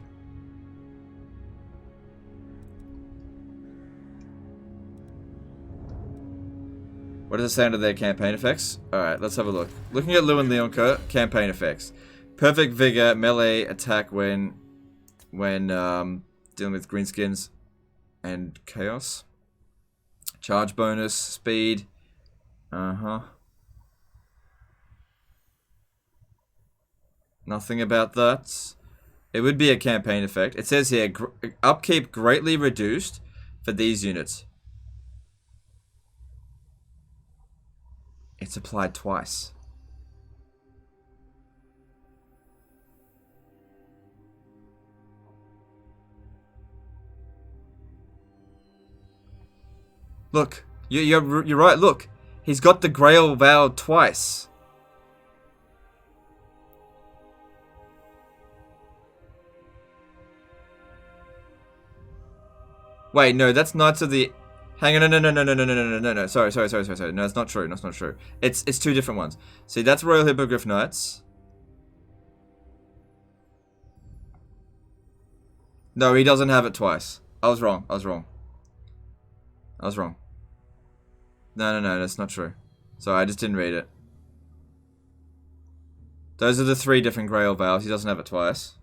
What does it say under their campaign effects? Alright, let's have a look. Looking at Lou and Leonka, campaign effects. Perfect vigor, melee attack when dealing with greenskins and chaos. Charge bonus, speed. Nothing about that. It would be a campaign effect. It says here, upkeep greatly reduced for these units. It's applied twice. Look, you're right. Look, he's got the Grail Vow twice. Wait, no, that's Knights of the. Hang on, no. Sorry. No, it's not true. That's not true. It's 2 different ones. See, that's Royal Hippogriff Knights. No, he doesn't have it twice. I was wrong. No, that's not true. Sorry, I just didn't read it. Those are the 3 different Grail Vows. He doesn't have it twice.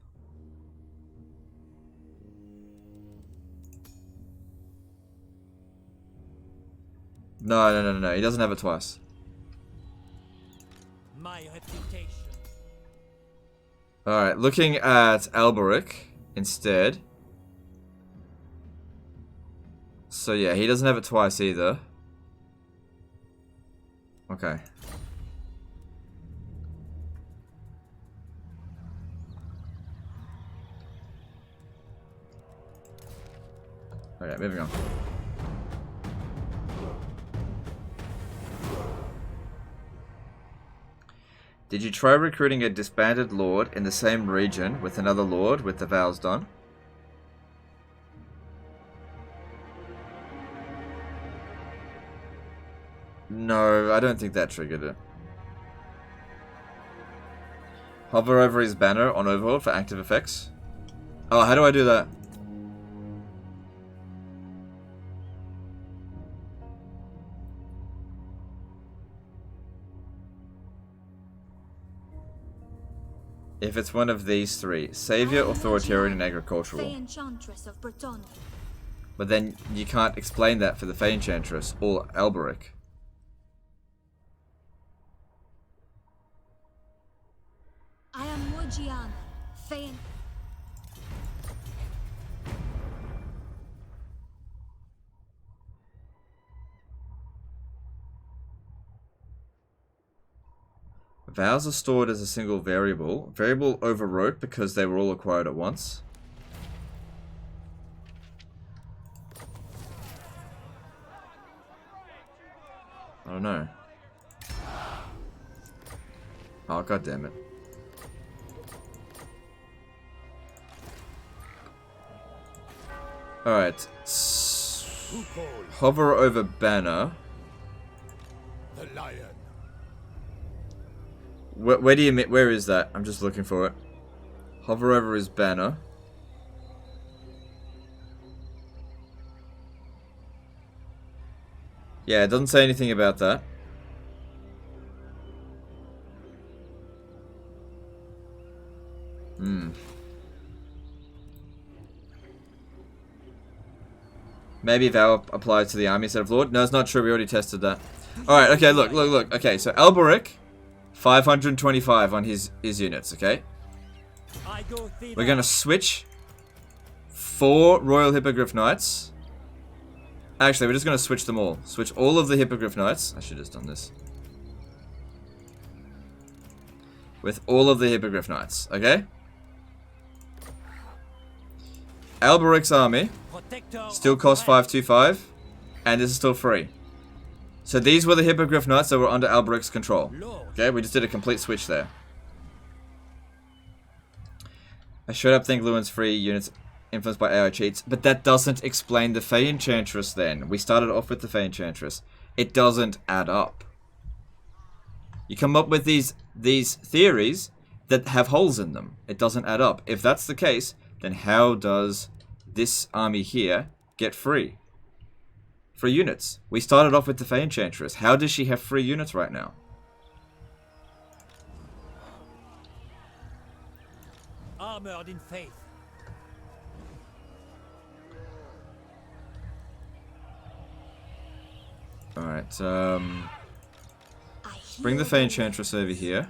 No. He doesn't have it twice. my reputation. Alright, looking at Alberic instead. So yeah, he doesn't have it twice either. Okay. Okay, moving on. Did you try recruiting a disbanded lord in the same region with another lord with the vows done? No, I don't think that triggered it. Hover over his banner on Overlord for active effects. Oh, how do I do that? If it's one of these three. Savior, Authoritarian, and Agricultural. Enchantress of Bretonnia. But then you can't explain that for the Enchantress or Alberic. I am Morgiana, Faye. Vows are stored as a single variable. Variable overwrote because they were all acquired at once. I don't know. Oh, god damn it. Alright. Hover over banner. The lion. Where do you mean? Where is that? I'm just looking for it. Hover over his banner. Yeah, it doesn't say anything about that. Maybe vow applies to the army instead of lord. No, it's not true. We already tested that. Alright, okay, look. Okay, so Alberic, 525 on his units, okay? We're going to switch 4 Royal Hippogriff Knights. Actually, we're just going to switch them all. Switch all of the Hippogriff Knights. I should have just done this. With all of the Hippogriff Knights, okay? Alberic's army still costs 525, and this is still free. So these were the Hippogriff Knights that were under Alberic's control. Okay, we just did a complete switch there. I straight up think Lewin's free units influenced by AI cheats, but that doesn't explain the Fey Enchantress then. We started off with the Fey Enchantress. It doesn't add up. You come up with these theories that have holes in them. It doesn't add up. If that's the case, then how does this army here get free? Free units. We started off with the Fey Enchantress. How does she have free units right now? Armored in faith. Alright, bring the Fey Enchantress over here.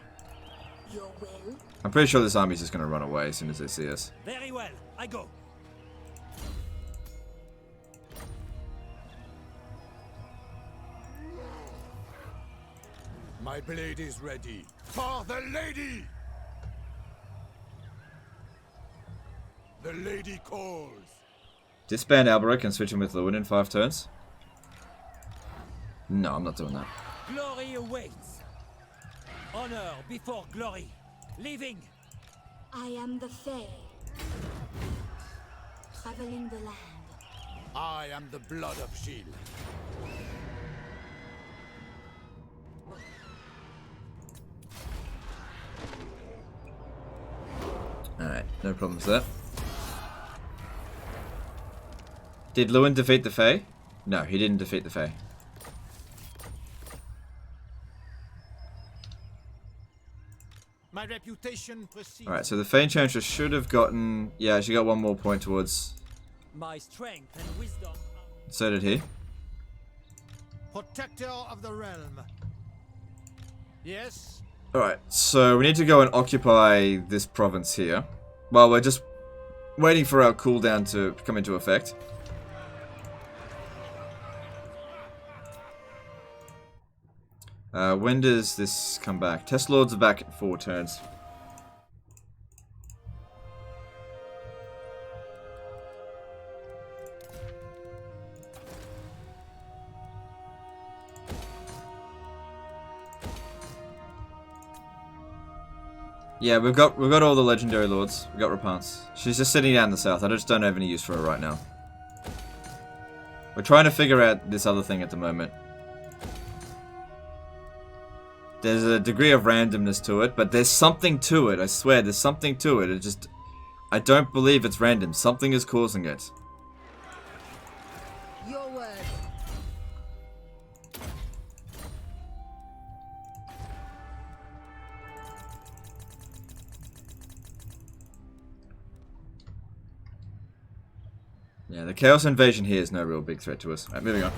Your will? I'm pretty sure this army's just going to run away as soon as they see us. Very well, I go. My blade is ready. For the lady! The lady calls. Disband Alberic and switch him with Lewin in 5 turns. No, I'm not doing that. Glory awaits. Honor before glory. Leaving. I am the Fae. Traveling the land. I am the blood of Shield. Alright, no problems there. Did Lewin defeat the Fae? No, he didn't defeat the Fae. My reputation precedes. Alright, so the Fey Enchantress should have gotten... Yeah, she got 1 more point towards... My strength and wisdom. So did he. Protector of the realm. Yes. Alright, so we need to go and occupy this province here. Well, we're just waiting for our cooldown to come into effect. When does this come back? Test Lords are back in 4 turns. Yeah, we've got all the legendary lords. We've got Rapance. She's just sitting down in the south. I just don't have any use for her right now. We're trying to figure out this other thing at the moment. There's a degree of randomness to it, but there's something to it. I swear, there's something to it. It just... I don't believe it's random. Something is causing it. Your word. Yeah, the Chaos Invasion here is no real big threat to us. Alright, moving on.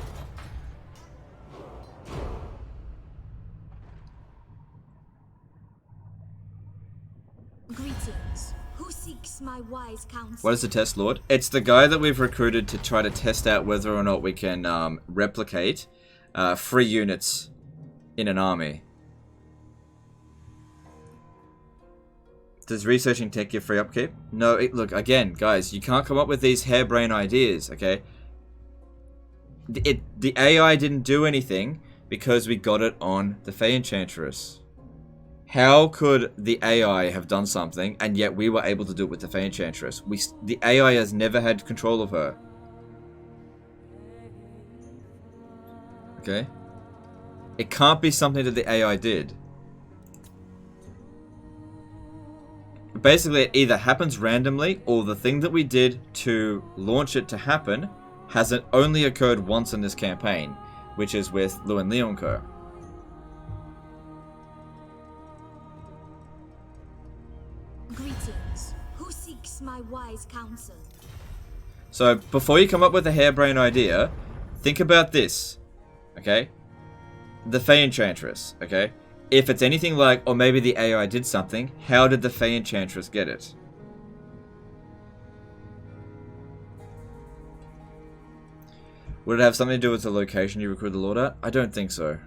Greetings. Who seeks my wise counsel? What is the test, Lord? It's the guy that we've recruited to try to test out whether or not we can replicate free units in an army. Does researching tech give free upkeep? No, look, again, guys, you can't come up with these harebrained ideas, okay? The AI didn't do anything because we got it on the Fey Enchantress. How could the AI have done something and yet we were able to do it with the Fey Enchantress? The AI has never had control of her. Okay? It can't be something that the AI did. Basically, it either happens randomly, or the thing that we did to launch it to happen hasn't only occurred once in this campaign, which is with Lu and Leoncoeur. Greetings. Who seeks my wise counsel? So, before you come up with a harebrained idea, think about this, okay? The Fey Enchantress, okay? If it's anything like, or maybe the AI did something, how did the Fey Enchantress get it? Would it have something to do with the location you recruit the Lord at? I don't think so.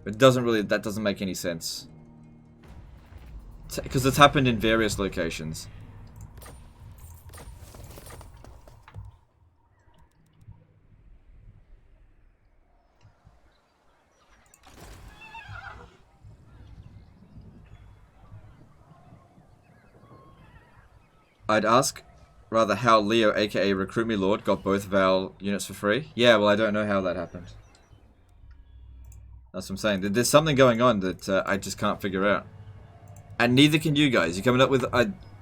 It doesn't really, that doesn't make any sense. Because it's happened in various locations. I'd ask, rather, how Leo, aka Recruit Me Lord, got both Val units for free. Yeah, well, I don't know how that happened. That's what I'm saying. There's something going on that I just can't figure out. And neither can you guys. You're coming up with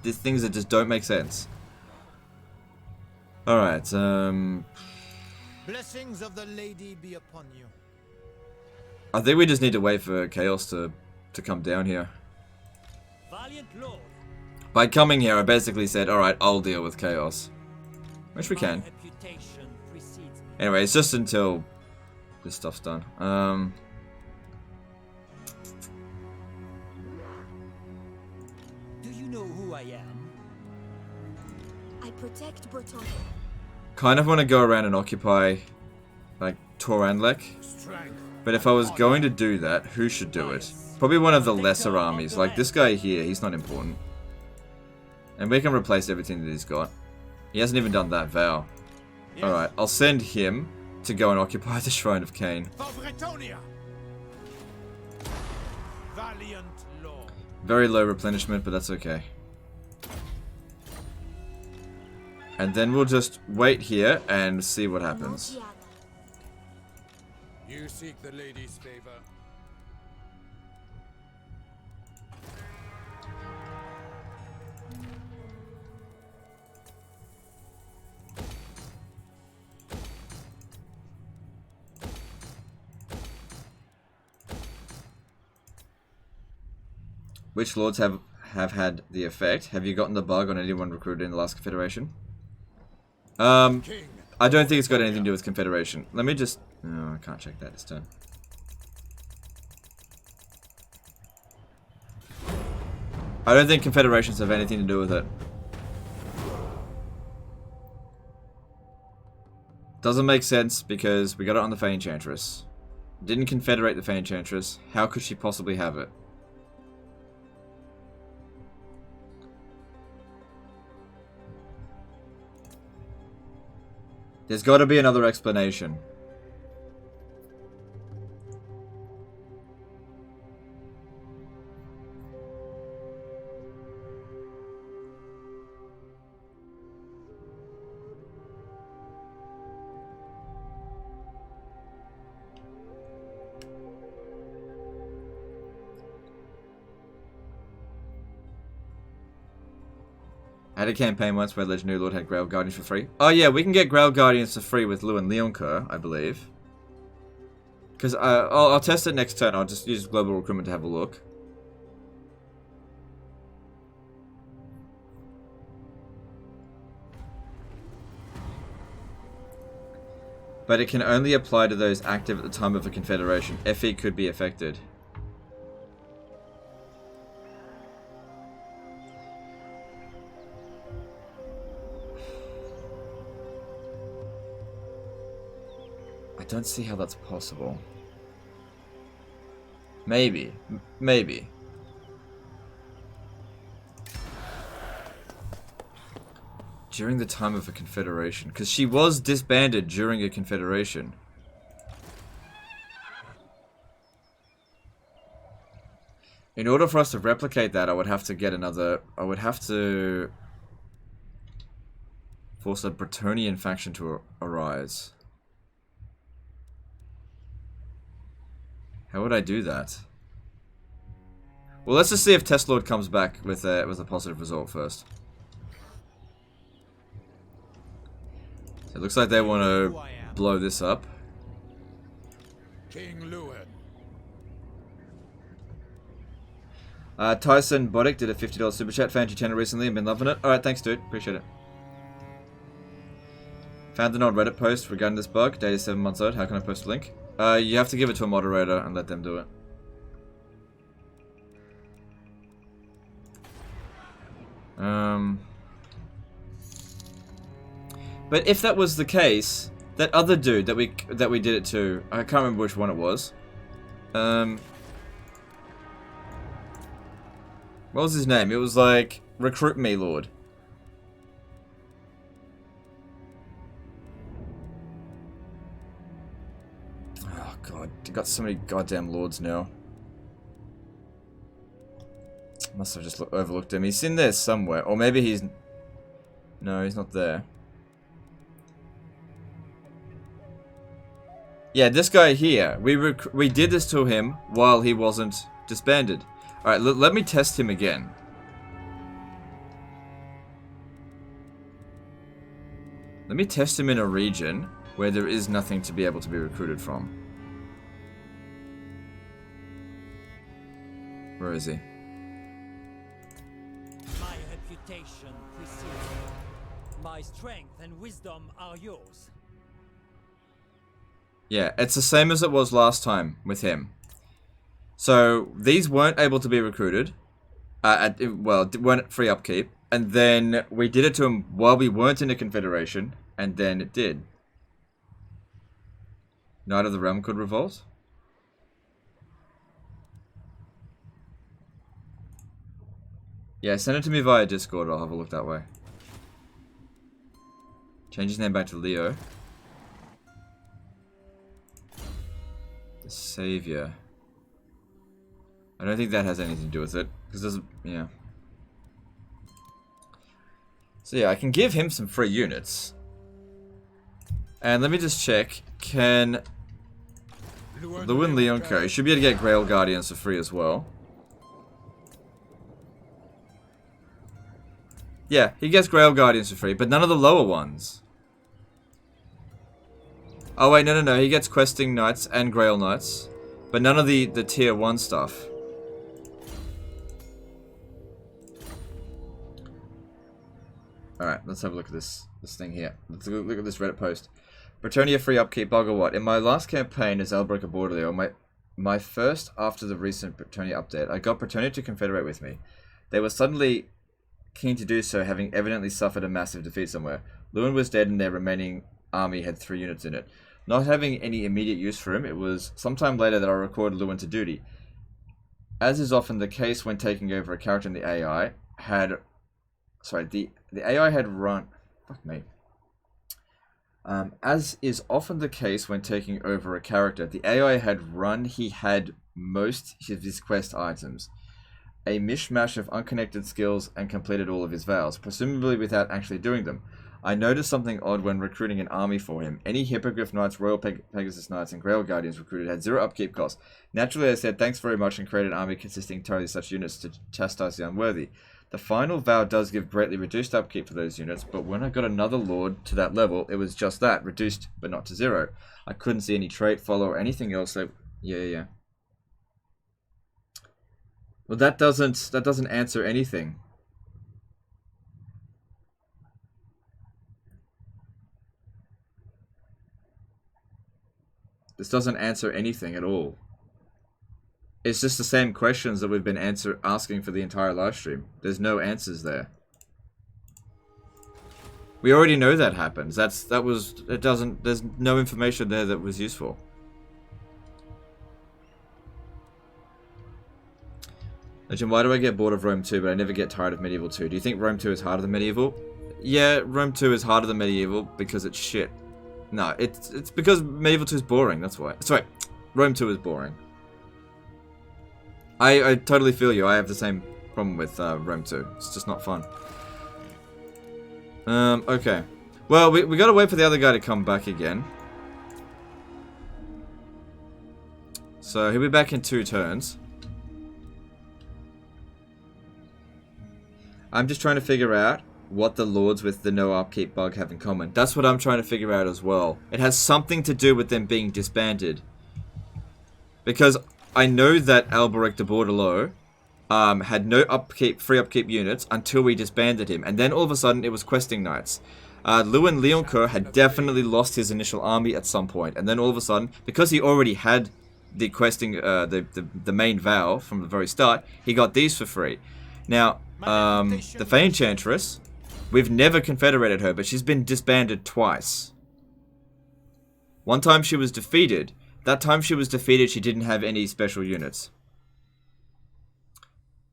these things that just don't make sense. Alright, Blessings of the lady be upon you. I think we just need to wait for Chaos to come down here. Valiant Lord. By coming here, I basically said, alright, I'll deal with Chaos. Which we can. Anyway, it's just until this stuff's done. Do you know who I am? I protect Bretonnia. Kind of want to go around and occupy, like, Torandlek. But if I was going to do that, who should do it? Probably one of the lesser armies. Like, this guy here, he's not important. And we can replace everything that he's got. He hasn't even done that vow. Yes. Alright, I'll send him to go and occupy the Shrine of Cain. For Bretonnia. Valiant Lord. Very low replenishment, but that's okay. And then we'll just wait here and see what happens. You seek the lady's favor. Which lords have had the effect? Have you gotten the bug on anyone recruited in the last Confederation? I don't think it's got anything to do with Confederation. Let me just... No, I can't check that this turn. I don't think Confederations have anything to do with it. Doesn't make sense because we got it on the Fey Enchantress. Didn't confederate the Fey Enchantress. How could she possibly have it? There's got to be another explanation. I had a campaign once where Legendary Lord had Grail Guardians for free. Oh yeah, we can get Grail Guardians for free with Lou and Leoncoeur, I believe. Because I'll test it next turn. I'll just use Global Recruitment to have a look. But it can only apply to those active at the time of a confederation. FE could be affected. I don't see how that's possible. Maybe. Maybe. During the time of a confederation. Because she was disbanded during a confederation. In order for us to replicate that, I would have to get another... I would have to... force a Bretonnian faction to arise. How would I do that? Well, let's just see if Test Lord comes back with a positive result first. So it looks like they want to blow this up. King Lewin. Tyson Boddick did a $50 super chat. Found your channel recently and been loving it. Alright, thanks dude. Appreciate it. Found an old Reddit post regarding this bug. Data 7 months old. How can I post a link? You have to give it to a moderator and let them do it. But if that was the case, that other dude that we did it to, I can't remember which one it was. What was his name? It was like Recruit Me Lord. Oh god, I got so many goddamn lords now. Must have just overlooked him. He's in there somewhere, or maybe he's... No, he's not there. Yeah, this guy here. We did this to him while he wasn't disbanded. Alright, let me test him again. Let me test him in a region where there is nothing to be able to be recruited from. Where is he? My reputation precedes me. My strength and wisdom are yours. Yeah, it's the same as it was last time with him. So, these weren't able to be recruited. Well, weren't free upkeep. And then we did it to him while we weren't in a confederation. And then it did. Knight of the Realm could revolt. Yeah, send it to me via Discord. I'll have a look that way. Change his name back to Leo. The Savior. I don't think that has anything to do with it. Because there's... yeah. So yeah, I can give him some free units. And let me just check. Can... Lewin Leoncoeur. You should be able to get Grail Guardians for free as well. Yeah, he gets Grail Guardians for free, but none of the lower ones. Oh wait, no. He gets Questing Knights and Grail Knights. But none of the tier 1 stuff. Alright, let's have a look at this thing here. Let's look at this Reddit post. Bretonnia free upkeep, bugger what? In my last campaign as Albrecht Bordelio, my first after the recent Bretonnia update, I got Bretonnia to confederate with me. They were suddenly keen to do so, having evidently suffered a massive defeat somewhere. Lewin was dead and their remaining army had 3 units in it. Not having any immediate use for him, it was sometime later that I recorded Lewin to duty. As is often the case when taking over a character in the AI, had... Sorry, the AI had run... Fuck me. As is often the case when taking over a character, the AI had run, he had most of his quest items. A mishmash of unconnected skills and completed all of his vows, presumably without actually doing them. I noticed something odd when recruiting an army for him. Any Hippogriff Knights, Royal Pegasus Knights, and Grail Guardians recruited had 0 upkeep costs. Naturally, I said thanks very much and created an army consisting entirely of such units to chastise the unworthy. The final vow does give greatly reduced upkeep for those units, but when I got another lord to that level, it was just that, reduced but not to 0. I couldn't see any trait, follow, or anything else that... Yeah. Well, that doesn't answer anything. This doesn't answer anything at all. It's just the same questions that we've been asking for the entire live stream. There's no answers there. We already know that happens. There's no information there that was useful. Legend, why do I get bored of Rome 2 but I never get tired of Medieval 2? Do you think Rome 2 is harder than Medieval? Yeah, Rome 2 is harder than Medieval because it's shit. No, it's because Medieval 2 is boring, that's why. Sorry, Rome 2 is boring. I totally feel you. I have the same problem with Rome 2. It's just not fun. Okay. Well, we gotta wait for the other guy to come back again. So he'll be back in 2 turns. I'm just trying to figure out what the lords with the no upkeep bug have in common. That's what I'm trying to figure out as well. It has something to do with them being disbanded. Because I know that Alberic de Bordelot had no free upkeep units until we disbanded him. And then all of a sudden it was questing knights. Lewin Leoncoeur had definitely lost his initial army at some point. And then all of a sudden, because he already had the questing, the main vow from the very start, he got these for free. Now, the Enchantress, we've never confederated her, but she's been disbanded twice. One time she was defeated. That time she was defeated, she didn't have any special units.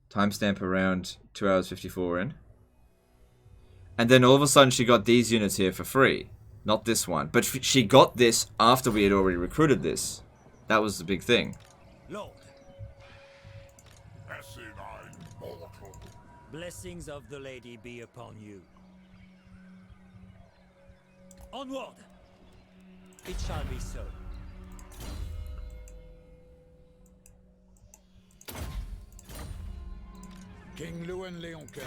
Timestamp around 2 hours 54 in. And then all of a sudden she got these units here for free. Not this one. But she got this after we had already recruited this. That was the big thing. Lord. Blessings of the lady be upon you. Onward! It shall be so. King Lewin Leoncoeur.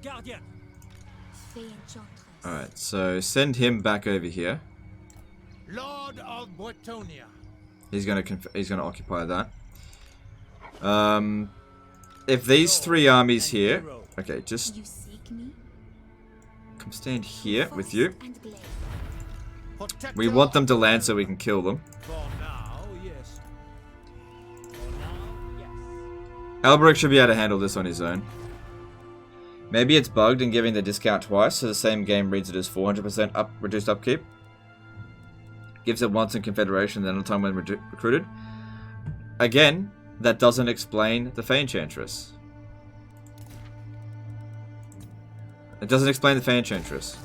Guardian! Enchantress. Alright, so send him back over here. Lord of Bretonia. He's gonna occupy that. If these 3 armies here... Okay, just... You seek me? Come stand here with you. Protect We want them to land so we can kill them. For now, yes. Alberic should be able to handle this on his own. Maybe it's bugged and giving the discount twice, so the same game reads it as 400% reduced upkeep. Gives it once in Confederation, then a time when recruited. Again, that doesn't explain the Enchantress. It doesn't explain the Enchantress.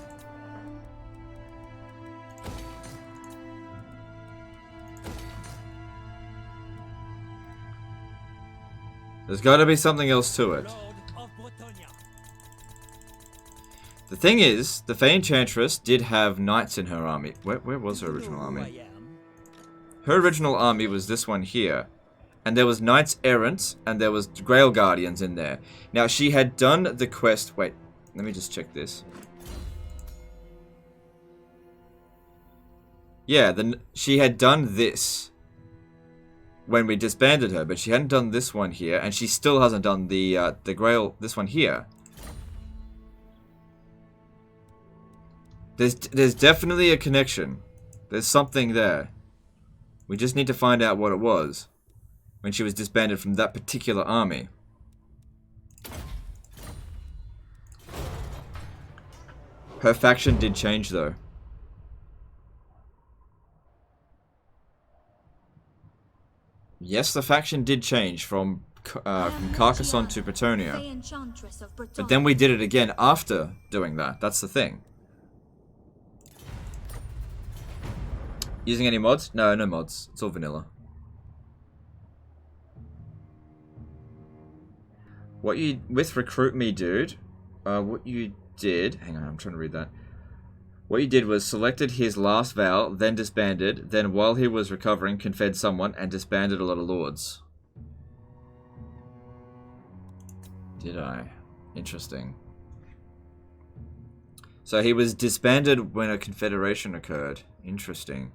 There's got to be something else to it. The thing is, the Enchantress did have knights in her army. Where was her original army? Her original army was this one here. And there was Knights Errant, and there was Grail Guardians in there. Now, she had done the quest... Wait, let me just check this. Yeah, she had done this when we disbanded her, but she hadn't done this one here, and she still hasn't done the Grail... this one here. There's definitely a connection. There's something there. We just need to find out what it was when she was disbanded from that particular army. Her faction did change, though. Yes, the faction did change from Carcassonne to Bretonia. But then we did it again after doing that. That's the thing. Using any mods? No, no mods. It's all vanilla. What you... With Recruit Me, dude, what you did... Hang on, I'm trying to read that. What you did was selected his last vow, then disbanded, then while he was recovering, confed someone, and disbanded a lot of lords. Did I? Interesting. So he was disbanded when a confederation occurred. Interesting.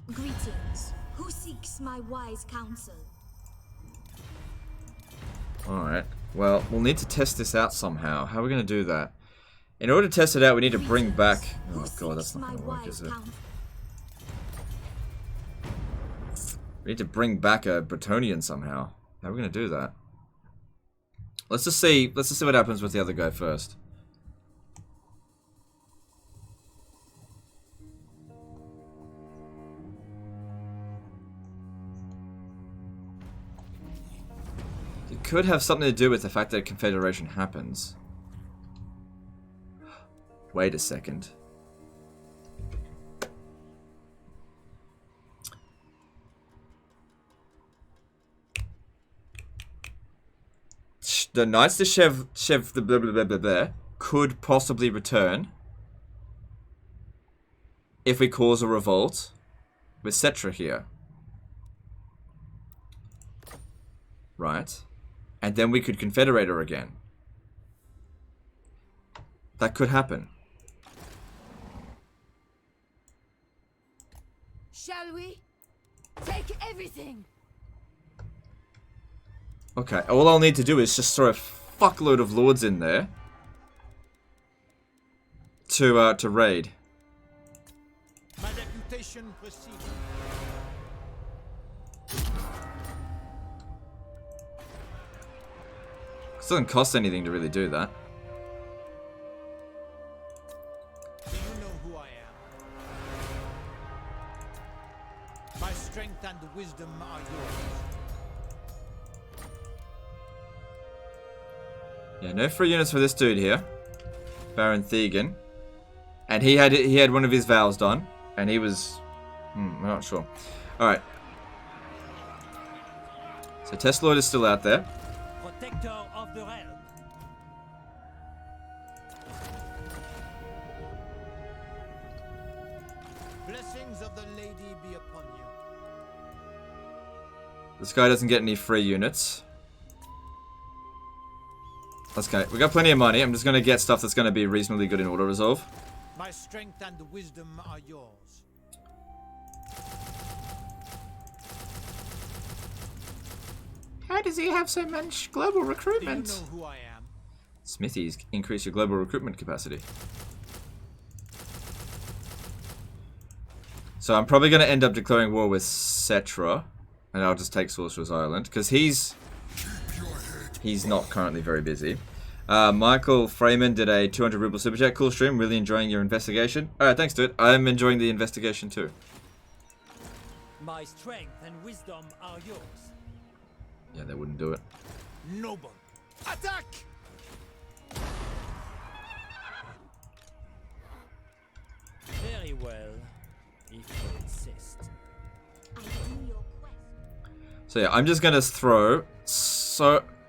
Greetings. Who seeks my wise counsel? Alright. Well, we'll need to test this out somehow. How are we going to do that? In order to test it out, we need to bring back... Oh god, that's not going to work, is it? We need to bring back a Bretonian somehow. How are we going to do that? Let's just see what happens with the other guy first. It could have something to do with the fact that a confederation happens. Wait a second. The Knights de Chev the blah blah blah blah blah could possibly return if we cause a revolt with Cetra here. Right. And then we could confederate her again. That could happen. Shall we? Take everything! Okay, all I'll need to do is just throw a fuckload of lords in there to raid. My deputation proceeds. It doesn't cost anything to really do that. Do you know who I am? My strength and wisdom are yours. Yeah, no free units for this dude here, Baron Thegan, and he had one of his vows done, and he was, I'm not sure. All right. So Test Lord is still out there. Protector of the realm. Blessings of the lady be upon you. This guy doesn't get any free units. Let's go. We got plenty of money. I'm just going to get stuff that's going to be reasonably good in auto resolve. My strength and wisdom are yours. How does he have so much global recruitment? Do you know who I am? Smithies increase your global recruitment capacity. So I'm probably going to end up declaring war with Cetra, and I'll just take Sorcerer's Island because he's not currently very busy. Michael Freeman did a 200 ruble super chat. Cool stream. Really enjoying your investigation. Alright, thanks, dude. I'm enjoying the investigation too. My strength and wisdom are yours. Yeah, they wouldn't do it. Noble. Attack! Very well, if you insist. I do your quest. So yeah, I'm just gonna throw.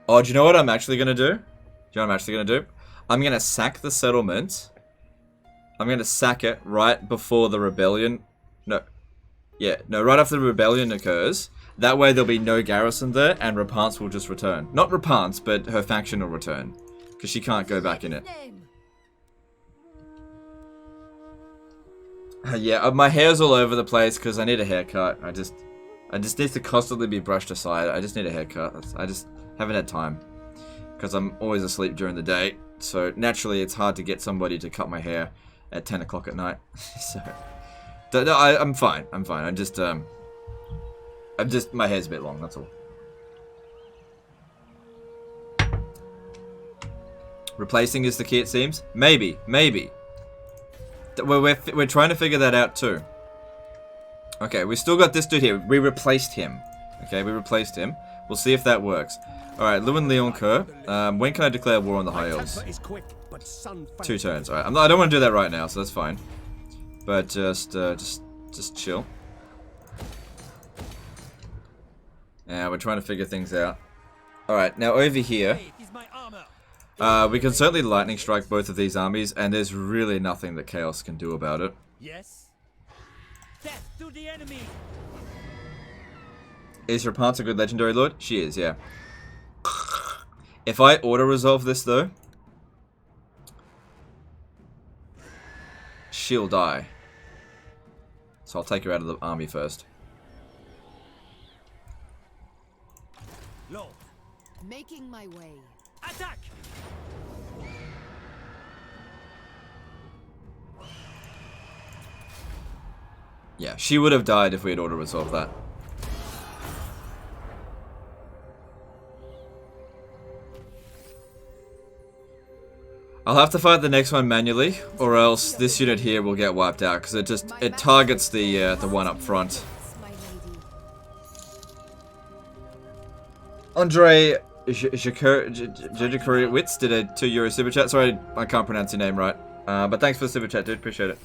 Oh, do you know what I'm actually gonna do? I'm gonna sack the settlement. I'm gonna sack it right before the rebellion. Right after the rebellion occurs. That way there'll be no garrison there, and Rapance will just return. Not Rapance, but her faction will return, because she can't go back in it. Yeah, my hair's all over the place because I need a haircut. I just need to constantly be brushed aside. I just need a haircut. I just haven't had time because I'm always asleep during the day. So naturally, it's hard to get somebody to cut my hair at 10 o'clock at night. So I'm fine. I'm just my hair's a bit long. That's all. Replacing is the key, it seems. Maybe. We're trying to figure that out too. Okay, we still got this dude here. We replaced him. Okay, we replaced him. We'll see if that works. Alright, Lewin Leon Kerr. When can I declare war on the High Elves? 2 turns. Alright, I don't want to do that right now, so that's fine. But just chill. Yeah, we're trying to figure things out. Alright, now over here. We can certainly lightning strike both of these armies, and there's really nothing that Chaos can do about it. Yes. Death to the enemy. Is Rapunzel a good legendary lord? She is, yeah. If I auto-resolve this, though, she'll die. So I'll take her out of the army first. Lord. Making my way. Attack! Yeah, she would have died if we had auto-resolved that. I'll have to fight the next one manually, or else this unit here will get wiped out, because it targets the one up front. Andre Jajikuriewicz did a €2 super chat. Sorry, I can't pronounce your name right. But thanks for the super chat, dude. Appreciate it.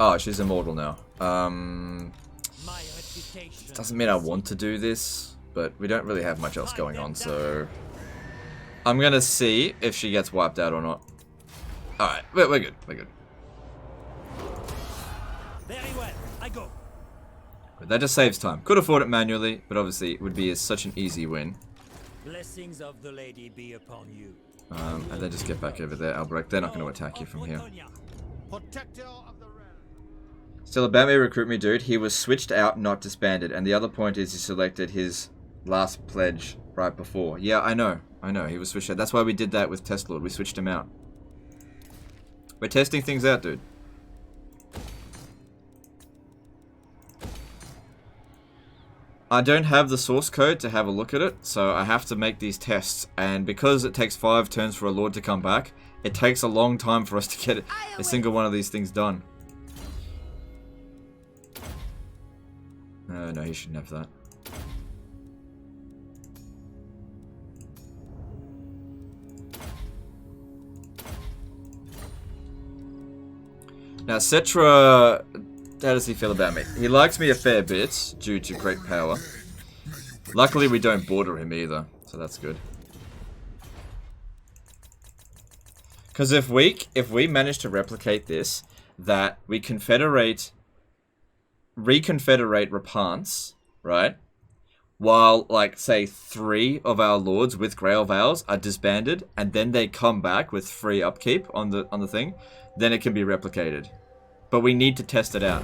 Oh, she's immortal now. Doesn't mean I want to do this, but we don't really have much else going on, so I'm gonna see if she gets wiped out or not. Alright, we're good, we're good. Very well, I go. But that just saves time. Could afford it manually, but obviously it would be such an easy win. Blessings of the lady be upon you. And then just get back over there, Albrecht. They're not going to attack you from here. Protector of the realm. Still about me, recruit me, dude. He was switched out, not disbanded. And the other point is he selected his last pledge right before. Yeah, I know. He was switched out. That's why we did that with Test Lord. We switched him out. We're testing things out, dude. I don't have the source code to have a look at it, so I have to make these tests. And because it takes 5 turns for a Lord to come back, it takes a long time for us to get a single one of these things done. No, he shouldn't have that. Now, Cetra, how does he feel about me? He likes me a fair bit, due to great power. Luckily, we don't border him either, so that's good. Because if we manage to replicate this, that we reconfederate Rapance, right? While, like, say, 3 of our lords with Grail Vows are disbanded, and then they come back with free upkeep on the thing, then it can be replicated. But we need to test it out.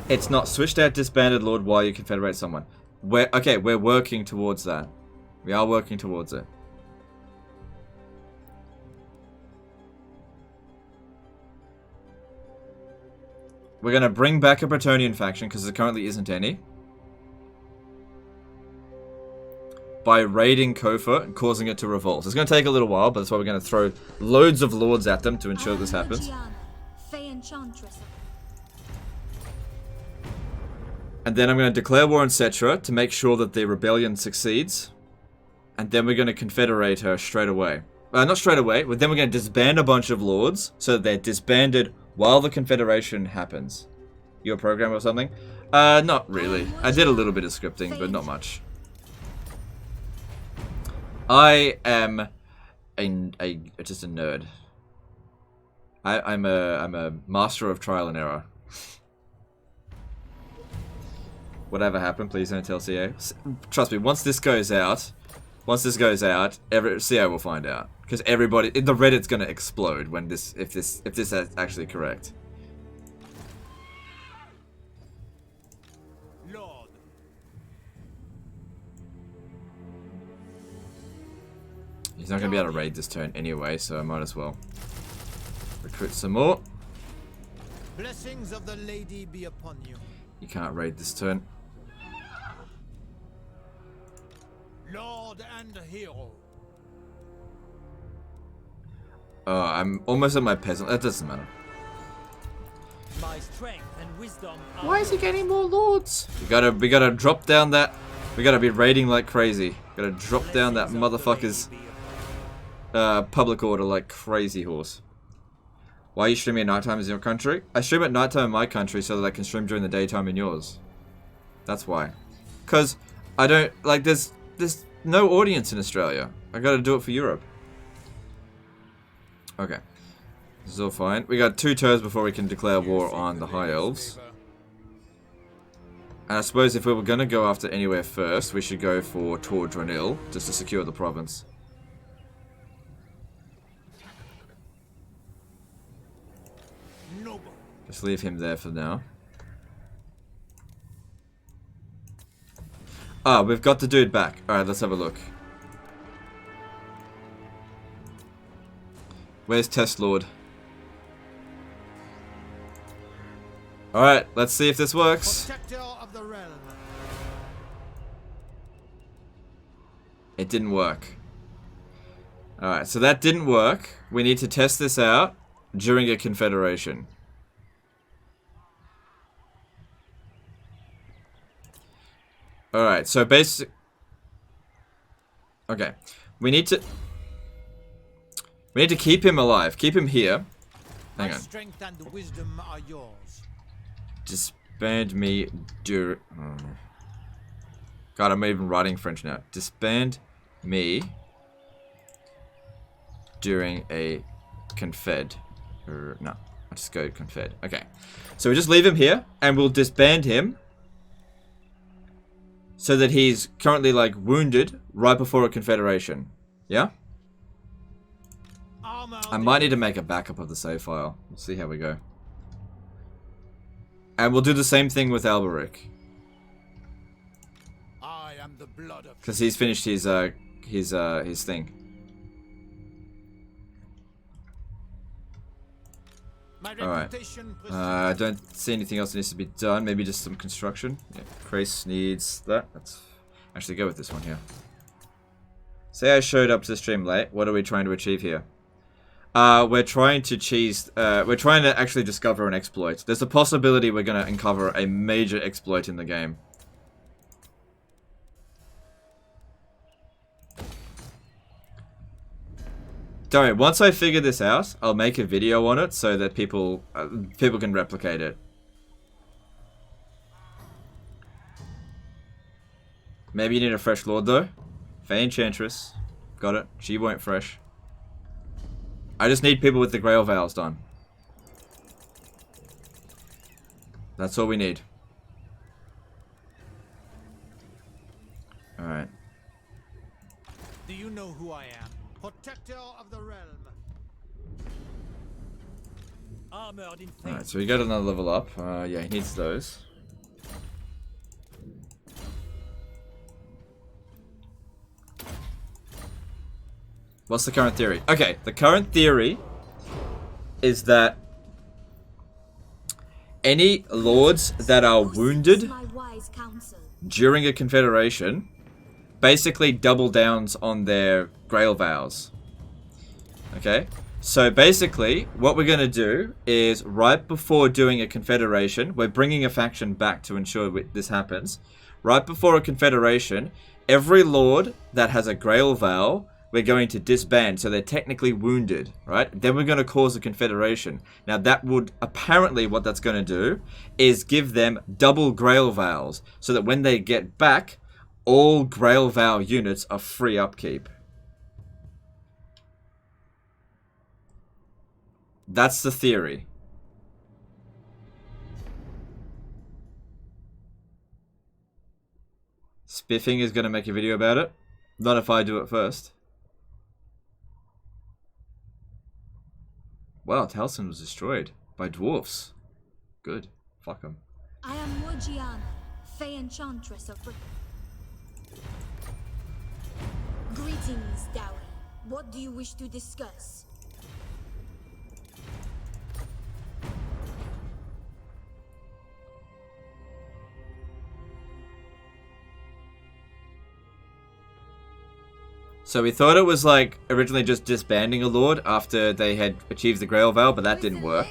It's not switched out disbanded lord while you confederate someone. We're working towards that. We are working towards it. We're going to bring back a Bretonnian faction, because there currently isn't any. By raiding Kofa and causing it to revolt. It's going to take a little while, but that's why we're going to throw loads of lords at them to ensure this happens. Enchantress. And then I'm going to declare war on Cetra to make sure that the rebellion succeeds. And then we're going to confederate her straight away. Not straight away, but then we're going to disband a bunch of lords so that they're disbanded while the confederation happens. You a programmer or something? Not really. I did a little bit of scripting, but not much. I am just a nerd. I'm a master of trial and error. Whatever happened, please don't tell CA. Trust me, once this goes out, CA will find out. Because everybody, the Reddit's gonna explode when if this is actually correct. Lord. He's not gonna be able to raid this turn anyway, so I might as well recruit some more. Blessings of the lady be upon you. You can't raid this turn. Lord and hero. Oh, I'm almost at my peasant. That doesn't matter. My strength and wisdom. Why is he getting more lords? We gotta drop down that. We gotta be raiding like crazy. Gotta drop down that motherfucker's public order like crazy horse. Why are you streaming at nighttime in your country? I stream at nighttime in my country so that I can stream during the daytime in yours. That's why. Cause I don't like there's no audience in Australia. I gotta do it for Europe. Okay. This is all fine. We got 2 turns before we can declare war on the High Elves. And I suppose if we were gonna go after anywhere first, we should go for Tordranil, just to secure the province. Just leave him there for now. Ah, we've got the dude back. Alright, let's have a look. Where's Test Lord? Alright, let's see if this works. Protector of the realm. It didn't work. Alright, so that didn't work. We need to test this out during a confederation. Alright, so basic... Okay. We need to keep him alive. Keep him here. Hang on. Strength and wisdom are yours. Disband me God, I'm even writing French now. Disband me during a confed. No, I'll just go confed. Okay. So we just leave him here, and we'll disband him so that he's currently, like, wounded right before a confederation. Yeah? I might need to make a backup of the save file. We'll see how we go. And we'll do the same thing with Alberic. I am the blood of... Because he's finished his thing. Alright. I don't see anything else that needs to be done. Maybe just some construction. Yeah, Grace needs that. Let's actually go with this one here. Say I showed up to the stream late. What are we trying to achieve here? We're trying to actually discover an exploit. There's a possibility we're going to uncover a major exploit in the game. Don't worry, once I figure this out, I'll make a video on it so that people can replicate it. Maybe you need a fresh lord though. Enchantress. Got it. She won't fresh. I just need people with the Grail Vows done. That's all we need. Alright. Do you know who I am? Protector of the realm. Armored in Alright, so we got another level up. Yeah, he needs those. What's the current theory? Okay, the current theory is that any lords that are wounded during a confederation basically double downs on their Grail Vows. Okay? So basically, what we're going to do is right before doing a confederation, we're bringing a faction back to ensure this happens. Right before a confederation, every lord that has a Grail Vow, we're going to disband, so they're technically wounded, right? Then we're going to cause a confederation. Now that would, apparently what that's going to do is give them double Grail Vows, so that when they get back, all Grail Vow units are free upkeep. That's the theory. Spiffing is going to make a video about it. Not if I do it first. Wow, Taliesin was destroyed by dwarfs. Good. Fuck them. I am Morgiana, Enchantress of Britain. Greetings, Dowie. What do you wish to discuss? So we thought it was like originally just disbanding a lord after they had achieved the Grail Vow, but that didn't work.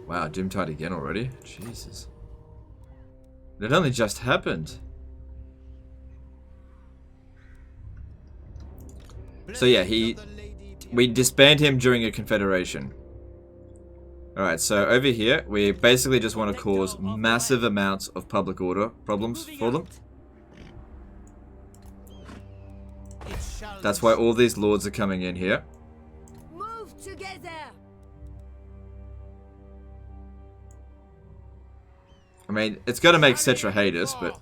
Wow, Doomtide again already? Jesus. It only just happened. So yeah, we disband him during a confederation. Alright, so over here, we basically just want to cause massive amounts of public order problems for them. shall That's why all these lords are coming in here. Move together. I mean, it's gonna make Cetra hate us, but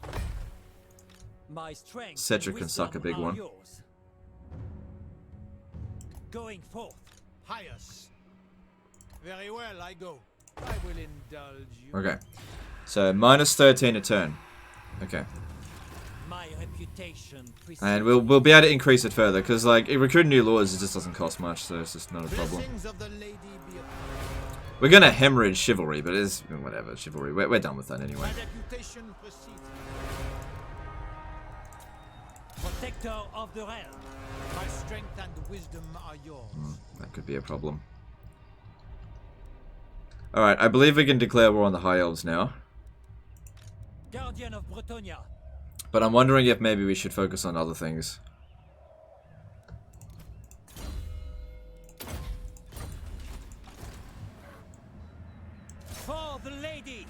My strength Cetra and can suck a wisdom big are one. yours. Going forth. pious. Very well, I go. I will indulge you. okay. So minus 13 a turn. Okay. My reputation precedes And we'll be able to increase it further because like recruiting new lords it just doesn't cost much, so it's just not a problem. Blessings of the lady be upon We're gonna hemorrhage chivalry, but it's whatever chivalry. We're done with that anyway. my reputation precedes me. protector of the realm. My strength and wisdom are yours. That could be a problem. All right, I believe we can declare war on the High Elves now. Guardian of Bretonia. But I'm wondering if maybe we should focus on other things. For the lady.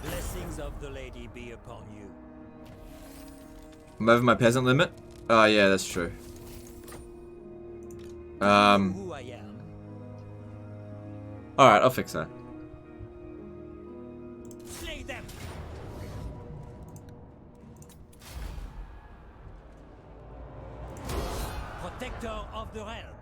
Blessings of the lady be upon you. I'm over my peasant limit? Oh yeah, that's true. Who I am. Alright, I'll fix that. Slay them. Protector of the realm.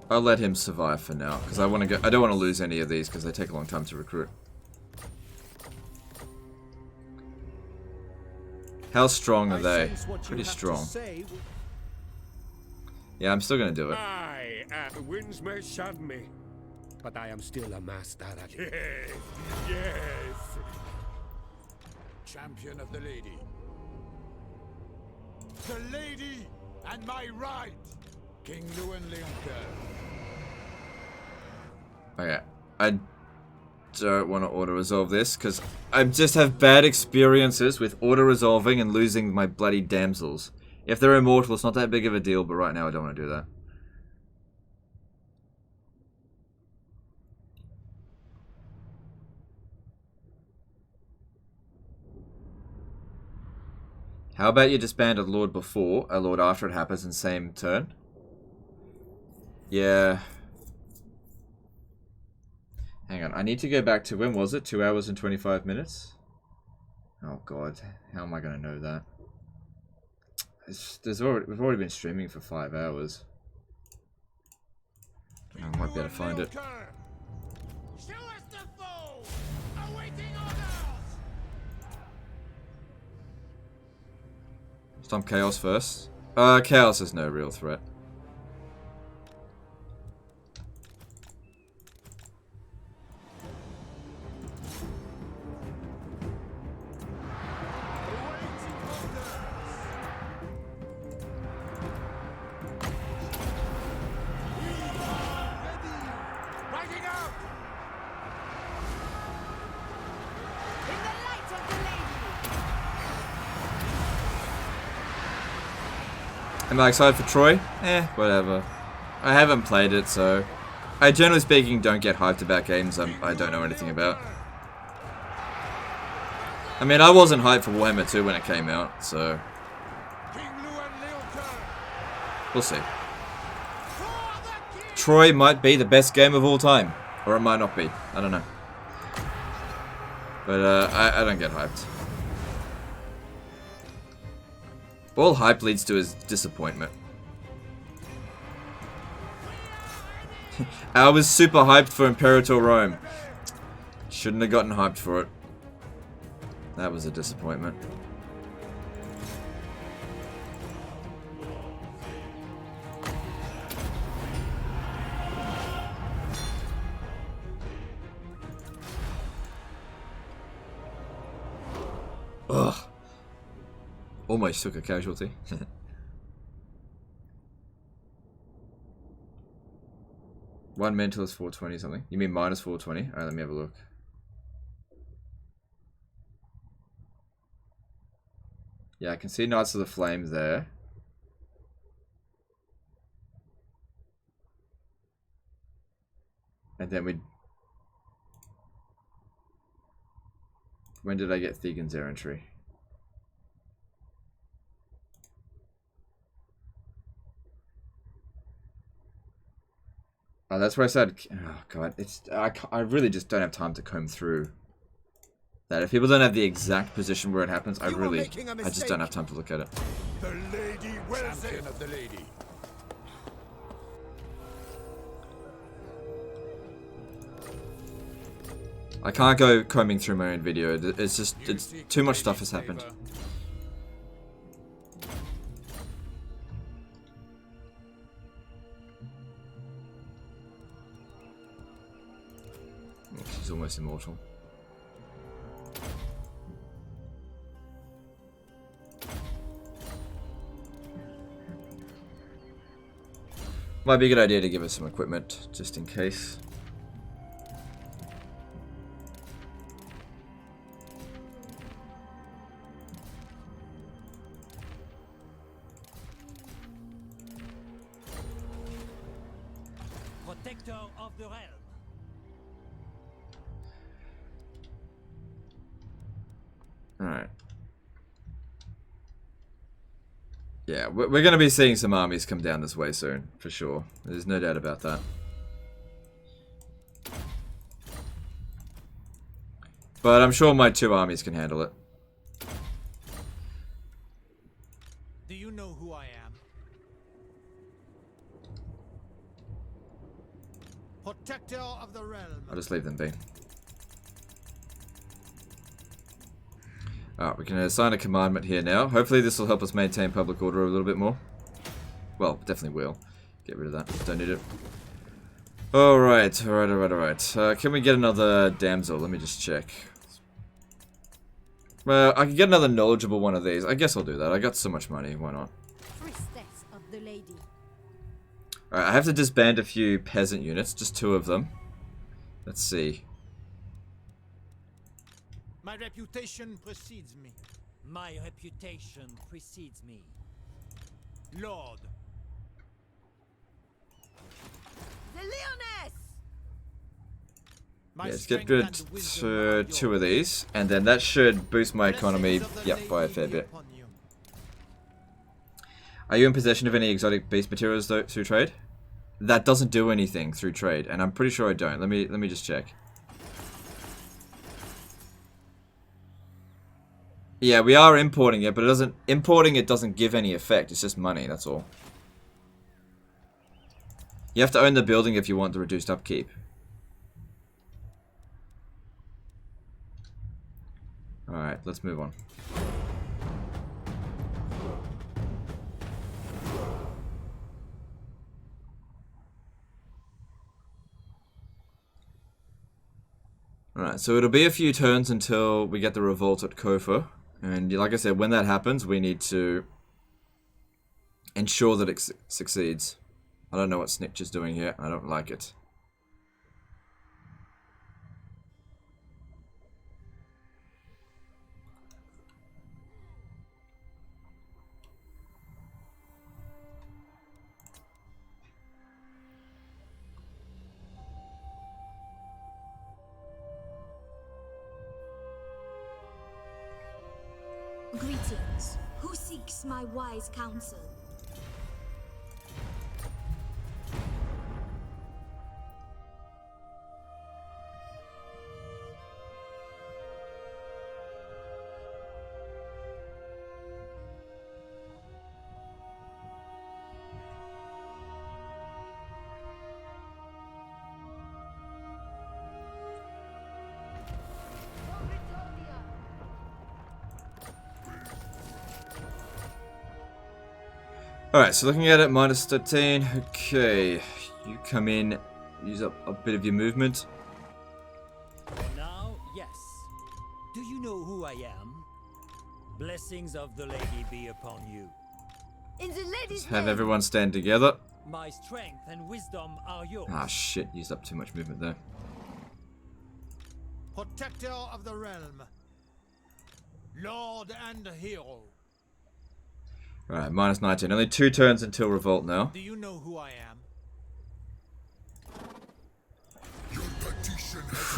I'll let him survive for now, because I want to go. I don't want to lose any of these because they take a long time to recruit. How strong are they? Pretty strong. Yeah, I'm still gonna do it. The winds may shun me, but I am still a master at it. Yes. Champion of the lady. The lady and my right. King Lewin Leoncoeur. Okay, I don't want to auto-resolve this, because I just have bad experiences with auto-resolving and losing my bloody damsels. If they're immortal, it's not that big of a deal, but right now I don't want to do that. How about you disband a lord before, a lord after it happens in the same turn? Yeah. Hang on, I need to go back to, when was it? 2 hours and 25 minutes? Oh god, how am I going to know that? We've already been streaming for 5 hours. I might be able to find it. Show us the foe! Awaiting orders! Stomp Chaos first. Chaos is no real threat. Riding out! In the light of the lady. Am I excited for Troy? Whatever. I haven't played it, so... I generally speaking don't get hyped about games I don't know anything about. I mean, I wasn't hyped for Warhammer 2 when it came out, so... We'll see. Troy might be the best game of all time. Or it might not be. I don't know. But, I don't get hyped. All hype leads to is disappointment. I was super hyped for Imperator Rome. Shouldn't have gotten hyped for it. That was a disappointment. Ugh. Almost took a casualty. One mental is 420 something. You mean minus 420? Alright, let me have a look. Yeah, I can see Knights of the Flame there. And then we... When did I get Thegan's errantry? Oh, that's where I said... Oh, God. I really just don't have time to comb through that. If people don't have the exact position where it happens, I just don't have time to look at it. The lady wills it. Of the lady. I can't go combing through my own video. It's just, too much stuff has happened. Oh, she's almost immortal. Might be a good idea to give her some equipment, just in case. Protector of the realm. Alright. Yeah, we're going to be seeing some armies come down this way soon, for sure. There's no doubt about that. But I'm sure my 2 armies can handle it. Do you know who I am? Protector of the realm. I'll just leave them be. Alright, we can assign a commandment here now. Hopefully this will help us maintain public order a little bit more. Well, definitely will. Get rid of that. Don't need it. Alright. Can we get another damsel? Let me just check. Well, I can get another knowledgeable one of these. I guess I'll do that. I got so much money. Why not? Priestess of the lady. Alright, I have to disband a few peasant units. Just 2 of them. Let's see. My reputation precedes me. My reputation precedes me. Lord. The Leoness! My Let's get strength rid and of wisdom 2 of these. And then that should boost my economy, yep, by a fair bit. Are you in possession of any exotic beast materials though, through trade? That doesn't do anything through trade, and I'm pretty sure I don't. Let me just check. Yeah, we are importing it, but importing it doesn't give any effect. It's just money, that's all. You have to own the building if you want the reduced upkeep. Alright, let's move on. Alright, so it'll be a few turns until we get the revolt at Kofa. And like I said, when that happens, we need to ensure that it succeeds. I don't know what Snitch is doing here. I don't like it. Greetings. Who seeks my wise counsel? Alright, so looking at it, minus 13. Okay, you come in, use up a bit of your movement. Now, yes. Do you know who I am? Blessings of the lady be upon you. In the lady's Have name. everyone stand together. My strength and wisdom are yours. Ah, shit, used up too much movement there. Protector of the realm. Lord and hero. Alright, minus 19. Only 2 turns until revolt now. Do you know who I am?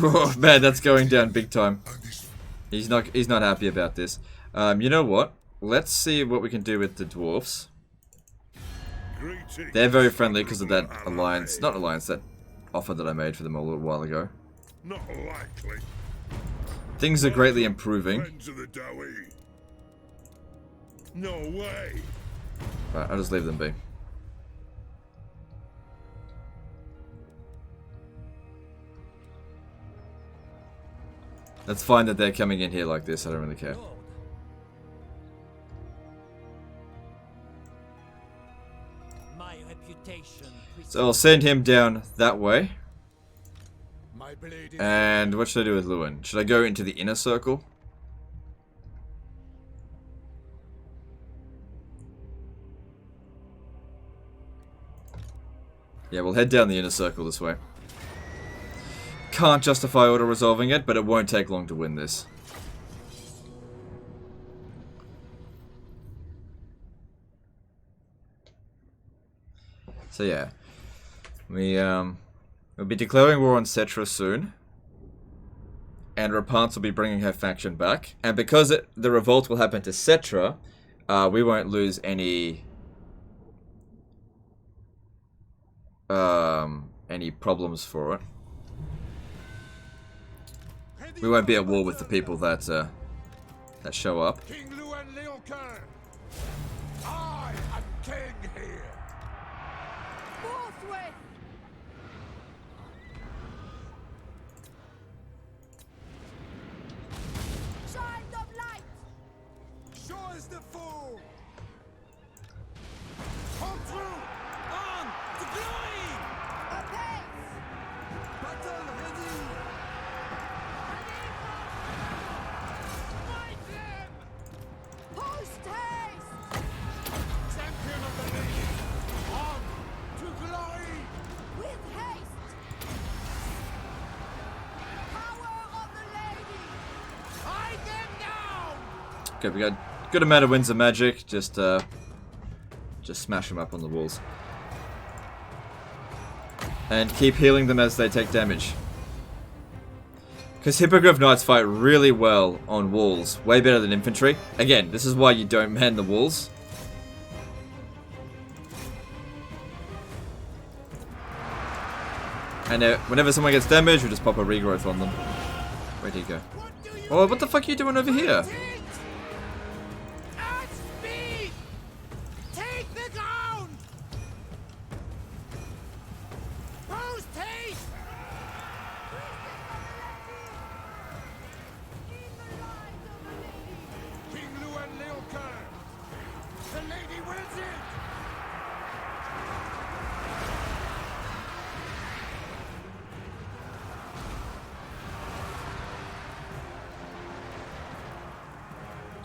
Oh, man, that's going down big time. He's not happy about this. You know what? Let's see what we can do with the dwarfs. They're very friendly because of that alliance. Not alliance, that offer that I made for them a little while ago. Not likely. Things are greatly improving. Friends of the Dowie. No way. Right, I'll just leave them be. That's fine that they're coming in here like this, I don't really care. My reputation. So I'll send him down that way. And what should I do with Lewin? Should I go into the inner circle? Yeah, we'll head down the inner circle this way. Can't justify auto-resolving it, but it won't take long to win this. So yeah. We'll be declaring war on Cetra soon. And Rapance will be bringing her faction back. And because the revolt will happen to Cetra, we won't lose any problems for it. We won't be at war with the people that show up. King Luan Leoncoeur! I am king here! Forthwith! Child of light! Sure is the fool! Come through! On to glory! Apace! Battle ready! Fight them! Post haste! Champion of the lady! On to glory! With haste! Power of the lady! Hide them down! Okay, we got a good amount of winds of magic. Just smash them up on the walls. And keep healing them as they take damage. Because Hippogriff Knights fight really well on walls. Way better than infantry. Again, this is why you don't man the walls. And whenever someone gets damaged, we just pop a regrowth on them. Where'd he go? Oh, what the fuck are you doing over here? At speed! Take the ground! Post haste! King Luan Leoncoeur! The lady wills it!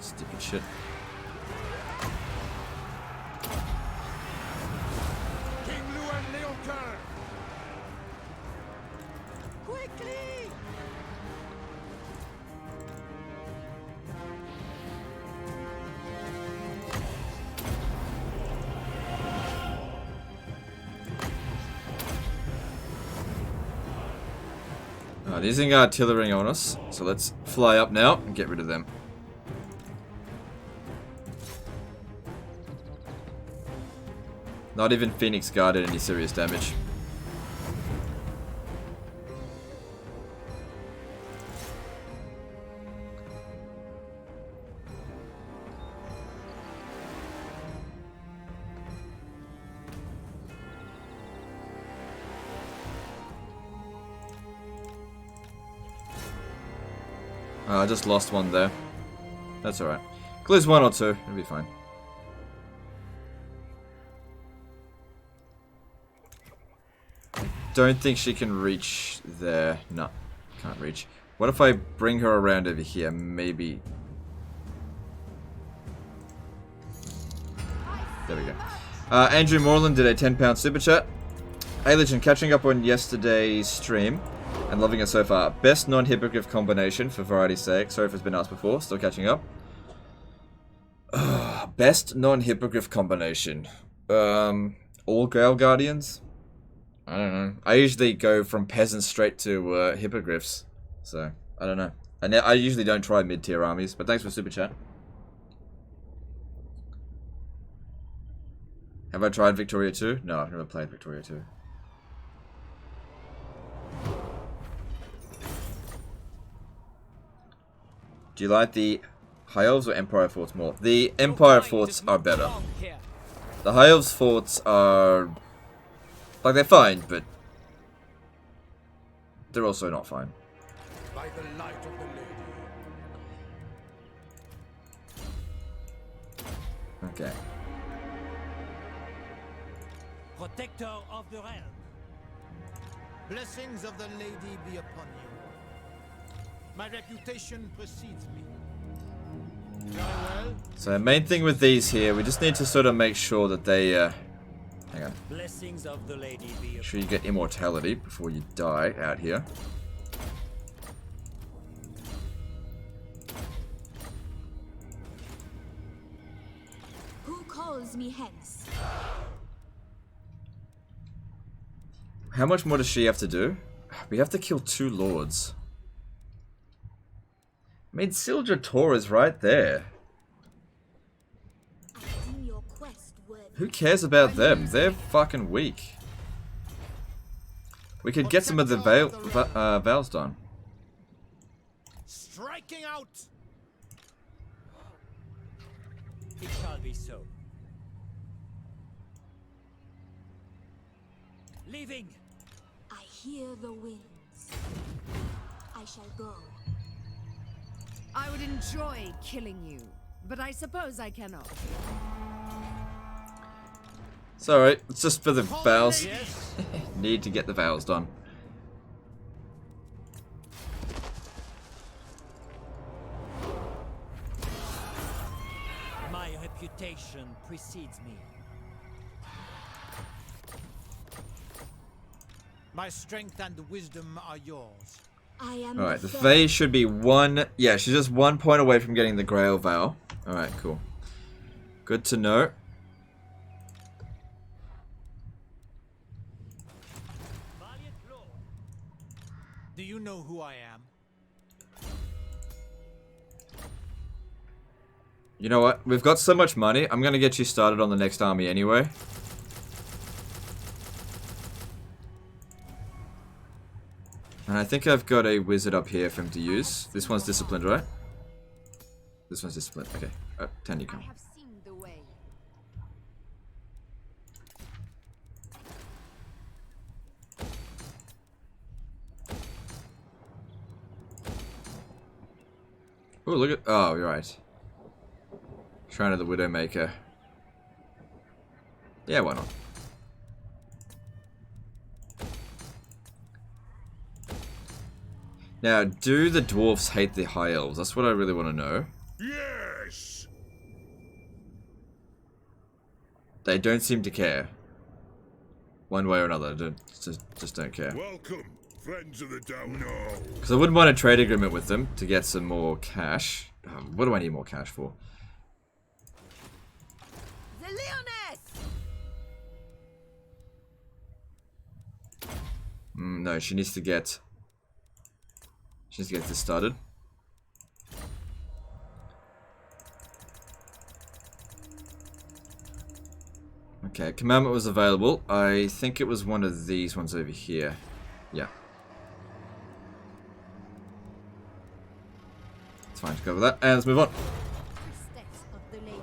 Stupid shit. King Luan Leoncoeur! Quickly! Alright, using artillery on us, so let's fly up now and get rid of them. Not even Phoenix Guard did any serious damage. I just lost one there. That's alright. Lose one or two, it'll be fine. Don't think she can reach there. No, can't reach. What if I bring her around over here? Maybe. There we go. Andrew Moreland did a £10 super chat. Hey Legend, catching up on yesterday's stream and loving it so far. Best non-hippogriff combination for variety's sake. Sorry if it's been asked before. Still catching up. Best non-hippogriff combination. All Gale Guardians. I don't know. I usually go from peasants straight to hippogriffs. So, I don't know. I usually don't try mid-tier armies, but thanks for super chat. Have I tried Victoria 2? No, I've never played Victoria 2. Do you like the High Elves or Empire forts more? The Empire forts are better. The High Elves forts are... like, they're fine, but... they're also not fine. By the light of the lady. Okay. Protector of the realm. Blessings of the lady be upon you. My reputation precedes me. Very well. So main thing with these here, we just need to sort of make sure that they, hang on. Blessings of the lady be Make sure you get immortality before you die out here. Who calls me hence? How much more does she have to do? We have to kill 2 lords. I mean, Sildra Tor is right there. I deem your quest worthy. Who cares about them? They're fucking weak. We could get some of the Vales done. Striking out. It shall be so. Leaving. I hear the winds. I shall go. I would enjoy killing you, but I suppose I cannot. It's alright, it's just for the Vales. Need to get the Vales done. My reputation precedes me. My strength and wisdom are yours. I am Alright, the Fae should be 1... yeah, she's just 1 point away from getting the Grail Veil. Alright, cool. Good to know. Do you know who I am? You know what? We've got so much money, I'm gonna get you started on the next army anyway. And I think I've got a wizard up here for him to use. This one's disciplined, right? This one's disciplined. Okay. 10 you come. I have seen the way. Oh, look at... oh, you're right. Shrine of the Widowmaker. Yeah, why not? Now, do the dwarves hate the high elves? That's what I really want to know. Yes! They don't seem to care. One way or another, just don't care. Welcome, friends of the down. No. Because I wouldn't want a trade agreement with them to get some more cash. What do I need more cash for? The Leoness! No, she needs to get... she needs to get this started. Okay, commandment was available. I think it was one of these ones over here. Yeah. It's fine to cover that. And let's move on. Steps of the lady.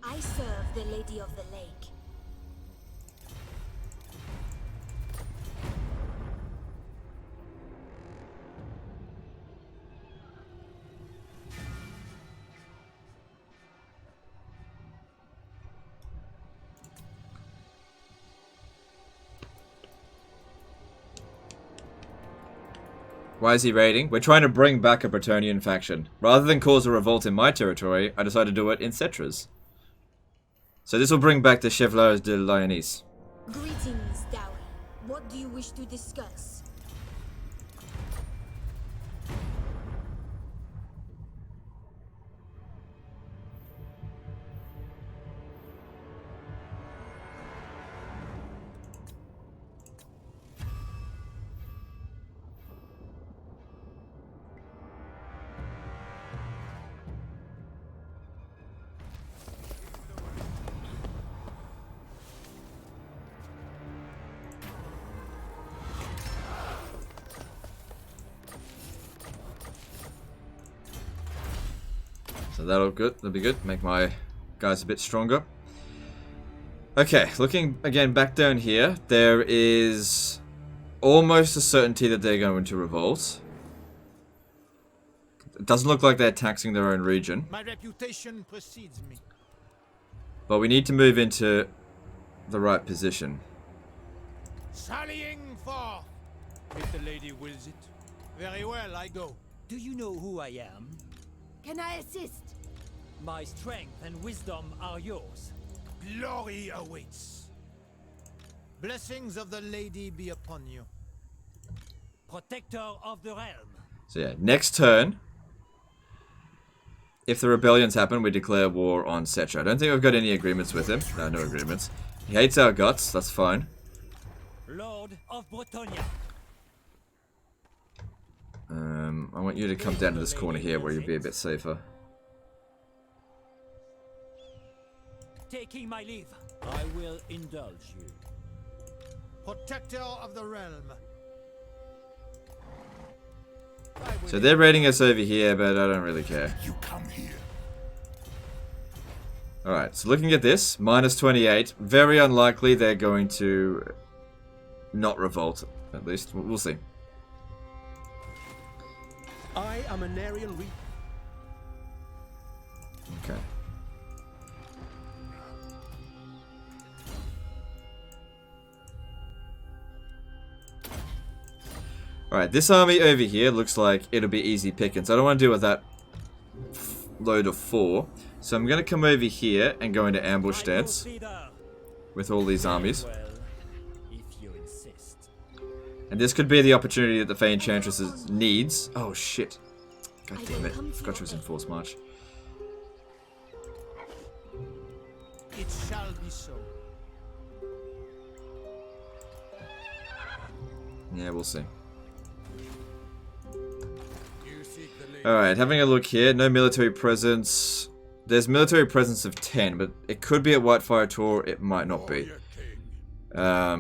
I serve the Lady of the Lake. Why is he raiding? We're trying to bring back a Bretonnian faction. Rather than cause a revolt in my territory, I decided to do it in Cetra's. So this will bring back the Chevaliers de Lyonesse. Greetings, Dowie. What do you wish to discuss? that'll be good. Make my guys a bit stronger. Okay, looking again back down here, there is almost a certainty that they're going to revolt. It doesn't look like they're taxing their own region. My reputation precedes me. But we need to move into the right position. Sallying forth! If the lady wills it. Very well, I go. Do you know who I am? Can I assist? My strength and wisdom are yours. Glory awaits. Blessings of the lady be upon you. Protector of the realm. So yeah, next turn, if the rebellions happen, we declare war on Setra. I don't think we've got any agreements with him. No agreements. He hates our guts, that's fine. Lord of Bretonia. I want you to come down to this corner here where you'll be a bit safer. Taking my leave. I will indulge you. Protector of the realm. So they're raiding us over here, but I don't really care. You come here. Alright, so looking at this, minus 28. Very unlikely they're going to not revolt, at least. We'll see. I am an Aryan Reaper. Okay. Alright, this army over here looks like it'll be easy pickings. I don't want to deal with that load of 4. So I'm going to come over here and go into ambush stance with all these armies. And this could be the opportunity that the Enchantress needs. Oh shit. God damn it. I forgot she was in force march. It shall be so. Yeah, we'll see. Alright, having a look here. No military presence. There's military presence of 10, but it could be at Whitefire Tor, it might not be. I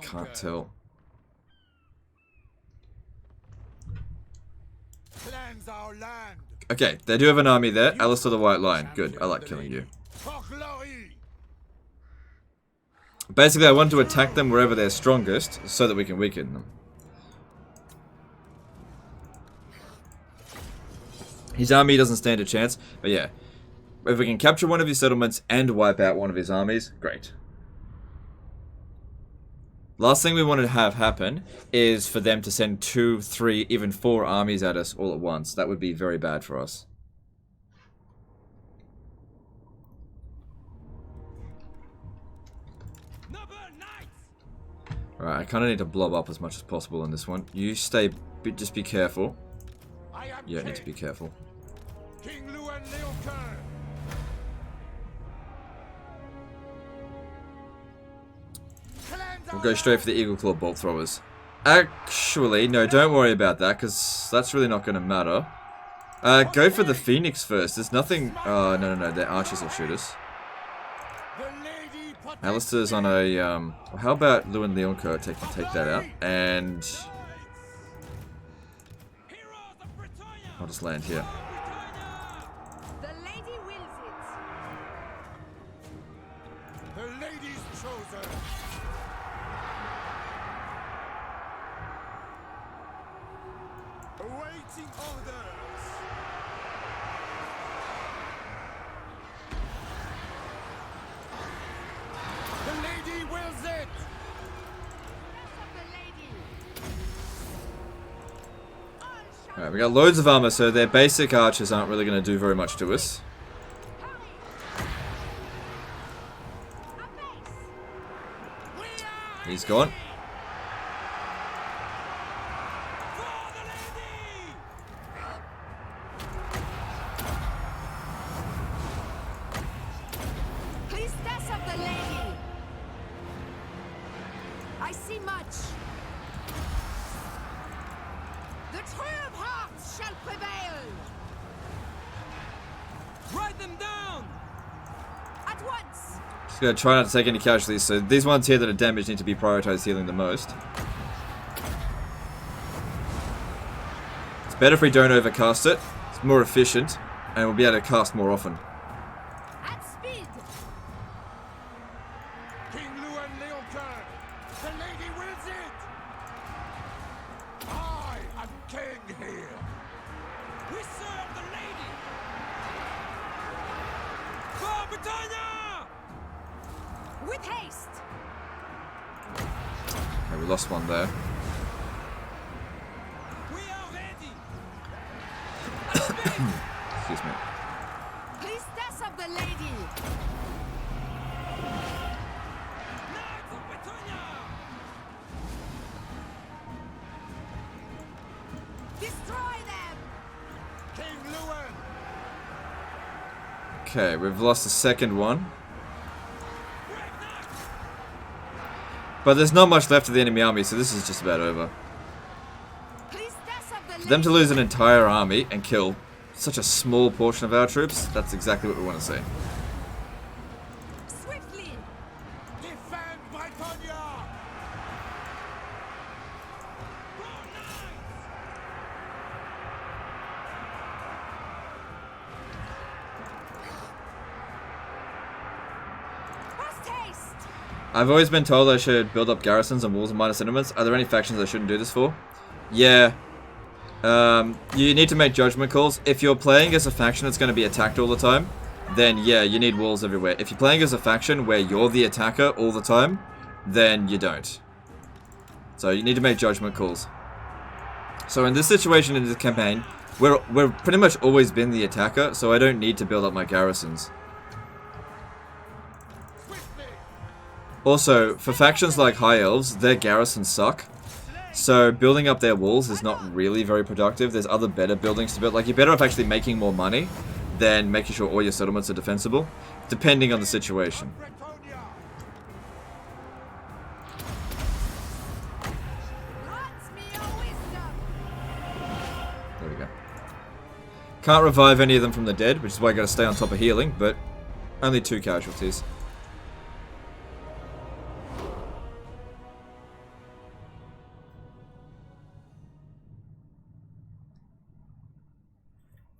can't tell. Okay, they do have an army there. Alistair the White Lion. Good, I like killing you. Basically, I want to attack them wherever they're strongest, so that we can weaken them. His army doesn't stand a chance, but yeah. If we can capture one of his settlements and wipe out one of his armies, great. Last thing we want to have happen is for them to send 2, 3, even 4 armies at us all at once. That would be very bad for us. Alright, I kind of need to blob up as much as possible in this one. You stay, just be careful. You don't need to be careful. We'll go straight for the Eagle Claw Bolt Throwers. Actually, no, don't worry about that, because that's really not going to matter. Go for the Phoenix first. There's nothing... no, their archers will shoot us. Alistair's on a... how about Lewin Leoncourt take that out? And... I'll just land here. The lady wills it. The lady's chosen. Awaiting orders. The lady wills it. Alright, we got loads of armor, so their basic archers aren't really going to do very much to us. He's gone. Priestess of the lady. I see much. The true of hearts shall prevail. Write them down. At once. Just gonna try not to take any casualties, so these ones here that are damaged need to be prioritized healing the most. Better if we don't overcast it. It's more efficient, and we'll be able to cast more often. At speed! King Luan Leoncoeur, the lady wills it! I am king here! We serve the lady! For Britannia! With haste! Okay, we lost one there. We are ready! Excuse me. Priestess of the lady! Knights of Britannia! Destroy them! King Luan! Okay, we've lost the second one. But there's not much left of the enemy army, so this is just about over. Priestess of the For them to lose an entire army and kill such a small portion of our troops, that's exactly what we want to see. Swiftly! Defend Britannia! Post haste! I've always been told I should build up garrisons and walls and minor settlements. Are there any factions I shouldn't do this for? Yeah. You need to make judgment calls. If you're playing as a faction that's going to be attacked all the time, then yeah, you need walls everywhere. If you're playing as a faction where you're the attacker all the time, then you don't. So you need to make judgment calls. So in this situation in this campaign, we're pretty much always been the attacker, so I don't need to build up my garrisons. Also, for factions like High Elves, their garrisons suck. So building up their walls is not really very productive. There's other better buildings to build. Like, you're better off actually making more money than making sure all your settlements are defensible, depending on the situation. Grant me your wisdom! There we go. Can't revive any of them from the dead, which is why I gotta stay on top of healing, but only 2 casualties.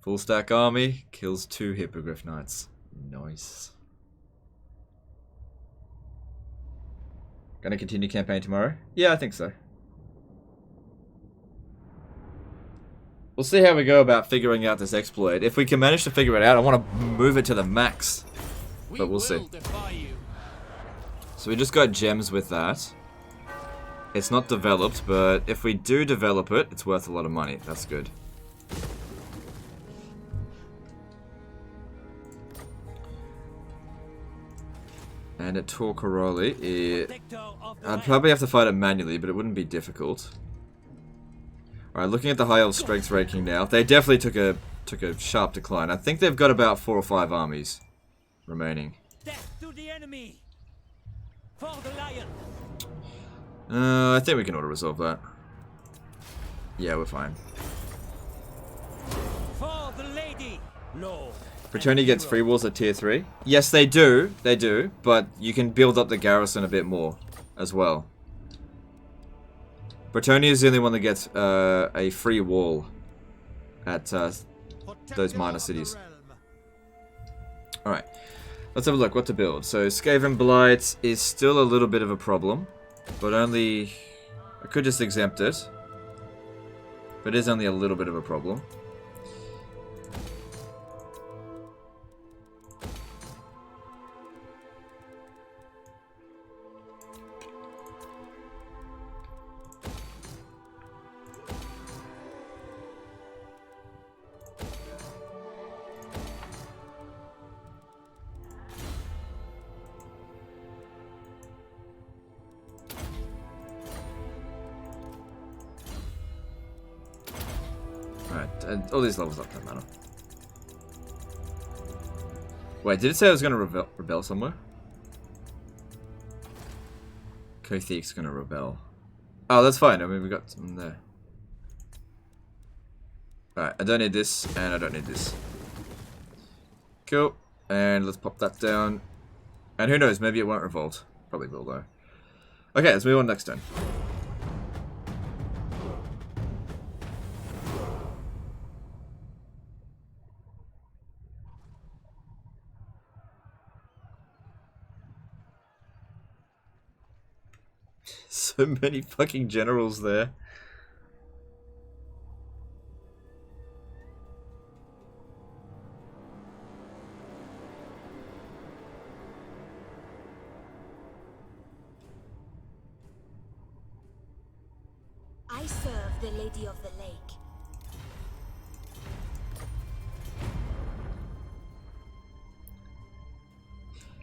Full stack army kills 2 Hippogriff Knights. Nice. Gonna continue campaign tomorrow? Yeah, I think so. We'll see how we go about figuring out this exploit. If we can manage to figure it out, I want to move it to the max. But we'll see. So we just got gems with that. It's not developed, but if we do develop it, it's worth a lot of money. That's good. And at Torcaroli, I'd probably have to fight it manually, but it wouldn't be difficult. Alright, looking at the High Elf strength ranking now, they definitely took a sharp decline. I think they've got about 4 or 5 armies remaining. Death to the enemy! For the lion! I think we can auto-resolve that. Yeah, we're fine. For the lady! Lord! Britannia gets free walls at tier 3. Yes, they do, but you can build up the garrison a bit more as well. Britannia is the only one that gets a free wall at those minor cities. Alright, let's have a look what to build. So Skaven Blight is still a little bit of a problem, but only... I could just exempt it, but it is only a little bit of a problem. All these levels up don't matter. Wait, did it say I was going to rebel somewhere? Kothik's going to rebel. Oh, that's fine. I mean, we got some there. Alright, I don't need this, and I don't need this. Cool. And let's pop that down. And who knows, maybe it won't revolt. Probably will, though. Okay, let's move on next turn. So many fucking generals there. I serve the Lady of the Lake.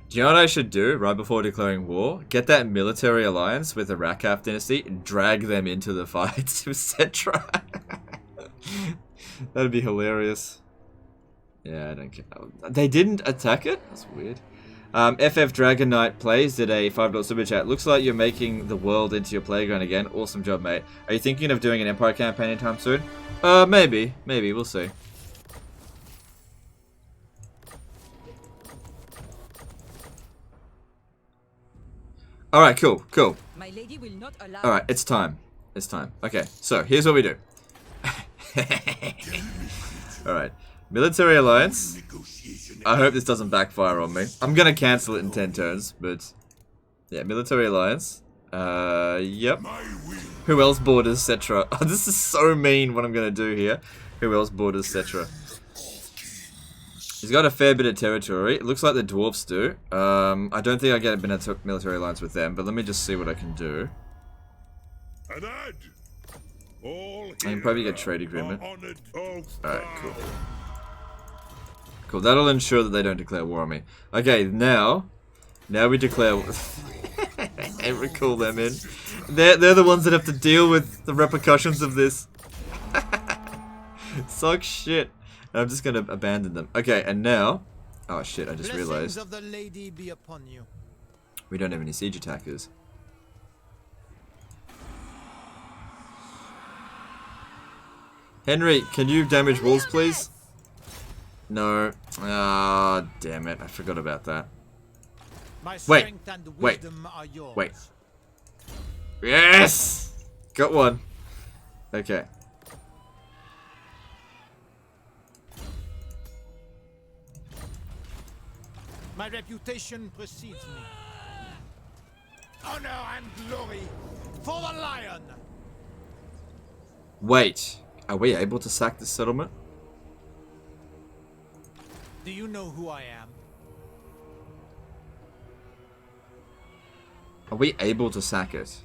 Do you know what I should do right before declaring war? Get that military alliance with the Rakaf dynasty and drag them into the fights with Cetra. That'd be hilarious. Yeah, I don't care. They didn't attack it? That's weird. FF Dragon Knight Plays did a $5 super chat. Looks like you're making the world into your playground again. Awesome job, mate. Are you thinking of doing an Empire campaign anytime soon? Maybe. Maybe. We'll see. Alright, cool, cool. My lady will not allow. Alright, it's time. It's time. Okay, so here's what we do. Alright. Military alliance. I hope this doesn't backfire on me. I'm gonna cancel it in 10 turns, but... Yeah, military alliance. Yep. Who else borders Cetra? Oh, this is so mean what I'm gonna do here. Who else borders Cetra? He's got a fair bit of territory. It looks like the dwarfs do. I don't think I get a military alliance with them, but let me just see what I can do. I can probably get a trade agreement. Alright, cool. Cool, that'll ensure that they don't declare war on me. Okay, now we declare... and recall them in. They're the ones that have to deal with the repercussions of this. Suck shit. I'm just gonna abandon them. Okay, and now... Oh shit, I just realized. Of the lady be upon you. We don't have any siege attackers. Henry, can you damage walls, please? No. Ah, damn it. I forgot about that. Wait. Wait. Wait. Yes! Got one. Okay. My reputation precedes me. Honor and glory for the lion! Wait. Are we able to sack this settlement? Do you know who I am? Are we able to sack it?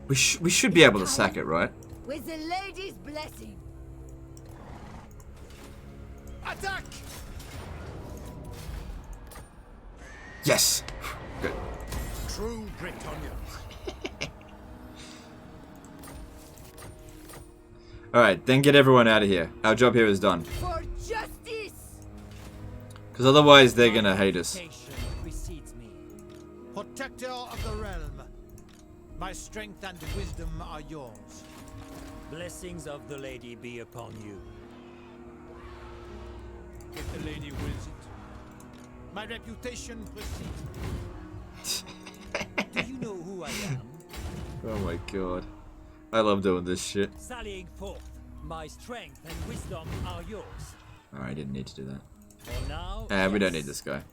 We should be able to sack it, right? With the lady's blessing. Attack! Yes! Good. True Britannia. Alright, then get everyone out of here. Our job here is done. For justice! Because otherwise they're gonna hate us. Precedes me. Protector of the realm. My strength and wisdom are yours. Blessings of the lady be upon you. If the lady wills it. My reputation precedes me. Do you know who I am? Oh my god. I love doing this shit. Sallying forth, my strength and wisdom are yours. Alright, I didn't need to do that. For now, We don't need this guy.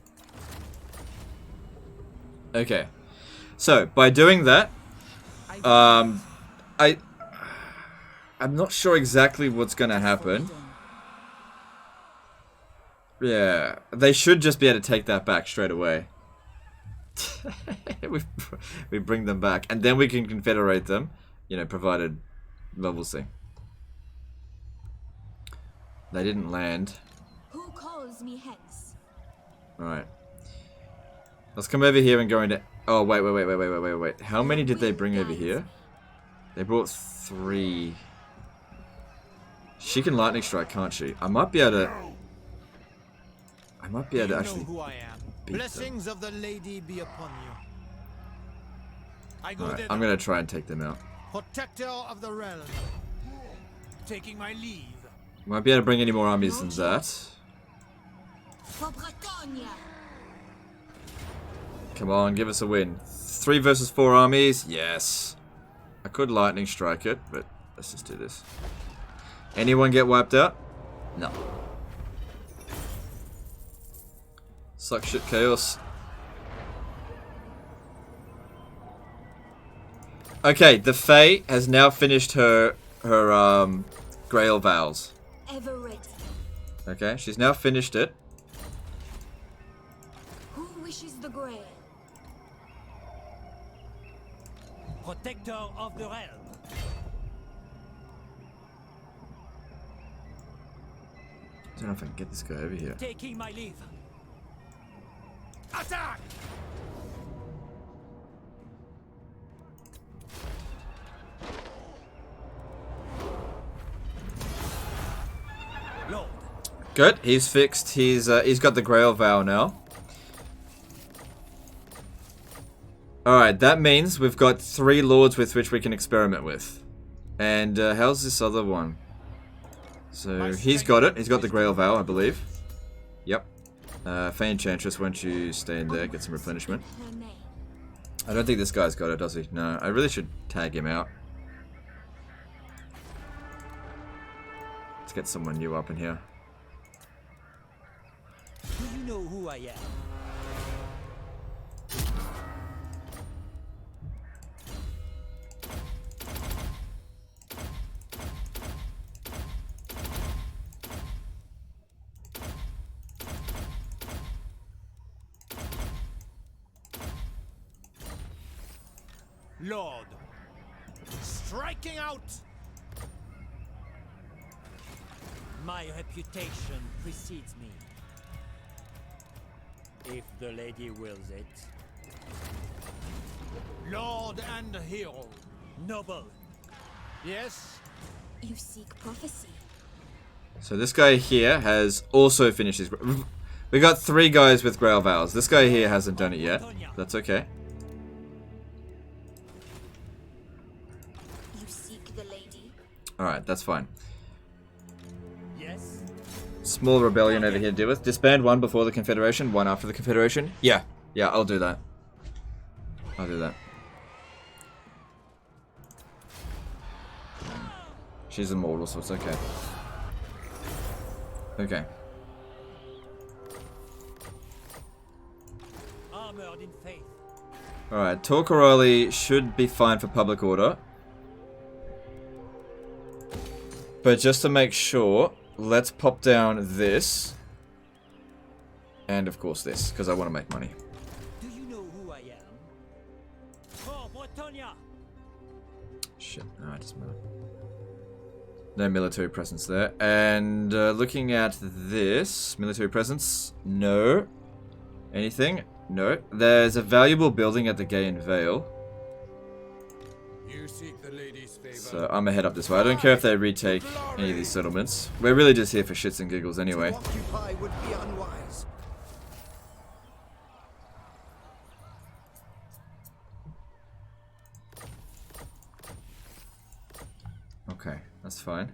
Okay. So, by doing that, I'm not sure exactly what's gonna happen. Yeah, they should just be able to take that back straight away. we bring them back, and then we can confederate them, you know, provided, well, we'll see. They didn't land. Who calls me hence? Alright. Let's come over here and go into... Oh, wait. How many did they bring over here? They brought 3. She can lightning strike, can't she? I might be able to actually know who I am. beat Blessings them. of the lady be upon you. I go Alright, I'm gonna try and take them out. Protector of the realm. Taking my leave. Might be able to bring any more armies than that. For Bretagne. Come on, give us a win. 3 versus 4 armies? Yes. I could lightning strike it, but let's just do this. Anyone get wiped out? No. Suck shit chaos. Okay, the Fae has now finished her Grail vows. Ever ready. Okay, she's now finished it. Who wishes the Grail? Protector of the realm. I don't know if I can get this guy over here. Taking my leave. Attack! Lord. Good. He's fixed. He's got the Grail vow now. Alright, that means we've got 3 lords with which we can experiment with. And how's this other one? So he's got it. He's got the Grail vow, I believe. Yep. Enchantress, won't you stay in there, get some replenishment? I don't think this guy's got it, does he? No, I really should tag him out. Let's get someone new up in here. Do you know who I am? Lord, striking out. My reputation precedes me. If the lady wills it. Lord and hero. Noble. Yes? You seek prophecy. So this guy here has also finished his... We got 3 guys with Grail vows. This guy here hasn't done it yet. That's okay. You seek the lady. Alright, that's fine. Yes. Small rebellion over here to deal with. Disband 1 before the Confederation, 1 after the Confederation. Yeah, I'll do that. I'll do that. She's immortal, so it's okay. Okay. Armored in faith. Alright, Torquaroli should be fine for public order. But just to make sure, let's pop down this. And of course this, because I want to make money. Do you know who I am? For Bretonia. Shit, no, it doesn't matter. No military presence there. And looking at this, military presence, no. Anything? No. There's a valuable building at the Gaean Vale. You seek the lady's favor. So I'm gonna head up this way. I don't care if they retake any of these settlements. We're really just here for shits and giggles anyway. To occupy would be unwise. Okay, that's fine.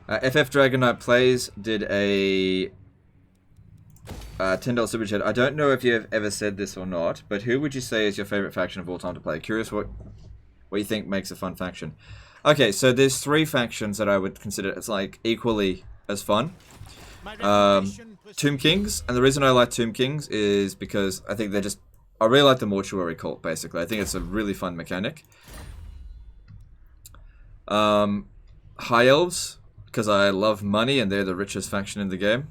FF Dragon Knight Plays did a $10 super chat. I don't know if you've ever said this or not, but who would you say is your favorite faction of all time to play? Curious what you think makes a fun faction. Okay, so there's 3 factions that I would consider as like equally as fun. Tomb Kings, and the reason I like Tomb Kings is because I think I really like the mortuary cult, basically. I think it's a really fun mechanic. High Elves, because I love money and they're the richest faction in the game.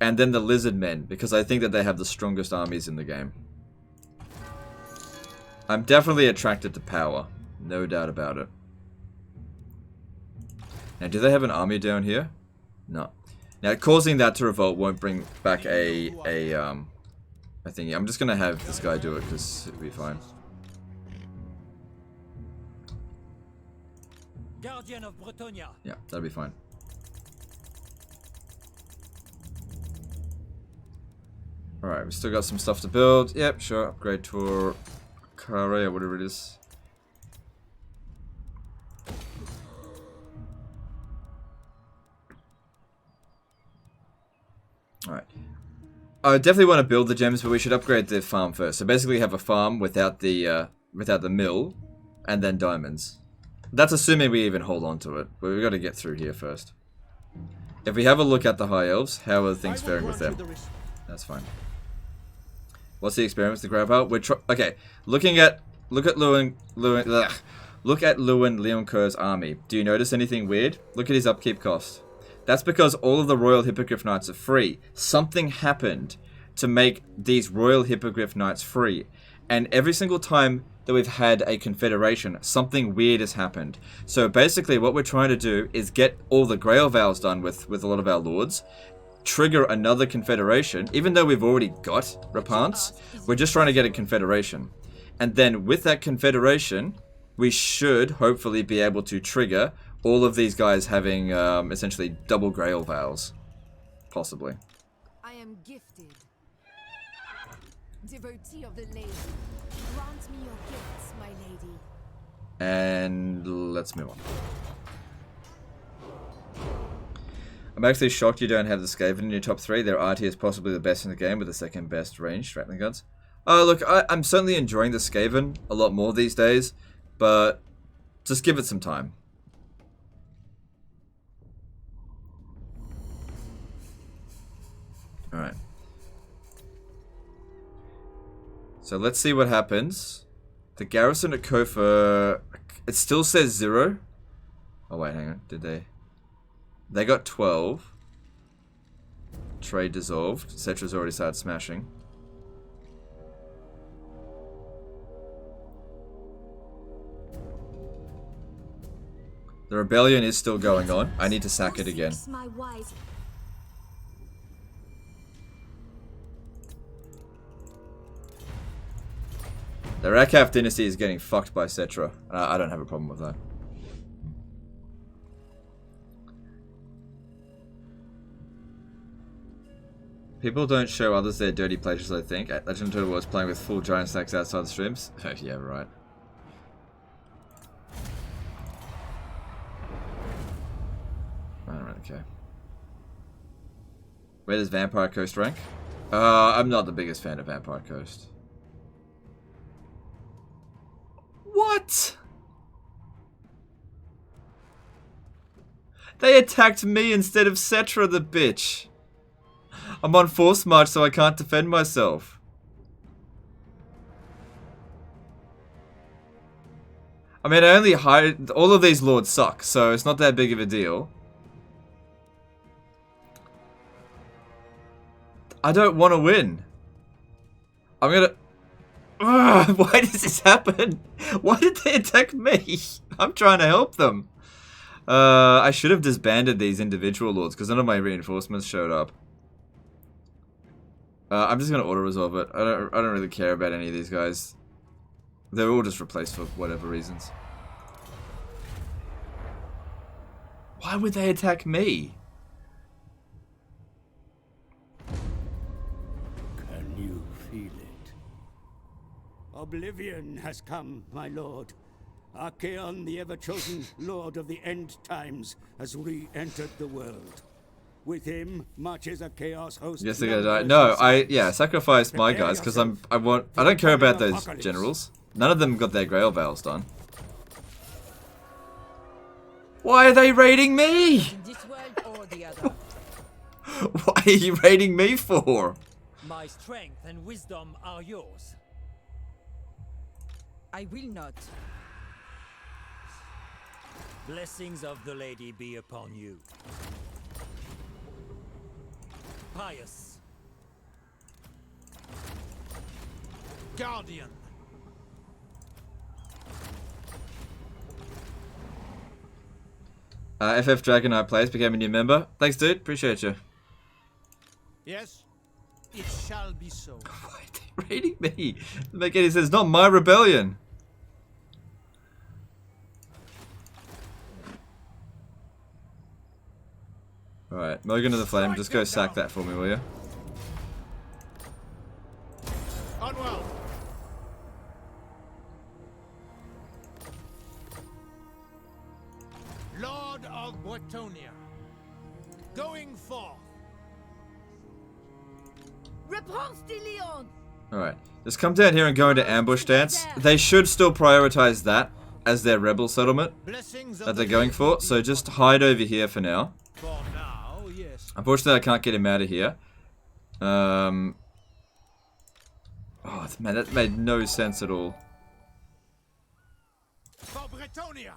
And then the Lizard Men, because I think that they have the strongest armies in the game. I'm definitely attracted to power. No doubt about it. Now, do they have an army down here? No. Now, causing that to revolt won't bring back a thingy. I'm just going to have this guy do it, because it'll be fine. Guardian of Bretonia. Yeah, that'll be fine. Alright, we still got some stuff to build. Yep, sure. Upgrade to Kare or whatever it is. Alright. I definitely want to build the gems, but we should upgrade the farm first. So basically have a farm without the mill, and then diamonds. That's assuming we even hold on to it, but we've got to get through here first. If we have a look at the High Elves, how are things faring with them? That's fine. What's the experiment with the Gravel? Okay, looking at Look at Lewin Leoncoeur's army. Do you notice anything weird? Look at his upkeep cost. That's because all of the Royal Hippogriff Knights are free. Something happened to make these Royal Hippogriff Knights free. And every single time that we've had a confederation, something weird has happened. So basically what we're trying to do is get all the Grail Vows done with a lot of our lords, trigger another confederation, even though we've already got Rapants, we're just trying to get a confederation. And then with that confederation, we should hopefully be able to trigger all of these guys having essentially double Grail Vows. Possibly. I am gifted. Devotee of the lady. Grant me your gifts, my lady. And let's move on. I'm actually shocked you don't have the Skaven in your top 3. Their RT is possibly the best in the game with the second best range Rattling Guns. Oh, look, I'm certainly enjoying the Skaven a lot more these days, but just give it some time. Alright. So let's see what happens. The garrison at Kofa, it still says 0. Oh wait, hang on, did they? They got 12. Trade dissolved. Cetra's already started smashing. The rebellion is still going on. I need to sack it again. The Rakaf dynasty is getting fucked by Cetra. I don't have a problem with that. People don't show others their dirty pleasures, I think. Legend of was playing with full giant stacks outside the streams. Oh, yeah, right. Alright, okay. Where does Vampire Coast rank? I'm not the biggest fan of Vampire Coast. What? They attacked me instead of Cetra, the bitch. I'm on force march, so I can't defend myself. I mean, I only hired... All of these lords suck, so it's not that big of a deal. I don't want to win. I'm gonna... Ugh, why does this happen? Why did they attack me? I'm trying to help them. I should have disbanded these individual lords because none of my reinforcements showed up. I'm just gonna auto-resolve it. I don't really care about any of these guys. They're all just replaced for whatever reasons. Why would they attack me? Can you feel it? Oblivion has come, my lord. Archaon, the ever-chosen lord of the end times, has re-entered the world. With him marches a chaos host. Yes, they're gonna die. No, yeah, sacrifice my guys because I don't care about those generals. None of them got their Grail Vows done. Why are they raiding me? Why are you raiding me for? My strength and wisdom are yours. I will not. Blessings of the lady be upon you. Pious. Guardian. FF Dragon Knight Plays became a new member. Thanks, dude. Appreciate you. Yes, it shall be so. Why are they raiding me? Make any sense? It's not my rebellion. Alright, Mogan of the Flame, just go sack that for me, will you? Onward. Lord of Bretonia, going forth. Réponse de Leon. Alright, just come down here and go into ambush stance. They should still prioritize that as their rebel settlement that they're going for, so just hide over here for now. Unfortunately, I can't get him out of here. Oh, man, that made no sense at all. Bretonia!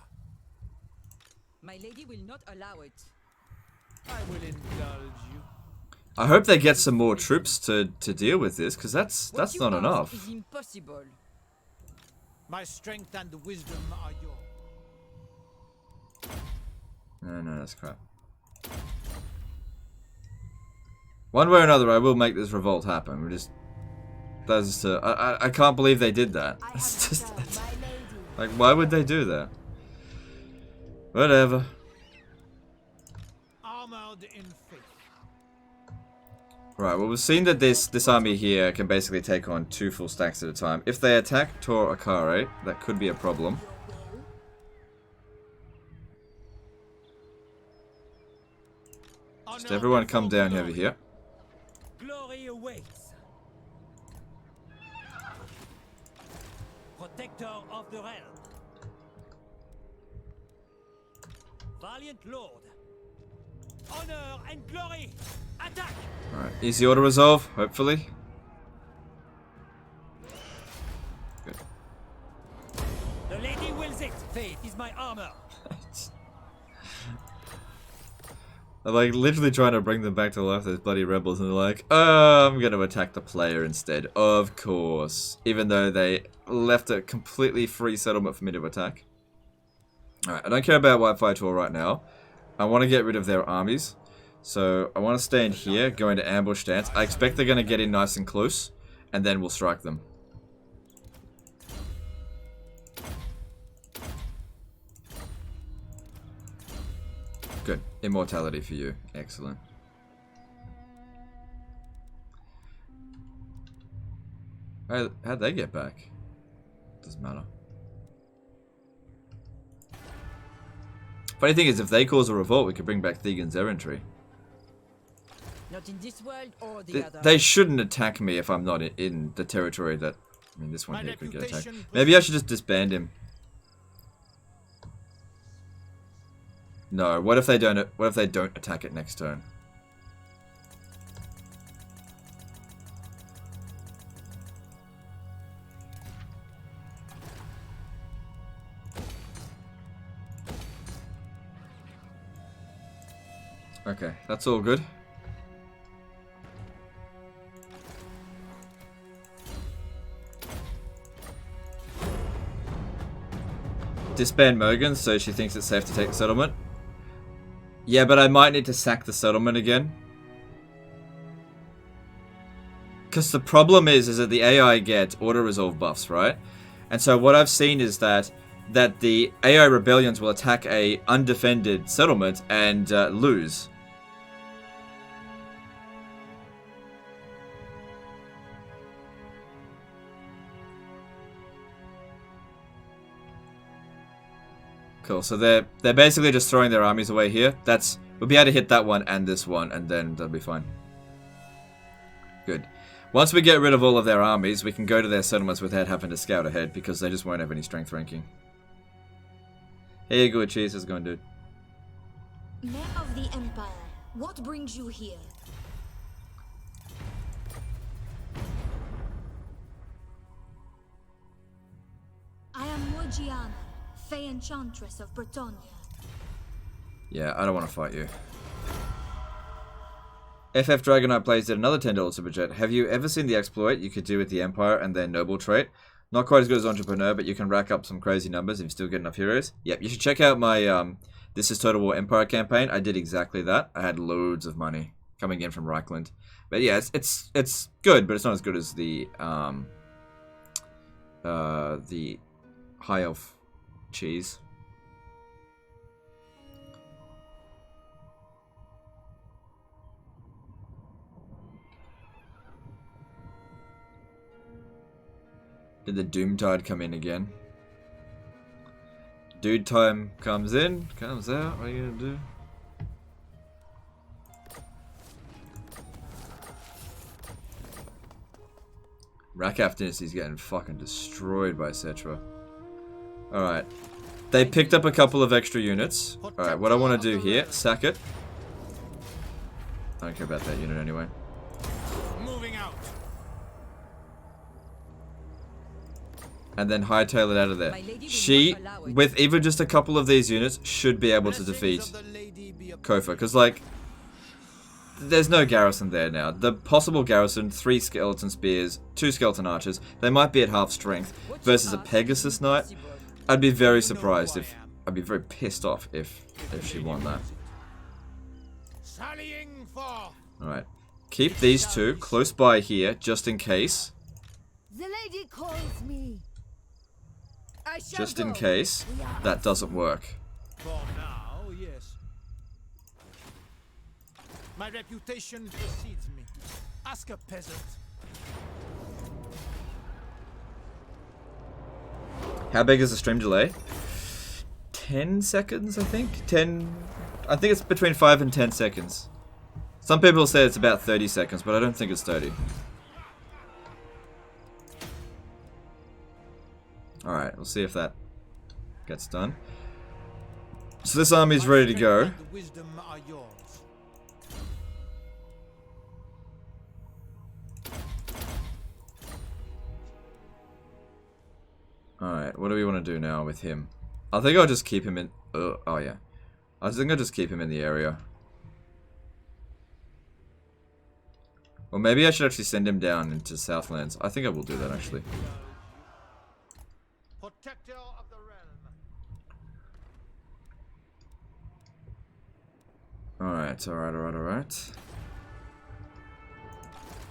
My lady will not allow it. I will indulge you. I hope they get some more troops to deal with this, because that's not enough. Is impossible. My strength and wisdom are yours. No, that's crap. One way or another, I will make this revolt happen. We just... That's just I can't believe they did that. It's just... Like, why would they do that? Whatever. Armored in faith. Right, well, we've seen that this army here can basically take on 2 full stacks at a time. If they attack Tor Akare, that could be a problem. Just everyone come down over here. Glory awaits. Protector of the realm. Valiant Lord. Honor and glory. Attack! Alright, easy auto resolve, hopefully. Good. The lady wills it. Faith is my armor. They're like literally trying to bring them back to life, those bloody rebels, and they're like, oh, I'm gonna attack the player instead. Of course. Even though they left a completely free settlement for me to attack. Alright, I don't care about Whitefire Tor right now. I want to get rid of their armies. So I want to stand here, go into ambush stance. I expect they're going to get in nice and close, and then we'll strike them. Good. Immortality for you. Excellent. How'd they get back? Doesn't matter. Funny thing is, if they cause a revolt, we could bring back Thegan's errantry. Not in this world or the other. They shouldn't attack me if I'm not in the territory that... I mean, this one here could get attacked. Maybe I should just disband him. No, what if they don't attack it next turn? Okay, that's all good. Disband Mogan, so she thinks it's safe to take the settlement. Yeah, but I might need to sack the settlement again. Because the problem is that the AI get auto-resolve buffs, right? And so what I've seen is that the AI rebellions will attack a undefended settlement and lose. Cool, so they're basically just throwing their armies away here. We'll be able to hit that one and this one, and then they'll be fine. Good. Once we get rid of all of their armies, we can go to their settlements without having to scout ahead, because they just won't have any strength ranking. Hey, good cheese. How's it going, dude? Men of the Empire, what brings you here? I am Morgiana, Fey Enchantress of Bretonia. Yeah, I don't want to fight you. FF Dragonite Plays did another $10 super chat. Have you ever seen the exploit you could do with the Empire and their noble trait? Not quite as good as Entrepreneur, but you can rack up some crazy numbers if you still get enough heroes. Yep, you should check out my This is Total War Empire campaign. I did exactly that. I had loads of money coming in from Reichland. But yeah, it's good, but it's not as good as the High Elf cheese. Did the Doomtide come in again? Dude time comes in, comes out. What are you gonna do? Rakaf Dynasty's getting fucking destroyed by Cetra. Alright. They picked up a couple of extra units. Alright, what I want to do here, sack it. I don't care about that unit anyway. Moving out. and then hightail it out of there. She, with even just a couple of these units, should be able to defeat Kofa. Because, like, there's no garrison there now. The possible garrison, 3 skeleton spears, 2 skeleton archers, they might be at half strength, versus a Pegasus Knight. I'd be very surprised if, I'd be very pissed off if she won that. Alright. Keep these 2 close by here, just in case. The lady calls me. Just in case that doesn't work. For now, yes. My reputation precedes me. Ask a peasant. How big is the stream delay? 10 seconds, I think? I think it's between 5 and 10 seconds. Some people say it's about 30 seconds, but I don't think it's 30. Alright, we'll see if that gets done. So this army is ready to go. Alright, what do we want to do now with him? I think I'll just keep him in... oh yeah. I think I'll just keep him in the area. Or maybe I should actually send him down into Southlands. I think I will do that actually. Protector of the realm. Alright.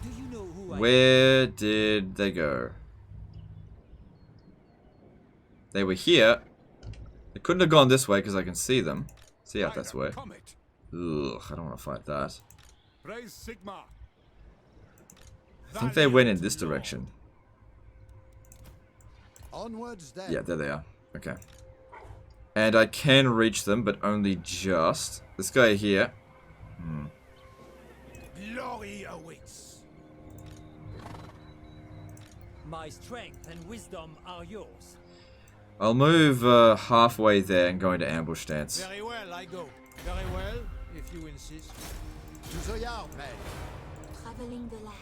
Do you know who I Where did they go? They were here. They couldn't have gone this way because I can see them. See out this way. Ugh, I don't want to fight that. I think they went in this direction. Onwards then. Yeah, there they are. Okay. And I can reach them, but only just. This guy here. Glory awaits. My strength and wisdom are yours. I'll move halfway there and go into ambush stance. Very well, I go. Very well, if you insist. To the yard, men. Traveling the land.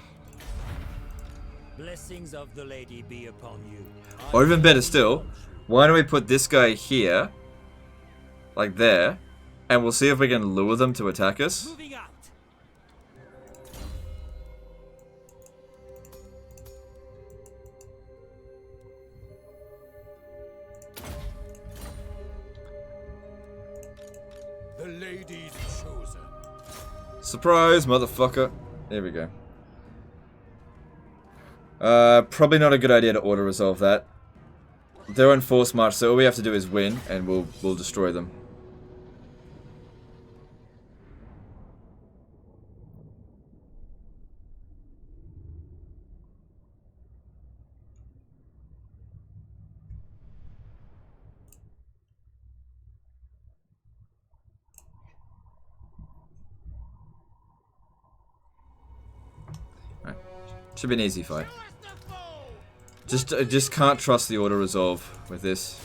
Blessings of the lady be upon you. Or even better still, why don't we put this guy here, like there, and we'll see if we can lure them to attack us. Moving out. The lady's chosen. Surprise, motherfucker. There we go. Probably not a good idea to auto-resolve that. They're on force march, so all we have to do is win, and we'll destroy them. Alright. Should be an easy fight. Just can't trust the auto-resolve with this.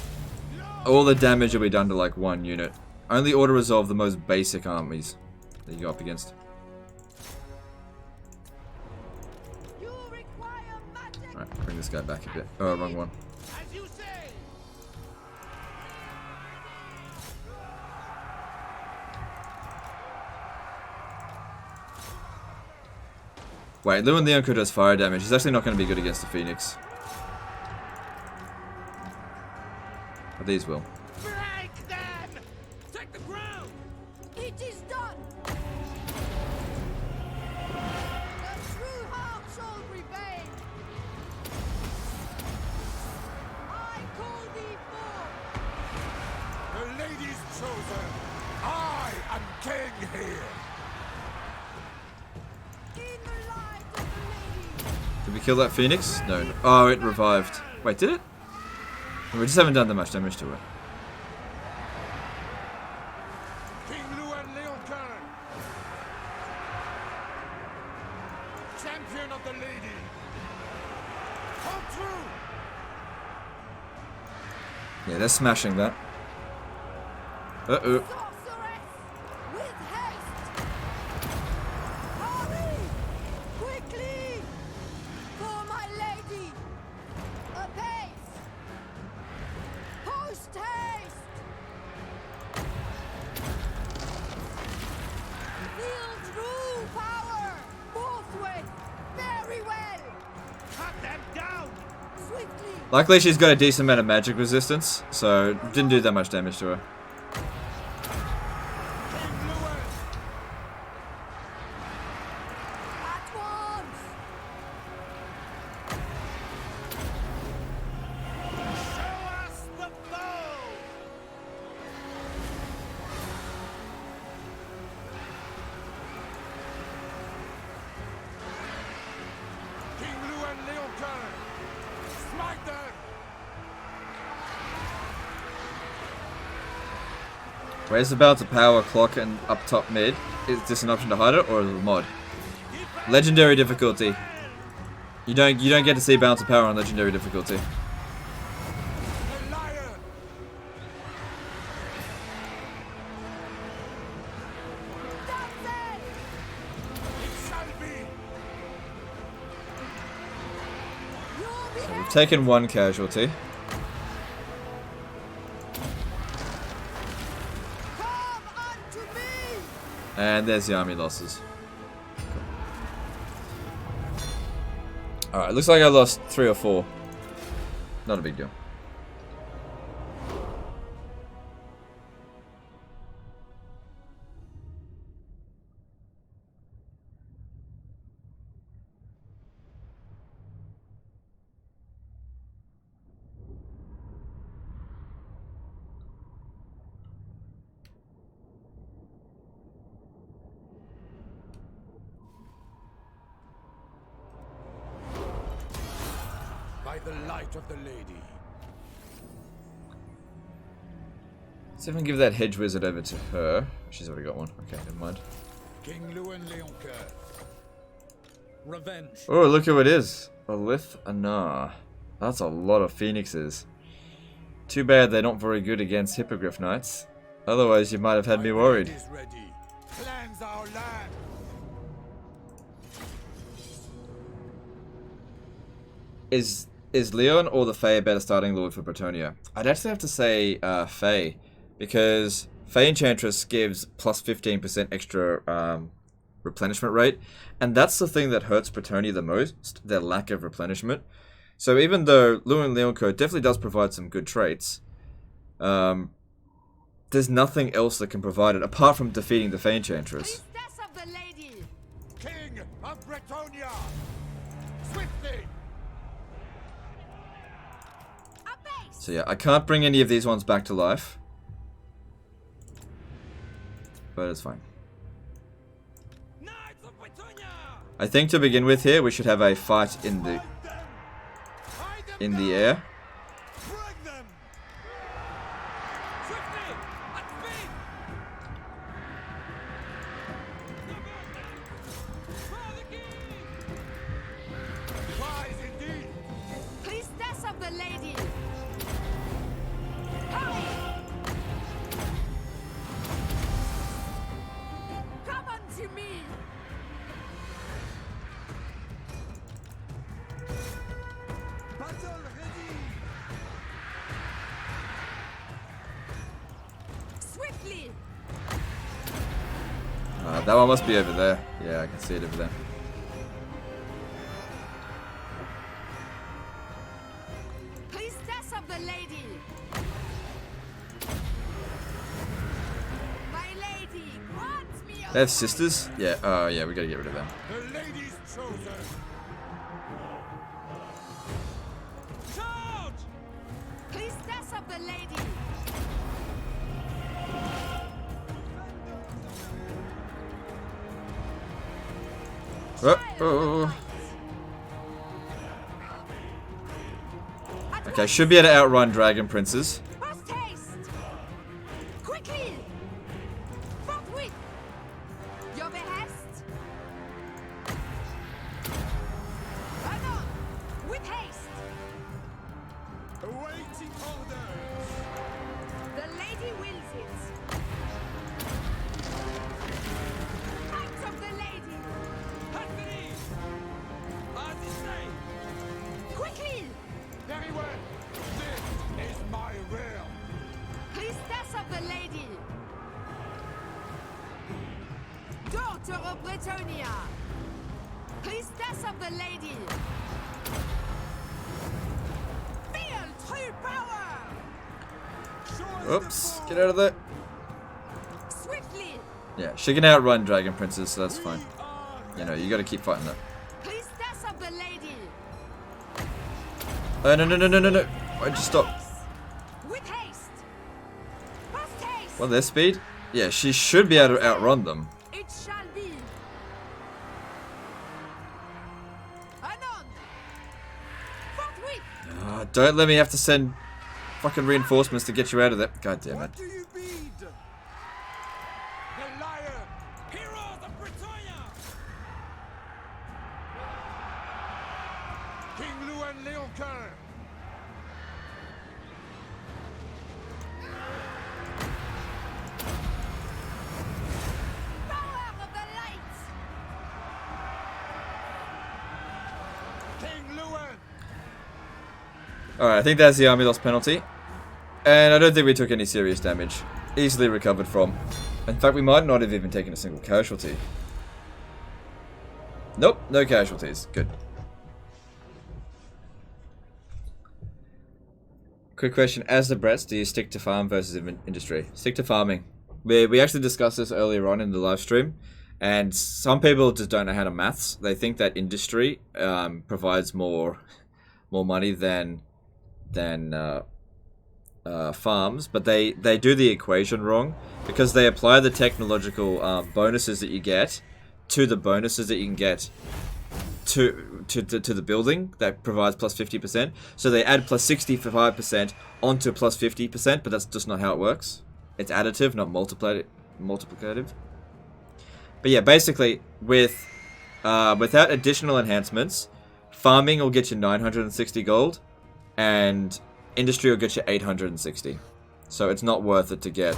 All the damage will be done to like one unit. Only auto-resolve the most basic armies that you go up against. Alright, bring this guy back a bit. Oh, wrong one. Wait, Lewin Leonco does fire damage. He's actually not going to be good against the Phoenix. But these will. Break them! Take the ground! It is done! The true heart shall prevail! I call thee forth! The lady's chosen. I am king here. In the light of the lady! Did we kill that Phoenix? No. Oh, it revived. Wait, did it? We just haven't done that much damage to it. King Llewellyn Leoncurn. Champion of the lady. Hold true. Yeah, they're smashing that. Uh-oh. Sorceress! With haste! Hurry! Quickly! For my lady! Apace! Luckily, she's got a decent amount of magic resistance, so didn't do that much damage to her. Where's the balance of power clock and up top mid? Is this an option to hide it or is it a mod? Legendary difficulty. You don't get to see balance of power on legendary difficulty. So we've taken one casualty. And there's the army losses. Alright, looks like I lost 3 or 4. Not a big deal. By the light of the lady. Let's even give that hedge wizard over to her. She's already got one. Okay, never mind. King Lewin Leoncoeur. Revenge. Oh, look who it is. Alith Anar. That's a lot of phoenixes. Too bad they're not very good against Hippogriff Knights. Otherwise, you might have had me worried. Is ready. Cleanse our land. Is Leon or the Fae a better starting lord for Bretonia? I'd actually have to say Fae, because Fae Enchantress gives plus 15% extra replenishment rate, and that's the thing that hurts Bretonia the most, their lack of replenishment. So even though Lewin Leoncoeur definitely does provide some good traits, there's nothing else that can provide it apart from defeating the Fae Enchantress. Priestess of the lady. King of Bretonia. Swiftly. So yeah, I can't bring any of these ones back to life. But it's fine. I think to begin with here, we should have a fight in the air. Priestess of the lady. Come unto me. Battle ready. Swiftly. That one must be over there. Yeah, I can see it over there. Priestess of the lady. My lady, grant me They have sisters? Yeah, oh yeah, we gotta get rid of them. The lady's chosen. Charge! Priestess of the lady. Oh. Okay, should be able to outrun Dragon Princes. Post haste! Quickly! Forthwith! Your behest! Run on! With haste! Awaiting orders. The lady wills it! Knights of the lady! Quickly! Very well. This is my realm. Priestess of the lady! Daughter of Bretonia! Priestess of the lady! Be Oops, get out of there. Swiftly. Yeah, she can outrun Dragon Princess, so that's fine. You know, you gotta keep fighting that. Priestess of the lady. Oh, no. Why'd you stop? With haste. Post haste. Well, their speed? Yeah, she should be able to outrun them. It shall be. Anon. Forthwith. Don't let me have to send fucking reinforcements to get you out of there. God damn it. Do you bid? The liar! Heroes of Bretonia! King Louis Leoncoeur! Power of the lights. King Louis! Alright, I think that's the army loss penalty. And I don't think we took any serious damage. Easily recovered from. In fact, we might not have even taken a single casualty. Nope, no casualties. Good. Quick question. As the Bretts, do you stick to farm versus industry? Stick to farming. We actually discussed this earlier on in the live stream. And some people just don't know how to maths. They think that industry provides more money than farms, but they do the equation wrong because they apply the technological bonuses that you get to the bonuses that you can get to the building that provides plus 50%. So they add plus 65% onto plus 50%, but that's just not how it works. It's additive, not multiplicative. But yeah, basically without additional enhancements, farming will get you 960 gold, and industry will get you 860. So it's not worth it to get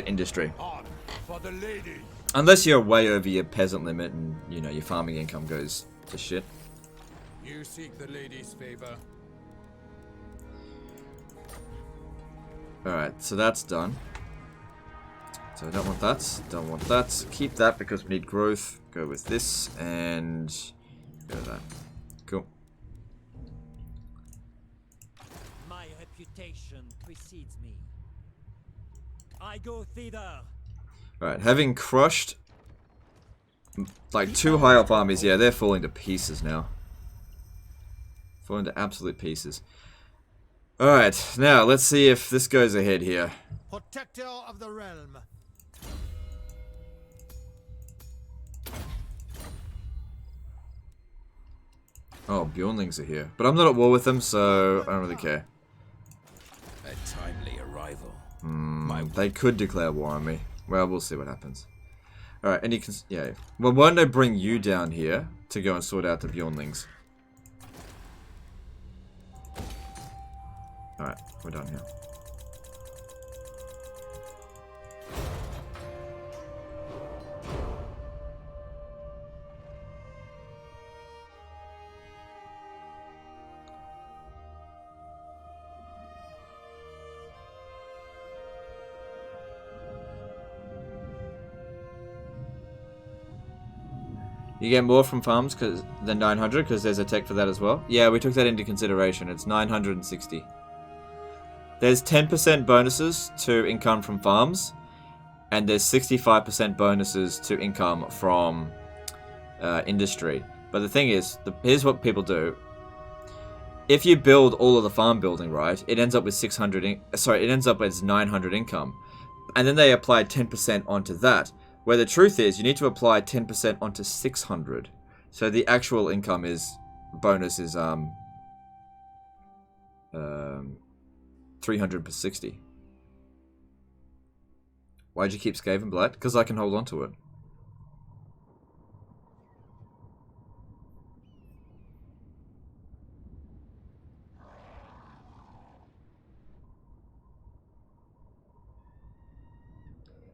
industry. On for the lady! Unless you're way over your peasant limit and, you know, your farming income goes to shit. You seek the lady's favor. Alright, so that's done. So I don't want that. Don't want that. Keep that because we need growth. Go with this and go with that. Cool. My reputation precedes me. I go thither. Alright, having crushed like 2 high up armies, yeah, they're falling to pieces now. Falling to absolute pieces. Alright, now let's see if this goes ahead here. Protector of the realm. Oh, Bjornlings are here. But I'm not at war with them, so I don't really care. A timely arrival. They could declare war on me. Well, we'll see what happens. Alright, and you can... Yeah. Well, why don't I bring you down here to go and sort out the Bjornlings? Alright, we're done here. You get more from farms than 900 because there's a tech for that as well. Yeah, we took that into consideration. It's 960. There's 10% bonuses to income from farms, and there's 65% bonuses to income from industry. But the thing is, here's what people do. If you build all of the farm building right, it ends up with 600. It ends up with 900 income, and then they apply 10% onto that. Where the truth is, you need to apply 10% onto 600. So the actual income bonus is 360. Why'd you keep Skaven Blight? Because I can hold on to it.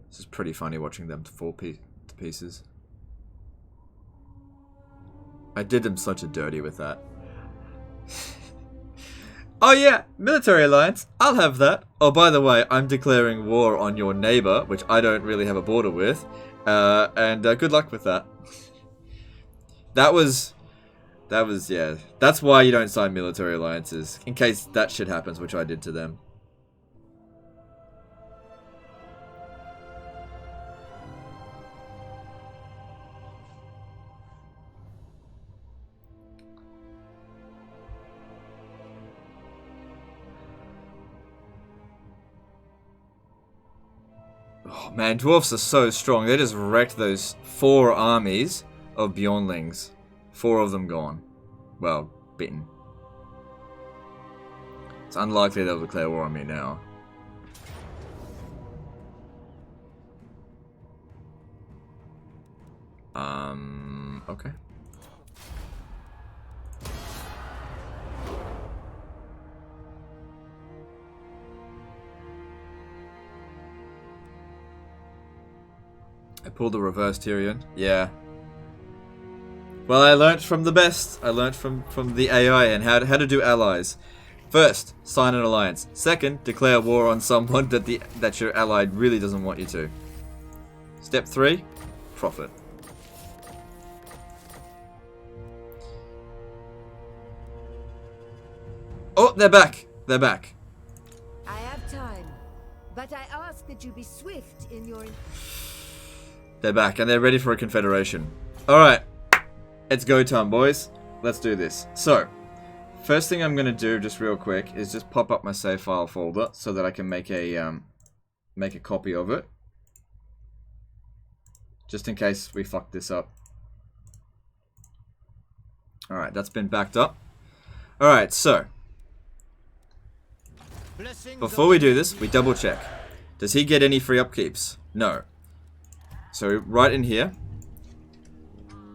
This is pretty funny watching them fall to pieces. I did them such a dirty with that. Oh yeah, military alliance. I'll have that. Oh, by the way, I'm declaring war on your neighbor, which I don't really have a border with. And good luck with that. That was That was, yeah. That's why you don't sign military alliances. In case that shit happens, which I did to them. Oh man, dwarfs are so strong. They just wrecked those 4 armies of Bjornlings. 4 of them gone. Well, bitten. It's unlikely they'll declare war on me now. Okay. I pulled the reverse Tyrion. Yeah. Well, I learnt from the best. I learnt from the AI and how to do allies. First, sign an alliance. Second, declare war on someone that your allied really doesn't want you to. Step 3, profit. Oh, they're back. They're back. I have time, but I ask that you be swift in your... They're back, and they're ready for a confederation. Alright. It's go time, boys. Let's do this. So, first thing I'm going to do, just real quick, is just pop up my save file folder so that I can make a copy of it. Just in case we fuck this up. Alright, that's been backed up. Alright, so. Before we do this, we double check. Does he get any free upkeeps? No. So, right in here.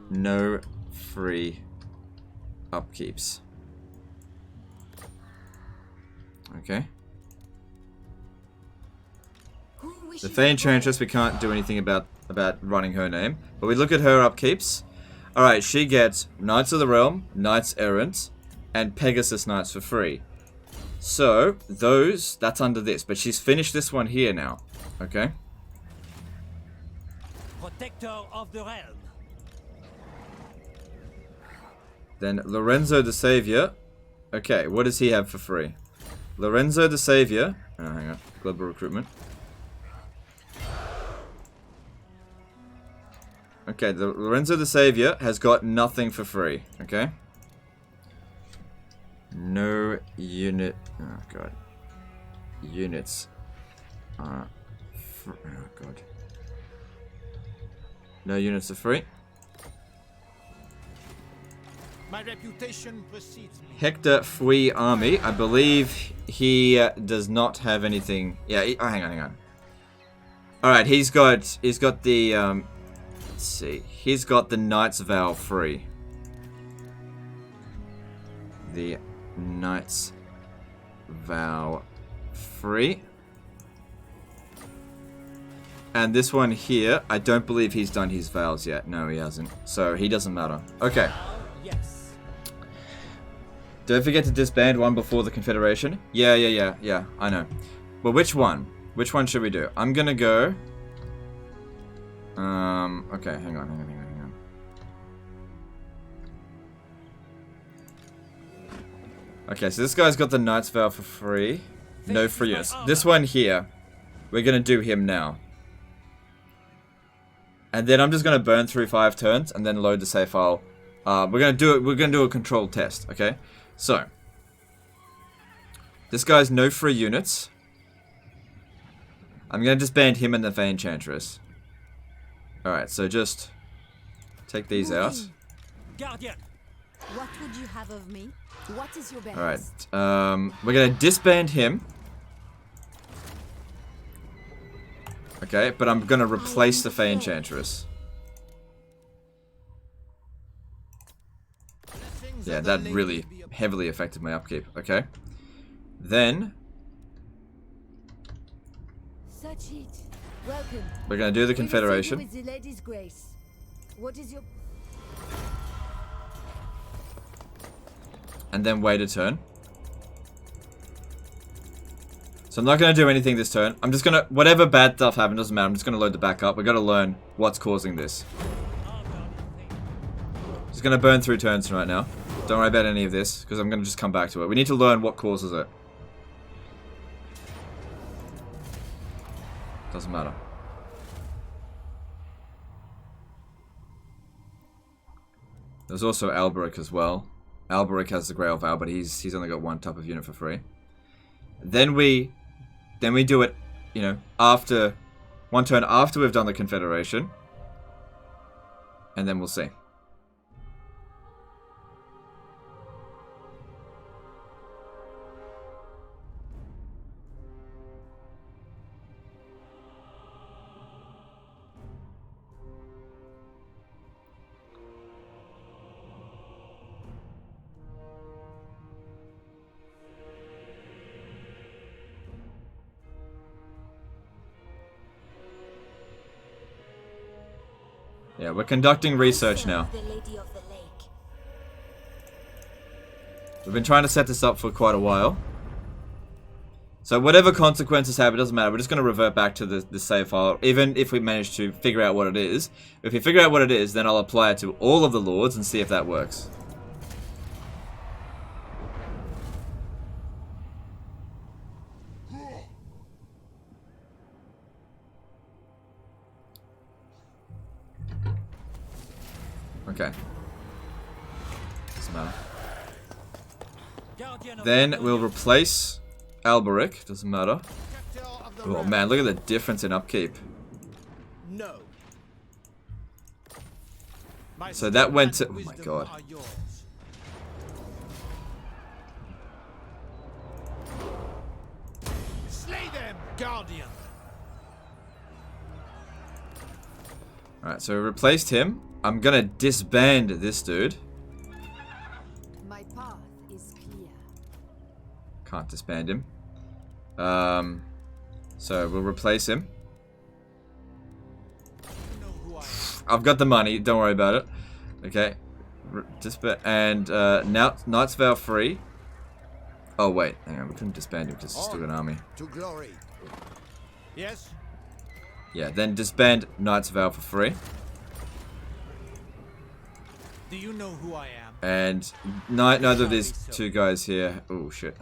No free upkeeps. Okay. The Enchantress, we can't do anything about running her name. But we look at her upkeeps. Alright, she gets Knights of the Realm, Knights Errant, and Pegasus Knights for free. So, that's under this. But she's finished this one here now. Okay. Protector of the realm. Then Lorenzo the Savior. Okay, what does he have for free? Lorenzo the Savior. Oh, hang on. Global recruitment. Okay, the Lorenzo the Savior has got nothing for free. Okay. No unit. Oh god. Units. Oh god. No units are free. My reputation precedes me. Hector Fui Army. I believe he does not have anything. Yeah. Hang on. All right. He's got the. Let's see. He's got the Knight's Vow free. The Knight's Vow free. And this one here, I don't believe he's done his vows yet. No, he hasn't. So he doesn't matter. Okay. Yes. Don't forget to disband one before the Confederation. Yeah, I know. Well, which one? Which one should we do? I'm gonna go... okay, hang on. Okay, so this guy's got the Knight's Vow for free. No free units. This one here, we're gonna do him now. And then I'm just gonna burn through 5 turns and then load the save file. We're gonna do a controlled test, okay? So this guy's no free units. I'm gonna disband him and the Enchantress. Alright, so just take these out. Guardian. What would you have of me? What is your best? Alright, we're gonna disband him. Okay, but I'm gonna replace the Enchantress. Yeah, that really heavily affected my upkeep. Okay. Then we're gonna do the Confederation. What is your... And then wait a turn. So I'm not going to do anything this turn. I'm just going to... Whatever bad stuff happens, doesn't matter. I'm just going to load the backup. We've got to learn what's causing this. Just going to burn through turns right now. Don't worry about any of this, because I'm going to just come back to it. We need to learn what causes it. Doesn't matter. There's also Alberic as well. Alberic has the Grail Vow, but he's only got one type of unit for free. Then we do it, you know, after one turn after we've done the Confederation, and then we'll see. Yeah, we're conducting research now. The Lady of the Lake. We've been trying to set this up for quite a while. So whatever consequences have, it doesn't matter. We're just going to revert back to the save file, even if we manage to figure out what it is. If we figure out what it is, then I'll apply it to all of the lords and see if that works. Okay. Doesn't matter. Then we'll replace Alberic. Doesn't matter. Oh man, look at the difference in upkeep. No. So that went to... Oh my god. Slay them, Guardian. Alright, so we replaced him. I'm gonna disband this dude. My path is clear. Can't disband him. So we'll replace him. I've got the money, don't worry about it. Okay. Disband and Knight's Vow free. Oh wait, hang on, we couldn't disband him because he's still an army. To glory. Yes. Yeah, then disband Knight's Vow for free. Do you know who I am? And neither of these two guys here. Oh shit.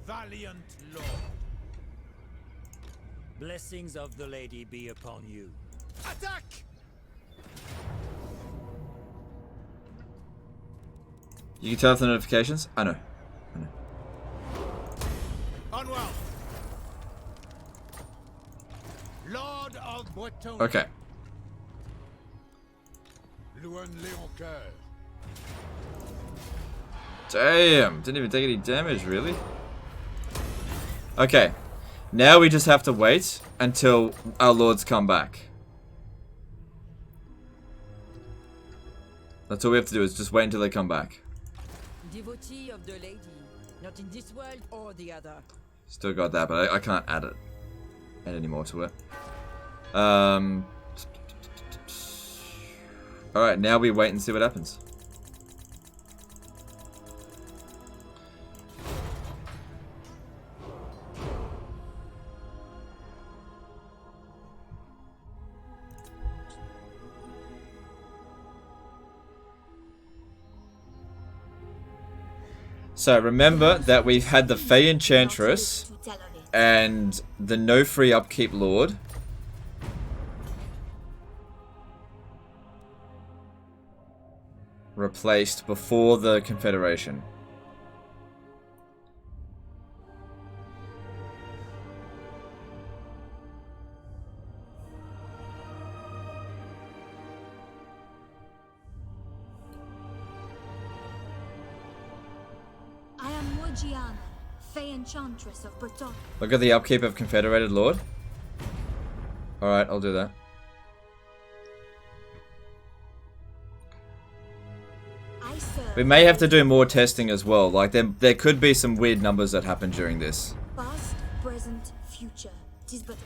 Valiant Lord. Blessings of the Lady be upon you. Attack! You can turn off the notifications? I know. Onward. Lord of Bretonia. Okay. Damn, didn't even take any damage, really. Okay, now we just have to wait until our lords come back. That's all we have to do, is just wait until they come back. Devotee of the Lady, not in this world or the other. Still got that, but I can't add any more to it. Alright, now we wait and see what happens. So remember that we've had the Fey Enchantress and the no free upkeep lord. Replaced before the Confederation. I am Morgiana, Fey Enchantress of Bretonia. Look at the upkeep of Confederated Lord. Alright, I'll do that. We may have to do more testing as well. Like, there could be some weird numbers that happen during this. Past, present, future. 'Tis but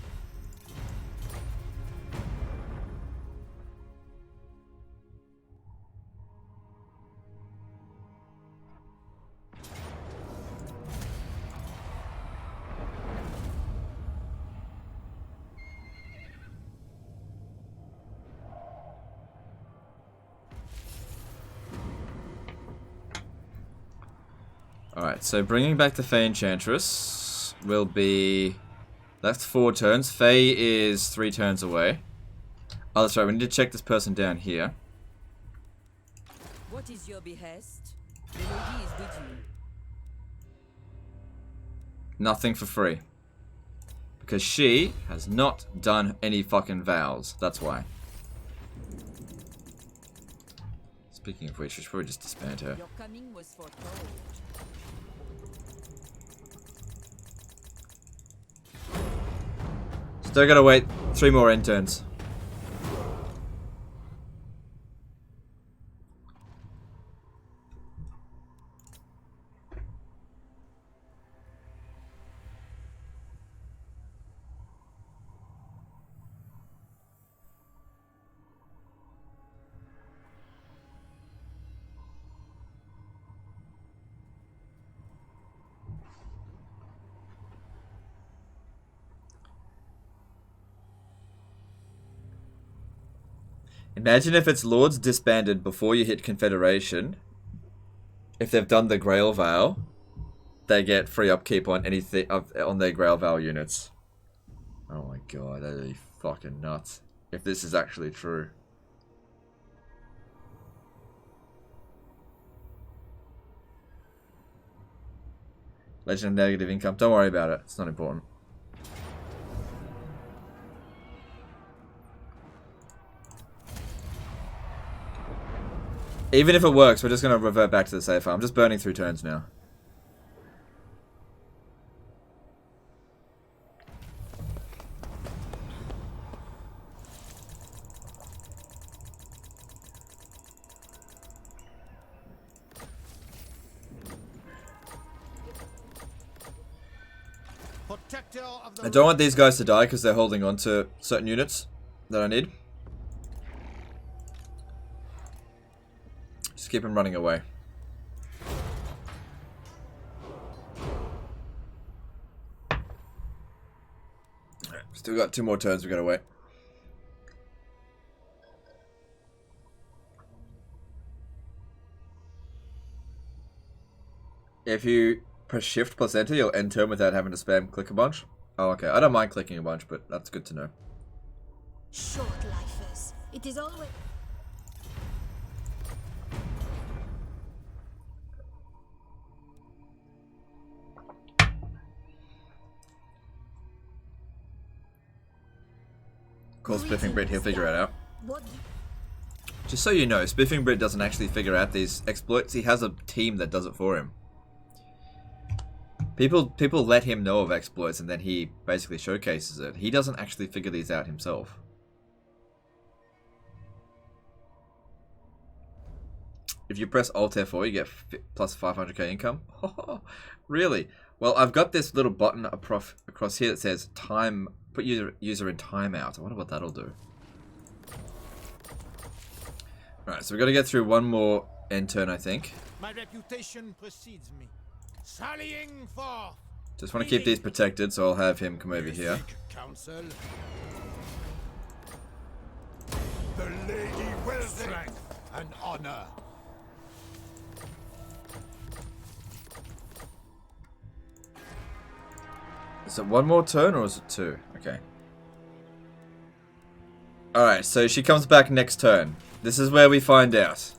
Alright, so bringing back the Fey Enchantress will be... That's 4 turns. Fey is 3 turns away. Oh, that's right. We need to check this person down here. What is your behest? The lady is with you. Nothing for free. Because she has not done any fucking vows. That's why. Speaking of which, we should probably just disband her. Your coming was foretold. Still gotta wait 3 more end turns. Imagine if it's Lords disbanded before you hit Confederation. If they've done the Grail Vow, they get free upkeep on anything on their Grail Vow units. Oh my god, that'd be fucking nuts. If this is actually true. Legend of Negative Income. Don't worry about it. It's not important. Even if it works, we're just going to revert back to the safe file. I'm just burning through turns now. I don't want these guys to die because they're holding on to certain units that I need. Just keep them running away. Still got 2 more turns we gotta wait. If you press shift plus enter, you'll end turn without having to spam click a bunch. Oh, okay. I don't mind clicking a bunch, but that's good to know. Short lifers. It is always... Call Spiffing Brit, he'll figure it out. Just so you know, Spiffing Brit doesn't actually figure out these exploits. He has a team that does it for him. People let him know of exploits and then he basically showcases it. He doesn't actually figure these out himself. If you press Alt F4, you get plus 500k income. Really? Well, I've got this little button across here that says time. Put user in timeout. I wonder what that'll do. Alright, so we've got to get through one more end turn, I think. My reputation precedes me. Sallying forth. Just want to keep these protected, so I'll have him come over here. Council. The lady will strength and honor. Is it 1 more turn or is it 2? Okay. Alright, so she comes back next turn. This is where we find out.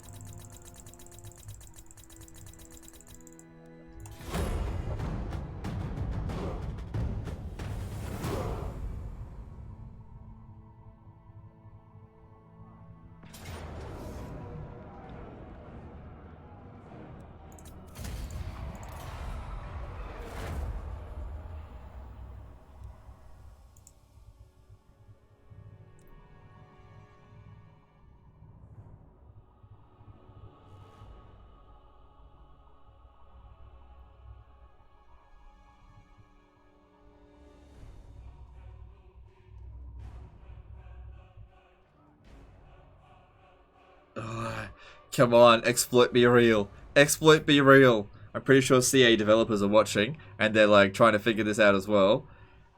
Come on, exploit be real. Exploit be real. I'm pretty sure CA developers are watching and they're like trying to figure this out as well.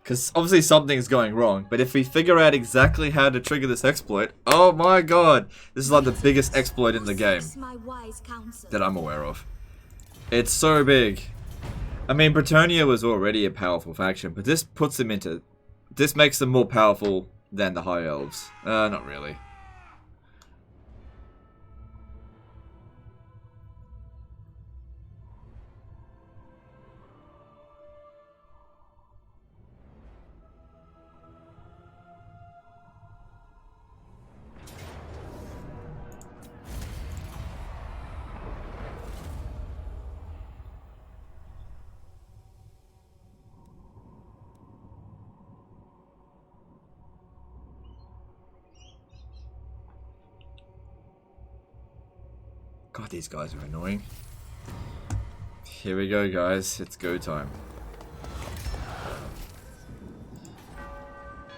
Because obviously something's going wrong. But if we figure out exactly how to trigger this exploit, oh my god. This is like the biggest exploit in the game that I'm aware of. It's so big. I mean, Bretonnia was already a powerful faction, but this puts them into... This makes them more powerful than the High Elves. Not really. God, these guys are annoying. Here we go, guys. It's go time.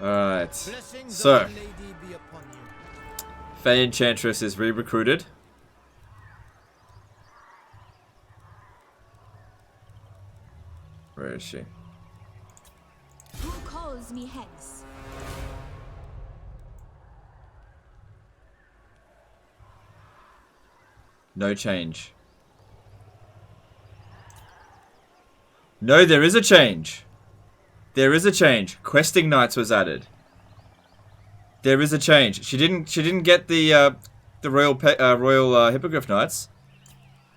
Alright. So, Faye Enchantress is re-recruited. Where is she? Who calls me hence? No change. No, there is a change. There is a change. Questing Knights was added. There is a change. She didn't get the royal Hippogriff Knights,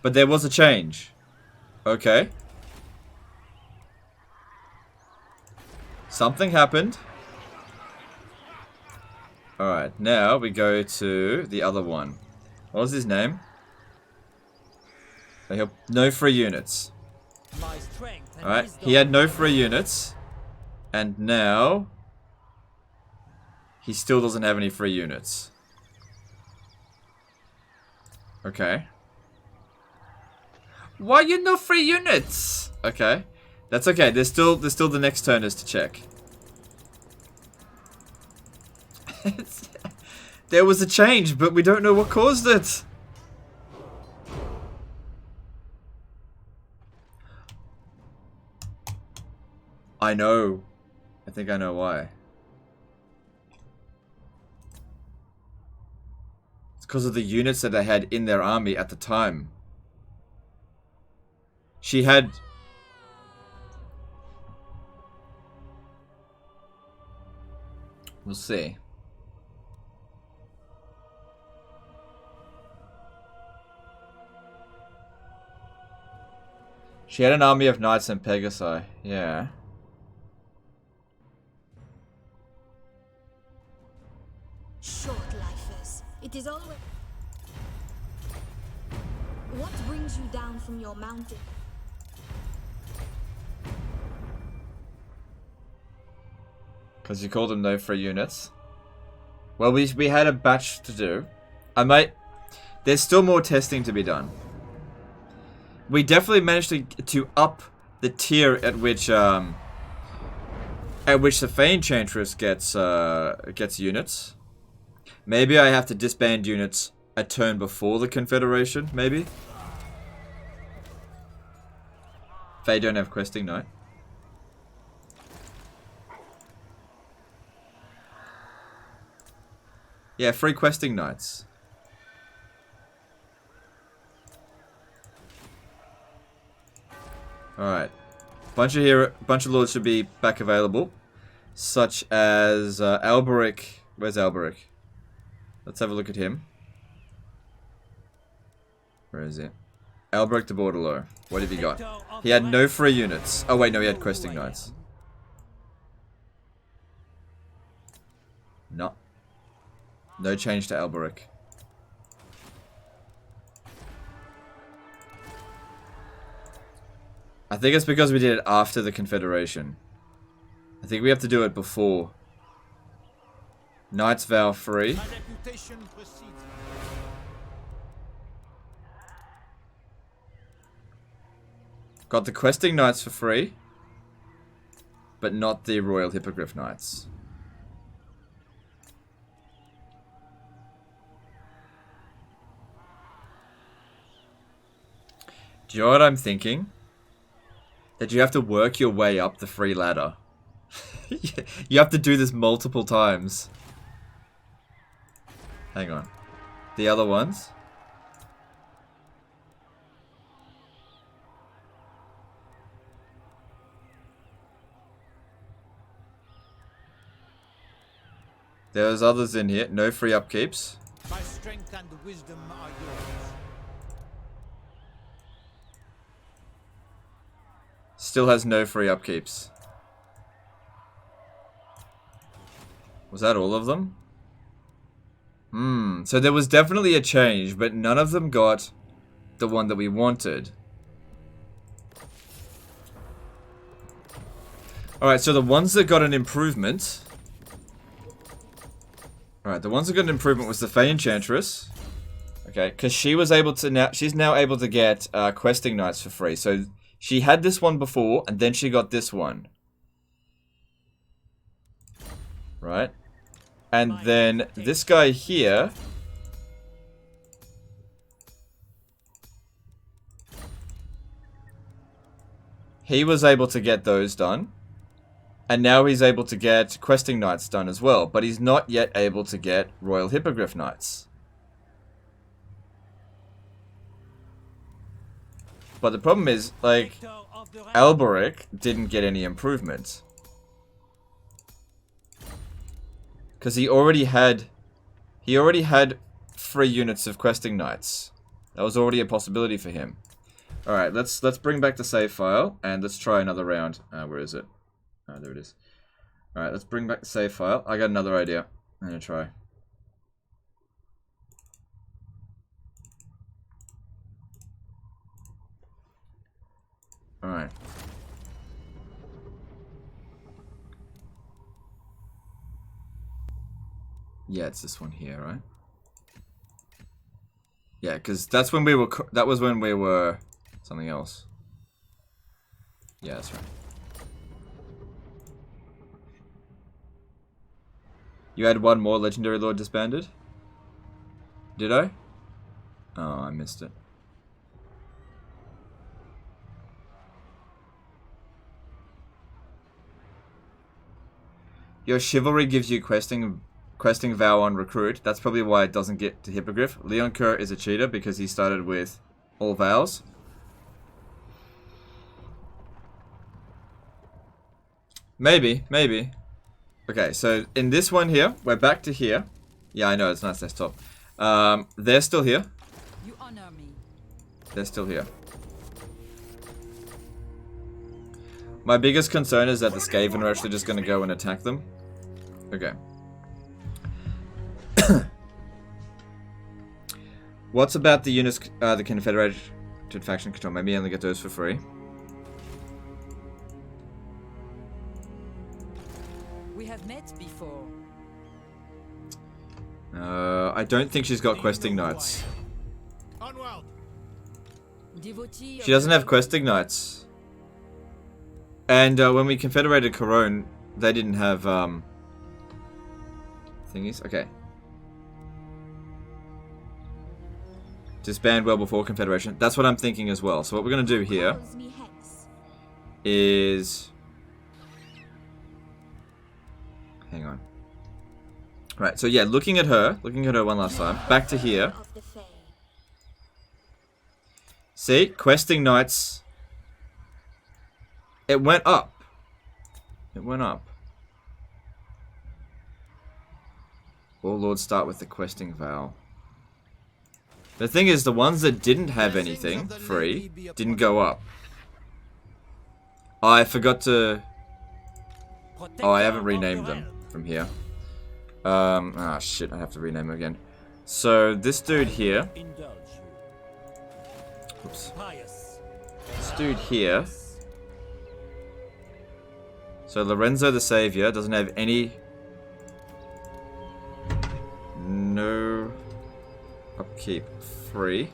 but there was a change. Okay. Something happened. Alright, now we go to the other one. What was his name? No free units. Alright, he had no free units. And now... he still doesn't have any free units. Okay. Why you no free units? Okay. That's okay. There's still the next turn is to check. There was a change, but we don't know what caused it. I know. I think I know why. It's because of the units that they had in their army at the time. She had... We'll see. She had an army of knights and Pegasi. Yeah. Short lifers. It is always... What brings you down from your mountain? Because you called them no free units. Well, we had a batch to do. There's still more testing to be done. We definitely managed to up the tier at which the Fae Enchantress gets units. Maybe I have to disband units a turn before the Confederation, maybe? Fae don't have Questing Knight. Yeah, free Questing Knights. Alright. Bunch of lords should be back available. Such as Alberic. Where's Alberic? Let's have a look at him. Where is he? Alberic de Bordelot. What have you got? He had no free units. Oh wait, no, he had Questing Knights. No. No change to Alberic. I think it's because we did it after the Confederation. I think we have to do it before. Knight's Vow free. Got the Questing Knights for free. But not the Royal Hippogriff Knights. Do you know what I'm thinking? That you have to work your way up the free ladder. You have to do this multiple times. Hang on. The other ones? There's others in here. No free upkeeps. My strength and wisdom are yours. Still has no free upkeeps. Was that all of them? So there was definitely a change, but none of them got the one that we wanted. Alright, so the ones that got an improvement... Alright, the ones that got an improvement was the Fey Enchantress. Okay, because she was able to now... She's now able to get questing knights for free. So she had this one before, and then she got this one. Right? And then this guy here... He was able to get those done. And now he's able to get questing knights done as well. But he's not yet able to get Royal Hippogriff Knights. But the problem is, like, Alberic didn't get any improvement. Because he already had 3 units of questing knights. That was already a possibility for him. Alright, let's bring back the save file and let's try another round. Where is it? Oh, there it is. Alright, let's bring back the save file. I got another idea. I'm gonna try. Alright. Yeah, it's this one here, right? Yeah, because that's when we were... That was when we were... Something else. Yeah, that's right. You had one more Legendary Lord disbanded? Did I? Oh, I missed it. Your Chivalry gives you questing vow on recruit. That's probably why it doesn't get to Hippogriff. Leon Kerr is a cheater because he started with all vows. Maybe, maybe. Okay, so in this one here, we're back to here. Yeah, I know, it's nice desktop. They're still here. You honor me. They're still here. My biggest concern is that the Skaven are actually just going to go and attack them. Okay. What's about the units the Confederated faction control? Maybe only get those for free. We have met before. I don't think she's got questing knights. She doesn't have questing knights. And when we confederated Corone, they didn't have thingies. Okay. Disband well before confederation. That's what I'm thinking as well. So what we're gonna do here is, hang on. Right. So yeah, looking at her one last time. Back to here. See, questing knights. It went up. It went up. All lords start with the questing vow. The thing is, the ones that didn't have anything free didn't go up. Oh, I forgot to... Oh, I haven't renamed them from here. Ah, shit, I have to rename them again. So, this dude here... Oops. This dude here... So, Lorenzo the Savior doesn't have any... No... Upkeep free.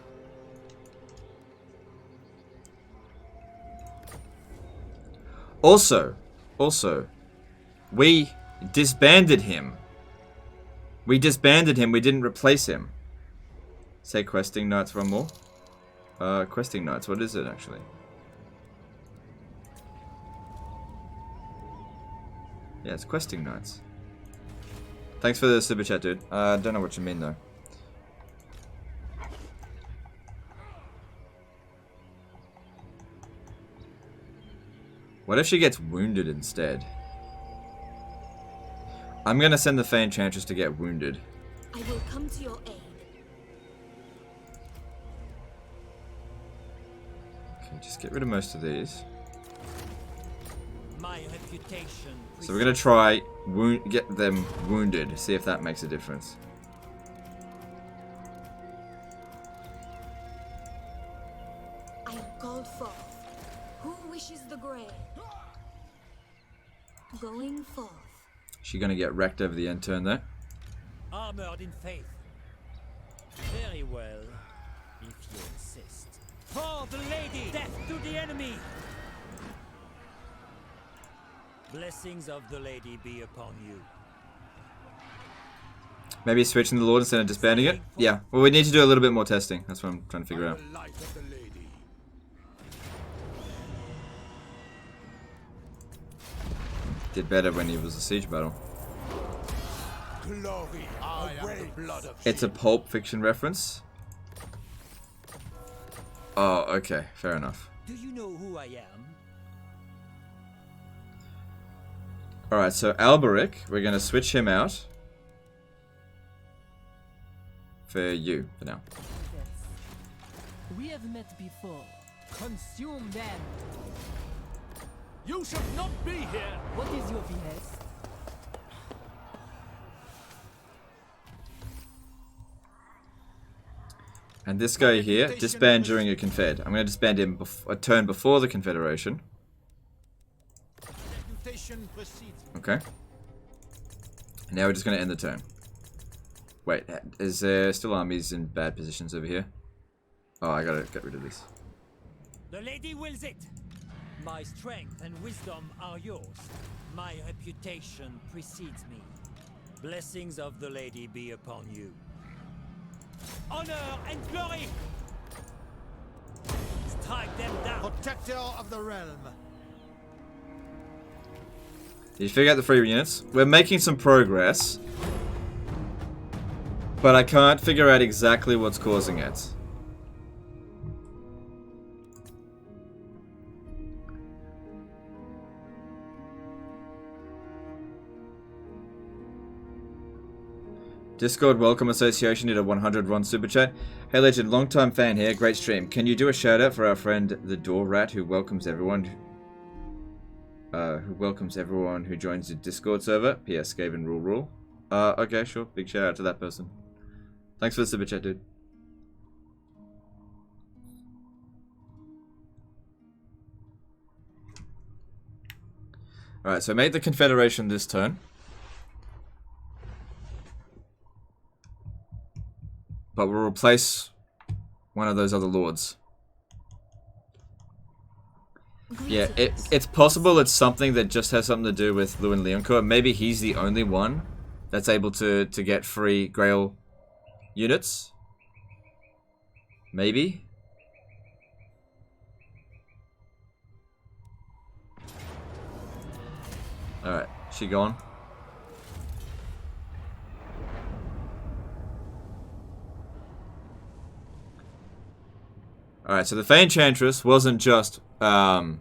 Also, we disbanded him. We disbanded him, we didn't replace him. Say questing knights one more. Questing knights, what is it actually? Yeah, it's questing knights. Thanks for the super chat, dude. I don't know what you mean though. What if she gets wounded instead? I'm gonna send the Enchantress to get wounded. I will come to your aid. Okay, just get rid of most of these. My reputation. So we're gonna try get them wounded, see if that makes a difference. I am called forth. Who wishes the grail? Going forth. She's gonna get wrecked over the end turn there. Armored in faith. Very well, if you insist. For the lady! Death to the enemy! Blessings of the lady be upon you. Maybe switching the Lord instead of disbanding it? Yeah, well we need to do a little bit more testing. That's what I'm trying to figure out. Did better when he was a siege battle. Glory, I am the blood of It's a Pulp Fiction reference. Oh, okay, fair enough. Do you know who I am? Alright, so Alberic, we're gonna switch him out. For you, for now. We have met before. Consume them. You should not be here. What is your behest? And this guy here, disband during a confed. I'm gonna disband him a turn before the Confederation. Okay. Now we're just gonna end the turn. Wait, is there still armies in bad positions over here? Oh, I gotta get rid of this. The lady wills it. My strength and wisdom are yours. My reputation precedes me. Blessings of the lady be upon you. Honor and glory! Strike them down! Protector of the realm. Did you figure out the free units? We're making some progress. But I can't figure out exactly what's causing it. Discord Welcome Association did a 101 super chat. Hey Legend, long time fan here, great stream. Can you do a shout out for our friend the Door Rat who welcomes everyone who joins the Discord server? PS Skaven rule. Okay, sure. Big shout out to that person. Thanks for the super chat, dude. Alright, so I made the Confederation this turn. But we'll replace one of those other lords. Yeah, it's possible it's something that just has something to do with Lewin Leoncourt. Maybe he's the only one that's able to get free Grail units. Maybe. Alright, she gone? Alright, so the Enchantress wasn't just, do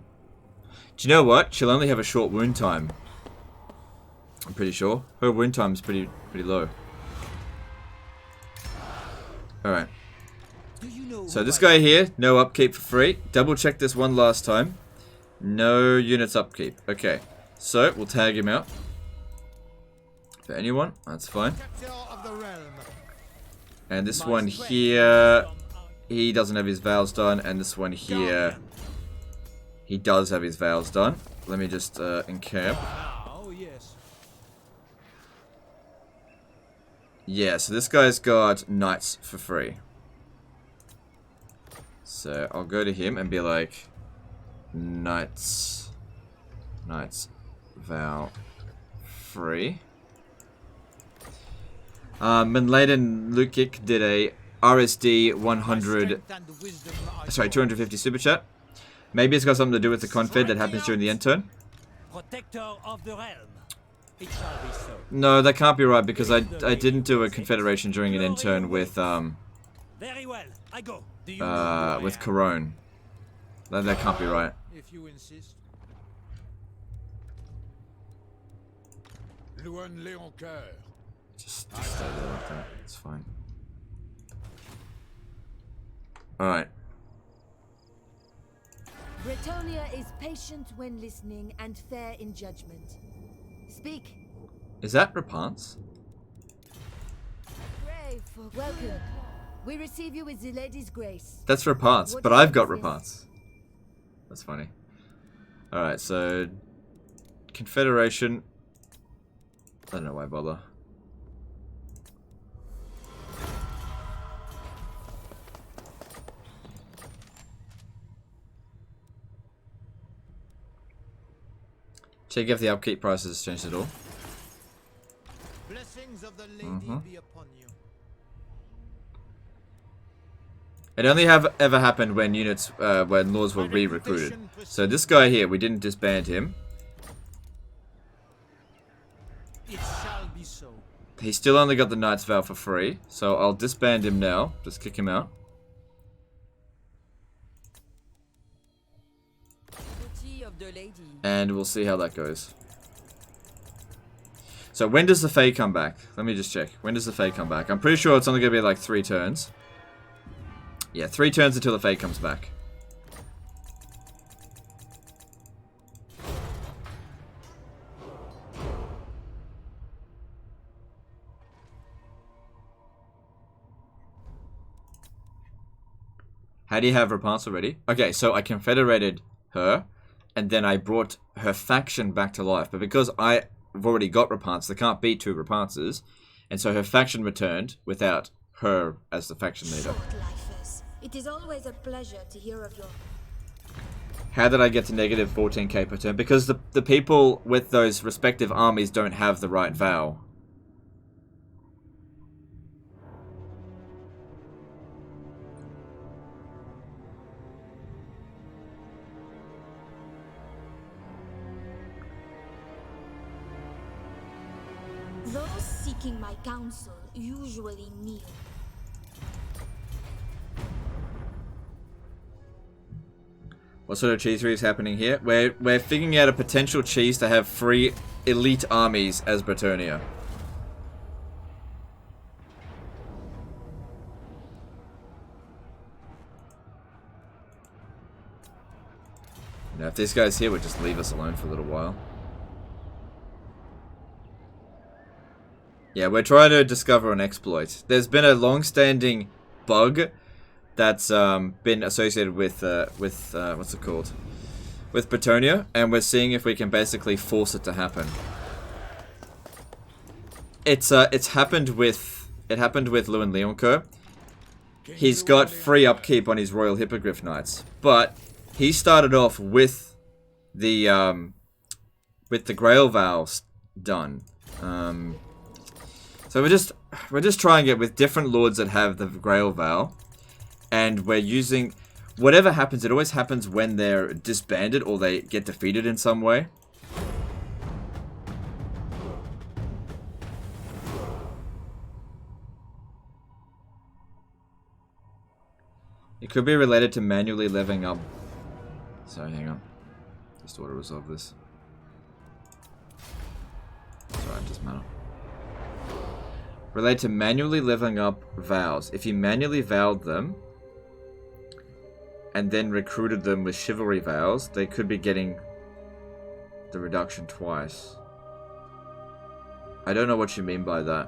you know what? She'll only have a short wound time. I'm pretty sure. Her wound time is pretty low. Alright. So this guy here, no upkeep for free. Double check this one last time. No units upkeep. Okay. So, we'll tag him out. For anyone, that's fine. And this one here... He doesn't have his vows done, and this one here, he does have his vows done. Let me just encamp. Yeah, so this guy's got knights for free. So I'll go to him and be like, knights vow free. Menladen Lukic did a RSD 100, sorry, 250 super chat. Maybe it's got something to do with the confed that happens during the end turn. Protector of the realm. It shall be so. No, that can't be right because I didn't do a confederation during an end turn with Very well, I go. with Corone. That can't be right. If you insist. Just stay there like that. It's fine. Alright. Bretonia is patient when listening and fair in judgment. Speak. Is that Repance? Pray for welcome. We receive you with the lady's grace. That's Repance, but I've got Repance. That's funny. Alright, so Confederation. I don't know why bother. Check if the upkeep prices has changed at all. Blessings of the lady be upon you. It only ever happened when units, when lords were re-recruited. So this guy here, we didn't disband him. It shall be so. He still only got the Knight's Vow for free, so I'll disband him now. Just kick him out. Of the lady. And we'll see how that goes. So when does the Fae come back? Let me just check. When does the Fae come back? I'm pretty sure it's only going to be like 3 turns. Yeah, 3 turns until the Fae comes back. How do you have Repance already? Okay, so I confederated her, and then I brought her faction back to life. But because I've already got Repance, there can't be 2 Repances, and so her faction returned without her as the faction leader. Short-lifers. It is always a pleasure to hear of your... How did I get to negative 14k per turn? Because the people with those respective armies don't have the right vow. Those seeking my counsel usually kneel. What sort of cheesery is happening here? We're figuring out a potential cheese to have 3 elite armies as Bretonia. Now, if this guy's here, we'll just leave us alone for a little while. Yeah, we're trying to discover an exploit. There's been a long-standing bug that's been associated with what's it called? With Bretonia, and we're seeing if we can basically force it to happen. It's happened with Lewin Leoncoeur. He's got free upkeep on his Royal Hippogriff Knights, but he started off with the Grail Vows done. So we're just trying it with different lords that have the Grail Vow, and we're using whatever happens. It always happens when they're disbanded or they get defeated in some way. It could be related to manually leveling up. Sorry, hang on. Just want to resolve this. Sorry, it doesn't matter. Relate to manually leveling up vows. If you manually vowed them and then recruited them with chivalry vows, they could be getting the reduction twice. I don't know what you mean by that.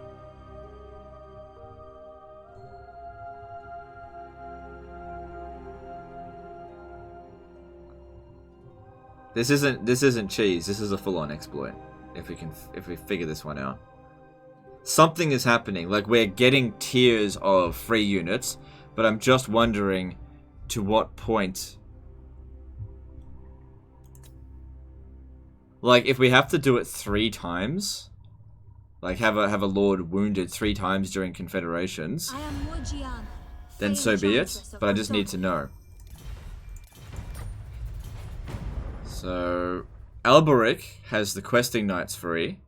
This isn't cheese. This is a full-on exploit. If we figure this one out. Something is happening, like we're getting tiers of free units, but I'm just wondering to what point. Like, if we have to do it 3 times, like have a lord wounded 3 times during confederations, then so be it, but I just need to know. So, Alberic has the questing knights free.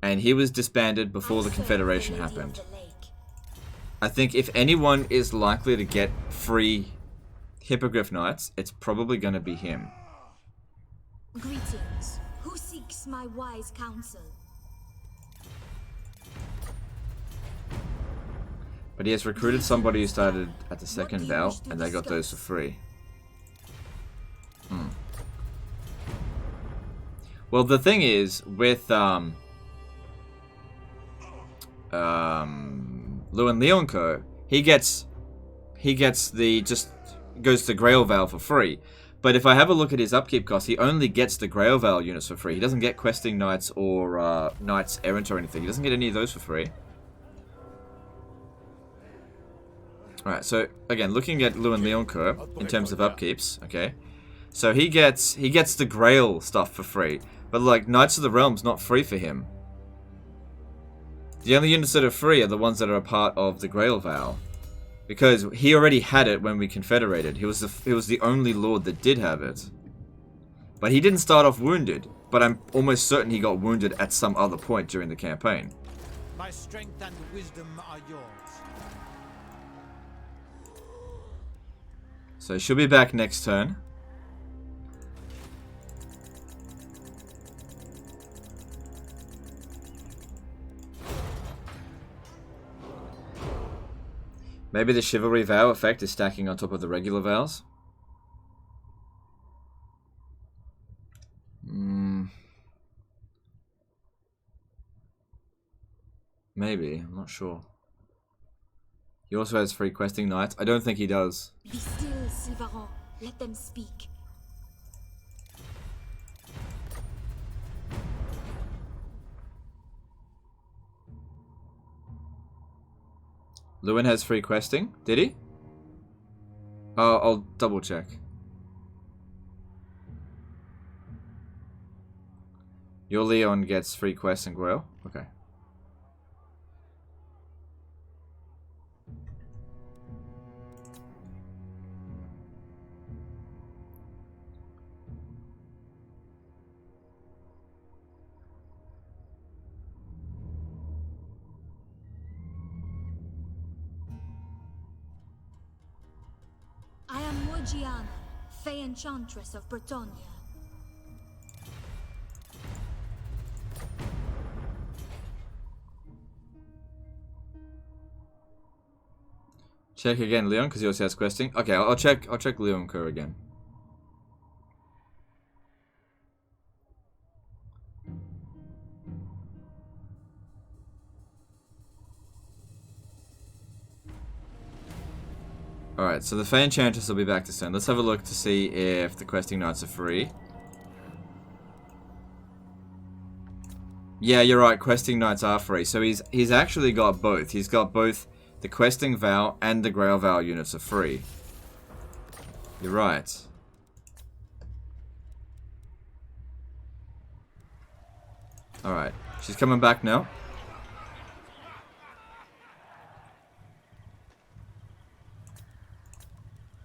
And he was disbanded before the Confederation happened. I think if anyone is likely to get free Hippogriff Knights, it's probably going to be him. Greetings. Who seeks my wise counsel? But he has recruited somebody who started at the second vow, and they got those for free. Well, the thing is, with Lewin Leonco, he gets the goes to Grail Veil for free. But if I have a look at his upkeep cost, he only gets the Grail Veil units for free. He doesn't get Questing Knights or Knights Errant or anything. He doesn't get any of those for free. Alright, so again, looking at Lewin Leonco in terms of upkeeps, okay. So he gets the Grail stuff for free. But like Knights of the Realm's not free for him. The only units that are free are the ones that are a part of the Grail Vow. Because he already had it when we confederated. He was the only lord that did have it. But he didn't start off wounded. But I'm almost certain he got wounded at some other point during the campaign. My strength and wisdom are yours. So she'll be back next turn. Maybe the Chivalry Vow effect is stacking on top of the regular vows? Maybe, I'm not sure. He also has free Questing Knights. I don't think he does. Be still, Sylvain. Let them speak. Lewin has free questing. Did he? Oh, I'll double check. Your Leon gets free quests and Grail? Okay. I am Morgiana, Fey Enchantress of Bretonia. Check again, Leon, because he also has questing. Okay, I'll check Leon Kerr again. Alright, so the Fey Enchantress will be back this turn. Let's have a look to see if the Questing Knights are free. Yeah, you're right, Questing Knights are free. So he's actually got both. He's got both the Questing Vow and the Grail Vow units are free. You're right. Alright, she's coming back now.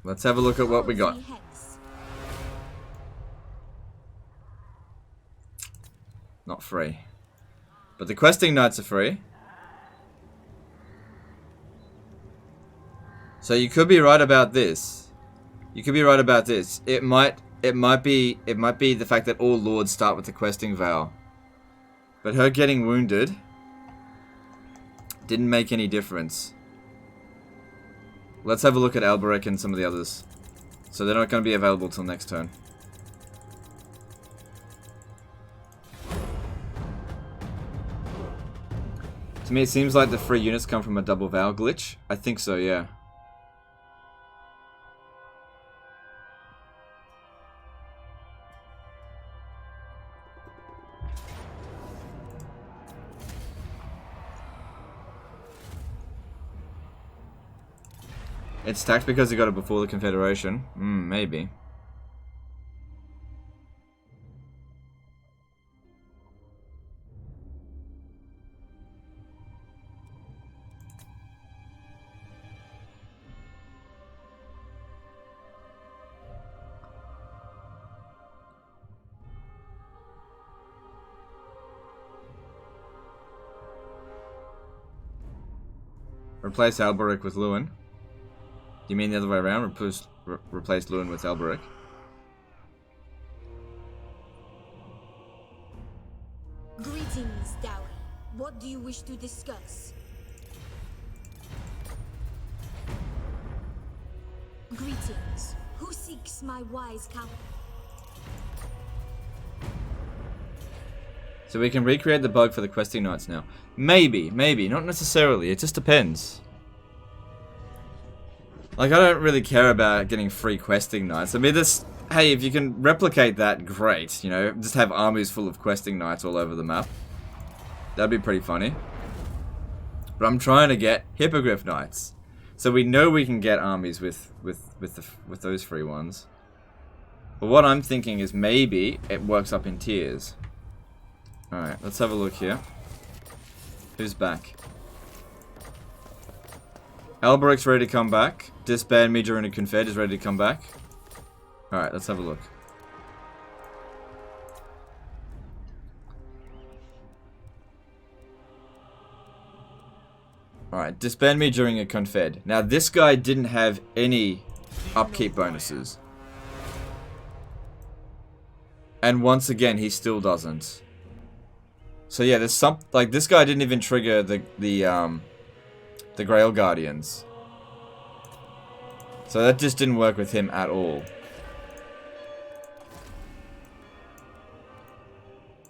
Let's have a look at what we got. Not free. But the Questing Knights are free. So you could be right about this. You could be right about this. It might be the fact that all lords start with the Questing Vow. But her getting wounded didn't make any difference. Let's have a look at Alberic and some of the others. So they're not going to be available till next turn. To me, it seems like the free units come from a double vow glitch. I think so, yeah. It's stacked because he got it before the Confederation. Maybe. Replace Alberic with Lewin. You mean the other way around? Replace Lewin with Alberic. Greetings, Dowie. What do you wish to discuss? Greetings. Who seeks my wise counsel? So we can recreate the bug for the questing knights now. Maybe, not necessarily. It just depends. Like, I don't really care about getting free questing knights. I mean, this, hey, if you can replicate that, great. You know, just have armies full of questing knights all over the map. That'd be pretty funny. But I'm trying to get hippogriff knights, so we know we can get armies with those free ones. But what I'm thinking is maybe it works up in tiers. All right, let's have a look here. Who's back? Alberic's ready to come back. Disband me during a confed is ready to come back. All right, let's have a look. Alright, disband me during a confed. Now, this guy didn't have any upkeep bonuses. And once again, he still doesn't. So yeah, there's some, like, this guy didn't even trigger the Grail Guardians. So that just didn't work with him at all.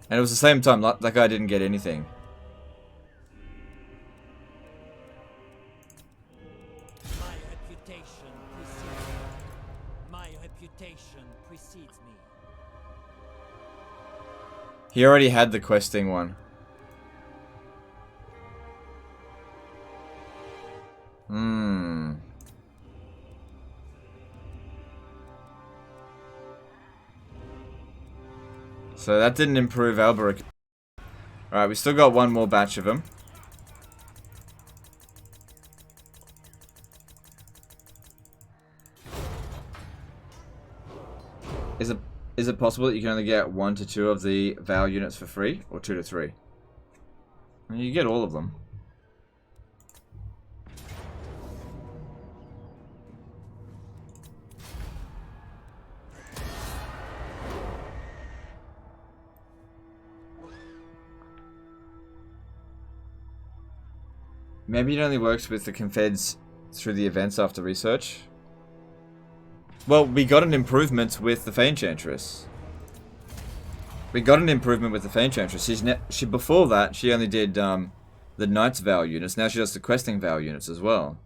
And it was the same time, that guy didn't get anything. Precedes me. He already had the questing one. So that didn't improve Alberic. Alright, we still got one more batch of them. Is it possible that you can only get 1 to 2 of the Val units for free? Or 2 to 3? I mean, you get all of them. Maybe it only works with the confeds through the events after research. Well, we got an improvement with the Enchantress. Before that, she only did the Knight's Val units. Now she does the Questing Val units as well.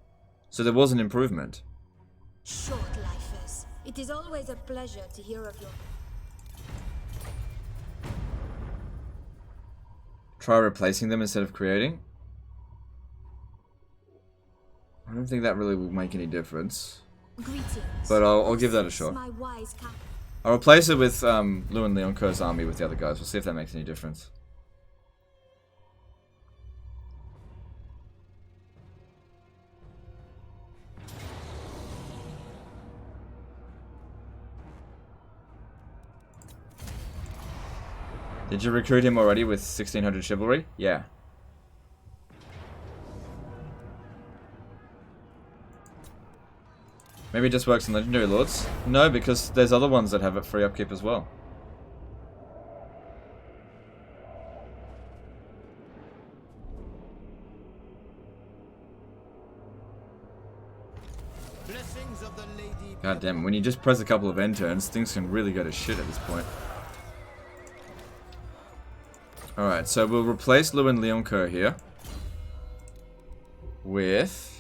So there was an improvement. Short lifers. It is always a pleasure to hear of your... Try replacing them instead of creating. I don't think that really will make any difference. Greetings. But I'll give that a shot. I'll replace it with Lewin Leonco's army with the other guys. We'll see if that makes any difference. Did you recruit him already with 1600 chivalry? Yeah. Maybe it just works on Legendary Lords? No, because there's other ones that have it free upkeep as well. God damn, when you just press a couple of end turns, things can really go to shit at this point. Alright, so we'll replace Lewin Leonco here with...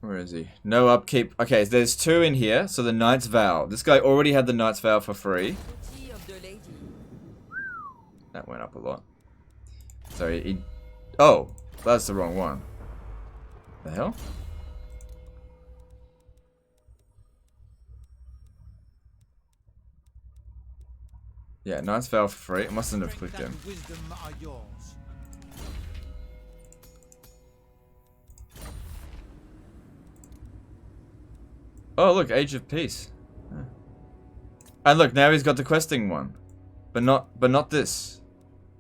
Where is he? No upkeep. Okay, there's 2 in here. So the Knight's Vow. This guy already had the Knight's Vow for free. That went up a lot. So he... Oh! That's the wrong one. The hell? Yeah, Knight's Vow for free. I mustn't have clicked him. Oh, look, Age of Peace. Yeah. And look, now he's got the questing one. But not this.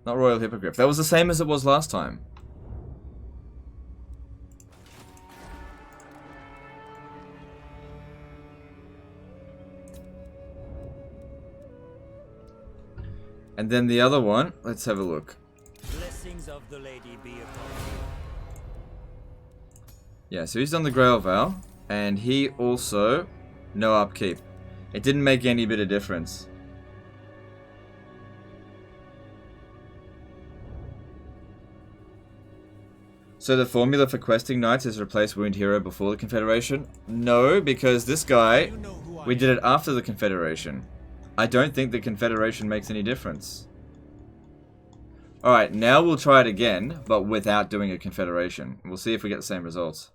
Not Royal Hippogriff. That was the same as it was last time. And then the other one, let's have a look. Blessings of the lady be upon you. Yeah, so he's done the Grail Vow, and he also no upkeep. It didn't make any bit of difference. So the formula for questing knights is replace wound hero before the Confederation? No, because this guy, we did it after the Confederation. I don't think the Confederation makes any difference. Alright, now we'll try it again, but without doing a Confederation. We'll see if we get the same results.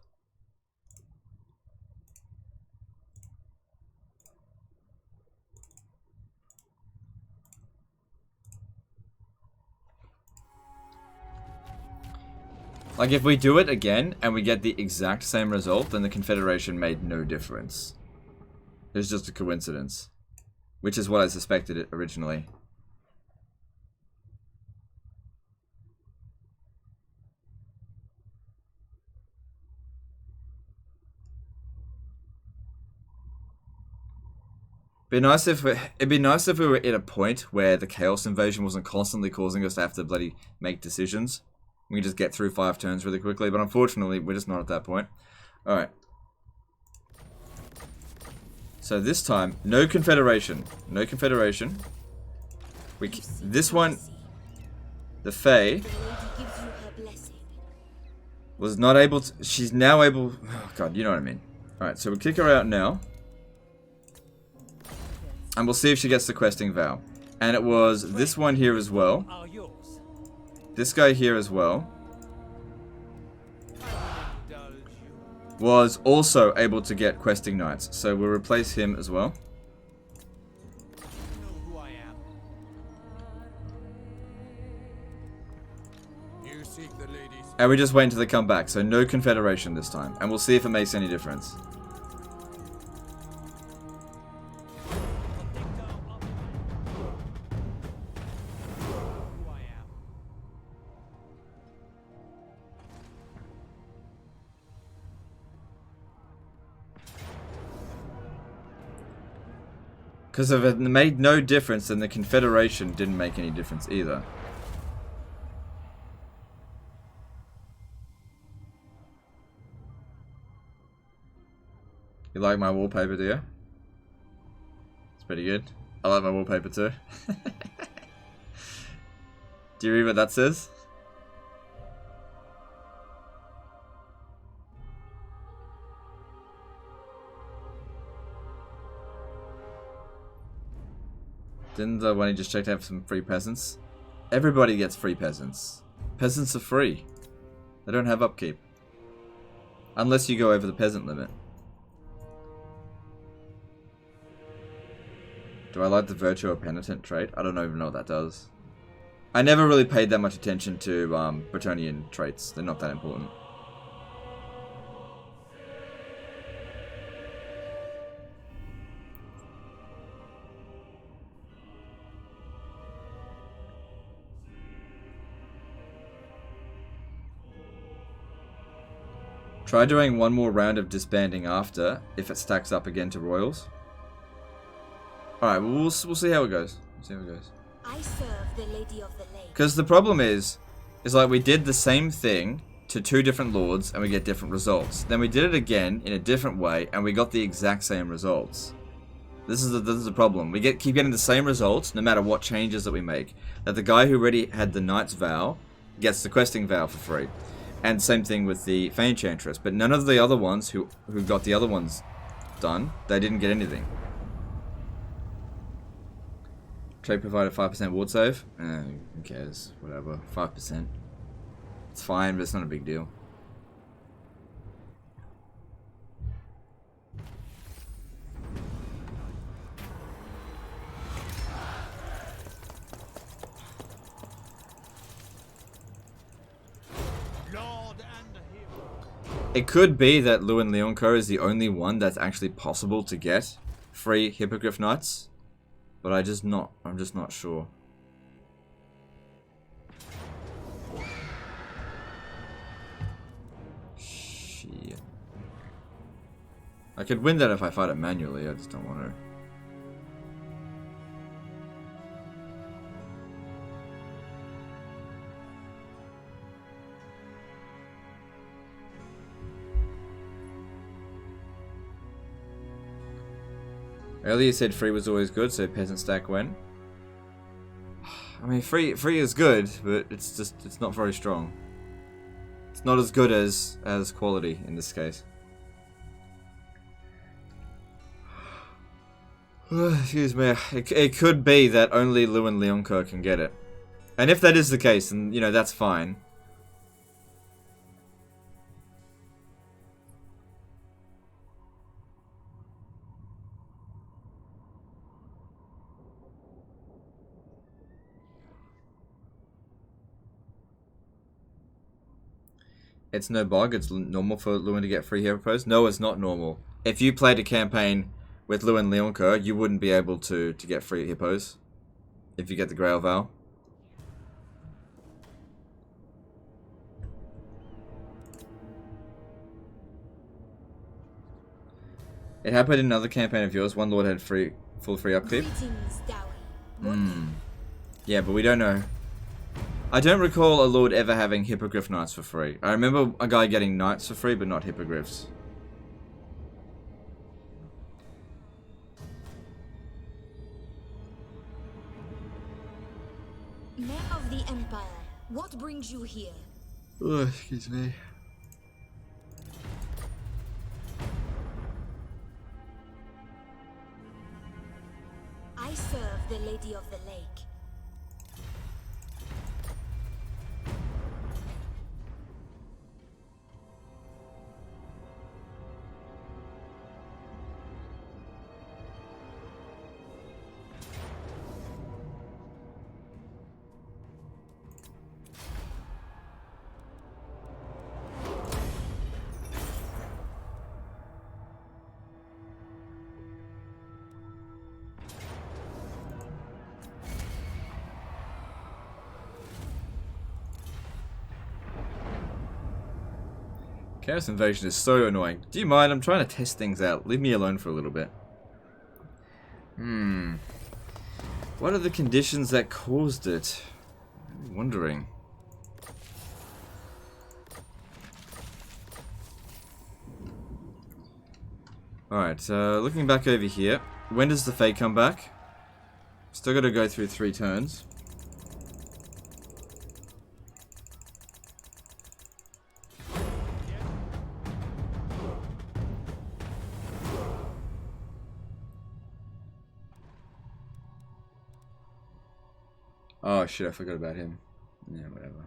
Like, if we do it again, and we get the exact same result, then the Confederation made no difference. It was just a coincidence. Which is what I suspected it originally. It'd be nice if we were at a point where the Chaos Invasion wasn't constantly causing us to have to bloody make decisions. We can just get through 5 turns really quickly, but unfortunately, we're just not at that point. Alright. So this time, no Confederation. No Confederation. This one, the Fae, was not able to... She's now able... Oh god, you know what I mean. Alright, so we kick her out now. And we'll see if she gets the questing vow. And it was this one here as well. This guy here as well. Was also able to get questing knights. So we'll replace him as well. And we just wait until they come back. So no Confederation this time. And we'll see if it makes any difference. Because if it made no difference, then the Confederation didn't make any difference either. You like my wallpaper, do you? It's pretty good. I like my wallpaper too. Do you read what that says? Didn't the one you just checked have some free peasants? Everybody gets free peasants. Peasants are free. They don't have upkeep. Unless you go over the peasant limit. Do I like the Virtue or Penitent trait? I don't even know what that does. I never really paid that much attention to Bretonnian traits. They're not that important. Try doing one more round of disbanding after, if it stacks up again to Royals. Alright, well, we'll see how it goes. We'll see how it goes. I serve the Lady of the Lake. Because the problem is like we did the same thing to 2 different lords and we get different results. Then we did it again in a different way and we got the exact same results. This is the problem. We keep getting the same results no matter what changes that we make. That the guy who already had the Knight's Vow gets the questing vow for free. And same thing with the Enchantress. But none of the other ones who got the other ones done, they didn't get anything. Trade provided 5% ward save. Who cares? Whatever. 5%. It's fine, but it's not a big deal. It could be that Lewin Leonco is the only one that's actually possible to get free Hippogriff Knights, but I'm just not sure. Shit. I could win that if I fight it manually, I just don't want to. Earlier you said free was always good, so peasant stack went. I mean, free is good, but it's not very strong. It's not as good as quality in this case. Excuse me. It could be that only Lewin Leoncoeur can get it. And if that is the case, then, you know, that's fine. It's no bug, it's normal for Lewin to get free hero pose? No, it's not normal. If you played a campaign with Lewin Leoncoeur, you wouldn't be able to get free hippos if you get the Grail Vow. It happened in another campaign of yours. One lord had full free upkeep. Yeah, but we don't know. I don't recall a lord ever having Hippogriff Knights for free. I remember a guy getting Knights for free, but not Hippogriffs. Men of the Empire, what brings you here? Oh, excuse me. I serve the Lady of the Lake. Chaos Invasion is so annoying. Do you mind? I'm trying to test things out. Leave me alone for a little bit. What are the conditions that caused it? I'm wondering. Alright, looking back over here. When does the Fate come back? Still gotta go through 3 turns. Oh shit, I forgot about him. Yeah, whatever.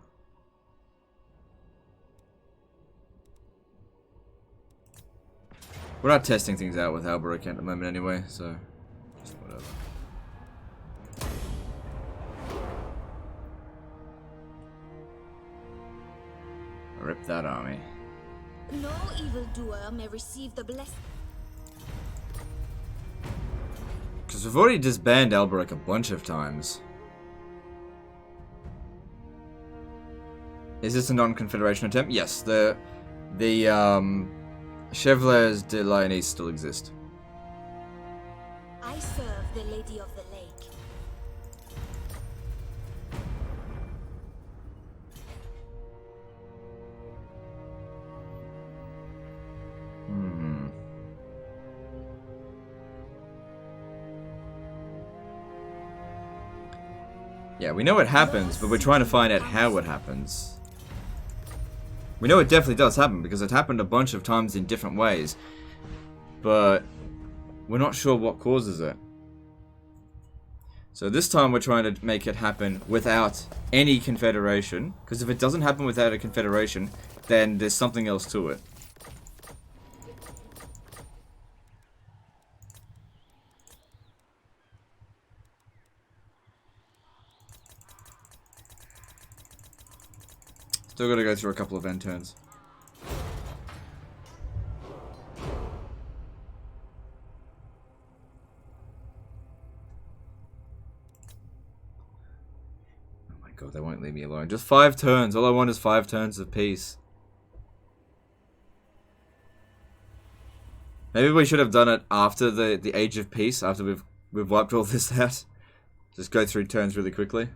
We're not testing things out with Alberic at the moment anyway, so just whatever. Rip that army. No evildoer may receive the blessing. Because we've already disbanded Alberic a bunch of times. Is this a non-confederation attempt? Yes, the Chevaliers de Lyonesse still exist. I serve the Lady of the Lake. Yeah, we know it happens, but we're trying to find out how it happens. We know it definitely does happen because it happened a bunch of times in different ways, but we're not sure what causes it. So this time we're trying to make it happen without any confederation, because if it doesn't happen without a confederation, then there's something else to it. Still gotta go through a couple of end turns. Oh my god, they won't leave me alone. Just 5 turns. All I want is 5 turns of peace. Maybe we should have done it after the Age of Peace, after we've wiped all this out. Just go through turns really quickly.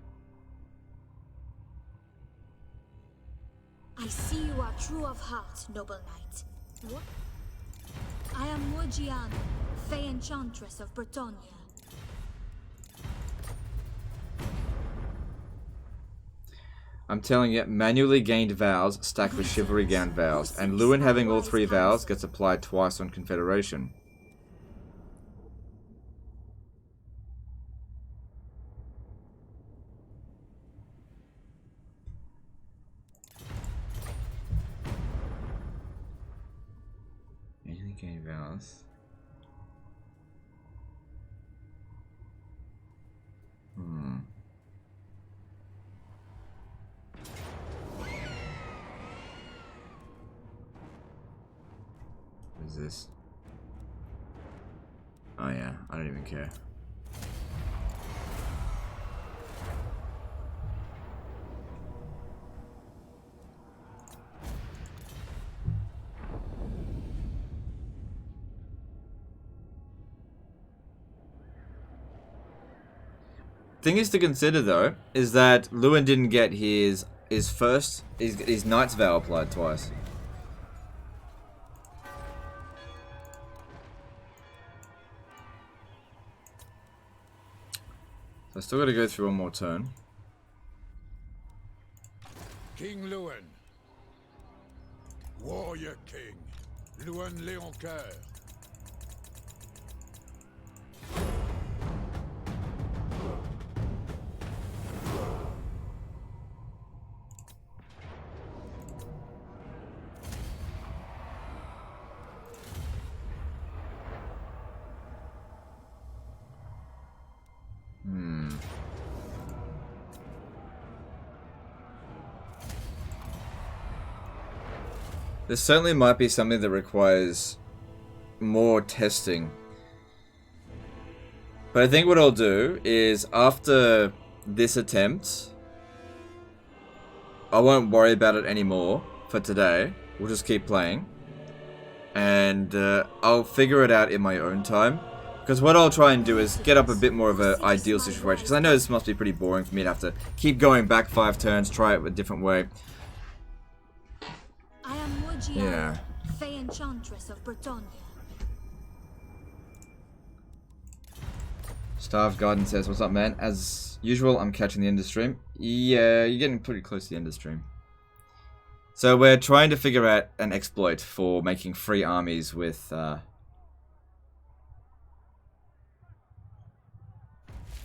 I see you are true of heart, noble knight. What? I am Morgiana, Enchantress of Bretonia. I'm telling you, manually gained vows stack with chivalry gained vows, and Lewin having all 3 vows gets applied twice on Confederation. Manually gained vows. What is this? Oh yeah, I don't even care. Thing is to consider though is that Lewin didn't get his knight's vow applied twice. So I still got to go through one more turn. King Lewin. Warrior King. Lewin Leoncoeur. This certainly might be something that requires more testing. But I think what I'll do is, after this attempt, I won't worry about it anymore for today. We'll just keep playing. And I'll figure it out in my own time. Because what I'll try and do is get up a bit more of an ideal situation. Because I know this must be pretty boring for me to have to keep going back 5 turns, try it a different way. Yeah. Enchantress of Bretonia. Starved Garden says, what's up, man? As usual, I'm catching the end of stream. Yeah, you're getting pretty close to the end of stream. So we're trying to figure out an exploit for making free armies with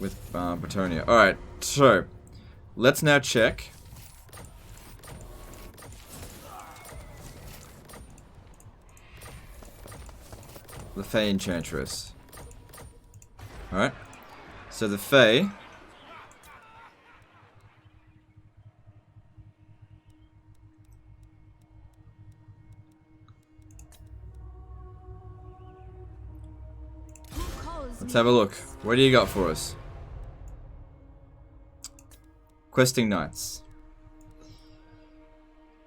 Bretonia. Alright, so let's now check. The Fae Enchantress. Alright. So the Fae. Let's have a look. What do you got for us? Questing Knights.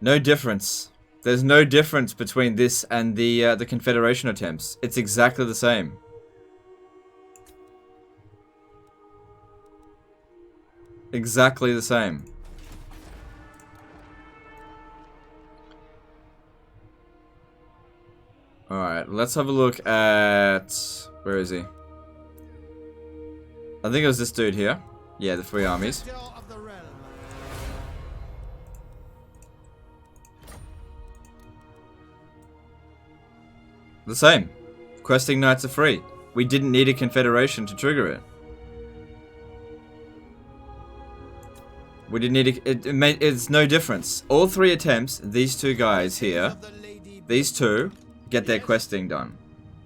No difference. There's no difference between this and the Confederation attempts. It's exactly the same. Exactly the same. Alright, let's have a look at... Where is he? I think it was this dude here. Yeah, the 3 armies. The same. Questing Knights are free. We didn't need a Confederation to trigger it. We didn't need it's no difference. All 3 attempts, these 2 guys here, these 2, get their questing done.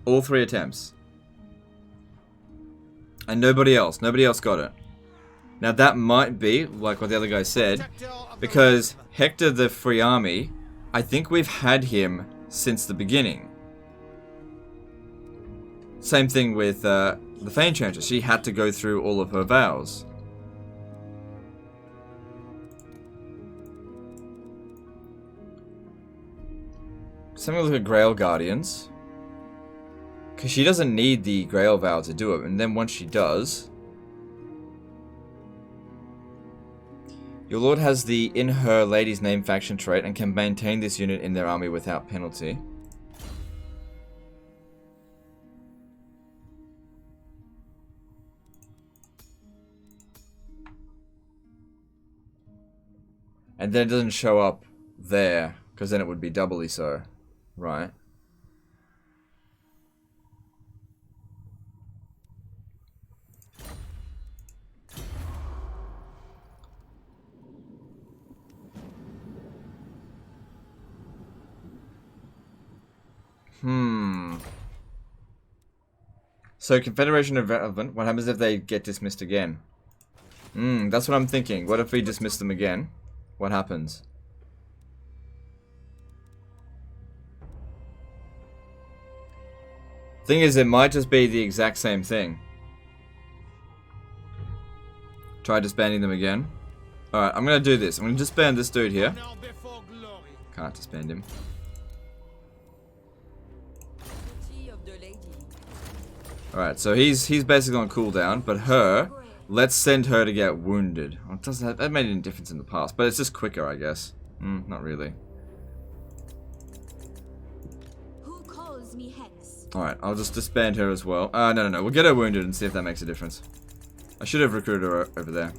All 3 attempts. And nobody else got it. Now that might be, like what the other guy said, because Hector the Free Army, I think we've had him since the beginning. Same thing with the Fae Enchantress. She had to go through all of her vows. Let's have a look at Grail Guardians. Because she doesn't need the Grail vow to do it. And then once she does... Your lord has the In Her Lady's Name faction trait and can maintain this unit in their army without penalty. And then it doesn't show up there, because then it would be doubly so, right? So Confederation irrelevant. What happens if they get dismissed again? That's what I'm thinking. What if we dismiss them again? What happens? Thing is, it might just be the exact same thing. Try disbanding them again. Alright, I'm gonna do this. I'm gonna disband this dude here. Can't disband him. Alright, so he's basically on cooldown, but her, let's send her to get wounded. Well, that made any difference in the past, but it's just quicker, I guess. Not really. Who calls me Hex? Alright, I'll just disband her as well. No. We'll get her wounded and see if that makes a difference. I should have recruited her over there.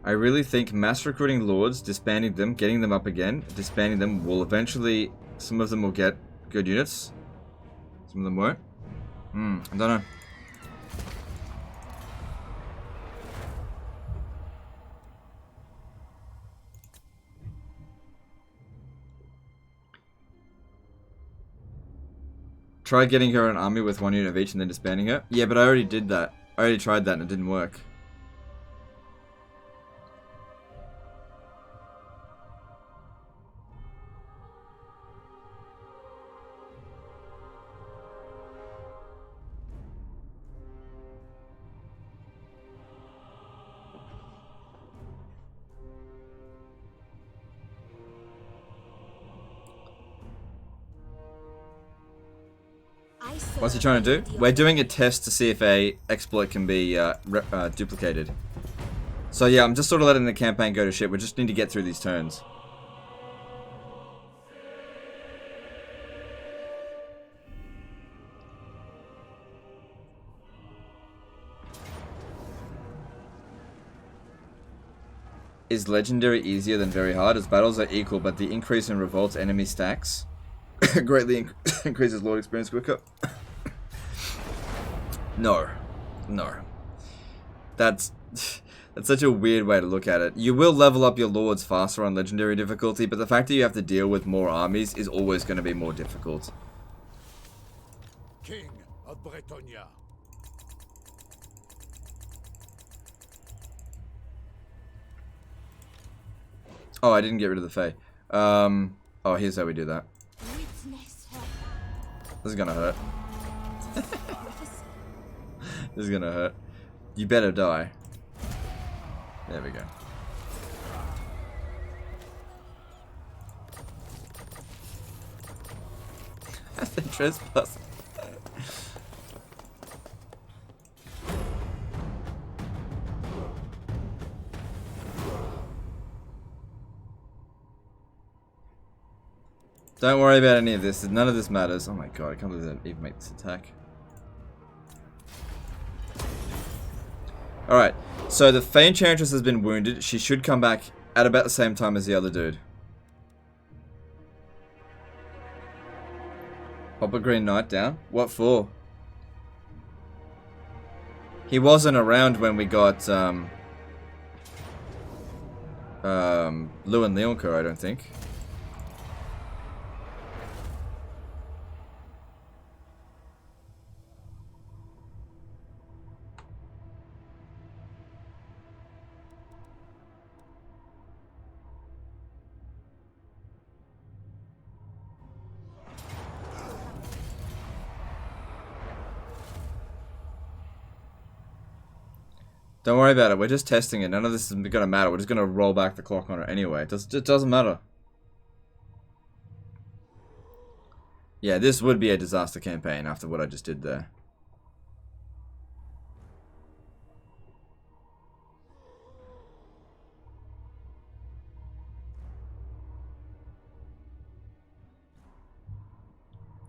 I really think mass recruiting lords, disbanding them, getting them up again, disbanding them will eventually... Some of them will get good units. Some of them won't. I don't know. Try getting her an army with 1 unit of each and then disbanding her. Yeah, but I already did that. I already tried that and it didn't work. What's he trying to do? We're doing a test to see if a exploit can be duplicated. So yeah, I'm just sort of letting the campaign go to shit. We just need to get through these turns. Is legendary easier than very hard? As battles are equal, but the increase in revolt's enemy stacks greatly increases lord experience quicker. No. That's such a weird way to look at it. You will level up your lords faster on legendary difficulty, but the fact that you have to deal with more armies is always going to be more difficult. King of Bretonia. Oh, I didn't get rid of the Fae. Oh, here's how we do that. This is gonna hurt. This is gonna hurt. You better die. There we go. That's a trespass. Don't worry about any of this. None of this matters. Oh my god, I can't believe that even make this attack. Alright, so the Fae Enchantress has been wounded. She should come back at about the same time as the other dude. Pop a Green Knight down? What for? He wasn't around when we got Lou and Leoncoeur, I don't think. Don't worry about it. We're just testing it. None of this is going to matter. We're just going to roll back the clock on it anyway. It doesn't matter. Yeah, this would be a disaster campaign after what I just did there.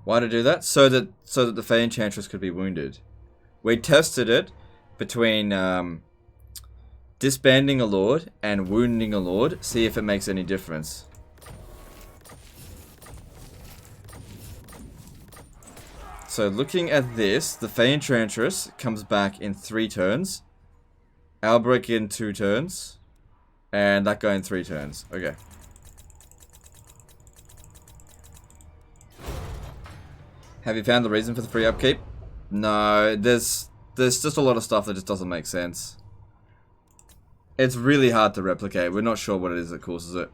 Why to do that? So that the Fae Enchantress could be wounded. We tested it. between disbanding a lord and wounding a lord. See if it makes any difference. So looking at this, the Enchantress comes back in 3 turns. Albrecht in 2 turns. And that guy in 3 turns. Okay. Have you found the reason for the free upkeep? No, there's just a lot of stuff that just doesn't make sense. It's really hard to replicate. We're not sure what it is that causes it.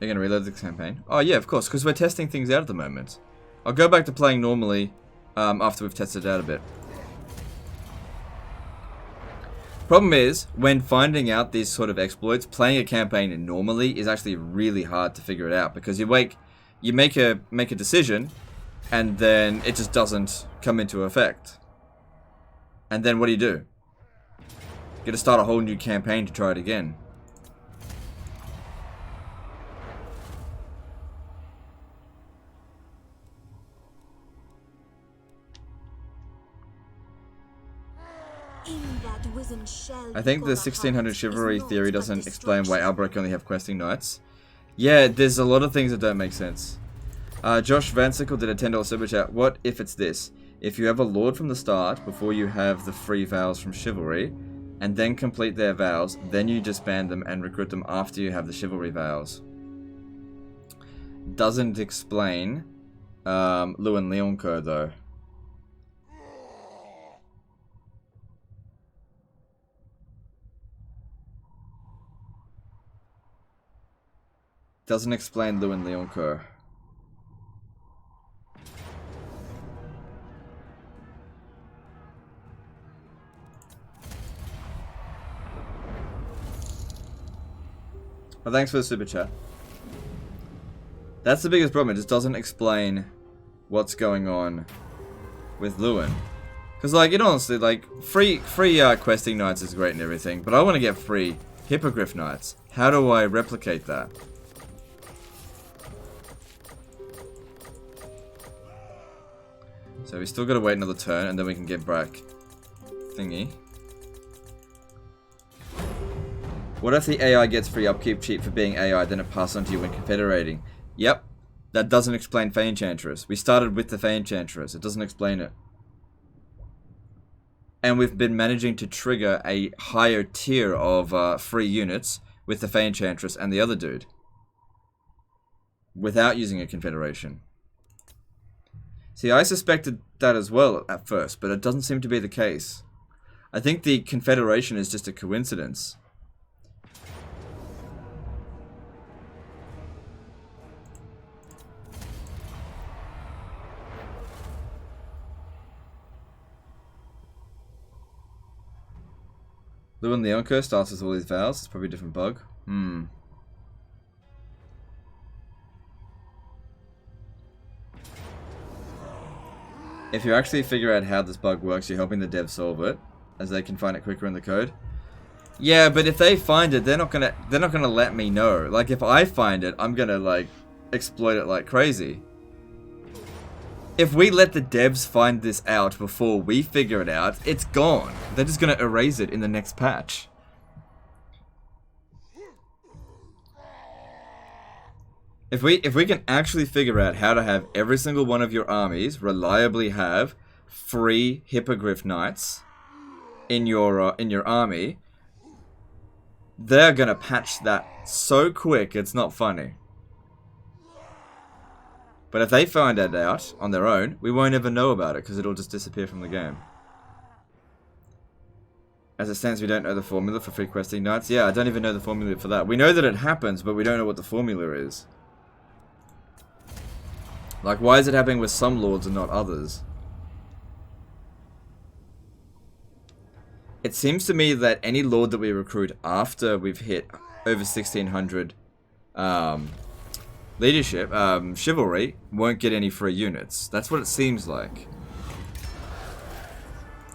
You're going to reload the campaign? Oh yeah, of course, because we're testing things out at the moment. I'll go back to playing normally after we've tested it out a bit. Problem is, when finding out these sort of exploits, playing a campaign normally is actually really hard to figure it out, because you make a decision, and then it just doesn't come into effect. And then what do? You got to start a whole new campaign to try it again. I think the 1600 chivalry theory doesn't explain why Albrecht only have questing knights. Yeah, there's a lot of things that don't make sense. Josh Vansickle did a $10 super chat. What if it's this? If you have a lord from the start, before you have the free vows from chivalry, and then complete their vows, then you disband them and recruit them after you have the chivalry vows. Doesn't explain Lewin Leoncoeur though. Doesn't explain Lewin Leoncoeur. Well, thanks for the super chat. That's the biggest problem. It just doesn't explain what's going on with Lewin. Because, like, it honestly, like, free questing knights is great and everything, but I want to get free Hippogriff knights. How do I replicate that? So we still gotta wait another turn, and then we can get back thingy. What if the AI gets free upkeep cheap for being AI, then it passes on to you when confederating? Yep, that doesn't explain Enchantress. We started with the Enchantress. It doesn't explain it. And we've been managing to trigger a higher tier of free units with the Enchantress and the other dude, without using a confederation. See, I suspected that as well at first, but it doesn't seem to be the case. I think the confederation is just a coincidence. Lewin Leoncoeur starts with all these vows. It's probably a different bug. If you actually figure out how this bug works, you're helping the devs solve it, as they can find it quicker in the code. Yeah, but if they find it, they're not gonna let me know. Like, if I find it, I'm gonna, like, exploit it like crazy. If we let the devs find this out before we figure it out, it's gone. They're just gonna erase it in the next patch. If we can actually figure out how to have every single one of your armies reliably have free Hippogriff knights in your army, they're gonna patch that so quick it's not funny. But if they find it out on their own, we won't ever know about it because it'll just disappear from the game. As it stands, we don't know the formula for free questing knights. Yeah, I don't even know the formula for that. We know that it happens, but we don't know what the formula is. Like, why is it happening with some lords and not others? It seems to me that any lord that we recruit after we've hit over 1600 leadership, chivalry, won't get any free units. That's what it seems like.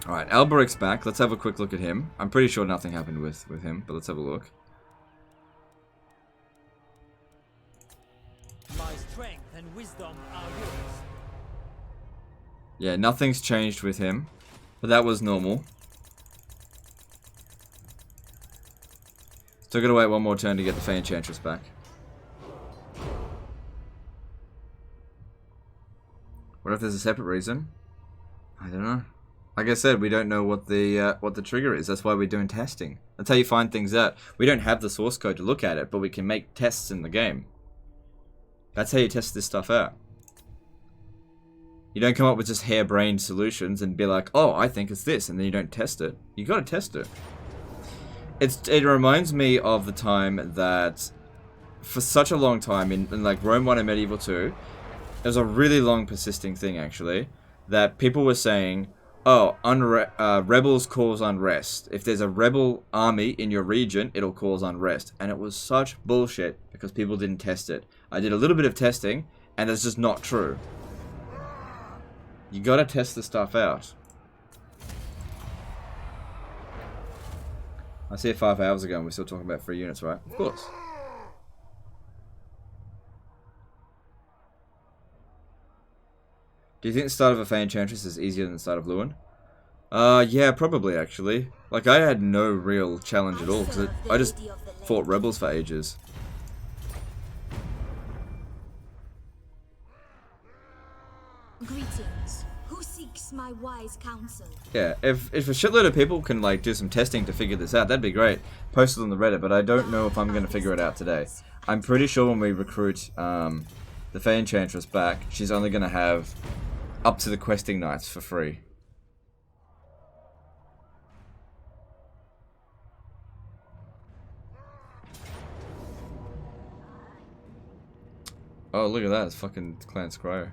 Alright, Albrecht's back. Let's have a quick look at him. I'm pretty sure nothing happened with him, but let's have a look. strength and wisdom are yours. Yeah, nothing's changed with him. But that was normal. Still gotta wait one more turn to get the Enchantress back. What if there's a separate reason? I don't know. Like I said, we don't know what the trigger is. That's why we're doing testing. That's how you find things out. We don't have the source code to look at it, but we can make tests in the game. That's how you test this stuff out. You don't come up with just harebrained solutions and be like, oh, I think it's this, and then you don't test it. You gotta test it. It reminds me of the time that, for such a long time, in like Rome 1 and Medieval 2, it was a really long persisting thing, actually, that people were saying, oh, rebels cause unrest. If there's a rebel army in your region, it'll cause unrest. And it was such bullshit because people didn't test it. I did a little bit of testing, and it's just not true. You gotta test the stuff out. I see it 5 hours ago and we're still talking about free units, right? Of course. Do you think the start of a Enchantress is easier than the start of Lewin? Yeah, probably actually. Like, I had no real challenge at all, because I just fought rebels for ages. Greetings. Who seeks my wise counsel? Yeah, if a shitload of people can, like, do some testing to figure this out, that'd be great. Post it on the Reddit, but I don't know if I'm going to figure it out today. I'm pretty sure when we recruit the Enchantress back, she's only going to have up to the questing nights for free. Oh, look at that. It's fucking Clan Scryer.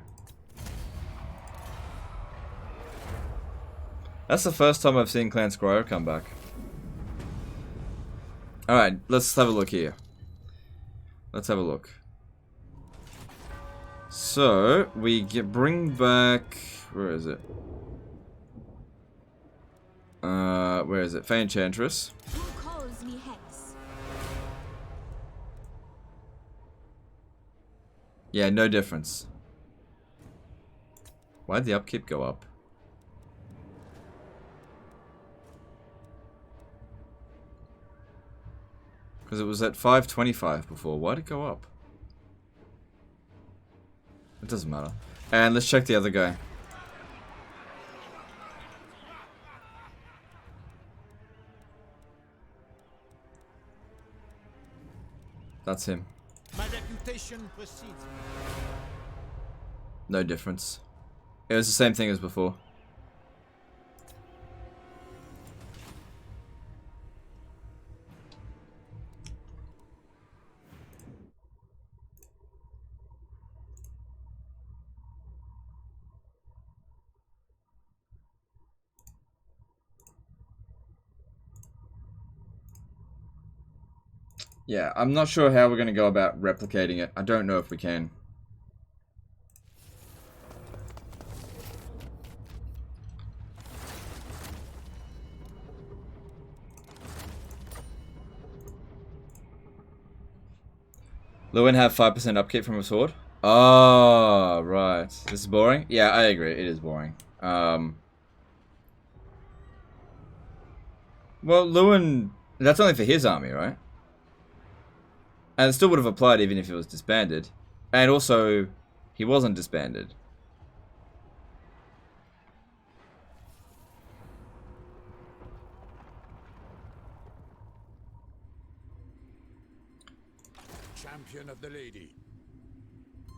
That's the first time I've seen Clan Scryer come back. Alright, let's have a look here. Let's have a look. So, we bring back... Where is it? Where is it? Enchantress. Who calls me Hex? Yeah, no difference. Why'd the upkeep go up? Because it was at 525 before. Why'd it go up? It doesn't matter. And let's check the other guy. That's him. My reputation precedes me. No difference. It was the same thing as before. Yeah, I'm not sure how we're going to go about replicating it. I don't know if we can. Lewin have 5% upkeep from a sword? Oh, right. This is boring? Yeah, I agree. It is boring. Well, Lewin... That's only for his army, right? And it still would have applied even if he was disbanded. And also, he wasn't disbanded. Champion of the lady.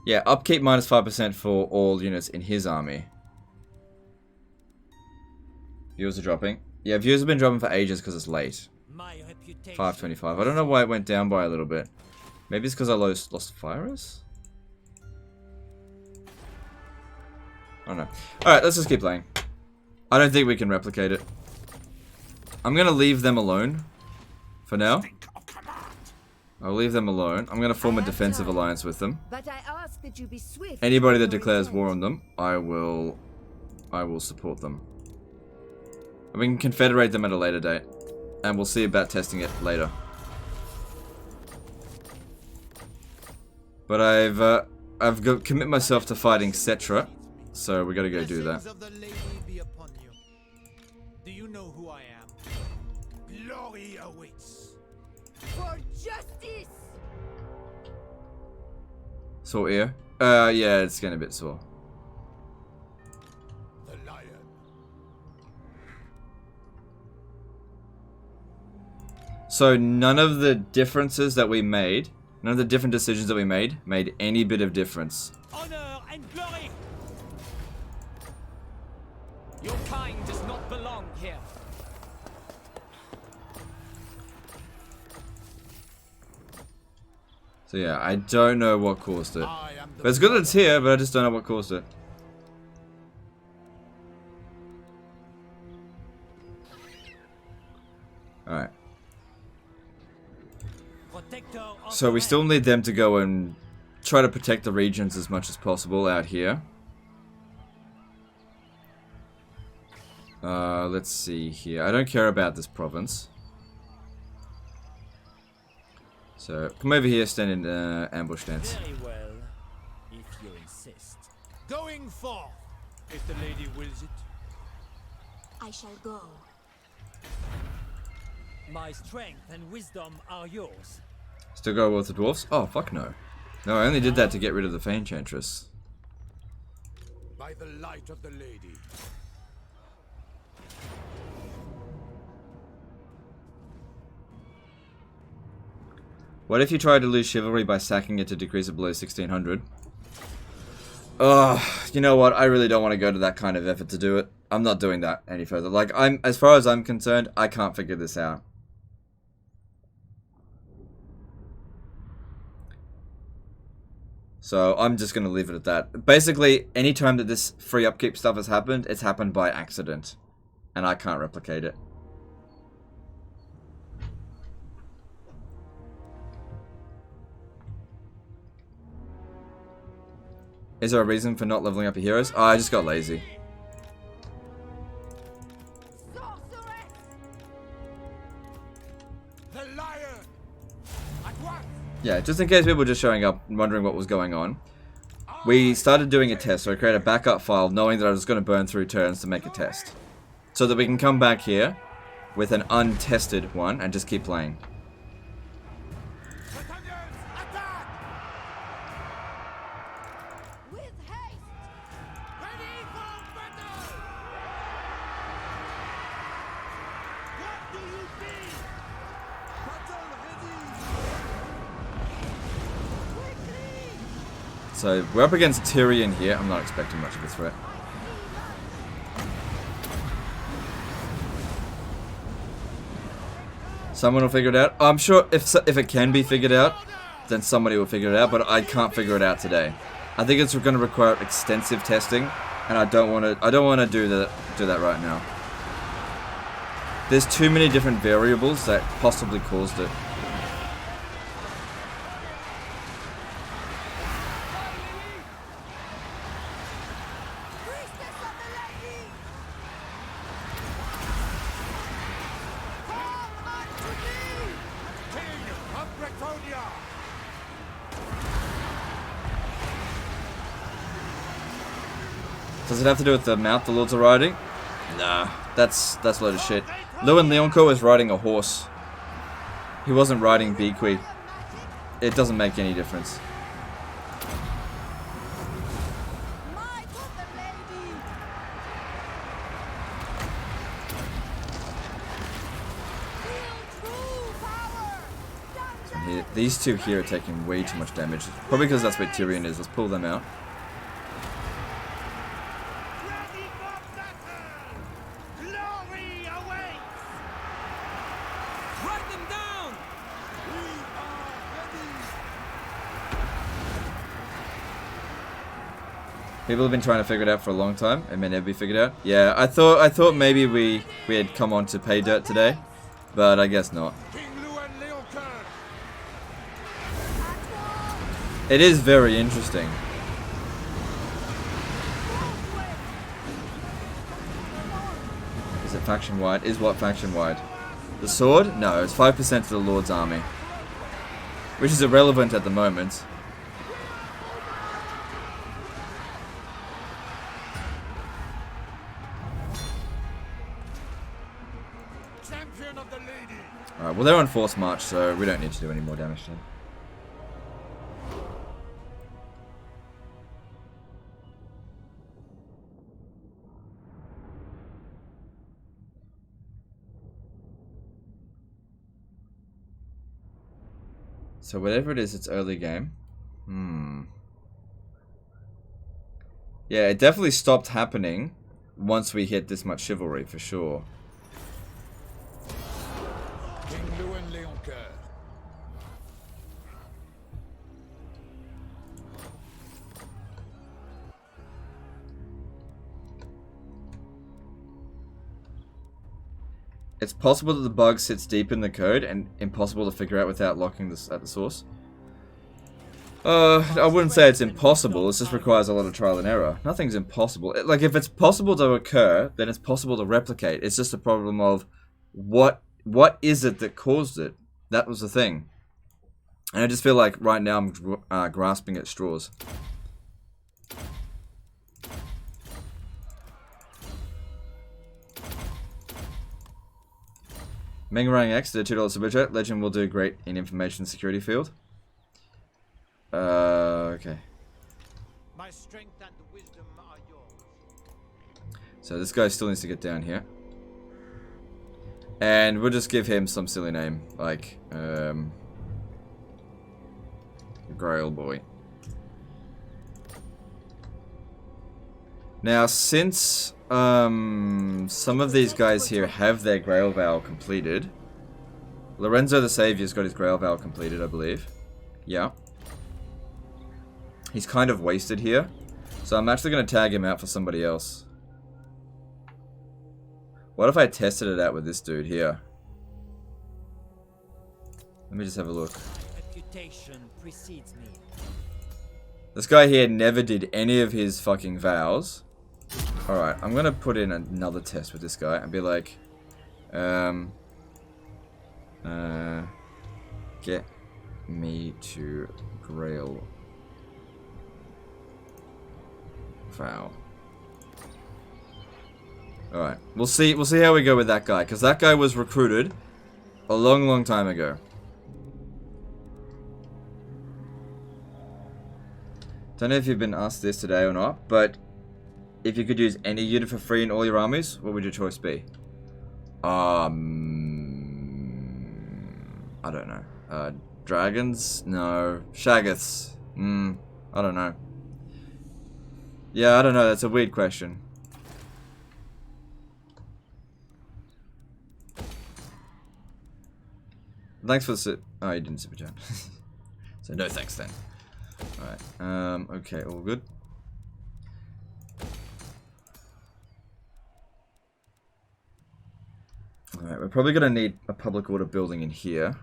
Yeah, upkeep minus 5% for all units in his army. Viewers are dropping. Yeah, viewers have been dropping for ages because it's late. 525. I don't know why it went down by a little bit. Maybe it's because I lost virus? I don't know. Alright, let's just keep playing. I don't think we can replicate it. I'm going to leave them alone. For now. I'll leave them alone. I'm going to form a defensive alliance with them. But I ask that you be swift. Anybody that declares war on them, I will support them. And we can confederate them at a later date. And we'll see about testing it later. But I've got commit myself to fighting Cetra, so we gotta go do that. Blessings of the lady be upon you. Do you know who I am? Glory awaits. For justice! Sore ear? Yeah, it's getting a bit sore. The lion. So none of the differences that we made, none of the different decisions that we made any bit of difference. Honor and glory! Your kind does not belong here. So yeah, I don't know what caused it. But it's good that it's here, but I just don't know what caused it. Alright. So we still need them to go and try to protect the regions as much as possible out here. Let's see here. I don't care about this province. So, come over here, stand in ambush stance. Very well, if you insist. Going forth, if the lady wills it. I shall go. My strength and wisdom are yours. Still go with the dwarfs? Oh, fuck no. No, I only did that to get rid of the Enchantress. By the light of the lady. What if you tried to lose chivalry by sacking it to decrease it below 1600? Ugh, you know what? I really don't want to go to that kind of effort to do it. I'm not doing that any further. Like, as far as I'm concerned, I can't figure this out. So, I'm just going to leave it at that. Basically, anytime that this free upkeep stuff has happened, it's happened by accident. And I can't replicate it. Is there a reason for not leveling up your heroes? Oh, I just got lazy. The lion! At once! Yeah, just in case people were just showing up and wondering what was going on. We started doing a test, so I created a backup file knowing that I was going to burn through turns to make a test. So that we can come back here with an untested one and just keep playing. So, we're up against Tyrion here. I'm not expecting much of a threat. Someone will figure it out. I'm sure if it can be figured out, then somebody will figure it out, but I can't figure it out today. I think it's going to require extensive testing, and I don't want to do that right now. There's too many different variables that possibly caused it. Does it have to do with the mount the lords are riding? Nah, that's a load of shit. Lewin Leonco was riding a horse. He wasn't riding Bequy. It doesn't make any difference. Here, these two here are taking way too much damage. Probably because that's where Tyrion is. Let's pull them out. People have been trying to figure it out for a long time. It may never be figured out. Yeah, I thought maybe we had come on to pay dirt today, but I guess not. It is very interesting. Is it faction wide? Is what faction wide? The sword? No, it's 5% to the Lord's army, which is irrelevant at the moment. champion of the lady. Alright, well they're on force march, so we don't need to do any more damage to them. So whatever it is, it's early game. Yeah, it definitely stopped happening once we hit this much chivalry, for sure. King Louis Leoncoeur. It's possible that the bug sits deep in the code and impossible to figure out without locking this at the source. I wouldn't say it's impossible, it just requires a lot of trial and error. Nothing's impossible. Like, if it's possible to occur, then it's possible to replicate. It's just a problem of what is it that caused it? That was the thing. And I just feel like right now I'm grasping at straws. Mengarang X did $2 super chat. Legend will do great in information security field. Okay. My strength and wisdom are yours. So this guy still needs to get down here. And we'll just give him some silly name, like, Grail Boy. Now, since, some of these guys here have their Grail Vow completed. Lorenzo the Savior's got his Grail Vow completed, I believe. Yeah. He's kind of wasted here. So I'm actually going to tag him out for somebody else. What if I tested it out with this dude here? Let me just have a look. Reputation precedes me. This guy here never did any of his fucking vows. Alright, I'm gonna put in another test with this guy and be like, get me to Grail vow. Alright, we'll see how we go with that guy, because that guy was recruited a long time ago. Don't know if you've been asked this today or not, but if you could use any unit for free in all your armies, what would your choice be? I don't know. Dragons? No. Shaggoths? I don't know. Yeah, I don't know. That's a weird question. Thanks for the sip. Oh, you didn't super chat. So no thanks then. Alright. Okay, all good. Alright, we're probably gonna need a public order building in here.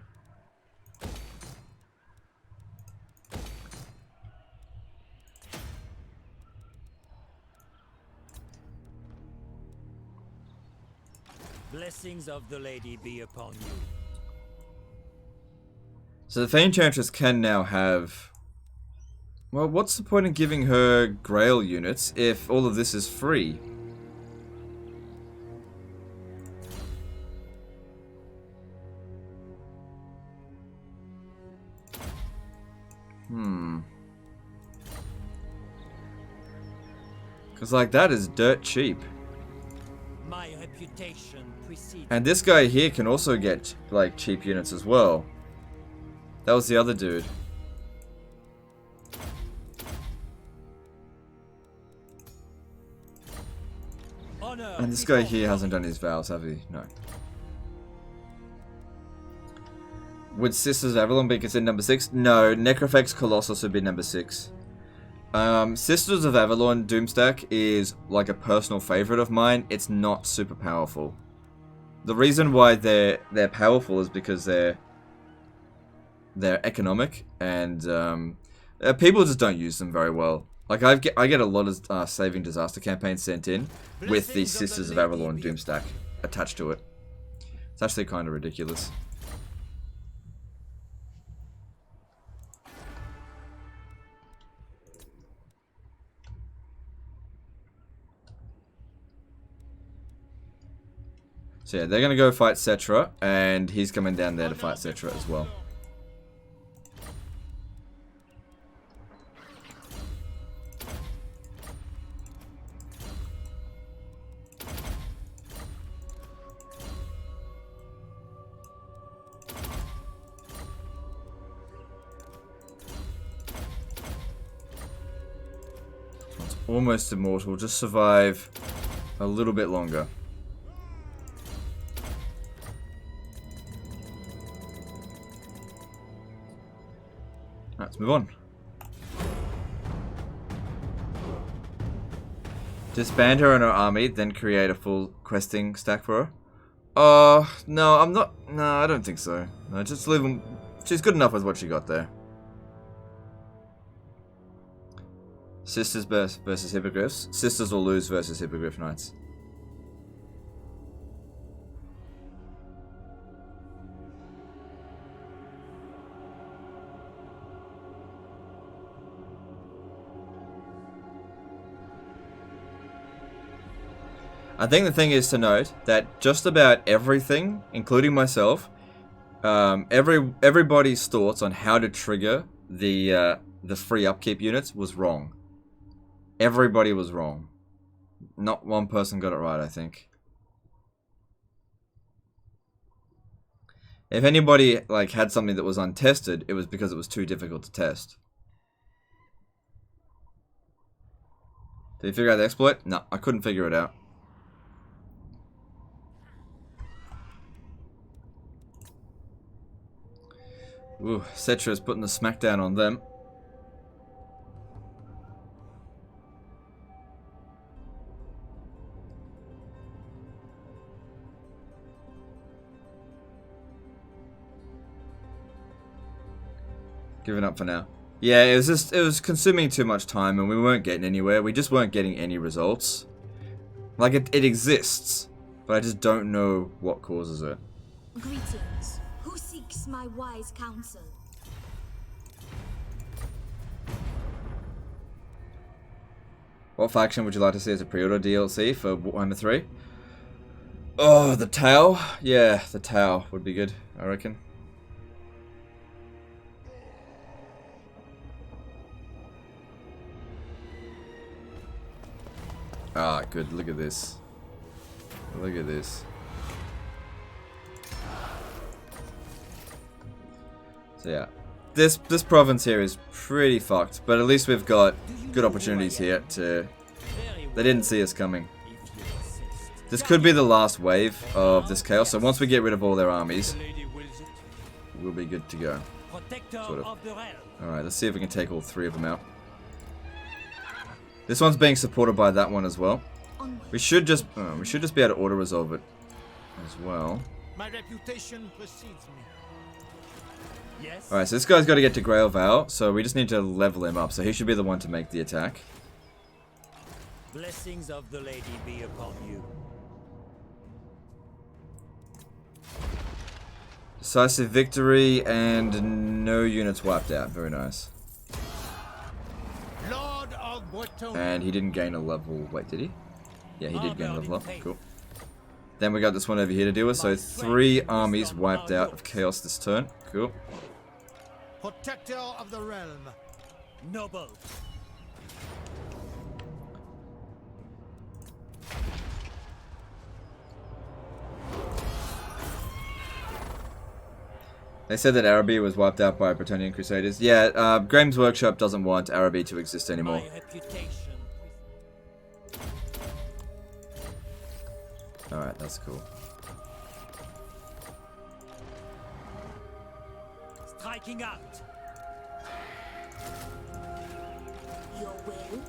Blessings of the lady be upon you. So the Enchantress can now have... Well, what's the point in giving her Grail units if all of this is free? Because, like, that is dirt cheap. My reputation precedes. And this guy here can also get, like, cheap units as well. That was the other dude. And this guy here hasn't done his vows, have he? No. Would Sisters of Avalon be considered number 6? No, Necrofex Colossus would be number 6. Sisters of Avalon Doomstack is like a personal favorite of mine. It's not super powerful. The reason why they're powerful is because they're economic and people just don't use them very well. Like I get a lot of saving disaster campaigns sent in with the Sisters of Avalon Doomstack attached to it. It's actually kind of ridiculous. So yeah, they're gonna go fight Cetra, and he's coming down there to fight Cetra as well. It's almost immortal. Just survive a little bit longer. Let's move on. Disband her and her army, then create a full questing stack for her. No, I'm not. No, I don't think so. No, just leave them. She's good enough with what she got there. Sisters versus Hippogriffs. Sisters will lose versus Hippogriff Knights. I think the thing is to note that just about everything, including myself, everybody's thoughts on how to trigger the free upkeep units was wrong. Everybody was wrong. Not one person got it right, I think. If anybody like had something that was untested, it was because it was too difficult to test. Did you figure out the exploit? No, I couldn't figure it out. Ooh, Cetra's putting the smackdown on them. Giving up for now. Yeah, it was consuming too much time and we weren't getting anywhere. We just weren't getting any results. Like, it exists, but I just don't know what causes it. Greetings. Who seeks my wise counsel? What faction would you like to see as a pre-order DLC for Warhammer 3? Oh, the Tau? Yeah, the Tau would be good, I reckon. Ah, good. Look at this. Look at this. So yeah, this province here is pretty fucked, but at least we've got good opportunities here to. They didn't see us coming. This could be the last wave of this chaos. So once we get rid of all their armies, we'll be good to go. Sort of. All right, let's see if we can take all three of them out. This one's being supported by that one as well. We should just be able to auto resolve it as well. My reputation precedes me. Yes. All right, so this guy's got to get to Grail Vale, so we just need to level him up. So he should be the one to make the attack. Blessings of the lady be upon you. Decisive victory and no units wiped out. Very nice. Lord of Breton. And he didn't gain a level. Wait, did he? Yeah, he did gain a level up. Cool. Then we got this one over here to deal with. So 3 armies wiped out of chaos this turn. Cool. Protector of the realm. Noble. They said that Araby was wiped out by Bretonnian Crusaders. Yeah, Graham's Workshop doesn't want Araby to exist anymore. Alright, that's cool. Striking out. Your will?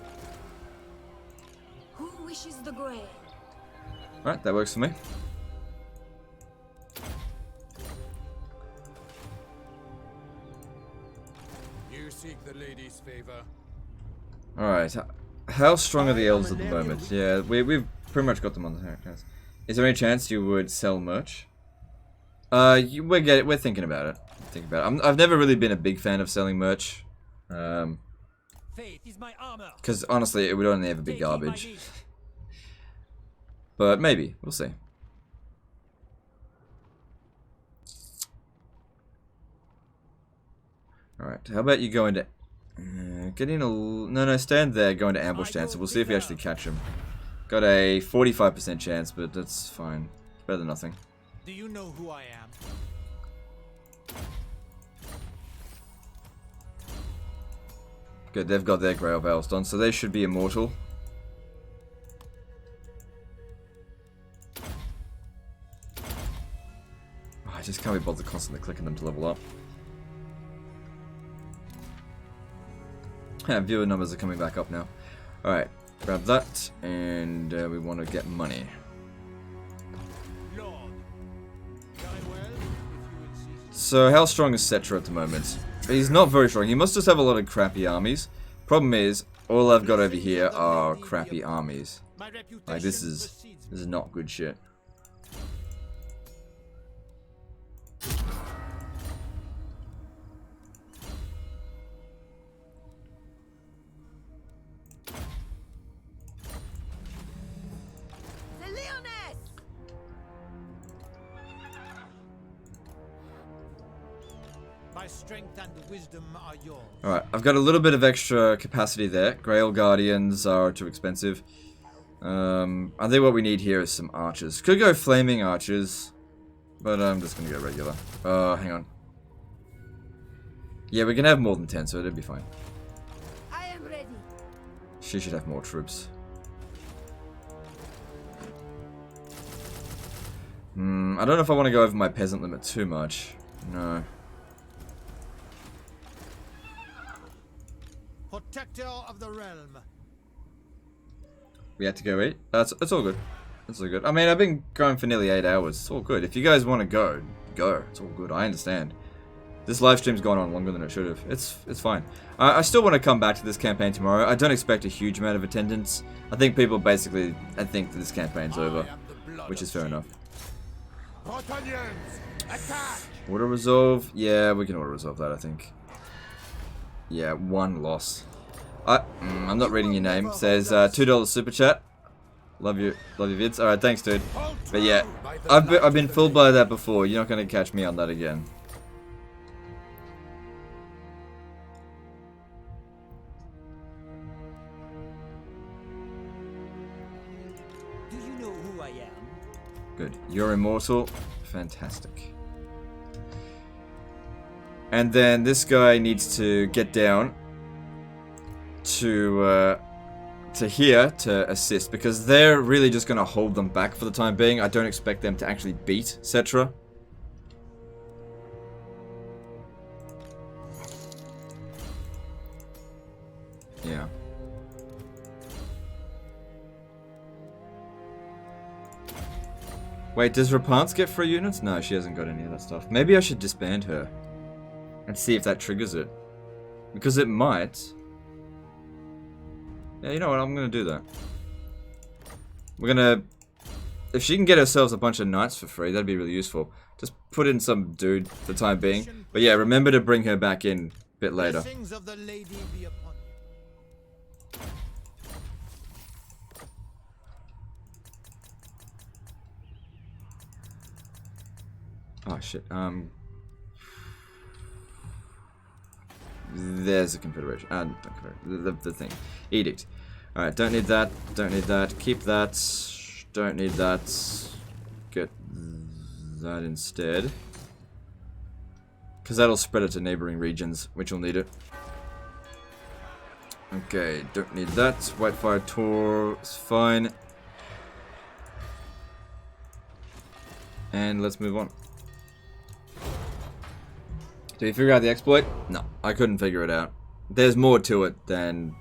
Who wishes the grail? Alright, that works for me. You seek the lady's favor. Alright, how strong are the elves at the moment? Yeah, we've pretty much got them on the characters. Is there any chance you would sell merch? We're thinking about it. I've never really been a big fan of selling merch. Because honestly, it would only ever be garbage. But maybe, we'll see. Alright, how about you go into... get in a... No, stand there, go into ambush stance, and we'll see if we actually catch him. Got a 45% chance, but that's fine. It's better than nothing. Do you know who I am? Good, they've got their Grail Veils done, so they should be immortal. Oh, I just can't be bothered constantly clicking them to level up. Yeah, viewer numbers are coming back up now. Alright, grab that, and we want to get money. So, how strong is Cetra at the moment? He's not very strong. He must just have a lot of crappy armies. Problem is, all I've got over here are crappy armies. Like, this is not good shit. My strength and wisdom are yours. Alright, I've got a little bit of extra capacity there. Grail Guardians are too expensive. I think what we need here is some archers. Could go flaming archers, but I'm just gonna go regular. Hang on. Yeah, we can have more than 10, so it'll be fine. I am ready. She should have more troops. I don't know if I want to go over my peasant limit too much. No. Protector of the realm. We had to go eat? It's all good. It's all good. I mean, I've been going for nearly 8 hours. It's all good. If you guys want to go, go. It's all good. I understand. This live stream's gone on longer than it should have. It's fine. I still want to come back to this campaign tomorrow. I don't expect a huge amount of attendance. I think people basically think that this campaign's over, which is fair enough. Auto resolve? Yeah, we can auto resolve that, I think. Yeah, 1 loss. I'm not reading your name. It says $2 super chat. Love your vids. All right, thanks, dude. But yeah, I've been fooled by that before. You're not gonna catch me on that again. Do you know who I am? Good. You're immortal. Fantastic. And then this guy needs to get down to here to assist, because they're really just going to hold them back for the time being. I don't expect them to actually beat Cetra. Yeah. Wait, does Rapance get free units? No, she hasn't got any of that stuff. Maybe I should disband her and see if that triggers it. Because it might. Yeah, you know what? I'm going to do that. We're going to... If she can get herself a bunch of knights for free, that'd be really useful. Just put in some dude for the time being. But yeah, remember to bring her back in a bit later. Blessings of the lady be upon you. Oh shit, there's a confederation. The thing. Edict. Alright, don't need that. Don't need that. Keep that. Don't need that. Get that instead. Because that'll spread it to neighboring regions, which will need it. Okay, don't need that. Whitefire Tor is fine. And let's move on. Did you figure out the exploit? No, I couldn't figure it out. There's more to it than...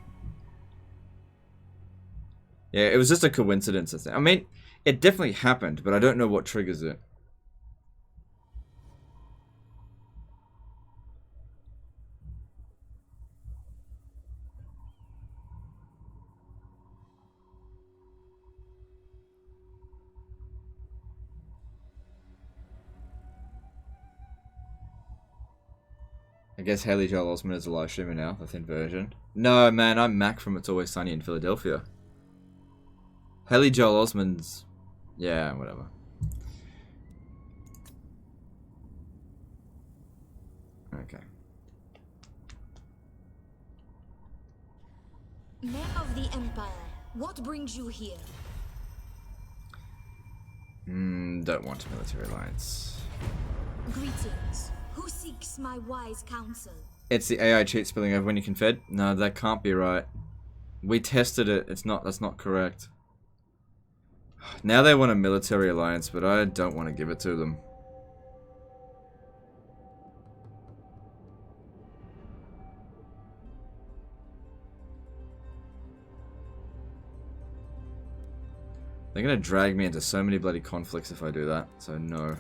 Yeah, it was just a coincidence, I think. I mean, it definitely happened, but I don't know what triggers it. I guess Haley Joel Osment is a live streamer now, the thin version. No, man, I'm Mac from It's Always Sunny in Philadelphia. Haley Joel Osment's... Yeah, whatever. Okay. Men of the Empire, what brings you here? Don't want a military alliance. Greetings. Who seeks my wise counsel? It's the AI cheat spilling over when you confed. No, that can't be right. We tested it. It's not. That's not correct. Now they want a military alliance, but I don't want to give it to them. They're gonna drag me into so many bloody conflicts if I do that, so no.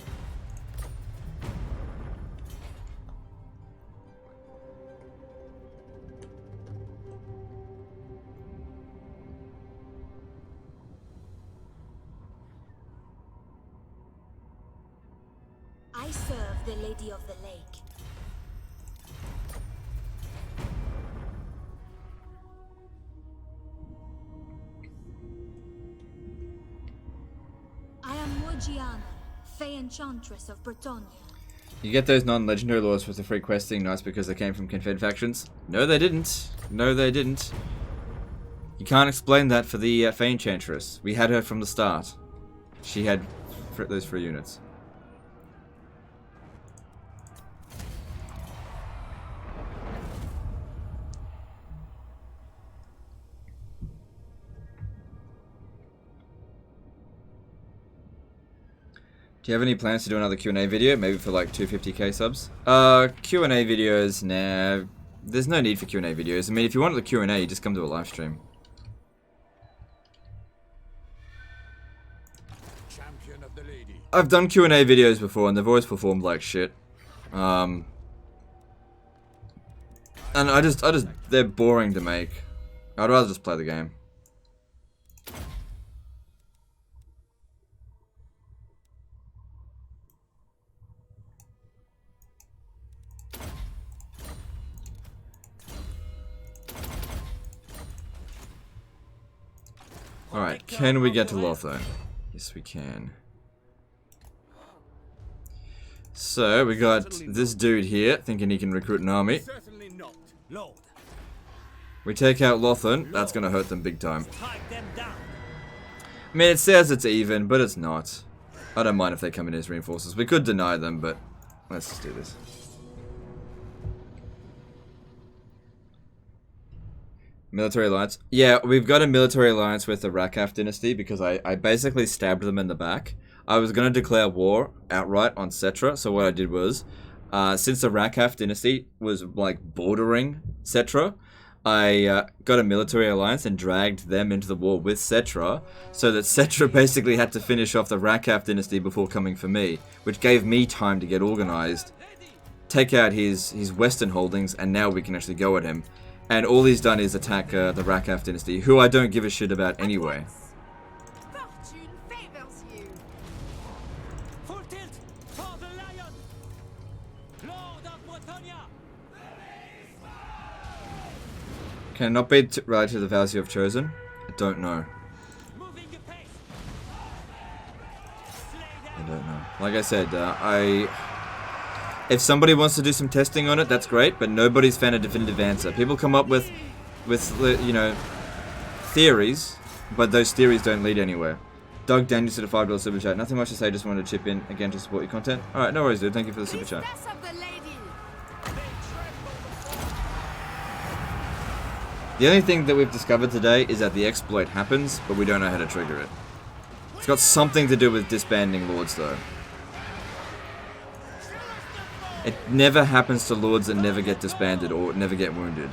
I serve the Lady of the Lake. I am Morgiana, Fey Enchantress of Bretonia. You get those non-legendary lords with the free questing nice because they came from confed factions? No, they didn't. No, they didn't. You can't explain that for the Fey Enchantress. We had her from the start. She had those free units. Do you have any plans to do another Q&A video? Maybe for like 250k subs? Q&A videos, nah. There's no need for Q&A videos. I mean, if you want the Q&A, you just come to a live stream. Champion of the lady. I've done Q&A videos before and they've always performed like shit. And they're boring to make. I'd rather just play the game. Alright, can we get to Lothar? Yes, we can. So, we got this dude here, thinking he can recruit an army. We take out Lothan, that's gonna hurt them big time. I mean, it says it's even, but it's not. I don't mind if they come in as reinforcements. We could deny them, but let's just do this. Military alliance. Yeah, we've got a military alliance with the Rakaf dynasty because I basically stabbed them in the back. I was going to declare war outright on Cetra, so what I did was, since the Rakaf dynasty was like bordering Cetra, I got a military alliance and dragged them into the war with Cetra, so that Cetra basically had to finish off the Rakaf dynasty before coming for me, which gave me time to get organized, take out his western holdings, and now we can actually go at him. And all he's done is attack the Rakaf dynasty, who I don't give a shit about anyway. Fortune favors you. Full tilt for the lion, Lord of Bretonia. Can it not be related to the vows you have chosen? I don't know. I don't know. Like I said, if somebody wants to do some testing on it, that's great, but nobody's found a definitive answer. People come up with you know, theories, but those theories don't lead anywhere. Doug Daniels did a $5 super chat. Nothing much to say, just wanted to chip in again to support your content. Alright, no worries, dude. Thank you for the super chat. The only thing that we've discovered today is that the exploit happens, but we don't know how to trigger it. It's got something to do with disbanding lords, though. It never happens to lords that never get disbanded or never get wounded.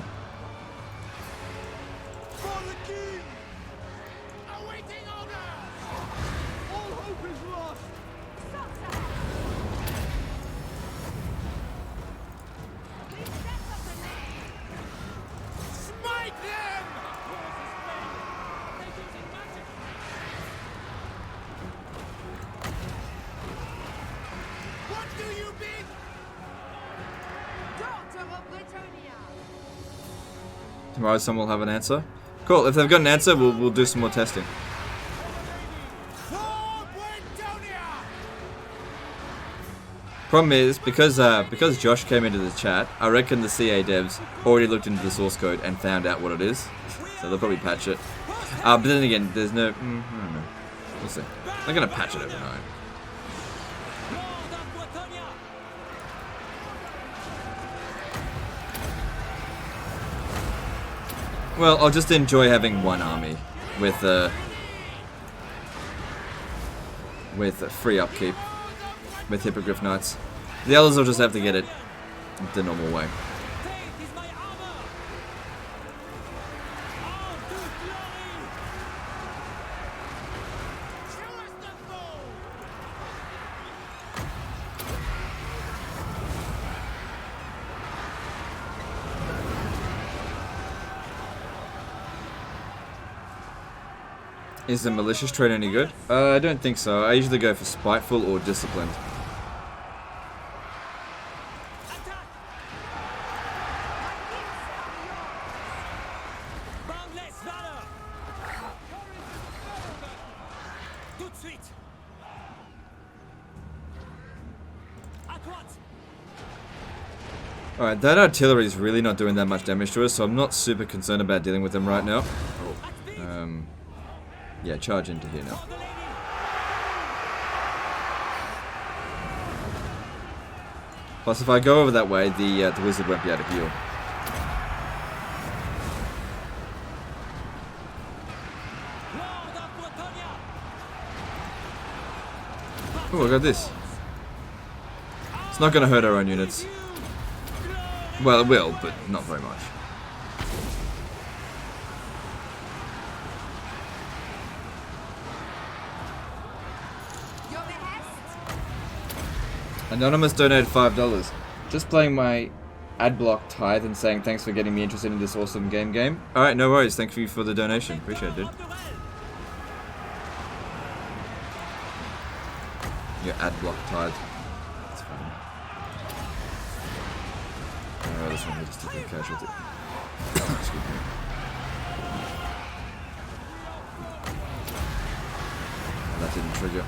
Tomorrow someone will have an answer. Cool, if they've got an answer, we'll do some more testing. Problem is, because Josh came into the chat, I reckon the CA devs already looked into the source code and found out what it is. So they'll probably patch it. But then again, there's no... I don't know. We'll see. They're going to patch it overnight. Well, I'll just enjoy having one army with free upkeep with Hippogriff Knights. The others will just have to get it the normal way. Is the malicious trait any good? I don't think so. I usually go for spiteful or disciplined. Alright, that artillery is really not doing that much damage to us, so I'm not super concerned about dealing with them right now. Yeah, charge into here now. Plus, if I go over that way, the wizard won't be able to heal. Oh, I got this. It's not going to hurt our own units. Well, it will, but not very much. Anonymous donated $5. Just playing my ad block tithe and saying thanks for getting me interested in this awesome game. Alright, no worries. Thank you for the donation. Appreciate it, dude. Your ad block tithe. That's funny. Oh, this one just took a casualty. Excuse me. Oh, that didn't trigger.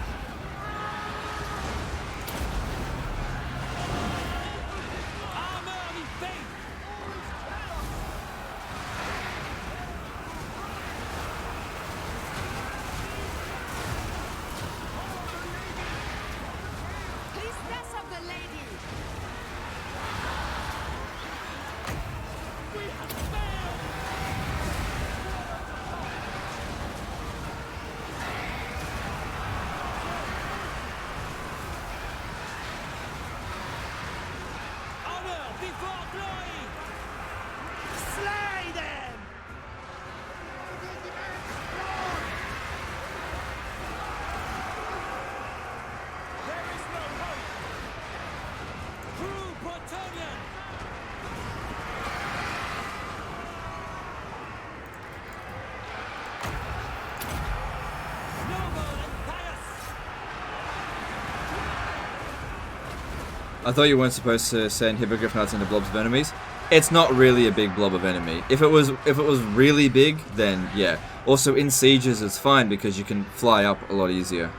I thought you weren't supposed to send Hippogriff Knights into blobs of enemies. It's not really a big blob of enemy. If it was really big, then yeah. Also in sieges it's fine because you can fly up a lot easier.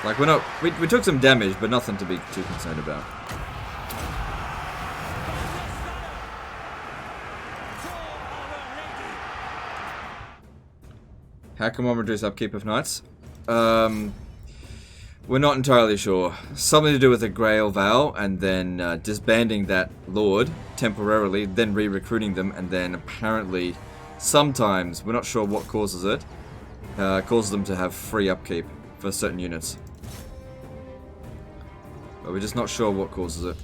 Like we took some damage, but nothing to be too concerned about. How can one reduce upkeep of knights? We're not entirely sure. Something to do with a Grail Vow, and then disbanding that Lord temporarily, then re-recruiting them, and then apparently, sometimes, we're not sure what causes it, causes them to have free upkeep for certain units. But we're just not sure what causes it.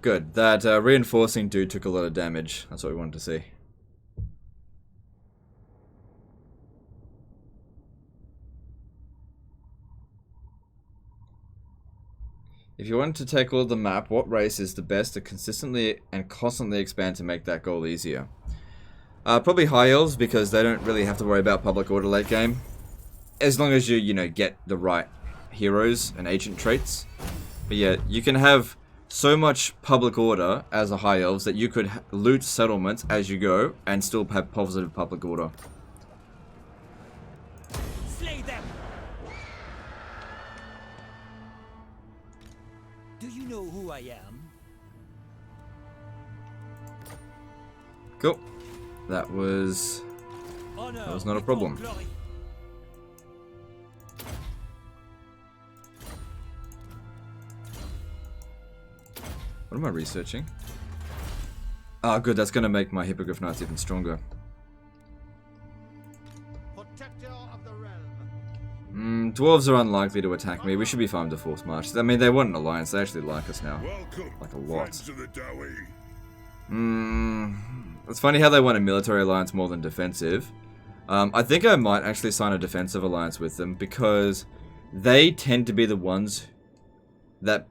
Good. That reinforcing dude took a lot of damage. That's what we wanted to see. If you wanted to take all the map, what race is the best to consistently and constantly expand to make that goal easier? Probably High Elves, because they don't really have to worry about public order late game. As long as you know, get the right heroes and agent traits. But yeah, you can have so much public order as a High Elves that you could loot settlements as you go and still have positive public order. Slay them! Do you know who I am? Cool. That was not a problem. What am I researching? Ah, good. That's going to make my Hippogriff Knights even stronger. Protector of the realm. Dwarves are unlikely to attack me. We should be fine to force march. I mean, they want an alliance. They actually like us now. Like a lot. It's funny how they want a military alliance more than defensive. I think I might actually sign a defensive alliance with them because they tend to be the ones that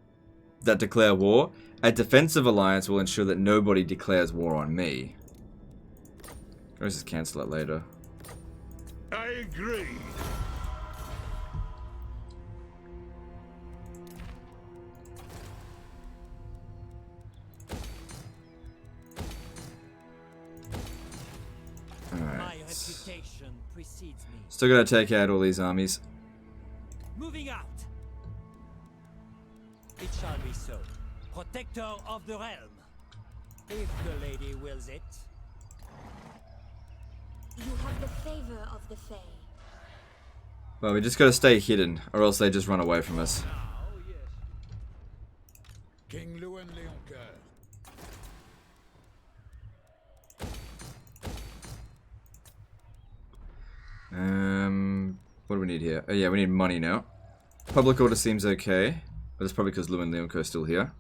declare war. A defensive alliance will ensure that nobody declares war on me. Or just cancel it later. I agree. My reputation precedes me. Still gotta take out all these armies. Moving out. It shall be so. Protector of the realm. If the lady wills it. You have the favor of the Fae. Well, we just gotta stay hidden, or else they just run away from us. King Lewin Leoncoeur. What do we need here? Oh yeah, we need money now. Public order seems okay, but that's probably because Lewin Leoncoeur is still here.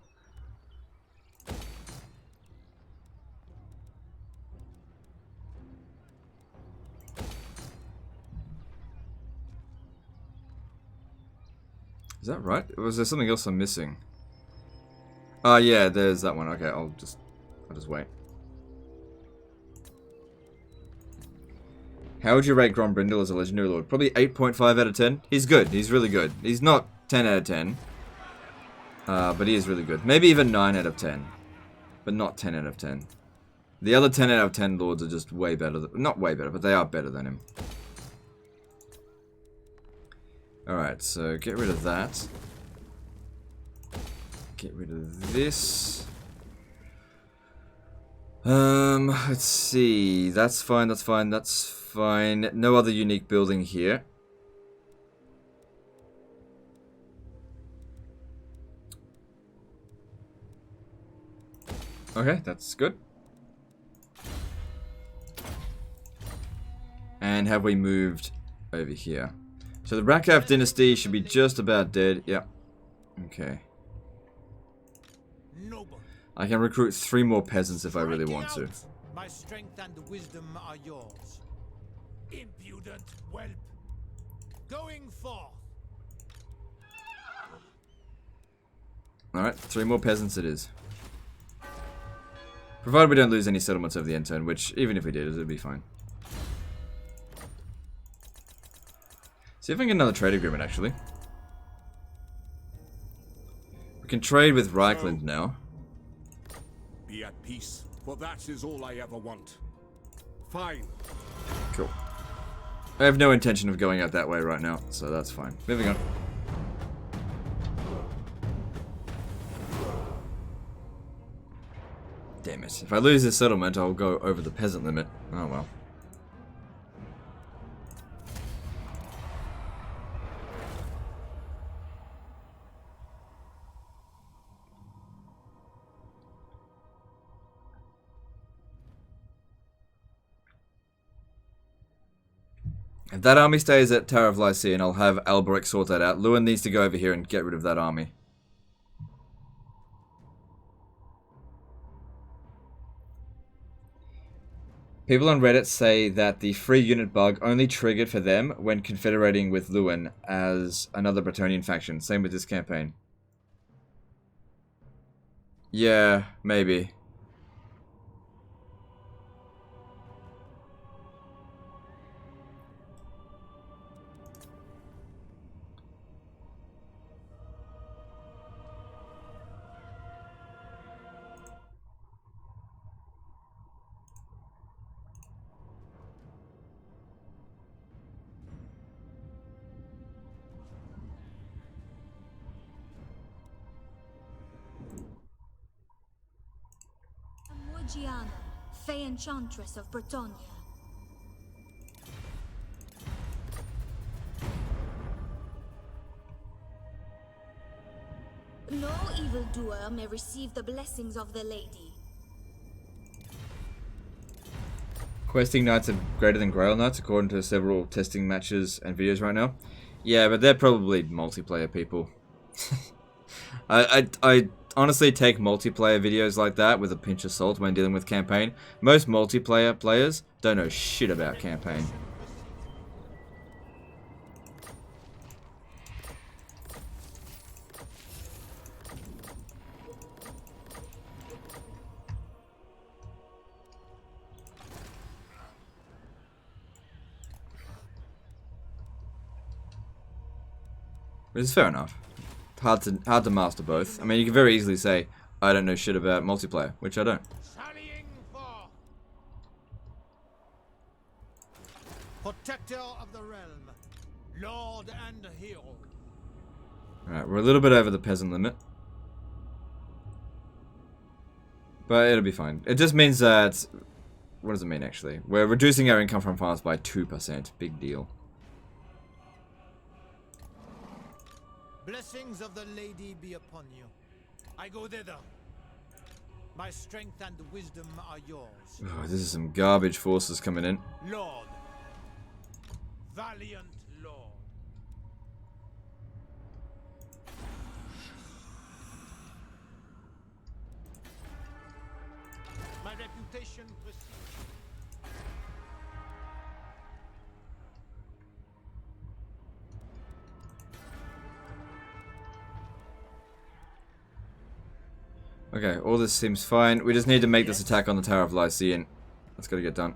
Is that right? Or was there something else I'm missing? Oh yeah, there's that one. Okay, I'll just wait. How would you rate Grombrindle as a legendary lord? Probably 8.5 out of 10. He's good. He's really good. He's not 10 out of 10. But he is really good. Maybe even 9 out of 10. But not 10 out of 10. The other 10 out of 10 lords are just way better. Not way better, but they are better than him. Alright, so get rid of that. Get rid of this. Let's see. That's fine, that's fine, that's fine. No other unique building here. Okay, that's good. And have we moved over here? So the Rakav dynasty should be just about dead. Yep. Okay. I can recruit 3 more peasants if I really want to. My strength and wisdom are yours. Impudent whelp. Going forth. Alright, 3 more peasants it is. Provided we don't lose any settlements over the end turn, which even if we did, it would be fine. See if I can get another trade agreement, actually. We can trade with Reichland now. Be at peace, for that is all I ever want. Fine. Cool. I have no intention of going out that way right now, so that's fine. Moving on. Damn it. If I lose this settlement, I'll go over the peasant limit. Oh well. If that army stays at Tower of Lycian, I'll have Alberic sort that out. Lewin needs to go over here and get rid of that army. People on Reddit say that the free unit bug only triggered for them when confederating with Lewin as another Bretonnian faction. Same with this campaign. Yeah, maybe. Gianna, Fey Enchantress of Bretonia. No evildoer may receive the blessings of the lady. Questing Knights are greater than Grail Knights according to several testing matches and videos right now. Yeah, but they're probably multiplayer people. I honestly take multiplayer videos like that with a pinch of salt when dealing with campaign. Most multiplayer players don't know shit about campaign. Which is fair enough. Hard to master both. I mean, you can very easily say, I don't know shit about multiplayer, which I don't. Protector of the realm, Lord and hero. Alright, we're a little bit over the peasant limit. But it'll be fine. It just means that... What does it mean, actually? We're reducing our income from farms by 2%. Big deal. Blessings of the lady be upon you. I go thither. My strength and wisdom are yours. Oh, this is some garbage forces coming in. Lord. Valiant Lord. My reputation precedes. Okay, all this seems fine. We just need to make this attack on the Tower of Lycian. That's gotta get done.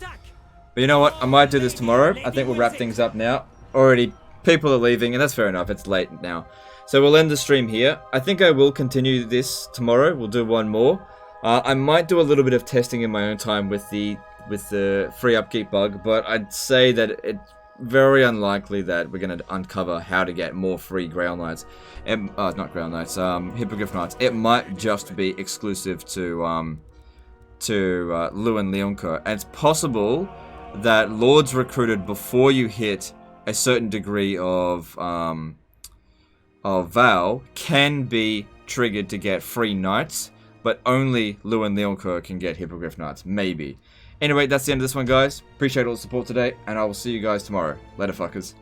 But you know what? I might do this tomorrow. I think we'll wrap things up now. Already, people are leaving, and that's fair enough. It's late now. So we'll end the stream here. I think I will continue this tomorrow. We'll do one more. I might do a little bit of testing in my own time with the free upkeep bug, but I'd say that it's very unlikely that we're going to uncover how to get more free Grail Knights. Not Grail Knights, Hippogriff Knights. It might just be exclusive to Luan Leoncoeur. And it's possible that Lords recruited before you hit a certain degree of Val can be triggered to get free Knights, but only Luan Leoncoeur can get Hippogriff Knights. Maybe. Anyway, that's the end of this one, guys. Appreciate all the support today, and I will see you guys tomorrow. Later, fuckers.